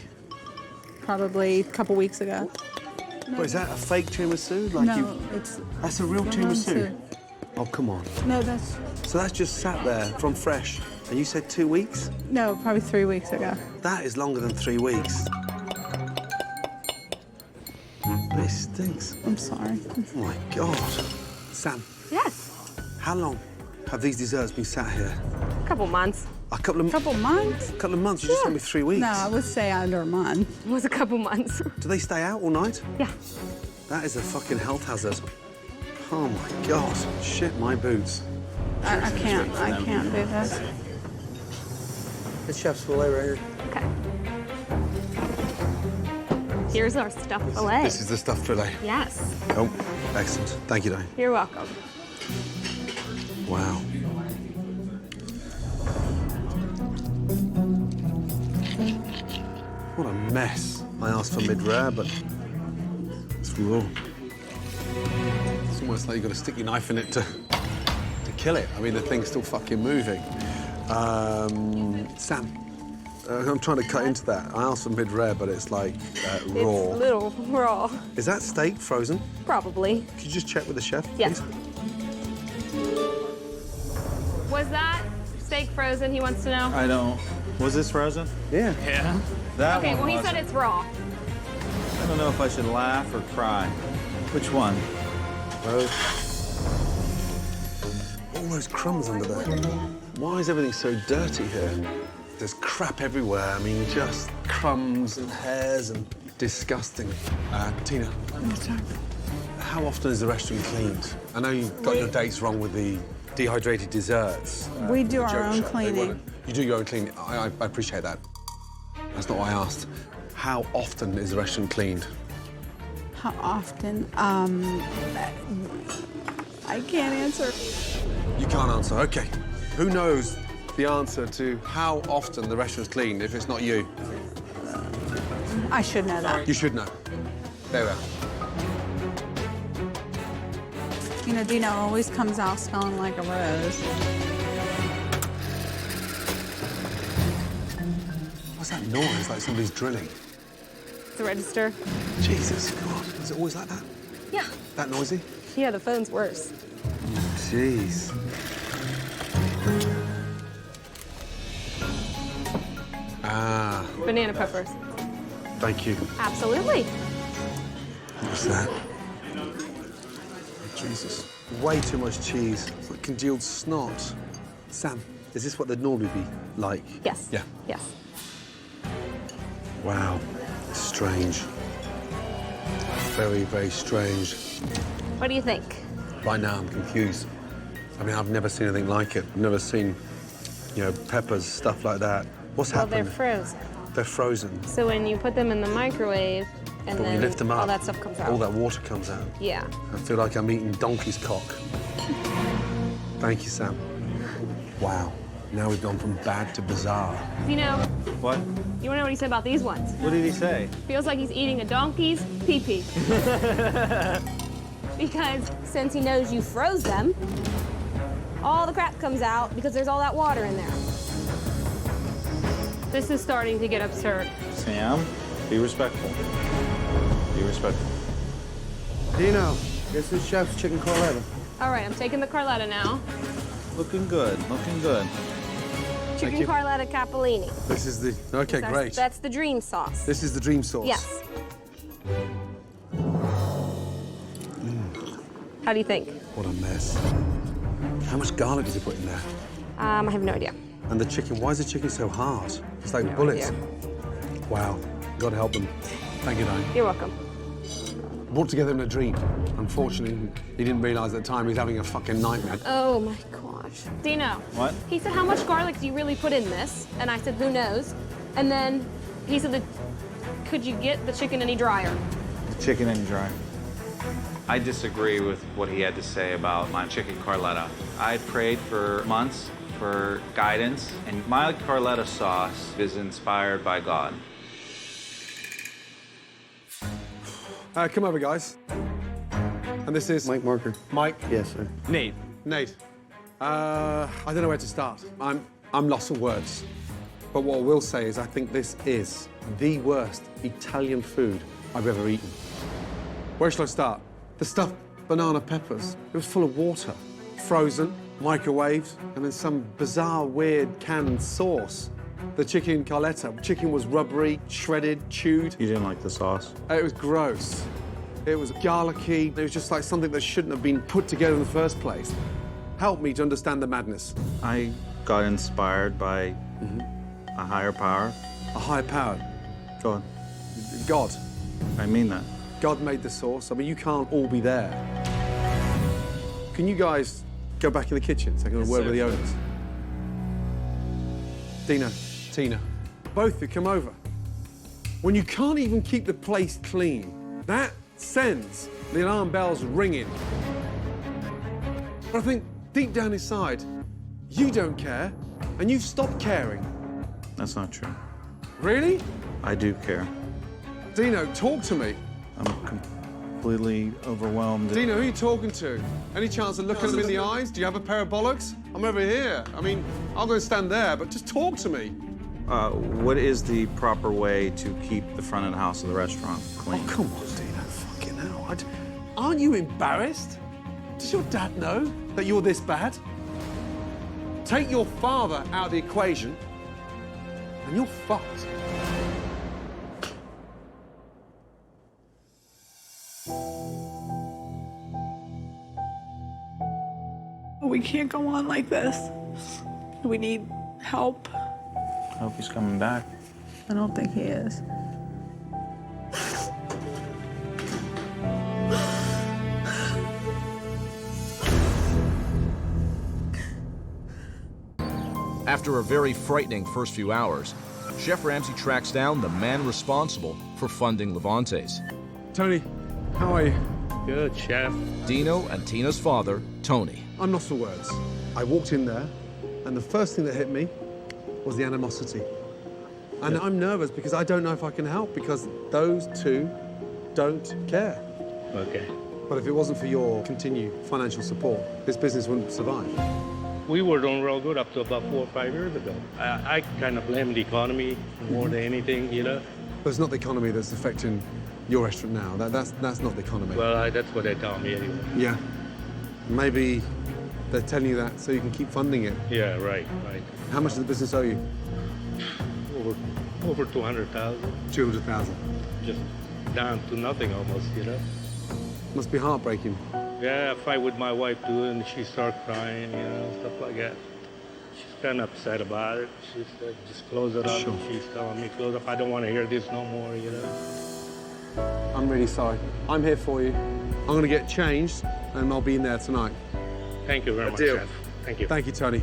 Probably a couple weeks ago. What, is that a fake tiramisu? Like No, it's... That's a real tiramisu? Oh, come on. No, that's... So that's just sat there from fresh, and you said 2 weeks? No, probably 3 weeks ago. That is longer than 3 weeks. But it stinks. I'm sorry. Oh my God. Sam. Yes. How long have these desserts been sat here? A couple months. A couple of... Couple months? A couple of months? You just told me 3 weeks. No, I would say under a month. It was a couple months. Do they stay out all night? Yeah. That is a fucking health hazard. Oh my God. Shit my boots. I can't do this. It's chef's fillet right here. Okay. Here's our stuffed fillet. This is the stuffed fillet. Yes. Oh, excellent. Thank you, Dave. You're welcome. Wow. What a mess. I asked for mid-rare, but it's raw. It's almost like you've got to stick your knife in it to kill it. I mean, the thing's still fucking moving. Sam, I'm trying to cut into that. I asked for mid-rare, but it's like raw. It's a little raw. Is that steak frozen? Probably. Could you just check with the chef, Yes. please? Was that steak frozen, he wants to know? I don't. Was this frozen? Yeah. Yeah? That Okay, one well, he wasn't. said it's raw. I don't know if I should laugh or cry. Which one? Both. All those crumbs under there. Why is everything so dirty here? There's crap everywhere. I mean, just crumbs and hairs and disgusting. Tina, how often is the restaurant cleaned? I know you got your dates wrong with the dehydrated desserts. We do the our joke own shop. They cleaning. wanna- You do your own cleaning. I appreciate that. That's not what I asked. How often is the restaurant cleaned? How often? I can't answer. You can't answer. Okay. Who knows the answer to how often the restaurant's cleaned if it's not you? I should know that. You should know. There we are. You know, Dino always comes out smelling like a rose. What's that noise? Like somebody's drilling. The register. Jesus God. Is it always like that? Yeah. That noisy? Yeah, the phone's worse. Jeez. Ah, Banana peppers. thank you. Absolutely. What's that? Jesus. Way too much cheese. It's like congealed snot. Sam, is this what they'd normally be like? Yes. Yeah. Yes. Wow. Strange. Very, very strange. What do you think? Right now, I'm confused. I mean, I've never seen anything like it. I've never seen, you know, peppers, stuff like that. What's Well, happened? they're frozen. They're frozen. So when you put them in the microwave and But when then you lift them up, all that stuff comes out. all that water comes out. Yeah. I feel like I'm eating donkey's cock. Thank you, Sam. Wow. Now we've gone from bad to bizarre. You know, What? you wanna know what he said about these ones? What did he say? Feels like he's eating a donkey's pee-pee. Because since he knows you froze them, all the crap comes out because there's all that water in there. This is starting to get absurd. Sam, be respectful. Be respectful. Dino, this is Chef's chicken Corletto. All right, I'm taking the Carletta now. Looking good, looking good. Chicken you. Carletta Capellini. This is the... Okay, That's- great. That's the dream sauce. This is the dream sauce. Yes. How do you think? What a mess. How much garlic did you put in there? I have no idea. And the chicken, why is the chicken so hard? It's like bullets. Wow. God help them. Thank you, Diane. You're welcome. Brought together in a dream. Unfortunately, he didn't realise at the time he was having a fucking nightmare. Oh my gosh. Dino. What? He said, how much garlic do you really put in this? And I said, who knows? And then he said, could you get the chicken any drier? The chicken any dry. I disagree with what he had to say about my chicken Carletta. I prayed for months for guidance, and my Carletta sauce is inspired by God. Come over, guys. And this is... Mike Marker. Mike? Yes, sir. Nate. Nate. I don't know where to start. I'm lost for words. But what I will say is I think this is the worst Italian food I've ever eaten. Where shall I start? The stuffed banana peppers. It was full of water, frozen, microwaved, and then some bizarre, weird canned sauce. The chicken carletta. Chicken was rubbery, shredded, chewed. You didn't like the sauce? It was gross. It was garlicky. It was just like something that shouldn't have been put together in the first place. Help me to understand the madness. I got inspired by a higher power. A higher power? God. God? I mean that. God made the sauce. I mean, you can't all be there. Can you guys go back in the kitchen so I can word with the owners? Dino, Tina, both of you come over. When you can't even keep the place clean, that sends the alarm bells ringing. But I think deep down inside, you don't care, and you've stopped caring. That's not true. Really? I do care. Dino, talk to me. I'm completely overwhelmed. Dino, who are you talking to? Any chance of looking them in the eyes? Do you have a pair of bollocks? I'm over here. I mean, I'll go stand there, but just talk to me. What is the proper way to keep the front of the house of the restaurant clean? Oh, come on, Dino. Fucking hell. Aren't you embarrassed? Does your dad know that you're this bad? Take your father out of the equation, and you're fucked. We can't go on like this. We need help. I hope he's coming back. I don't think he is. After a very frightening first few hours, Chef Ramsay tracks down the man responsible for funding Levante's. Tony, how are you? Good, Chef. Dino and Tina's father, Tony. I'm lost for words. I walked in there, and the first thing that hit me was the animosity. And I'm nervous because I don't know if I can help because those two don't care. Okay. But if it wasn't for your continued financial support, this business wouldn't survive. We were doing real good up to about 4 or 5 years ago. I kind of blame the economy more than anything, you know? But it's not the economy that's affecting your restaurant now. That's not the economy. Well, that's what they tell me anyway. Yeah. Maybe they're telling you that so you can keep funding it. Yeah, right. How much does the business owe you? Over 200,000. 200,000. Just down to nothing almost, you know? Must be heartbreaking. Yeah, I fight with my wife too, and she starts crying, you know, stuff like that. She's kind of upset about it. She said, just close it up. Sure. And she's telling me, close up. I don't want to hear this no more, you know? I'm really sorry. I'm here for you. I'm going to get changed, and I'll be in there tonight. Thank you very much, deal. Chef. Thank you. Thank you, Tony.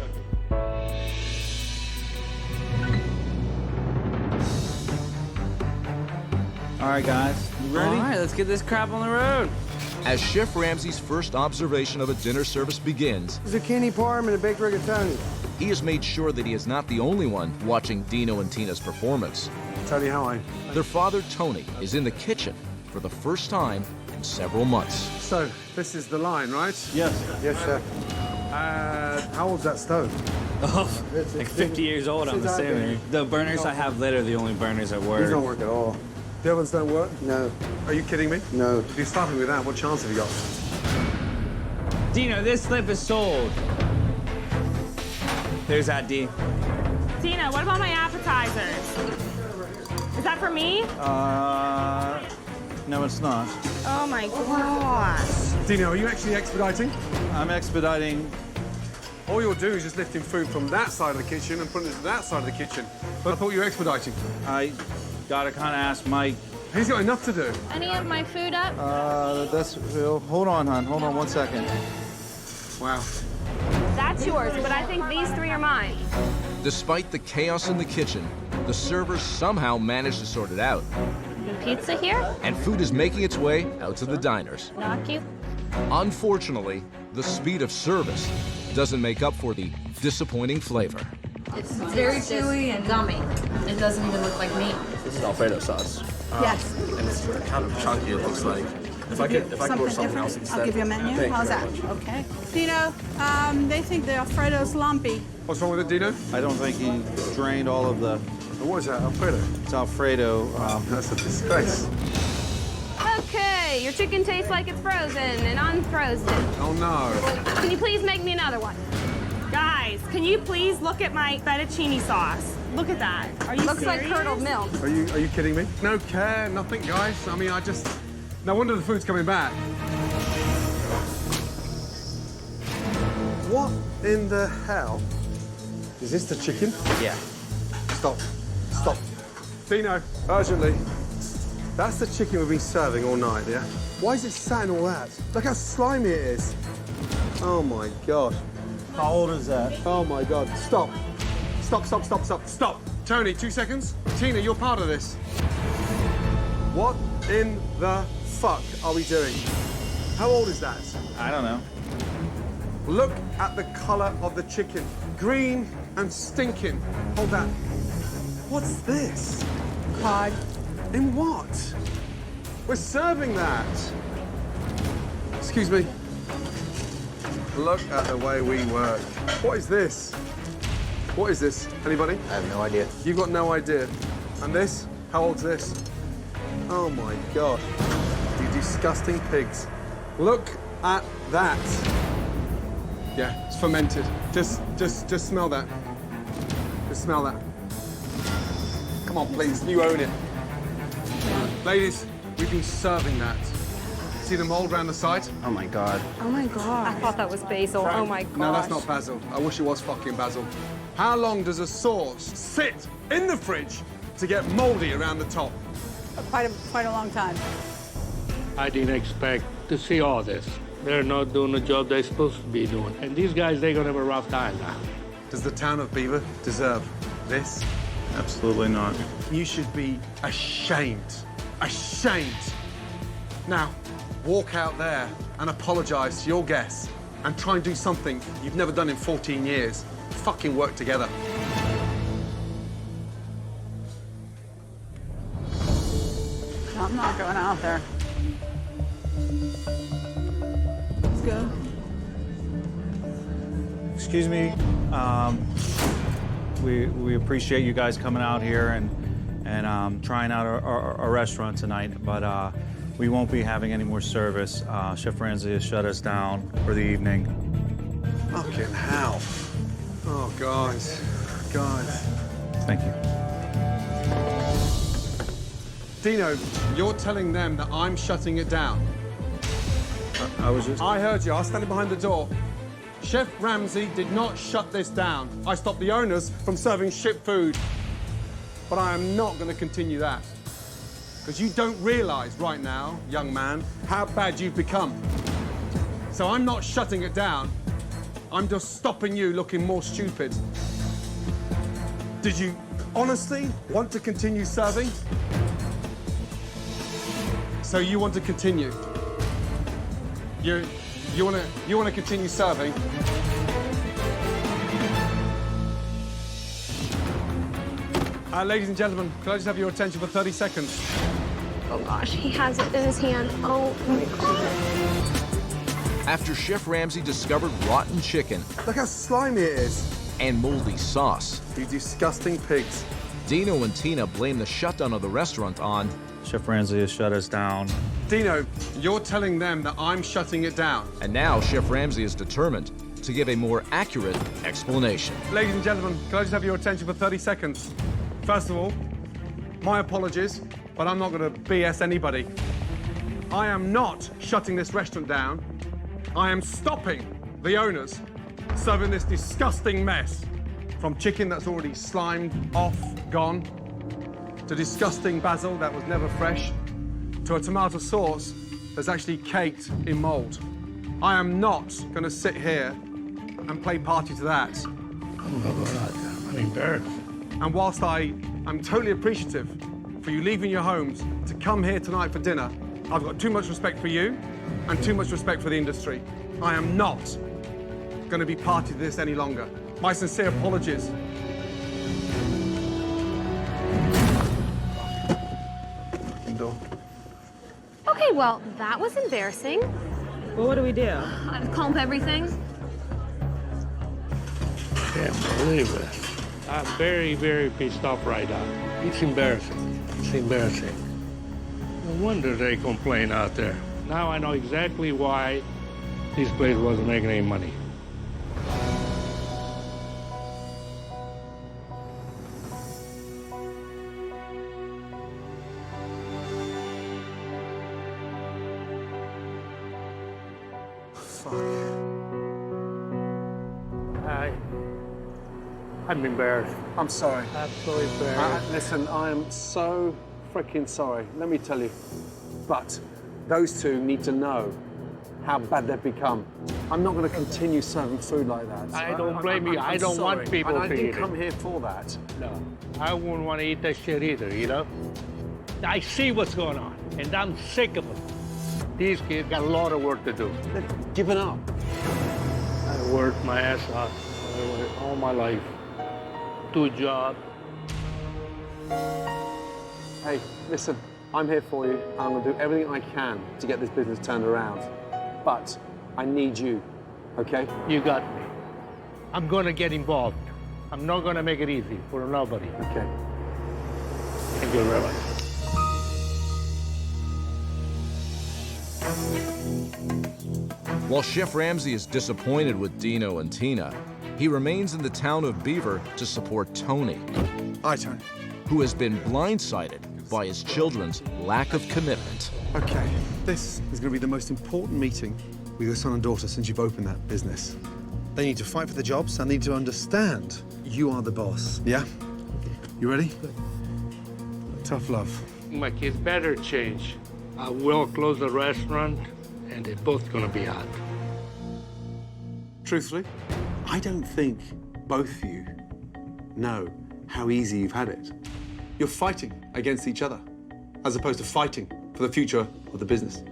All right, guys. You ready? All right, let's get this crap on the road. As Chef Ramsay's first observation of a dinner service begins, Zucchini parm and a baked rigatoni. he has made sure that he is not the only one watching Dino and Tina's performance. Tony, how are you? Their father, Tony, is in the kitchen for the first time in several months. So, this is the line, right? Yes. Yes, chef. How old's that stove? Oh, like 50 years old, I'm assuming. The burners I have lit are the only burners that work. These don't work at all. The ovens don't work? No. Are you kidding me? No. If you're starting with that, what chance have you got? Dino, this slip is sold. There's that, D. Tina, what about my appetizers? Is that for me? No, it's not. Oh my gosh. Dino, are you actually expediting? I'm expediting. All you're doing is just lifting food from that side of the kitchen and putting it to that side of the kitchen. But I thought you were expediting. I gotta kind of ask Mike. He's got enough to do. Any of my food up? Hold on, hon. Hold on 1 second. Wow. That's yours, but I think these 3 are mine. Despite the chaos in the kitchen, the servers somehow manage to sort it out. Pizza here? And food is making its way out to the diners. Knock you. Unfortunately, the speed of service doesn't make up for the disappointing flavor. It's very chewy and gummy. It doesn't even look like meat. This is Alfredo sauce. Yes. And it's kind of chunky, it looks like. If I could order something else instead. I'll give you a menu. Thank How's you that? very much. Okay. Dino, they think the Alfredo's lumpy. What's wrong with it, Dino? I don't think he drained all of the... What is that, Alfredo? It's Alfredo. That's a disgrace. Okay, your chicken tastes like it's frozen and unfrozen. Oh, no. Can you please make me another one? Guys, can you please look at my fettuccine sauce? Look at that. Are you Looks like serious? curdled milk. Are you kidding me? No care, nothing, guys. I mean, no wonder the food's coming back. What in the hell? Is this the chicken? Yeah. Stop. Stop. Dino, urgently. That's the chicken we've been serving all night, yeah? Why is it sat in all that? Look how slimy it is. Oh, my God. How old is that? Oh, my God. Stop. Stop, stop, stop, stop, stop. Tony, 2 seconds. Tina, you're part of this. What in the fuck are we doing? How old is that? I don't know. Look at the color of the chicken. Green and stinking. Hold that. What's this? Cod. In what? We're serving that. Excuse me. Look at the way we work. What is this? What is this? Anybody? I have no idea. You've got no idea. And this? How old's this? Oh my God. You disgusting pigs. Look at that. Yeah, it's fermented. Just smell that. Just smell that. Come on, please, you own it. Ladies, we've been serving that. See the mold around the side? Oh my God. Oh my God. I thought that was basil. Oh my God. No, that's not basil. I wish it was fucking basil. How long does a sauce sit in the fridge to get moldy around the top? Quite a long time. I didn't expect to see all this. They're not doing the job they're supposed to be doing. And these guys, they're gonna have a rough time now. Does the town of Beaver deserve this? Absolutely not. You should be ashamed. Ashamed. Now, walk out there and apologize to your guests and try and do something you've never done in 14 years. Fucking work together. I'm not going out there. Let's go. Excuse me. We appreciate you guys coming out here and trying out our restaurant tonight, but we won't be having any more service. Chef Ramsay has shut us down for the evening. Fucking hell. Oh, guys. Guys. Thank you. Dino, you're telling them that I'm shutting it down. I heard you. I was standing behind the door. Chef Ramsay did not shut this down. I stopped the owners from serving shit food. But I am not going to continue that. Because you don't realize right now, young man, how bad you've become. So I'm not shutting it down. I'm just stopping you looking more stupid. Did you honestly want to continue serving? So you want to continue? You want to continue serving? Ladies and gentlemen, could I just have your attention for 30 seconds? Oh gosh, he has it in his hand. Oh my God. After Chef Ramsay discovered rotten chicken. Look how slimy it is. And moldy sauce. You disgusting pigs. Dino and Tina blame the shutdown of the restaurant on... Chef Ramsay has shut us down. Dino, you're telling them that I'm shutting it down. And now Chef Ramsay is determined to give a more accurate explanation. Ladies and gentlemen, can I just have your attention for 30 seconds? First of all, my apologies, but I'm not going to BS anybody. I am not shutting this restaurant down. I am stopping the owners serving this disgusting mess. From chicken that's already slimed, off, gone, to disgusting basil that was never fresh, to a tomato sauce that's actually caked in mold. I am not going to sit here and play party to that. I'm embarrassed. And whilst I am totally appreciative for you leaving your homes to come here tonight for dinner, I've got too much respect for you and too much respect for the industry. I am not going to be party to this any longer. My sincere apologies. door. Okay, well, that was embarrassing. Well, what do we do? Comb everything. Can't believe it. I'm very, very pissed off right now. It's embarrassing. It's embarrassing. No wonder they complain out there. Now I know exactly why this place wasn't making any money. I'm embarrassed. I'm sorry. Absolutely embarrassed. Listen, I am so freaking sorry. Let me tell you. But those two need to know how bad they've become. I'm not going to continue serving food like that. I don't blame you. I don't sorry. want people and I to didn't eat come it. here for that. No, I wouldn't want to eat that shit either, you know? I see what's going on, and I'm sick of it. These kids got a lot of work to do. They're giving up. I worked my ass off all my life. 2 jobs. Hey, listen, I'm here for you. I'm going to do everything I can to get this business turned around. But I need you, okay? You got me. I'm going to get involved. I'm not going to make it easy for nobody. Okay. Thank you very much. While Chef Ramsay is disappointed with Dino and Tina, he remains in the town of Beaver to support Tony. Hi, Tony. Who has been blindsided by his children's lack of commitment. Okay, this is going to be the most important meeting with your son and daughter since you've opened that business. They need to fight for the jobs and they need to understand you are the boss. Yeah? You ready? Tough love. My kids better change. I will close the restaurant, and they're both going to be out. Truthfully, I don't think both of you know how easy you've had it. You're fighting against each other, as opposed to fighting for the future of the business.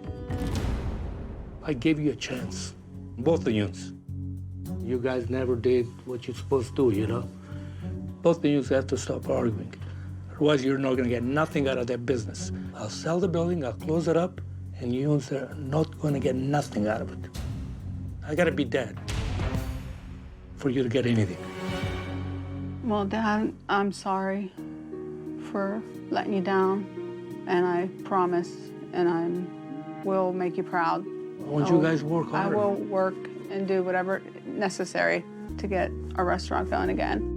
I gave you a chance, both of you. You guys never did what you're supposed to do, you know? Both of you have to stop arguing. Otherwise, you're not going to get nothing out of that business. I'll sell the building, I'll close it up, and you are not going to get nothing out of it. I got to be dead for you to get anything. Well, Dad, I'm sorry for letting you down, and I promise, and I will make you proud. I want you guys to work I harder. will work and do whatever necessary to get our restaurant going again.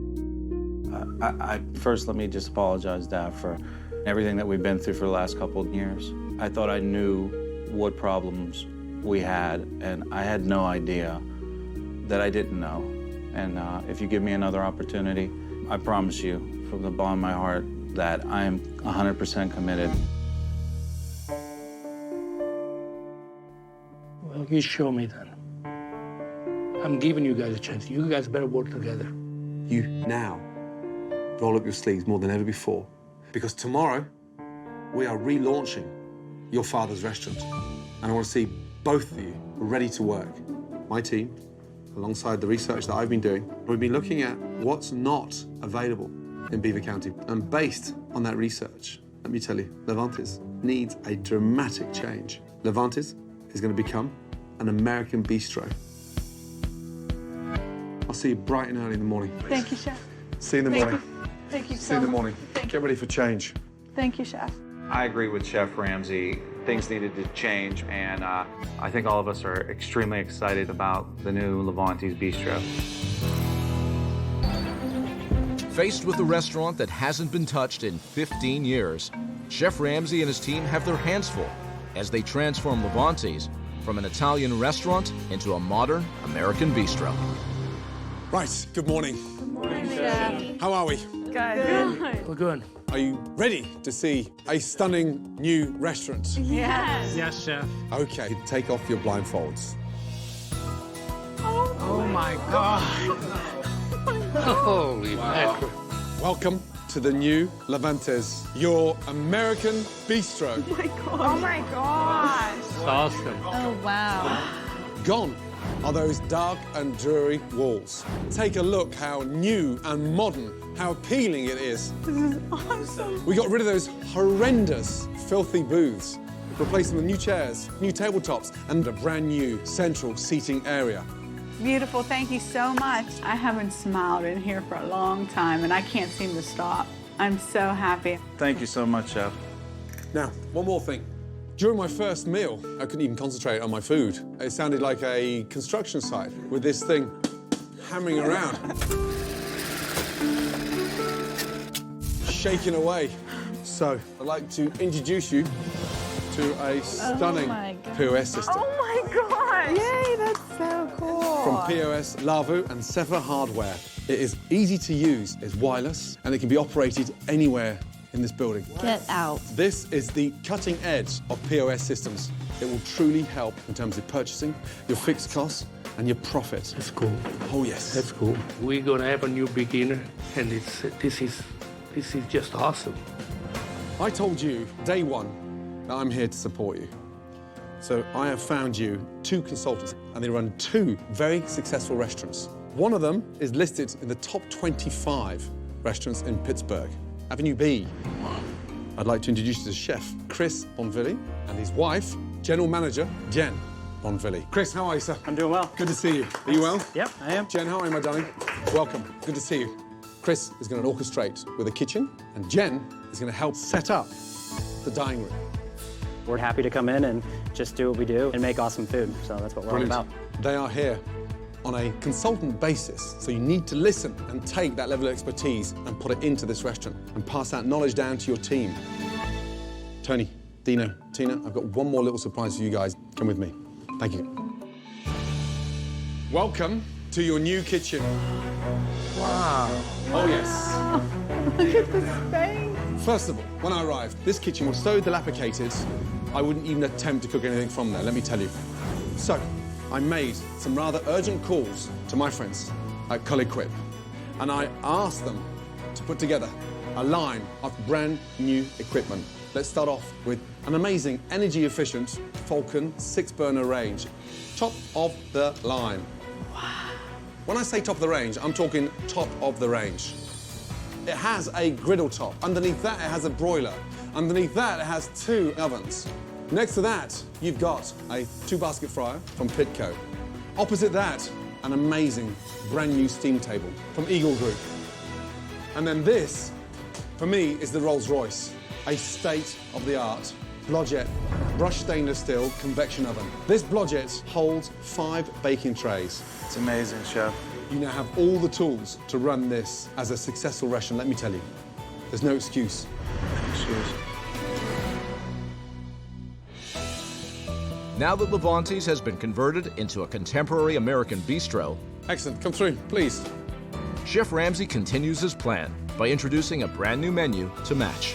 First, let me just apologize, Dad, for everything that we've been through for the last couple of years. I thought I knew what problems we had, and I had no idea that I didn't know. And if you give me another opportunity, I promise you, from the bottom of my heart, that I am 100% committed. Well, you show me then. I'm giving you guys a chance. You guys better work together. You now roll up your sleeves more than ever before, because tomorrow we are relaunching your father's restaurant. And I want to see both of you ready to work. My team, alongside the research that I've been doing, we've been looking at what's not available in Beaver County. And based on that research, let me tell you, Levante's needs a dramatic change. Levante's is going to become an American bistro. I'll see you bright and early in the morning. Thank you, Chef. See you in the Thank morning. you. Thank you See so you in the much. morning. Get ready for change. Thank you, Chef. I agree with Chef Ramsay. Things needed to change, and I think all of us are extremely excited about the new Levante's Bistro. Faced with a restaurant that hasn't been touched in 15 years, Chef Ramsay and his team have their hands full as they transform Levante's from an Italian restaurant into a modern American bistro. Right, good morning. Good morning, Chef. How are we? Good. We're good. Are you ready to see a stunning new restaurant? Yes. Yes, Chef. Okay, take off your blindfolds. Oh my God. Holy mackerel. Welcome to the new Levante's, your American bistro. Oh my gosh. It's awesome. Oh, wow. Gone are those dark and dreary walls. Take a look how new and modern, how appealing it is. This is awesome. We got rid of those horrendous, filthy booths, replaced them with new chairs, new tabletops, and a brand new central seating area. Beautiful, thank you so much. I haven't smiled in here for a long time, and I can't seem to stop. I'm so happy. Thank you so much, Chef. Now, one more thing. During my first meal, I couldn't even concentrate on my food. It sounded like a construction site with this thing hammering around. Shaking away. So, I'd like to introduce you to a stunning POS system. Oh my God! Yay, that's so cool. From POS, Lavu and Sefer Hardware. It is easy to use, it's wireless, and it can be operated anywhere in this building. Get out. This is the cutting edge of POS systems. It will truly help in terms of purchasing, your fixed costs, and your profit. That's cool. Oh, yes. That's cool. We're gonna have a new beginner, and this is just awesome. I told you, day one, that I'm here to support you. So I have found you 2 consultants, and they run 2 very successful restaurants. One of them is listed in the top 25 restaurants in Pittsburgh, Avenue B. I'd like to introduce you to Chef Chris Bonvilli and his wife, General Manager Jen Bonvilli. Chris, how are you, sir? I'm doing well. Good to see you. Are you well? Yep, I am. Jen, how are you, my darling? Welcome. Good to see you. Chris is going to orchestrate with the kitchen, and Jen is going to help set up the dining room. We're happy to come in and just do what we do and make awesome food. So that's what we're all about. They are here on a consultant basis, so you need to listen and take that level of expertise and put it into this restaurant and pass that knowledge down to your team. Tony, Dino, Tina, I've got one more little surprise for you guys. Come with me. Thank you. Welcome to your new kitchen. Wow. Oh, yes. Look at this space. First of all, when I arrived, this kitchen was so dilapidated, I wouldn't even attempt to cook anything from there, let me tell you. So, I made some rather urgent calls to my friends at Colliquip, and I asked them to put together a line of brand new equipment. Let's start off with an amazing, energy-efficient Falcon 6-burner range. Top of the line. Wow. When I say top of the range, I'm talking top of the range. It has a griddle top. Underneath that, it has a broiler. Underneath that, it has 2 ovens. Next to that, you've got a 2-basket fryer from Pitco. Opposite that, an amazing brand new steam table from Eagle Group. And then this, for me, is the Rolls Royce, a state-of-the-art Blodgett brushed stainless steel convection oven. This Blodgett holds 5 baking trays. It's amazing, Chef. You now have all the tools to run this as a successful restaurant, let me tell you. There's no excuse. Now that Levante's has been converted into a contemporary American bistro, excellent, come through, please. Chef Ramsay continues his plan by introducing a brand new menu to match.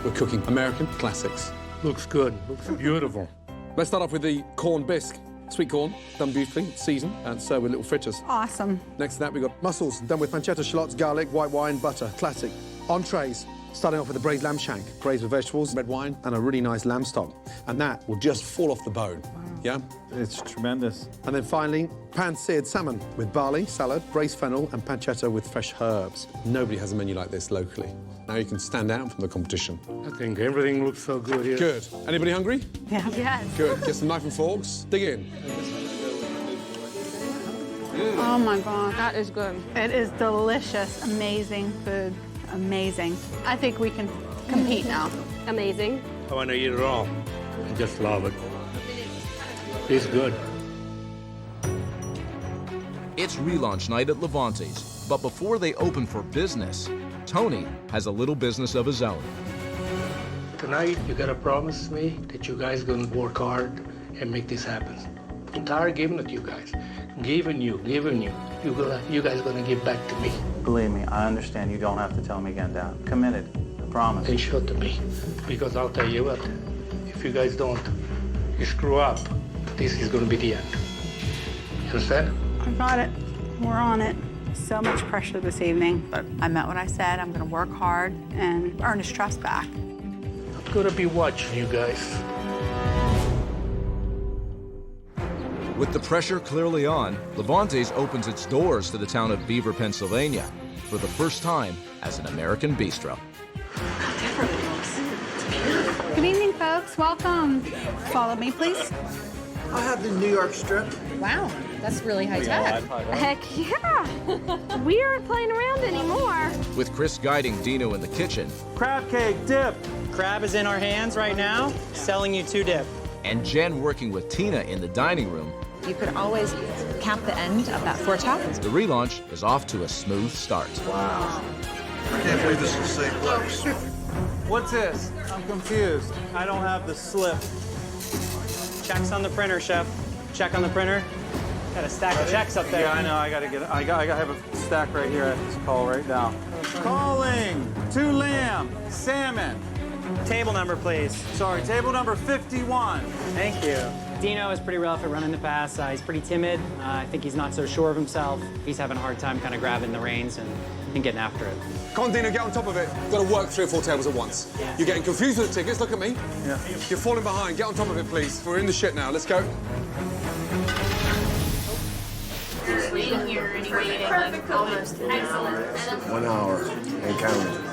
We're cooking American classics. Looks good, looks beautiful. Let's start off with the corn bisque. Sweet corn, done beautifully, seasoned, and served with little fritters. Awesome. Next to that, we've got mussels, done with pancetta, shallots, garlic, white wine, butter, classic. Entrees, starting off with a braised lamb shank, braised with vegetables, red wine, and a really nice lamb stock. And that will just fall off the bone. Wow. Yeah? It's tremendous. And then finally, pan-seared salmon with barley, salad, braised fennel, and pancetta with fresh herbs. Nobody has a menu like this locally. Now you can stand out from the competition. I think everything looks so good here. Good. Anybody hungry? Yeah. Yes. Good. Get some knife and forks. Dig in. Oh my God. That is good. It is delicious. Amazing food. Amazing. I think we can compete now. Amazing. I want to eat it all. I just love it. It's good. It's relaunch night at Levante's, but before they open for business, Tony has a little business of his own. Tonight, you gotta promise me that you guys gonna work hard and make this happen. I'm tired of giving it to you guys. Giving you. You guys gonna give back to me. Believe me, I understand. You don't have to tell me again, Dad. Committed. I promise. Then show it to me. Because I'll tell you what, if you guys don't, you screw up, this is gonna be the end. You understand? I got it. We're on it. So much pressure this evening, but I meant what I said. I'm gonna work hard and earn his trust back. I'm gonna be watching you guys. With the pressure clearly on, Levante's opens its doors to the town of Beaver, Pennsylvania, for the first time as an American bistro. Good evening, folks. Welcome. Follow me, please. I'll have the New York strip. Wow, that's really high tech. Heck yeah! We aren't playing around anymore. With Chris guiding Dino in the kitchen Crab cake, dip. Crab is in our hands right now, selling you 2 dip. and Jen working with Tina in the dining room, You could always cap the end of that foretop. the relaunch is off to a smooth start. Wow. I can't believe this is the same place. What's this? I'm confused. I don't have the slip. Checks on the printer, chef. Check on the printer. Got a stack of checks up there. Yeah, I know. I gotta have a stack right here. I have to call right now. Calling 2 lamb, salmon. Table number, please. Sorry, table number 51. Thank you. Dino is pretty rough at running the pass. He's pretty timid. I think he's not so sure of himself. He's having a hard time kind of grabbing the reins and getting after it. Come on, Dino, get on top of it. Got to work 3 or 4 tables at once. You're getting confused with the tickets. Look at me. Yeah. You're falling behind. Get on top of it, please. We're in the shit now. Let's go. Waiting here and waiting, like, almost excellent. 1 hour and counting.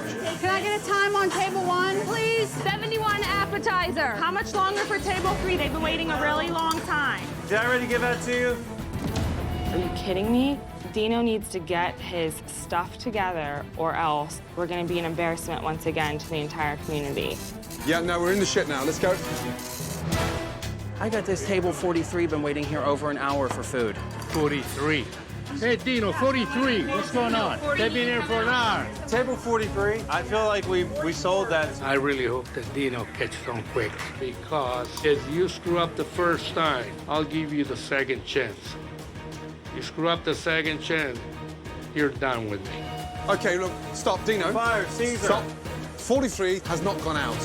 Can I get a time on table 1, please? 71 appetizer. How much longer for table 3? They've been waiting a really long time. Did I already give that to you? Are you kidding me? Dino needs to get his stuff together, or else we're going to be an embarrassment once again to the entire community. Yeah, no, we're in the shit now. Let's go. I got this table 43, been waiting here over an hour for food. 43. Hey, Dino, 43. What's going on? They've been here for an hour. Table 43. I feel like we sold that. I really hope that Dino catches on quick, because if you screw up the first time, I'll give you the second chance. You screw up the second chance, you're done with me. Okay, look, stop, Dino. Fire, Caesar. Stop. 43 has not gone out.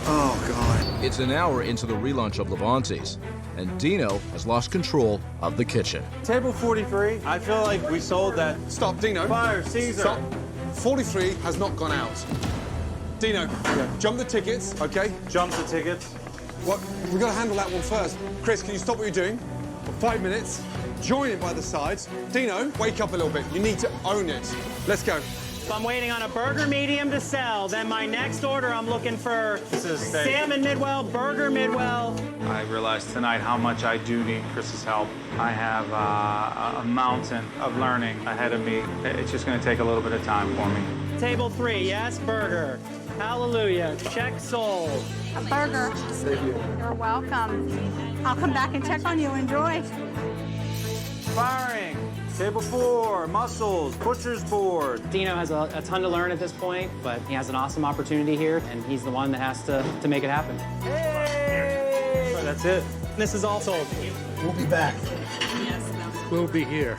Oh, God. It's an hour into the relaunch of Levante's, and Dino has lost control of the kitchen. Table 43. I feel like we sold that. Stop, Dino. Fire, Caesar. Stop. 43 has not gone out. Dino, jump the tickets, okay? Jump the tickets. What? We've got to handle that one first. Chris, can you stop what you're doing for 5 minutes? Join it by the sides. Dino, wake up a little bit. You need to own it. Let's go. So I'm waiting on a burger medium to sell. Then my next order, I'm looking for This is steak. salmon midwell, burger midwell. I realized tonight how much I do need Chris's help. I have a mountain of learning ahead of me. It's just going to take a little bit of time for me. Table 3, yes, burger. Hallelujah, check sold. A burger. You're welcome. I'll come back and check on you. Enjoy. Firing. Table 4, mussels, butcher's board. Dino has a ton to learn at this point, but he has an awesome opportunity here, and he's the one that has to make it happen. Hey! That's it. This is all sold. We'll be back. We'll be here.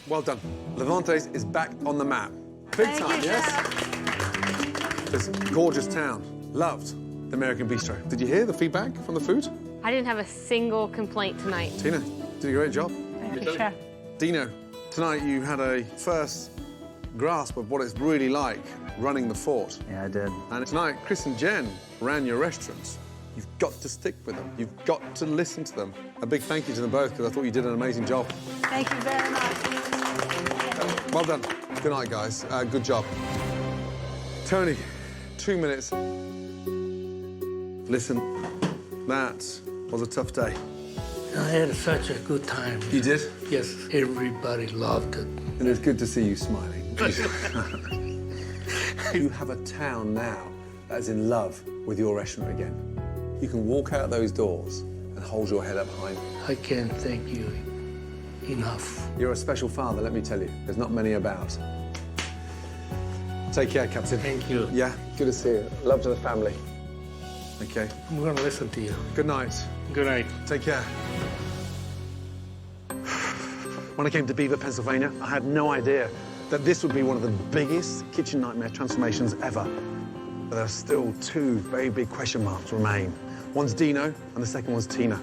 Well done. Levante's is back on the map. Big time, yes? This gorgeous town. Loved the American Bistro. Did you hear the feedback from the food? I didn't have a single complaint tonight. Tina, did a great job. Thank you, Chef. Dino, tonight you had a first grasp of what it's really like running the fort. Yeah, I did. And tonight, Chris and Jen ran your restaurants. You've got to stick with them. You've got to listen to them. A big thank you to them both, because I thought you did an amazing job. Thank you very much. Well done. Good night, guys. Good job. Tony, 2 minutes. Listen, that was a tough day. I had such a good time. You did? Yes, everybody loved it. And it's good to see you smiling. You have a town now that is in love with your restaurant again. You can walk out those doors and hold your head up high. I can't thank you enough. You're a special father, let me tell you. There's not many about. Take care, Captain. Thank you. Yeah, good to see you. Love to the family. Okay. I'm going to listen to you. Good night. Good night. Take care. When I came to Beaver, Pennsylvania, I had no idea that this would be one of the biggest kitchen nightmare transformations ever. But there are still 2 very big question marks remain. One's Dino, and the second one's Tina.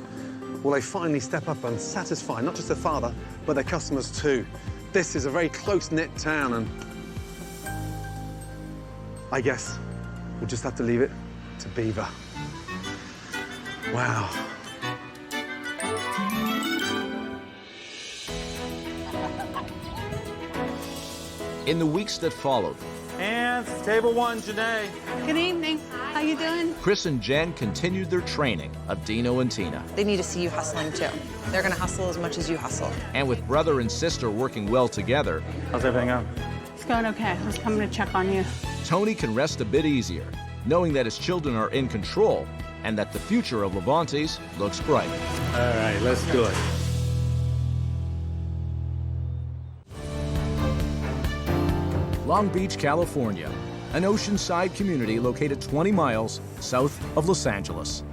Will they finally step up and satisfy not just their father, but their customers too? This is a very close-knit town, and I guess we'll just have to leave it to Beaver. Wow. In the weeks that followed, And table one, Janae. Good evening. How you doing? Chris and Jen continued their training of Dino and Tina. They need to see you hustling too. They're gonna hustle as much as you hustle. And with brother and sister working well together, How's everything going? It's going okay. I was coming to check on you. Tony can rest a bit easier, knowing that his children are in control and that the future of Levante's looks bright. All right, let's do it. Long Beach, California, an oceanside community located 20 miles south of Los Angeles.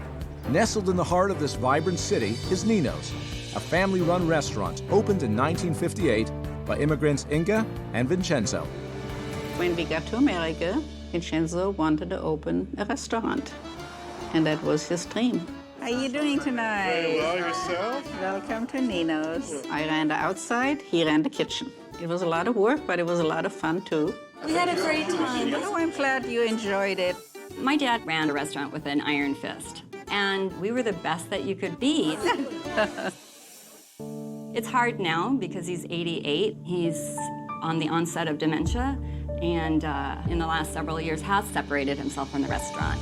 Nestled in the heart of this vibrant city is Nino's, a family-run restaurant opened in 1958 by immigrants Inga and Vincenzo. When we got to America, Vincenzo wanted to open a restaurant, and that was his dream. How you doing tonight? Very well, yourself? Welcome to Nino's. I ran the outside, he ran the kitchen. It was a lot of work, but it was a lot of fun, too. We had a great time. Oh, I'm glad you enjoyed it. My dad ran a restaurant with an iron fist, and we were the best that you could be. It's hard now because he's 88. He's on the onset of dementia, and in the last several years has separated himself from the restaurant.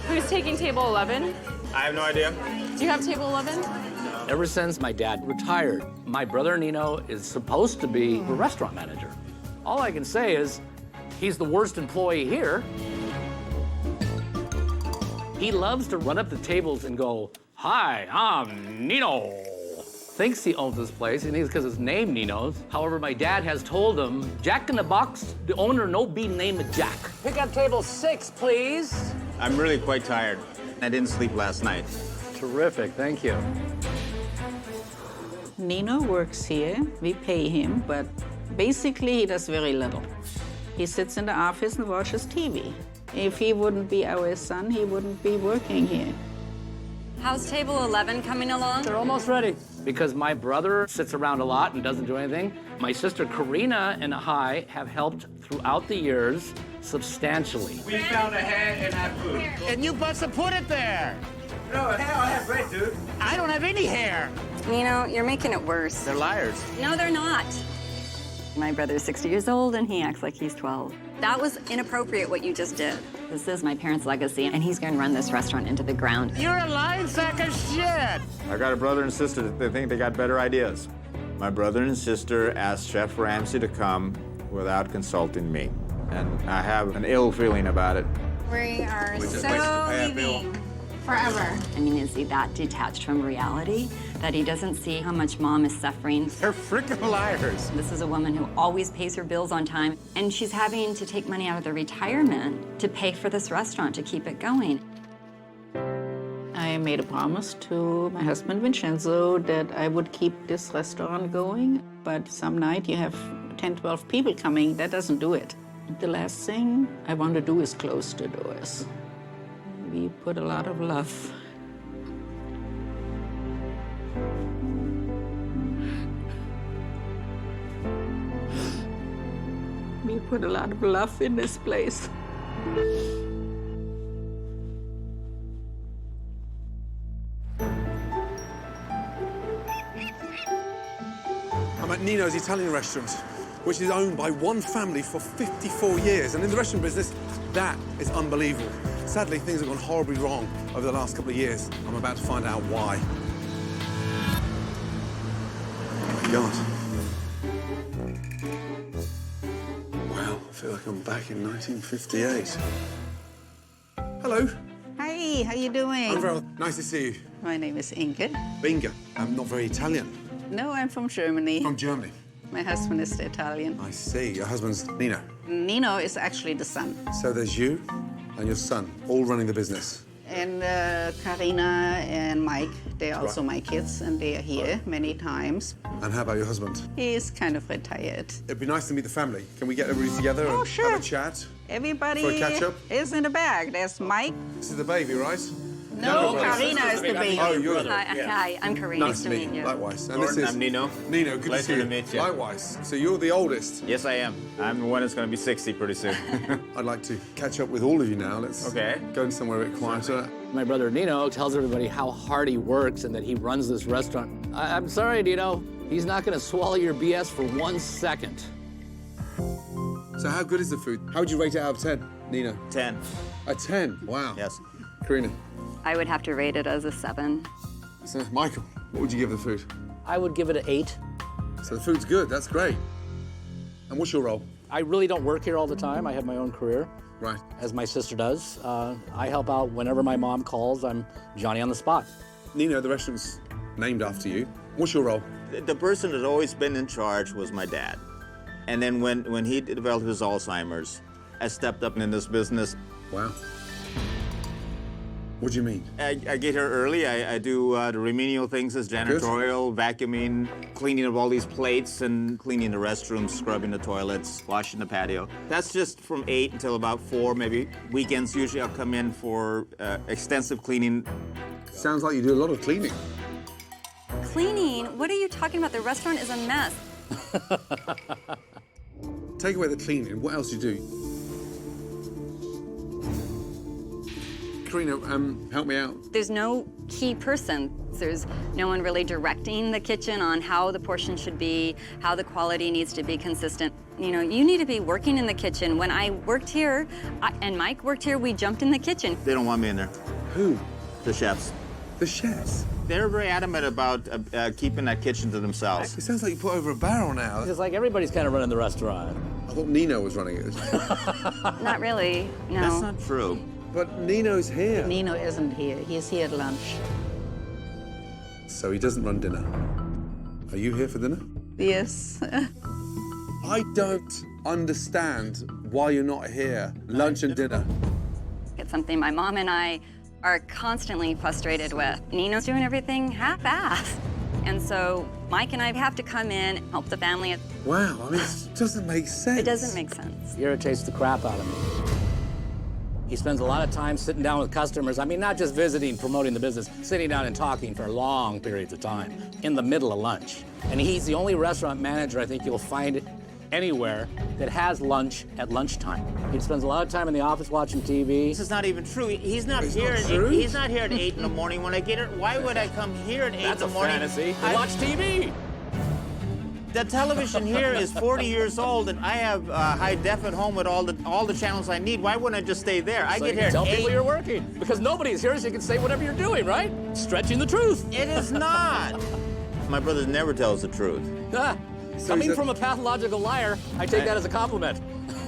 Who's taking table 11? I have no idea. Do you have table 11? Ever since my dad retired, my brother Nino is supposed to be the restaurant manager. All I can say is he's the worst employee here. He loves to run up the tables and go, "Hi, I'm Nino." Thinks he owns this place. He thinks because his name Nino's. However, my dad has told him, Jack in the Box, the owner no be named Jack. Pick up table 6, please. I'm really quite tired. I didn't sleep last night. Terrific, thank you. Nino works here. We pay him, but basically he does very little. He sits in the office and watches TV. If he wouldn't be our son, he wouldn't be working here. How's table 11 coming along? They're almost ready. Because my brother sits around a lot and doesn't do anything, my sister Karina and I have helped throughout the years substantially. We found a hair in that food. And you must have put it there. No, hair I have great, dude. I don't have any hair. Nino, you're making it worse. They're liars. No, they're not. My brother's 60 years old, and he acts like he's 12. That was inappropriate, what you just did. This is my parents' legacy, and he's going to run this restaurant into the ground. You're a lying sack of shit. I got a brother and sister that think they got better ideas. My brother and sister asked Chef Ramsay to come without consulting me. And I have an ill feeling about it. We are We just so wasted to pay a bill. leaving forever. I mean, is he that detached from reality that he doesn't see how much mom is suffering? They're freaking liars. This is a woman who always pays her bills on time, and she's having to take money out of their retirement to pay for this restaurant to keep it going. I made a promise to my husband Vincenzo that I would keep this restaurant going, but some night you have 10, 12 people coming, that doesn't do it. The last thing I want to do is close the doors. We put a lot of love. We put a lot of love in this place. I'm at Nino's Italian restaurant, which is owned by one family for 54 years. And in the restaurant business, that is unbelievable. Sadly, things have gone horribly wrong over the last couple of years. I'm about to find out why. Oh my God. Wow, I feel like I'm back in 1958. Hello. Hi, how you doing? I'm very well. Nice to see you. My name is Inge. Inga. I'm not very Italian. No, I'm from Germany. From Germany. My husband is the Italian. I see. Your husband's Nino. Nino is actually the son. So there's you and your son, all running the business. And Karina and Mike, they're also Right. my kids, and they are here many times. And how about your husband? He's kind of retired. It'd be nice to meet the family. Can we get everybody together and have a chat? Everybody For a catch-up? is in the back. There's Mike. This is the baby, right? No, Karina is the baby. Oh, you're Hi, I'm Karina. Nice to meet you. Likewise. And this Gordon, is I'm Nino. Nino, good Pleasure to see you. to meet you. Likewise. So you're the oldest. Yes, I am. I'm the one that's going to be 60 pretty soon. I'd like to catch up with all of you now. Let's go somewhere a bit quieter. My brother Nino tells everybody how hard he works and that he runs this restaurant. I'm sorry, Nino. He's not going to swallow your BS for 1 second. So how good is the food? How would you rate it out of 10, Nino? 10. A 10? Wow. Yes. Karina? I would have to rate it as a 7. So, Michael, what would you give the food? I would give it an 8. So the food's good. That's great. And what's your role? I really don't work here all the time. I have my own career. Right. As my sister does. I help out whenever my mom calls. I'm Johnny on the spot. Nino, the restaurant's named after you. What's your role? The person that's always been in charge was my dad. And then when he developed his Alzheimer's, I stepped up in this business. Wow. What do you mean? I get here early. I do the remedial things as janitorial, vacuuming, cleaning of all these plates, and cleaning the restrooms, scrubbing the toilets, washing the patio. That's just from 8 until about 4, maybe. Weekends, usually I'll come in for extensive cleaning. Sounds like you do a lot of cleaning. Cleaning? What are you talking about? The restaurant is a mess. Take away the cleaning. What else do you do? Karina, help me out. There's no key person. There's no one really directing the kitchen on how the portion should be, how the quality needs to be consistent. You know, you need to be working in the kitchen. When I worked here, and Mike worked here, we jumped in the kitchen. They don't want me in there. Who? The chefs. The chefs? They're very adamant about keeping that kitchen to themselves. It sounds like you put over a barrel now. It's like everybody's kind of running the restaurant. I thought Nino was running it. Not really, no. That's not true. But Nino's here. Nino isn't here. He's here at lunch. So he doesn't run dinner. Are you here for dinner? Yes. I don't understand why you're not here. Lunch and dinner. It's something my mom and I are constantly frustrated with. Nino's doing everything half-assed. And so Mike and I have to come in, help the family. Wow, I mean, it doesn't make sense. It doesn't make sense. He irritates the crap out of me. He spends a lot of time sitting down with customers. I mean, not just visiting, promoting the business, sitting down and talking for long periods of time in the middle of lunch. And he's the only restaurant manager I think you'll find anywhere that has lunch at lunchtime. He spends a lot of time in the office watching TV. This is not even true. He's not here at 8 in the morning when I get here. Why would I come here at 8 in the morning? That's a fantasy. Watch TV. The television here is 40 years old, and I have high def at home with all the channels I need. Why wouldn't I just stay there? I get here at 8. Tell people you're working because nobody's here, so you can say whatever you're doing, right? Stretching the truth. It is not. My brother never tells the truth. Coming from a pathological liar, I take that as a compliment.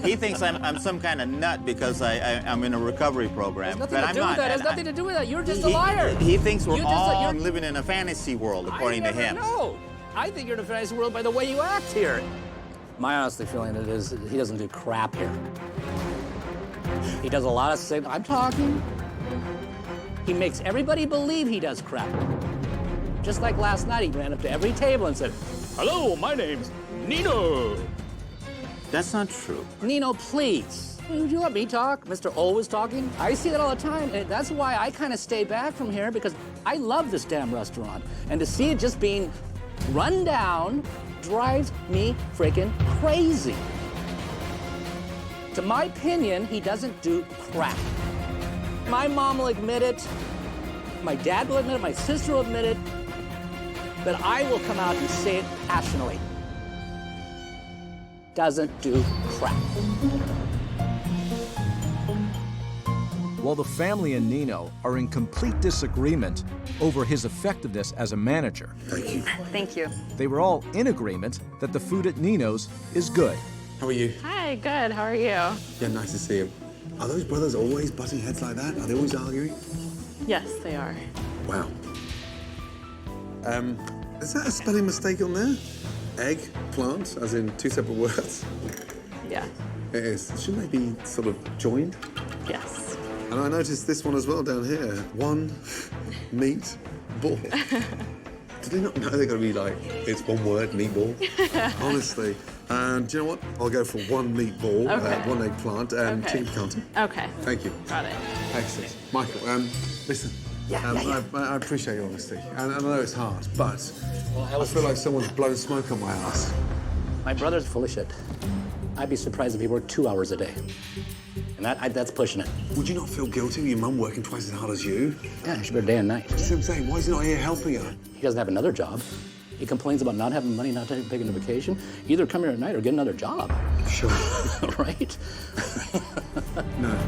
He thinks I'm some kind of nut because I'm in a recovery program. Nothing to do with that. It has nothing to do with that. You're just a liar. He thinks we're all living in a fantasy world, according to him. No, I think you're in a fantasy world by the way you act here. My honestly feeling it is he doesn't do crap here. He does a lot of saying, I'm talking. He makes everybody believe he does crap. Just like last night, he ran up to every table and said, hello, my name's Nino. That's not true. Nino, please. Would you let me talk? Mr. O was talking. I see that all the time, and that's why I kind of stay back from here, because I love this damn restaurant. And to see it just being run down drives me freaking crazy. To my opinion, he doesn't do crap. My mom will admit it. My dad will admit it. My sister will admit it. But I will come out and say it passionately. Doesn't do crap. While the family and Nino are in complete disagreement over his effectiveness as a manager. Thank you. Thank you. They were all in agreement that the food at Nino's is good. How are you? Hi, good. How are you? Yeah, nice to see you. Are those brothers always butting heads like that? Are they always arguing? Yes, they are. Wow. Is that a spelling mistake on there? Egg, plant, as in two separate words? Yeah. It is. Shouldn't they be sort of joined? Yes. And I noticed this one as well down here. One meat ball. Did they not know they're going to be like, it's one word, meatball? Honestly. And do you know what? I'll go for one meatball, Okay. one eggplant, and chicken piccata. Okay. Thank you. Got it. Excellent. Michael, listen, I appreciate your honesty, and I know it's hard, but I feel like someone's blown smoke on my ass. My brother's full of shit. I'd be surprised if he worked 2 hours a day. And that's pushing it. Would you not feel guilty with your mum working twice as hard as you? Yeah, she works day and night. That's what I'm saying. Why is he not here helping her? He doesn't have another job. He complains about not having money, not taking a vacation. Either come here at night or get another job. Sure. Right? No.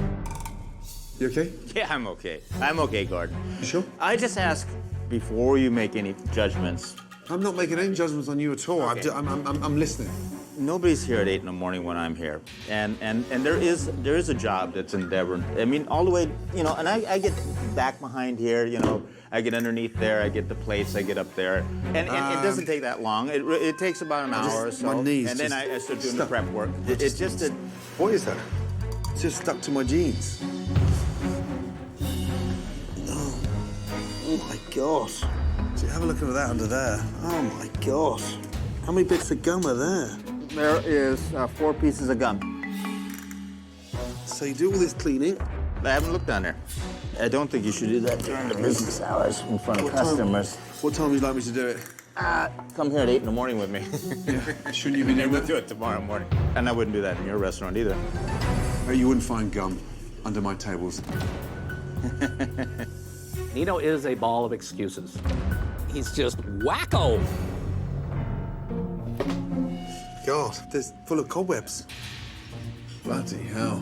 You okay? Yeah, I'm okay. I'm okay, Gordon. You sure? I just ask before you make any judgments. I'm not making any judgments on you at all. Okay. I'm listening. Nobody's here at 8 in the morning when I'm here, and there is a job that's endeavored. I mean, all the way, you know, and I get back behind here, you know, I get underneath there, I get the plates, I get up there, and it doesn't take that long. It takes about an hour or so, my knees and then just I start doing the prep work. It's just a. What is that? It's just stuck to my jeans. Oh my God. See, have a look at that under there. Oh my God. How many bits of gum are there? There is 4 pieces of gum. So you do all this cleaning? I haven't looked down there. I don't think you should do that during the business hours in front of customers. What time would you like me to do it? Come here at 8 in the morning with me. Yeah. Shouldn't you be doing We'll that? do it tomorrow morning. And I wouldn't do that in your restaurant either. Oh, you wouldn't find gum under my tables. Nino is a ball of excuses. He's just wacko. God, there's full of cobwebs. Bloody hell.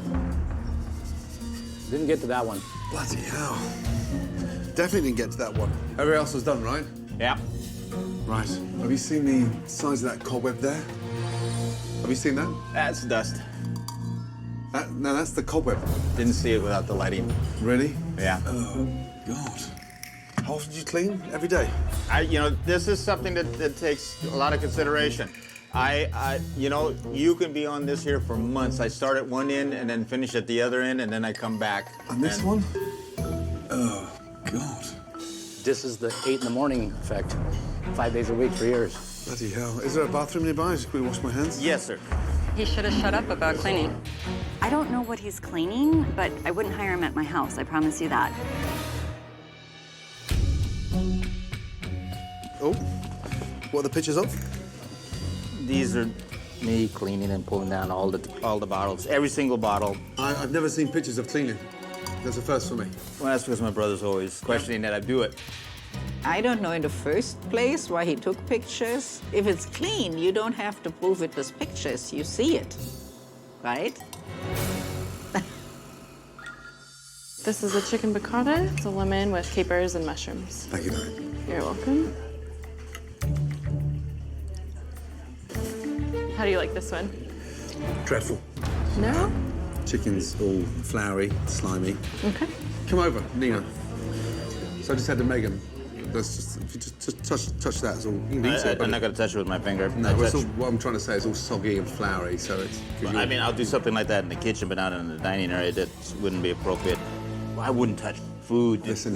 Didn't get to that one. Bloody hell. Definitely didn't get to that one. Everything else was done, right? Yeah. Right. Have you seen the size of that cobweb there? Have you seen that? That's dust. No, that's the cobweb. Didn't see it without the lighting. Really? Yeah. Oh, God. How often do you clean? Every day? You know, this is something that takes a lot of consideration. You know, you can be on this here for months. I start at one end and then finish at the other end, and then I come back. On this one? Oh, God. This is the 8 in the morning effect. 5 days a week for years. Bloody hell. Is there a bathroom nearby? Can we wash my hands? Yes, sir. He should have shut up about cleaning. I don't know what he's cleaning, but I wouldn't hire him at my house, I promise you that. Oh, what are the pictures of? These are me cleaning and pulling down all the bottles, every single bottle. I've never seen pictures of cleaning. That's a first for me. Well, that's because my brother's always questioning that I do it. I don't know in the first place why he took pictures. If it's clean, you don't have to prove it with pictures. You see it, right? This is a chicken piccata. It's a lemon with capers and mushrooms. Thank you, Diane. You're welcome. How do you like this one? Dreadful. No? Chicken's all floury, slimy. Okay. Come over, Nina. So I just had to Megan. That's just, if you just touch that, it's all. You can eat it, I'm not going to touch it with my finger. No, it's all, what I'm trying to say is all soggy and floury, so it's. Well, I mean, I'll do something like that in the kitchen, but not in the dining area. That wouldn't be appropriate. I wouldn't touch food. Listen.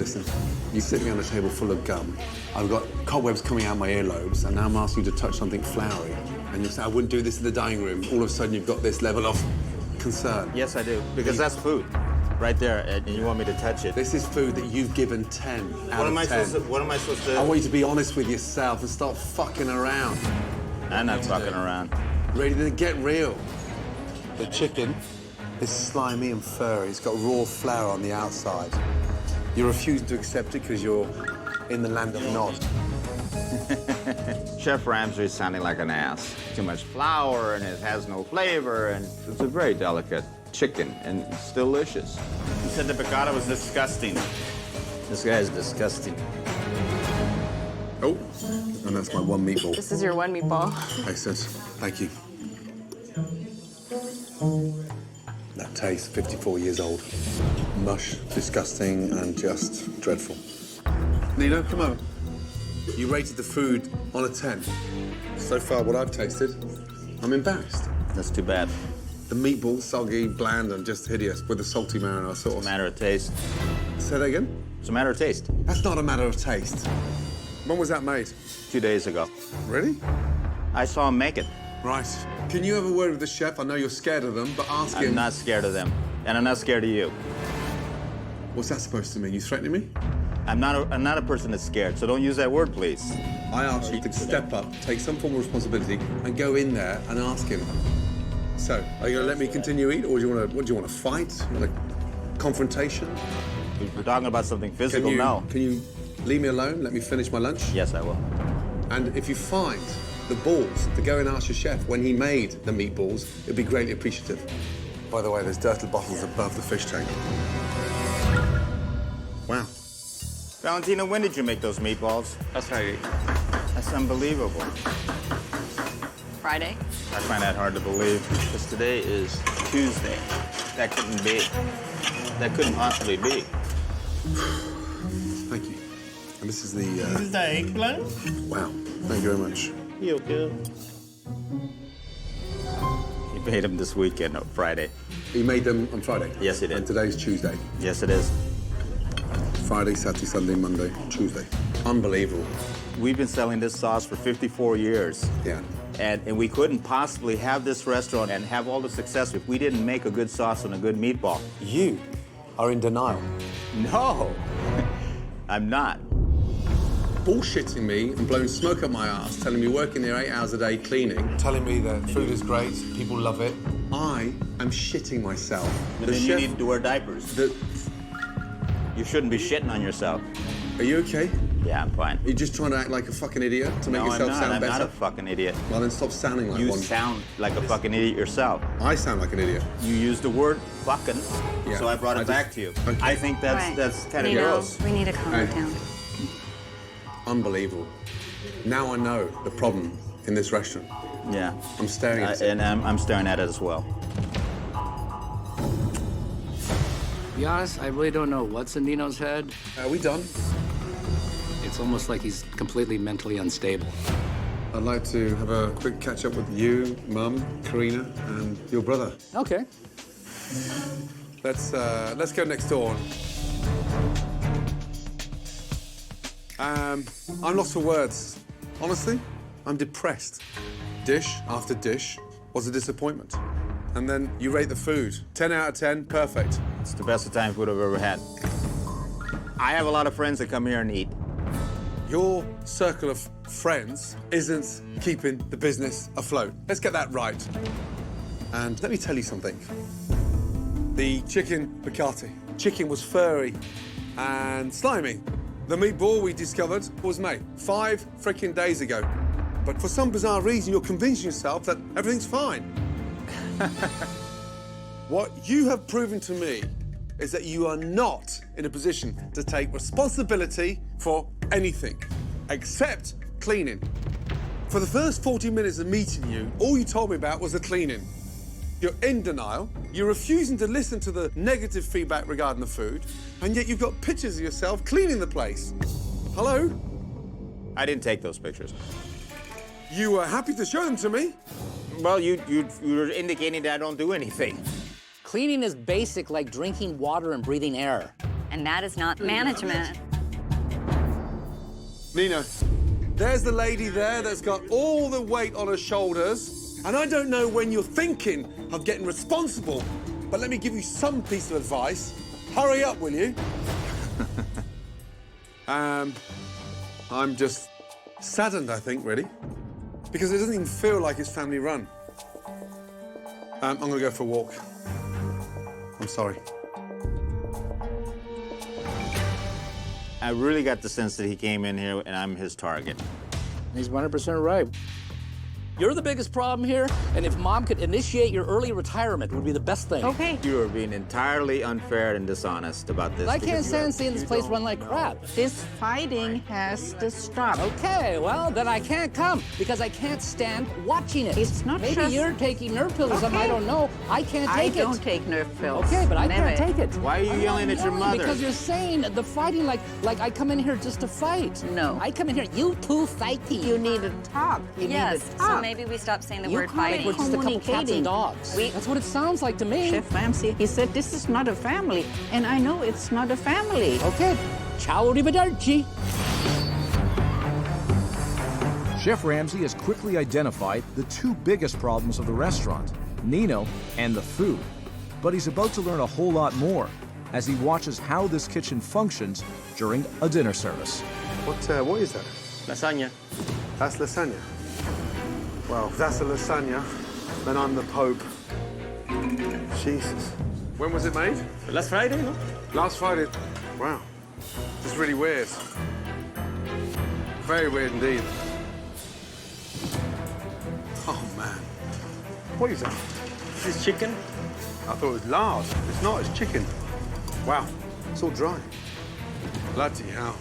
You sit me on a table full of gum. I've got cobwebs coming out my earlobes, and now I'm asking you to touch something floury. And you say, I wouldn't do this in the dining room. All of a sudden, you've got this level of concern. Yes, I do, because that's food. Right there, and you want me to touch it. This is food that you've given 10 out of 10. What am I supposed to... I want you to be honest with yourself and stop fucking around. I'm not fucking around. Ready to get real. The chicken is slimy and furry. It's got raw flour on the outside. You refuse to accept it because you're in the land of Nod. Chef Ramsay is sounding like an ass. Too much flour, and it has no flavor, and it's a very delicate chicken, and it's delicious. He said the piccata was disgusting. This guy is disgusting. Oh, and that's my one meatball. This is your one meatball. Excellent. Thank you. That taste, 54 years old. Mush, disgusting, and just dreadful. Nino, come over. You rated the food on a 10. So far, what I've tasted, I'm embarrassed. That's too bad. The meatball, soggy, bland, and just hideous with a salty marinara sauce. It's a matter of taste. Say that again? It's a matter of taste. That's not a matter of taste. When was that made? 2 days ago. Really? I saw him make it. Right. Can you have a word with the chef? I know you're scared of them, but ask him. I'm not scared of them, and I'm not scared of you. What's that supposed to mean? You threatening me? I'm not a person that's scared, so don't use that word, please. I asked you to step up, take some form of responsibility, and go in there and ask him. So, are you gonna let me continue eat, or do you want to fight? You want a confrontation? We're talking about something physical now. Can you leave me alone? Let me finish my lunch? Yes, I will. And if you find the balls to go and ask your chef when he made the meatballs, it'd be greatly appreciative. By the way, there's dirty bottles above the fish tank. Wow. Valentina, when did you make those meatballs? That's right. That's unbelievable. Friday? I find that hard to believe, because today is Tuesday. That couldn't be. That couldn't possibly be. Thank you. And this is the... This is the eggplant? Wow. Thank you very much. You okay? He made them this weekend, on Friday. He made them on Friday? Yes, he did. And today's Tuesday? Yes, it is. Friday, Saturday, Sunday, Monday, Tuesday. Unbelievable. We've been selling this sauce for 54 years. Yeah. And we couldn't possibly have this restaurant and have all the success if we didn't make a good sauce and a good meatball. You are in denial. No, I'm not. Bullshitting me and blowing smoke up my ass, telling me working there 8 hours a day cleaning, telling me that food is great, people love it. I am shitting myself. But then you need to wear diapers. You shouldn't be shitting on yourself. Are you okay? Yeah, I'm fine. You're just trying to act like a fucking idiot to make yourself sound better? I'm not a fucking idiot. Well, then stop sounding like you one. You sound like a fucking idiot yourself. I sound like an idiot. You used the word fucking, so I brought it back to you. Okay. I think that's kind of gross. We need to calm it down. Unbelievable. Now I know the problem in this restaurant. Yeah. I'm staring at it. And I'm staring at it as well. To be honest, I really don't know what's in Nino's head. Are we done? It's almost like he's completely mentally unstable. I'd like to have a quick catch up with you, Mum, Karina, and your brother. Okay. Let's go next door. I'm lost for words. Honestly, I'm depressed. Dish after dish was a disappointment. And then you rate the food. 10 out of 10, perfect. It's the best of times we'd have ever had. I have a lot of friends that come here and eat. Your circle of friends isn't keeping the business afloat. Let's get that right. And let me tell you something. The chicken piccati. Chicken was furry and slimy. The meatball we discovered was made 5 freaking days ago. But for some bizarre reason, you're convincing yourself that everything's fine. What you have proven to me is that you are not in a position to take responsibility for anything, except cleaning. For the first 40 minutes of meeting you, all you told me about was the cleaning. You're in denial, you're refusing to listen to the negative feedback regarding the food, and yet you've got pictures of yourself cleaning the place. Hello? I didn't take those pictures. You were happy to show them to me. Well, you were indicating that I don't do anything. Cleaning is basic, like drinking water and breathing air. And that is not management. Nino, there's the lady there that's got all the weight on her shoulders, and I don't know when you're thinking of getting responsible, but let me give you some piece of advice. Hurry up, will you? I'm just saddened, I think, really, because it doesn't even feel like it's family run. I'm gonna go for a walk. I'm sorry. I really got the sense that he came in here and I'm his target. He's 100% right. You're the biggest problem here, and if Mom could initiate your early retirement, it would be the best thing. Okay. You are being entirely unfair and dishonest about this. I can't stand seeing this place run like crap. This fighting has to stop. Okay, well, then I can't come because I can't stand watching it. It's not Maybe just... you're taking nerve pills or something, I don't know. I can't take it. I don't take nerve pills. Okay, but I Never. can't take it. Why are you yelling at your mother? Because you're saying the fighting like I come in here just to fight. No. I come in here, you two fighting. You need to talk. You Yes, need to talk. so maybe we stop saying the You word call it fighting. We're just a couple cats and dogs. That's what it sounds like to me. Chef Ramsay, he said this is not a family, and I know it's not a family. Okay, ciao arrivederci. Chef Ramsay has quickly identified the 2 biggest problems of the restaurant, Nino and the food. But he's about to learn a whole lot more. as he watches how this kitchen functions during a dinner service. What is that? Lasagna. That's lasagna. Well, if that's a lasagna, then I'm the Pope. Jesus. When was it made? Last Friday, no? Last Friday. Wow. This is really weird. Very weird indeed. Oh, man. What is that? This is chicken. I thought it was lard. It's not, it's chicken. Wow. It's all dry. Bloody hell.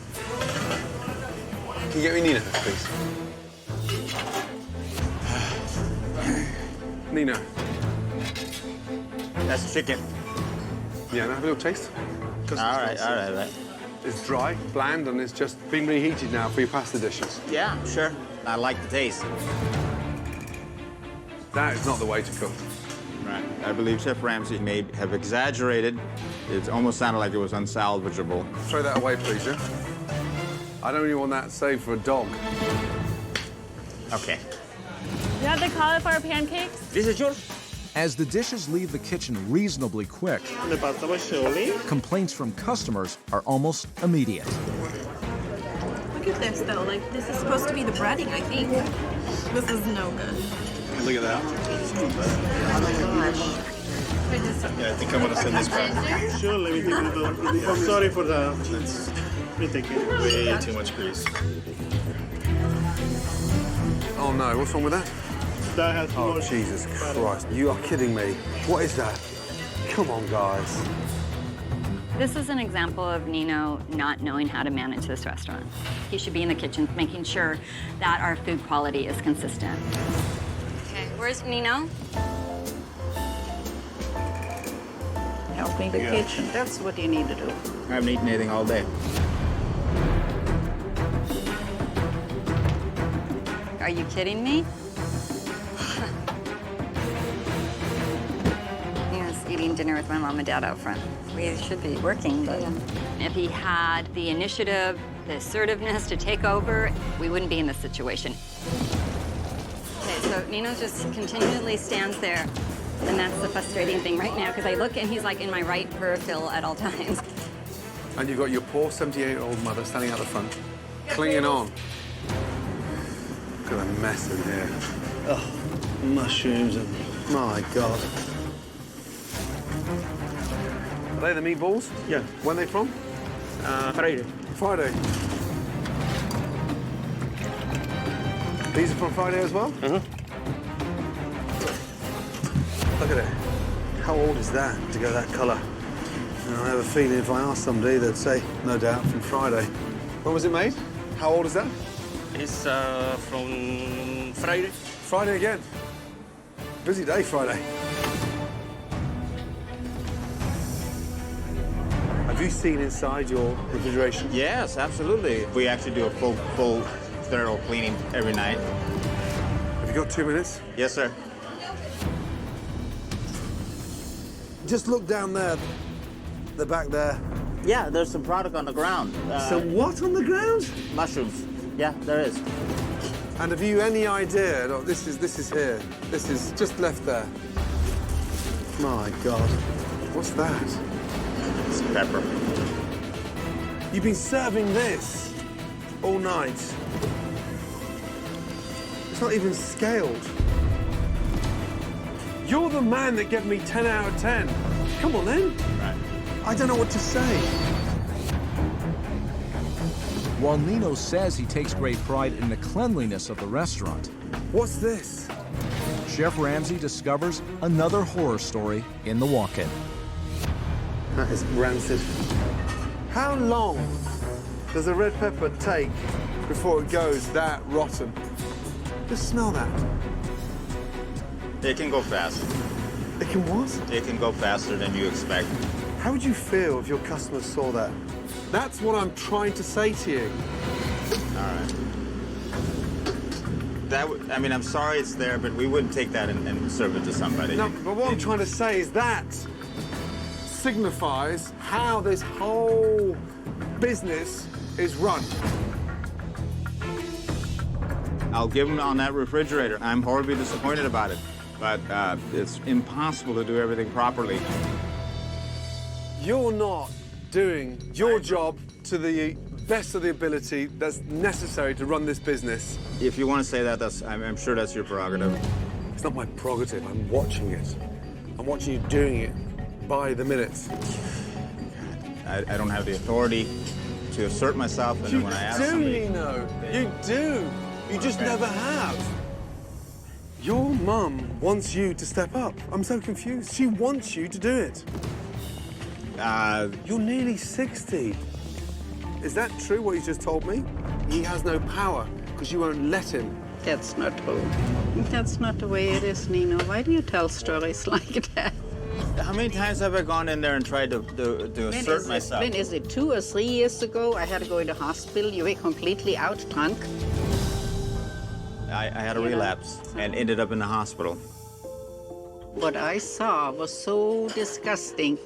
Can you get me Nina, please? Nina. That's chicken. Yeah, now have a little taste. All right. It's dry, bland, and it's just been reheated now for your pasta dishes. Yeah, sure. I like the taste. That is not the way to cook. Right. I believe Chef Ramsay may have exaggerated. It almost sounded like it was unsalvageable. Throw that away, please, yeah? I don't even want that saved for a dog. Okay. You have the cauliflower pancakes? This is yours. As the dishes leave the kitchen reasonably quick, complaints from customers are almost immediate. Look at this, though. Like, this is supposed to be the breading, I think. This is no good. Look at that. Oh, my gosh. Yeah, I think I'm gonna send this back. Sure, let me take a little. I'm sorry for that. Let me take it. Way too much grease. Oh, no. What's wrong with that? That has Oh, Jesus Christ. You are kidding me. What is that? Come on, guys. This is an example of Nino not knowing how to manage this restaurant. He should be in the kitchen making sure that our food quality is consistent. Okay, where's Nino? Helping the kitchen, that's what you need to do. I haven't eaten anything all day. Are you kidding me? Eating dinner with my mom and dad out front. We should be working, but if he had the initiative, the assertiveness to take over, we wouldn't be in this situation. Okay, so Nino just continually stands there, and that's the frustrating thing right now, because I look and he's like in my right peripheral at all times. And you've got your poor 78-year-old mother standing out the front, clinging on. Look at the mess in here. Oh, mushrooms and... My God. Are they the meatballs? Yeah. When are they from? Friday. Friday. These are from Friday as well? Uh-huh. Look at it. How old is that to go that colour? And I have a feeling if I asked somebody, they'd say, no doubt, from Friday. When was it made? How old is that? It's from Friday. Friday again. Busy day, Friday. Have you seen inside your refrigeration? Yes, absolutely. We actually do a full thorough cleaning every night. Have you got 2 minutes? Yes, sir. Just look down there, the back there. Yeah, there's some product on the ground. Some what on the ground? Mushrooms. Yeah, there is. And have you any idea? No, this is here. This is just left there. My God. What's that? It's pepper. You've been serving this all night. It's not even scaled. You're the man that gave me 10 out of 10. Come on, then. Right. I don't know what to say. While Nino says he takes great pride in the cleanliness of the restaurant, what's this? Chef Ramsay discovers another horror story in the walk-in. That is rancid. How long does a red pepper take before it goes that rotten? Just smell that. It can go fast. It can what? It can go faster than you expect. How would you feel if your customers saw that? That's what I'm trying to say to you. All right. I mean, I'm sorry it's there, but we wouldn't take that and serve it to somebody. No, but what I'm trying to say is that signifies how this whole business is run. I'll give them on that refrigerator. I'm horribly disappointed about it, but it's impossible to do everything properly. You're not doing your job to the best of the ability that's necessary to run this business. If you want to say that, I'm sure that's your prerogative. It's not my prerogative. I'm watching it. I'm watching you doing it by the minute. I don't have the authority to assert myself, and when I ask somebody... Nino. You do. You just never have. Your mum wants you to step up. I'm so confused. She wants you to do it. You're nearly 60. Is that true, what you just told me? He has no power because you won't let him. That's not true. That's not the way it is, Nino. Why do you tell stories like that? How many times have I gone in there and tried to assert myself? When is it, 2 or 3 years ago? I had to go into hospital. You were completely out drunk. I had a relapse and ended up in the hospital. What I saw was so disgusting.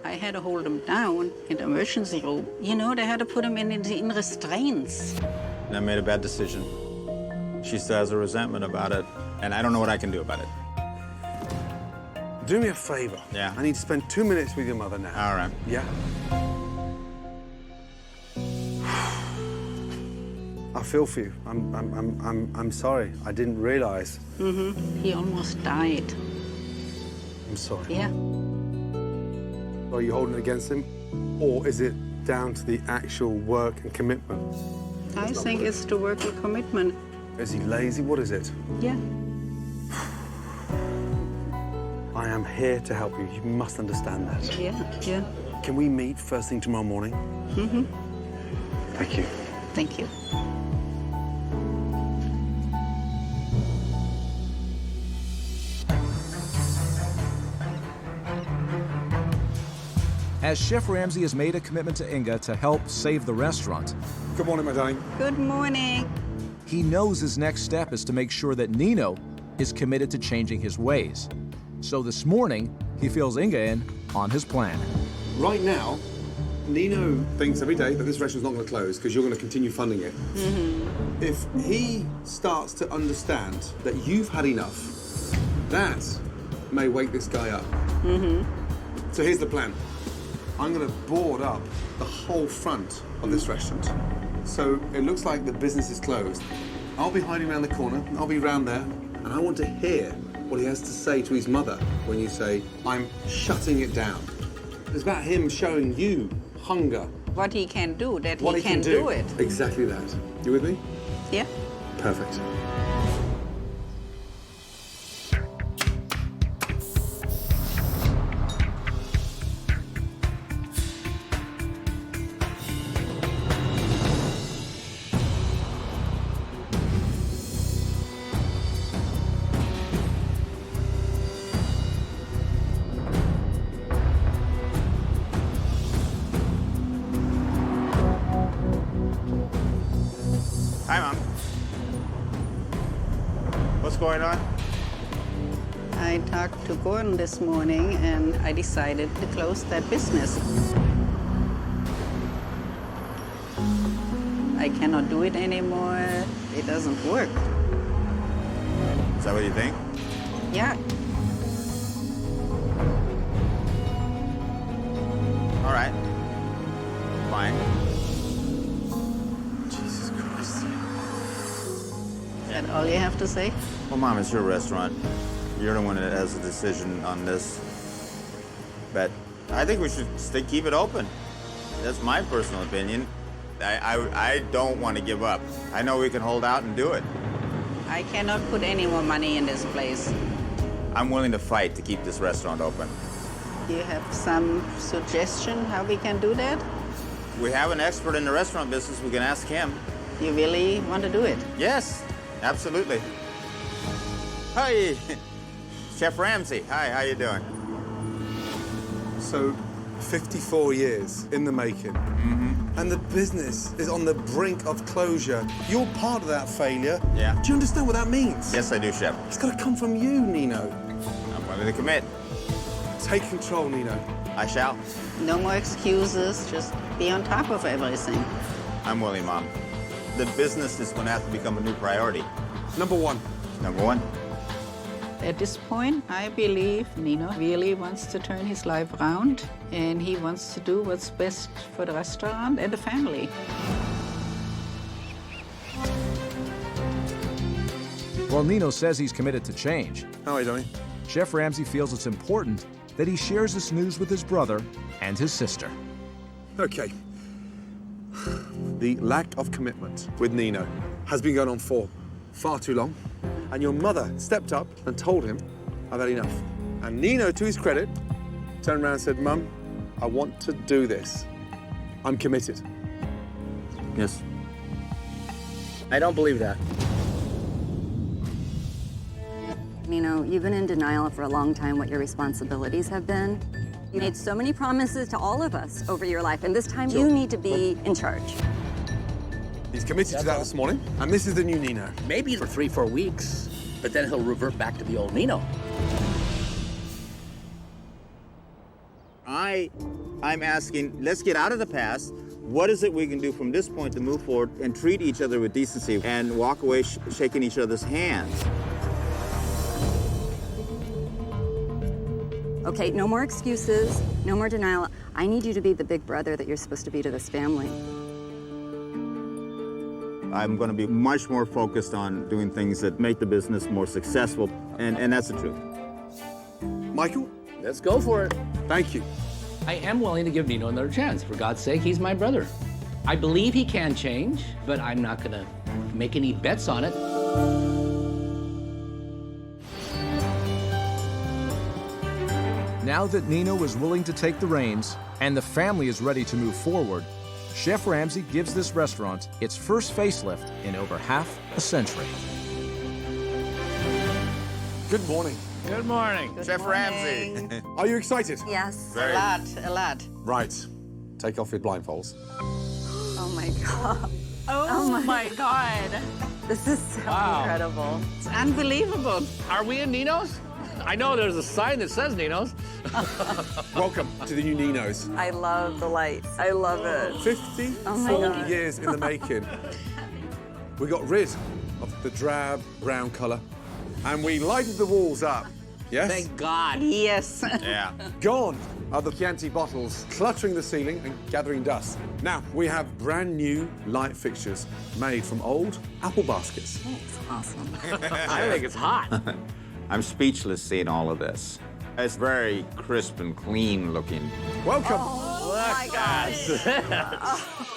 I had to hold him down in the emergency room. You know, they had to put him in restraints. And I made a bad decision. She still has a resentment about it, and I don't know what I can do about it. Do me a favor. Yeah. I need to spend 2 minutes with your mother now. All right. Yeah? I feel for you. I'm sorry. I didn't realize. Mm-hmm. He almost died. I'm sorry. Yeah. Are you holding it against him? Or is it down to the actual work and commitment? I think it's the work and commitment. Is he lazy? What is it? Yeah. I am here to help you. You must understand that. Yeah. Can we meet first thing tomorrow morning? Mm-hmm. Thank you. Thank you. As Chef Ramsay has made a commitment to Inga to help save the restaurant. Good morning, my darling. Good morning. He knows his next step is to make sure that Nino is committed to changing his ways. So this morning, he fills Inga in on his plan. Right now, Nino thinks every day that this restaurant's not going to close because you're going to continue funding it. Mm-hmm. If he starts to understand that you've had enough, that may wake this guy up. Mm-hmm. So here's the plan. I'm going to board up the whole front of this restaurant. So it looks like the business is closed. I'll be hiding around the corner, I'll be round there, and I want to hear what he has to say to his mother when you say, I'm shutting it down. It's about him showing you hunger. What he can do, that What he can do it. Exactly that. You with me? Yeah. Perfect. Hi, Mom. What's going on? I talked to Gordon this morning and I decided to close that business. I cannot do it anymore. It doesn't work. Is that what you think? Yeah. All right. Fine. Jesus Christ. Is that all you have to say? Well, Mom, it's your restaurant. You're the one that has a decision on this. But I think we should keep it open. That's my personal opinion. I don't want to give up. I know we can hold out and do it. I cannot put any more money in this place. I'm willing to fight to keep this restaurant open. Do you have some suggestion how we can do that? We have an expert in the restaurant business. We can ask him. You really want to do it? Yes, absolutely. Hi, Chef Ramsay. Hi, how you doing? So, 54 years in the making. And the business is on the brink of closure. You're part of that failure. Yeah. Do you understand what that means? Yes, I do, Chef. It's got to come from you, Nino. I'm willing to commit. Take control, Nino. I shall. No more excuses. Just be on top of everything. I'm willing, Mom. The business is going to have to become a new priority. Number one. Number one. At this point, I believe Nino really wants to turn his life around, and he wants to do what's best for the restaurant and the family. While Nino says he's committed to change, how are you doing? Chef Ramsay feels it's important that he shares this news with his brother and his sister. Okay. The lack of commitment with Nino has been going on for far too long, and your mother stepped up and told him, I've had enough. And Nino, to his credit, turned around and said, Mum, I want to do this. I'm committed. Yes. I don't believe that. Nino, you've been in denial for a long time what your responsibilities have been. You made so many promises to all of us over your life, and this time you need to be in charge. He's committed to that this morning, and this is the new Nino. Maybe for 3-4 weeks, but then he'll revert back to the old Nino. I'm asking, let's get out of the past. What is it we can do from this point to move forward and treat each other with decency and walk away shaking each other's hands? Okay, no more excuses, no more denial. I need you to be the big brother that you're supposed to be to this family. I'm going to be much more focused on doing things that make the business more successful, and that's the truth. Michael? Let's go for it. Thank you. I am willing to give Nino another chance. For God's sake, he's my brother. I believe he can change, but I'm not gonna make any bets on it. Now that Nino is willing to take the reins and the family is ready to move forward, Chef Ramsay gives this restaurant its first facelift in over half a century. Good morning. Good morning. Chef Ramsay. Are you excited? Yes. A lot. Right. Take off your blindfolds. Oh my God. Oh my God. This is so incredible. It's unbelievable. Are we in Nino's? I know there's a sign that says Nino's. Welcome to the new Nino's. I love the lights. I love it. 54 years in the making. We got rid of the drab brown colour and we lighted the walls up. Yes? Thank God. Yes. Yeah. Gone are the Chianti bottles cluttering the ceiling and gathering dust. Now, we have brand new light fixtures made from old apple baskets. That's awesome. I think it's hot. I'm speechless seeing all of this. It's very crisp and clean looking. Welcome. Oh my gosh.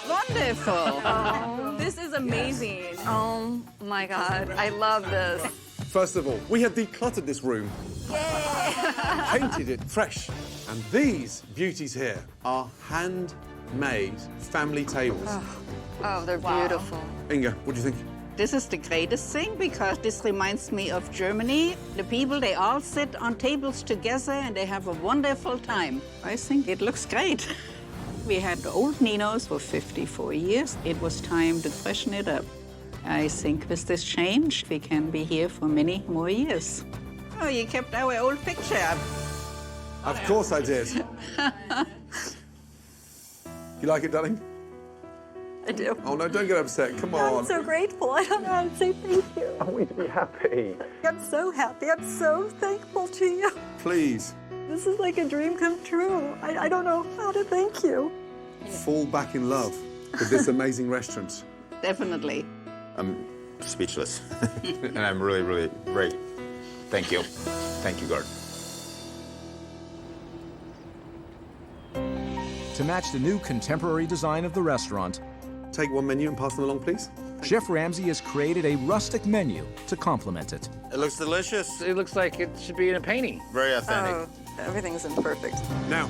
Wonderful. This is amazing. Oh my God. I love this. First of all, we have decluttered this room. Painted it fresh. And these beauties here are handmade family tables. Oh, they're beautiful. Inga, what do you think? This is the greatest thing because this reminds me of Germany. The people, they all sit on tables together and they have a wonderful time. I think it looks great. We had the old Nino's for 54 years. It was time to freshen it up. I think with this change, we can be here for many more years. Oh, you kept our old picture. Of course I did. You like it, darling? I do. Oh, no, don't get upset. Come on. I'm so grateful. I don't know how to say thank you. I want you to be happy. I'm so happy. I'm so thankful to you. Please. This is like a dream come true. I don't know how to thank you. Fall back in love with this amazing restaurant. Definitely. I'm speechless. And I'm really, really great. Thank you. Thank you, Gordon. To match the new contemporary design of the restaurant, take one menu and pass them along, please. Chef Ramsay has created a rustic menu to complement it. It looks delicious. It looks like it should be in a painting. Very authentic. Oh, everything's imperfect. Now,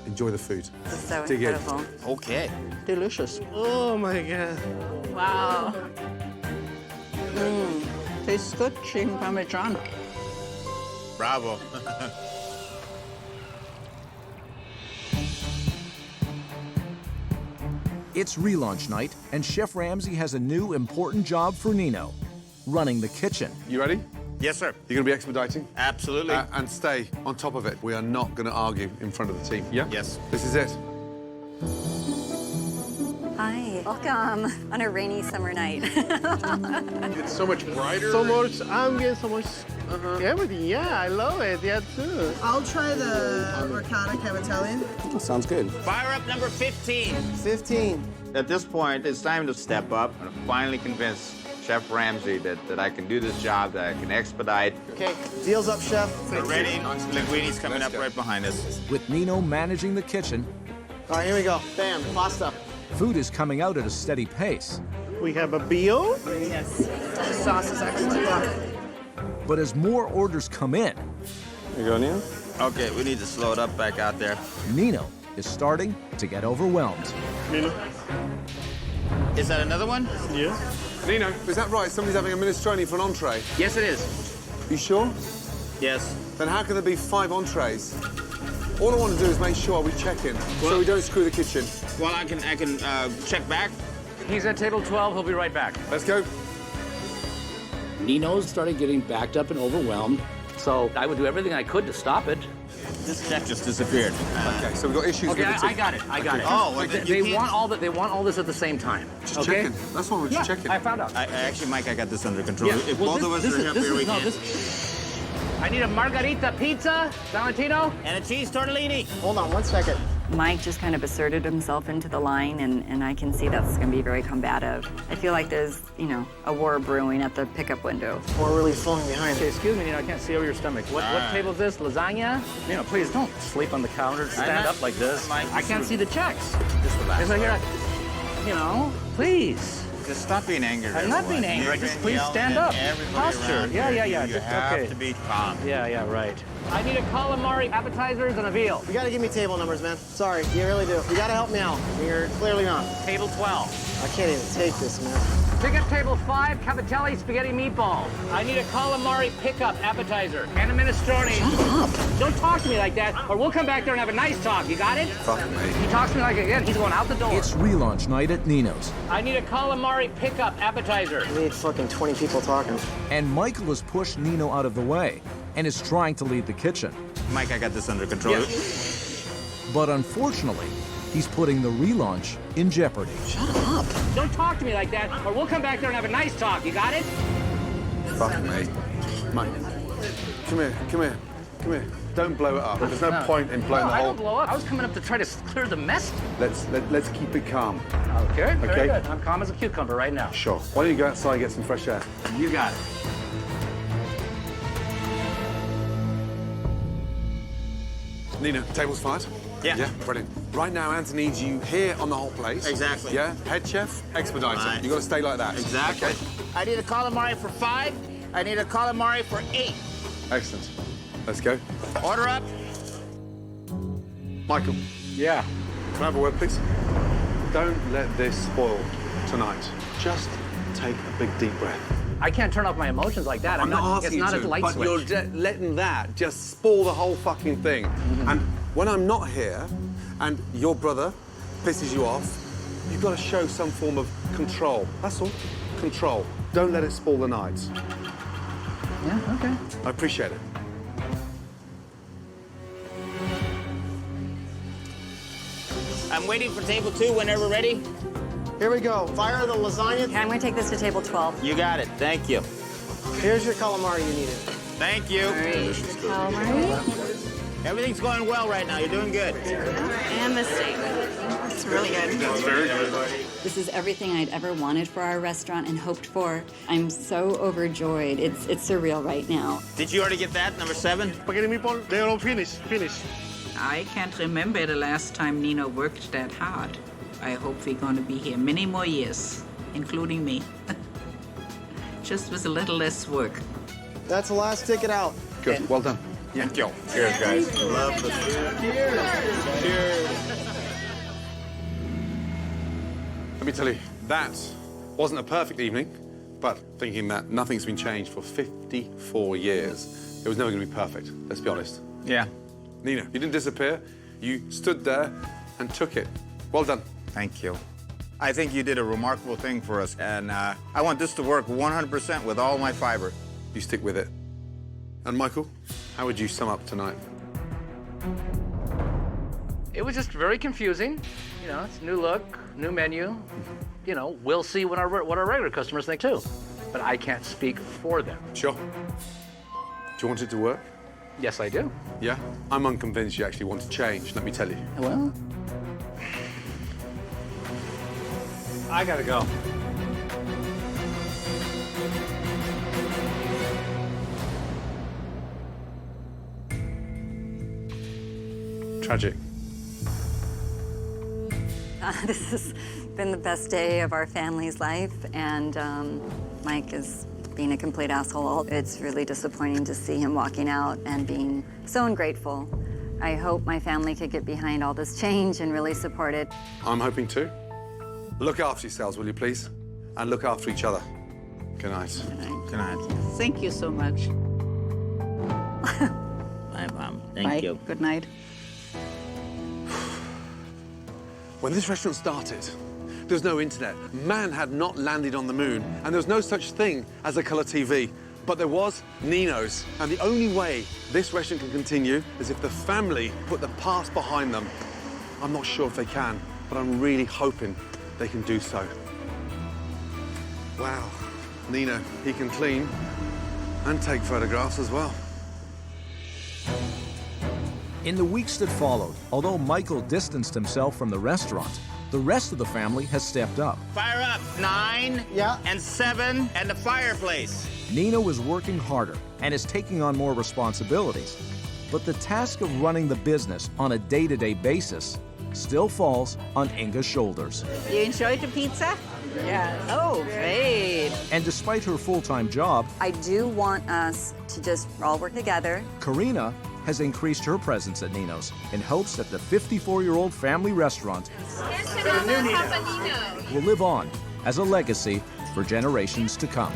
enjoy the food. This is so Dig in. incredible. Okay. Delicious. Oh my God. Wow. Tastes good, chicken parmesan. Bravo. It's relaunch night, and Chef Ramsay has a new important job for Nino, running the kitchen. You ready? Yes, sir. You're going to be expediting? Absolutely. And stay on top of it. We are not going to argue in front of the team. Yeah? Yes. This is it. Hi. Welcome on a rainy summer night. It's so much brighter. So much. I'm getting so much Everything, yeah, I love it. Yeah, too. I'll try the ricotta cavatelli. Sounds good. Fire up number 15. 15. At this point, it's time to step up and finally convince Chef Ramsay that I can do this job, that I can expedite. Okay, deal's up, chef. We're ready. Linguini's coming up right behind us. With Nino managing the kitchen, All right, here we go. Bam, pasta. food is coming out at a steady pace. We have a bio. Yes. The sauce is excellent. But as more orders come in, Here you go, Nino. Okay, we need to slow it up back out there. Nino is starting to get overwhelmed. Nino. Is that another one? Yeah. Nino, is that right? Somebody's having a minestrone for an entree. Yes, it is. You sure? Yes. Then how can there be 5 entrees? All I want to do is make sure we check in, so we don't screw the kitchen. Well, I can check back. He's at table 12. He'll be right back. Let's go. Nino started getting backed up and overwhelmed, so I would do everything I could to stop it. This check just disappeared. Okay, so we've got issues Okay, with the I got it. I got it. Oh, well, they, then you they want all that. They want all this at the same time. Just okay? checking. That's why we're just checking. I found out. Actually, Mike, I got this under control. Yeah, If well, both of us are up here, we can. I need a margarita pizza, Valentino. And a cheese tortellini. Hold on 1 second. Mike just kind of asserted himself into the line, and I can see that's going to be very combative. I feel like there's, a war brewing at the pickup window. We're really falling behind. Okay, excuse me, Nino, I can't see over your stomach. What table is this? Lasagna? Nino, please don't sleep on the counter. Stand up like this. I can't see the checks. Just relax. It's like you're please. Just stop being angry. I'm not being angry. Just please stand up. Posture. Yeah. You Just, have okay. to be calm. Yeah, right. I need a calamari, appetizers, and a veal. You gotta give me table numbers, man. Sorry, you really do. You gotta help me out. You're clearly not. Table 12. I can't even take this, man. Pick up table 5, cavatelli, spaghetti meatball. I need a calamari pickup appetizer and a minestrone. Shut up. Don't talk to me like that, or we'll come back there and have a nice talk. You got it? Fuck me. He talks to me like again. He's going out the door. It's relaunch night at Nino's. I need a calamari pickup appetizer. We need fucking 20 people talking. And Michael has pushed Nino out of the way and is trying to lead the kitchen. Mike, I got this under control. But unfortunately, he's putting the relaunch in jeopardy. Shut up. Don't talk to me like that, or we'll come back there and have a nice talk. You got it? Fuck me. Mike, come here. Don't blow it up. There's no point in blowing the I whole... don't blow up. I was coming up to try to clear the mess. Let's keep it calm. Okay, very Okay. good. I'm calm as a cucumber right now. Sure. Why don't you go outside and get some fresh air? You got it. Nina, table's fired? Yeah. Brilliant. Right now, Anthony needs you here on the whole place. Exactly. Yeah? Head chef, expediter. Right. You got to stay like that. Exactly. Okay. I need a calamari for 5. I need a calamari for 8. Excellent. Let's go. Order up. Michael, Yeah. can I have a word, please? Don't let this spoil tonight. Just take a big, deep breath. I can't turn off my emotions like that. I'm not asking It's not you a to, light but switch. you're letting that just spoil the whole fucking thing. And when I'm not here, and your brother pisses you off, you've got to show some form of control. That's all. Control. Don't let it spoil the night. Yeah, okay. I appreciate it. I'm waiting for table 2 whenever ready. Here we go. Fire the lasagna. Okay, I'm going to take this to table 12. You got it. Thank you. Here's your calamari you needed. Thank you. Everything's going well right now. You're doing good. And the steak. It's really good. That's very good. This is everything I'd ever wanted for our restaurant and hoped for. I'm so overjoyed. It's surreal right now. Did you already get that, number 7? Spaghetti meatball, they're all finished. I can't remember the last time Nino worked that hard. I hope we're going to be here many more years, including me. Just with a little less work. That's the last ticket out. Good. Well done. Thank you. Cheers, guys. Love the food. Cheers. Let me tell you, that wasn't a perfect evening, but thinking that nothing's been changed for 54 years, it was never going to be perfect, let's be honest. Yeah. Nina, you didn't disappear. You stood there and took it. Well done. Thank you. I think you did a remarkable thing for us, and I want this to work 100% with all my fiber. You stick with it. And Michael, how would you sum up tonight? It was just very confusing. It's new look, new menu. We'll see what our regular customers think too. But I can't speak for them. Sure. you want it to work? Yes, I do. Yeah? I'm unconvinced you actually want to change, let me tell you. Well, I gotta go. Tragic. This has been the best day of our family's life, and Mike is being a complete asshole. It's really disappointing to see him walking out and being so ungrateful. I hope my family could get behind all this change and really support it. I'm hoping to. Look after yourselves, will you please? And look after each other. Good night. Good night. Thank you so much. Bye, Mom. Bye. Thank you. Good night. When this restaurant started, there was no internet. Man had not landed on the moon, and there was no such thing as a color TV. But there was Nino's, and the only way this restaurant can continue is if the family put the past behind them. I'm not sure if they can, but I'm really hoping they can do so. Wow, Nino, he can clean and take photographs as well. In the weeks that followed, although Michael distanced himself from the restaurant, the rest of the family has stepped up. Fire up 9 and 7 and the fireplace. Nino is working harder and is taking on more responsibilities. But the task of running the business on a day-to-day basis still falls on Inga's shoulders. You enjoyed the pizza? Yes. Oh, great. And despite her full-time job, I do want us to just all work together. Karina has increased her presence at Nino's in hopes that the 54-year-old family restaurant will live on as a legacy for generations to come.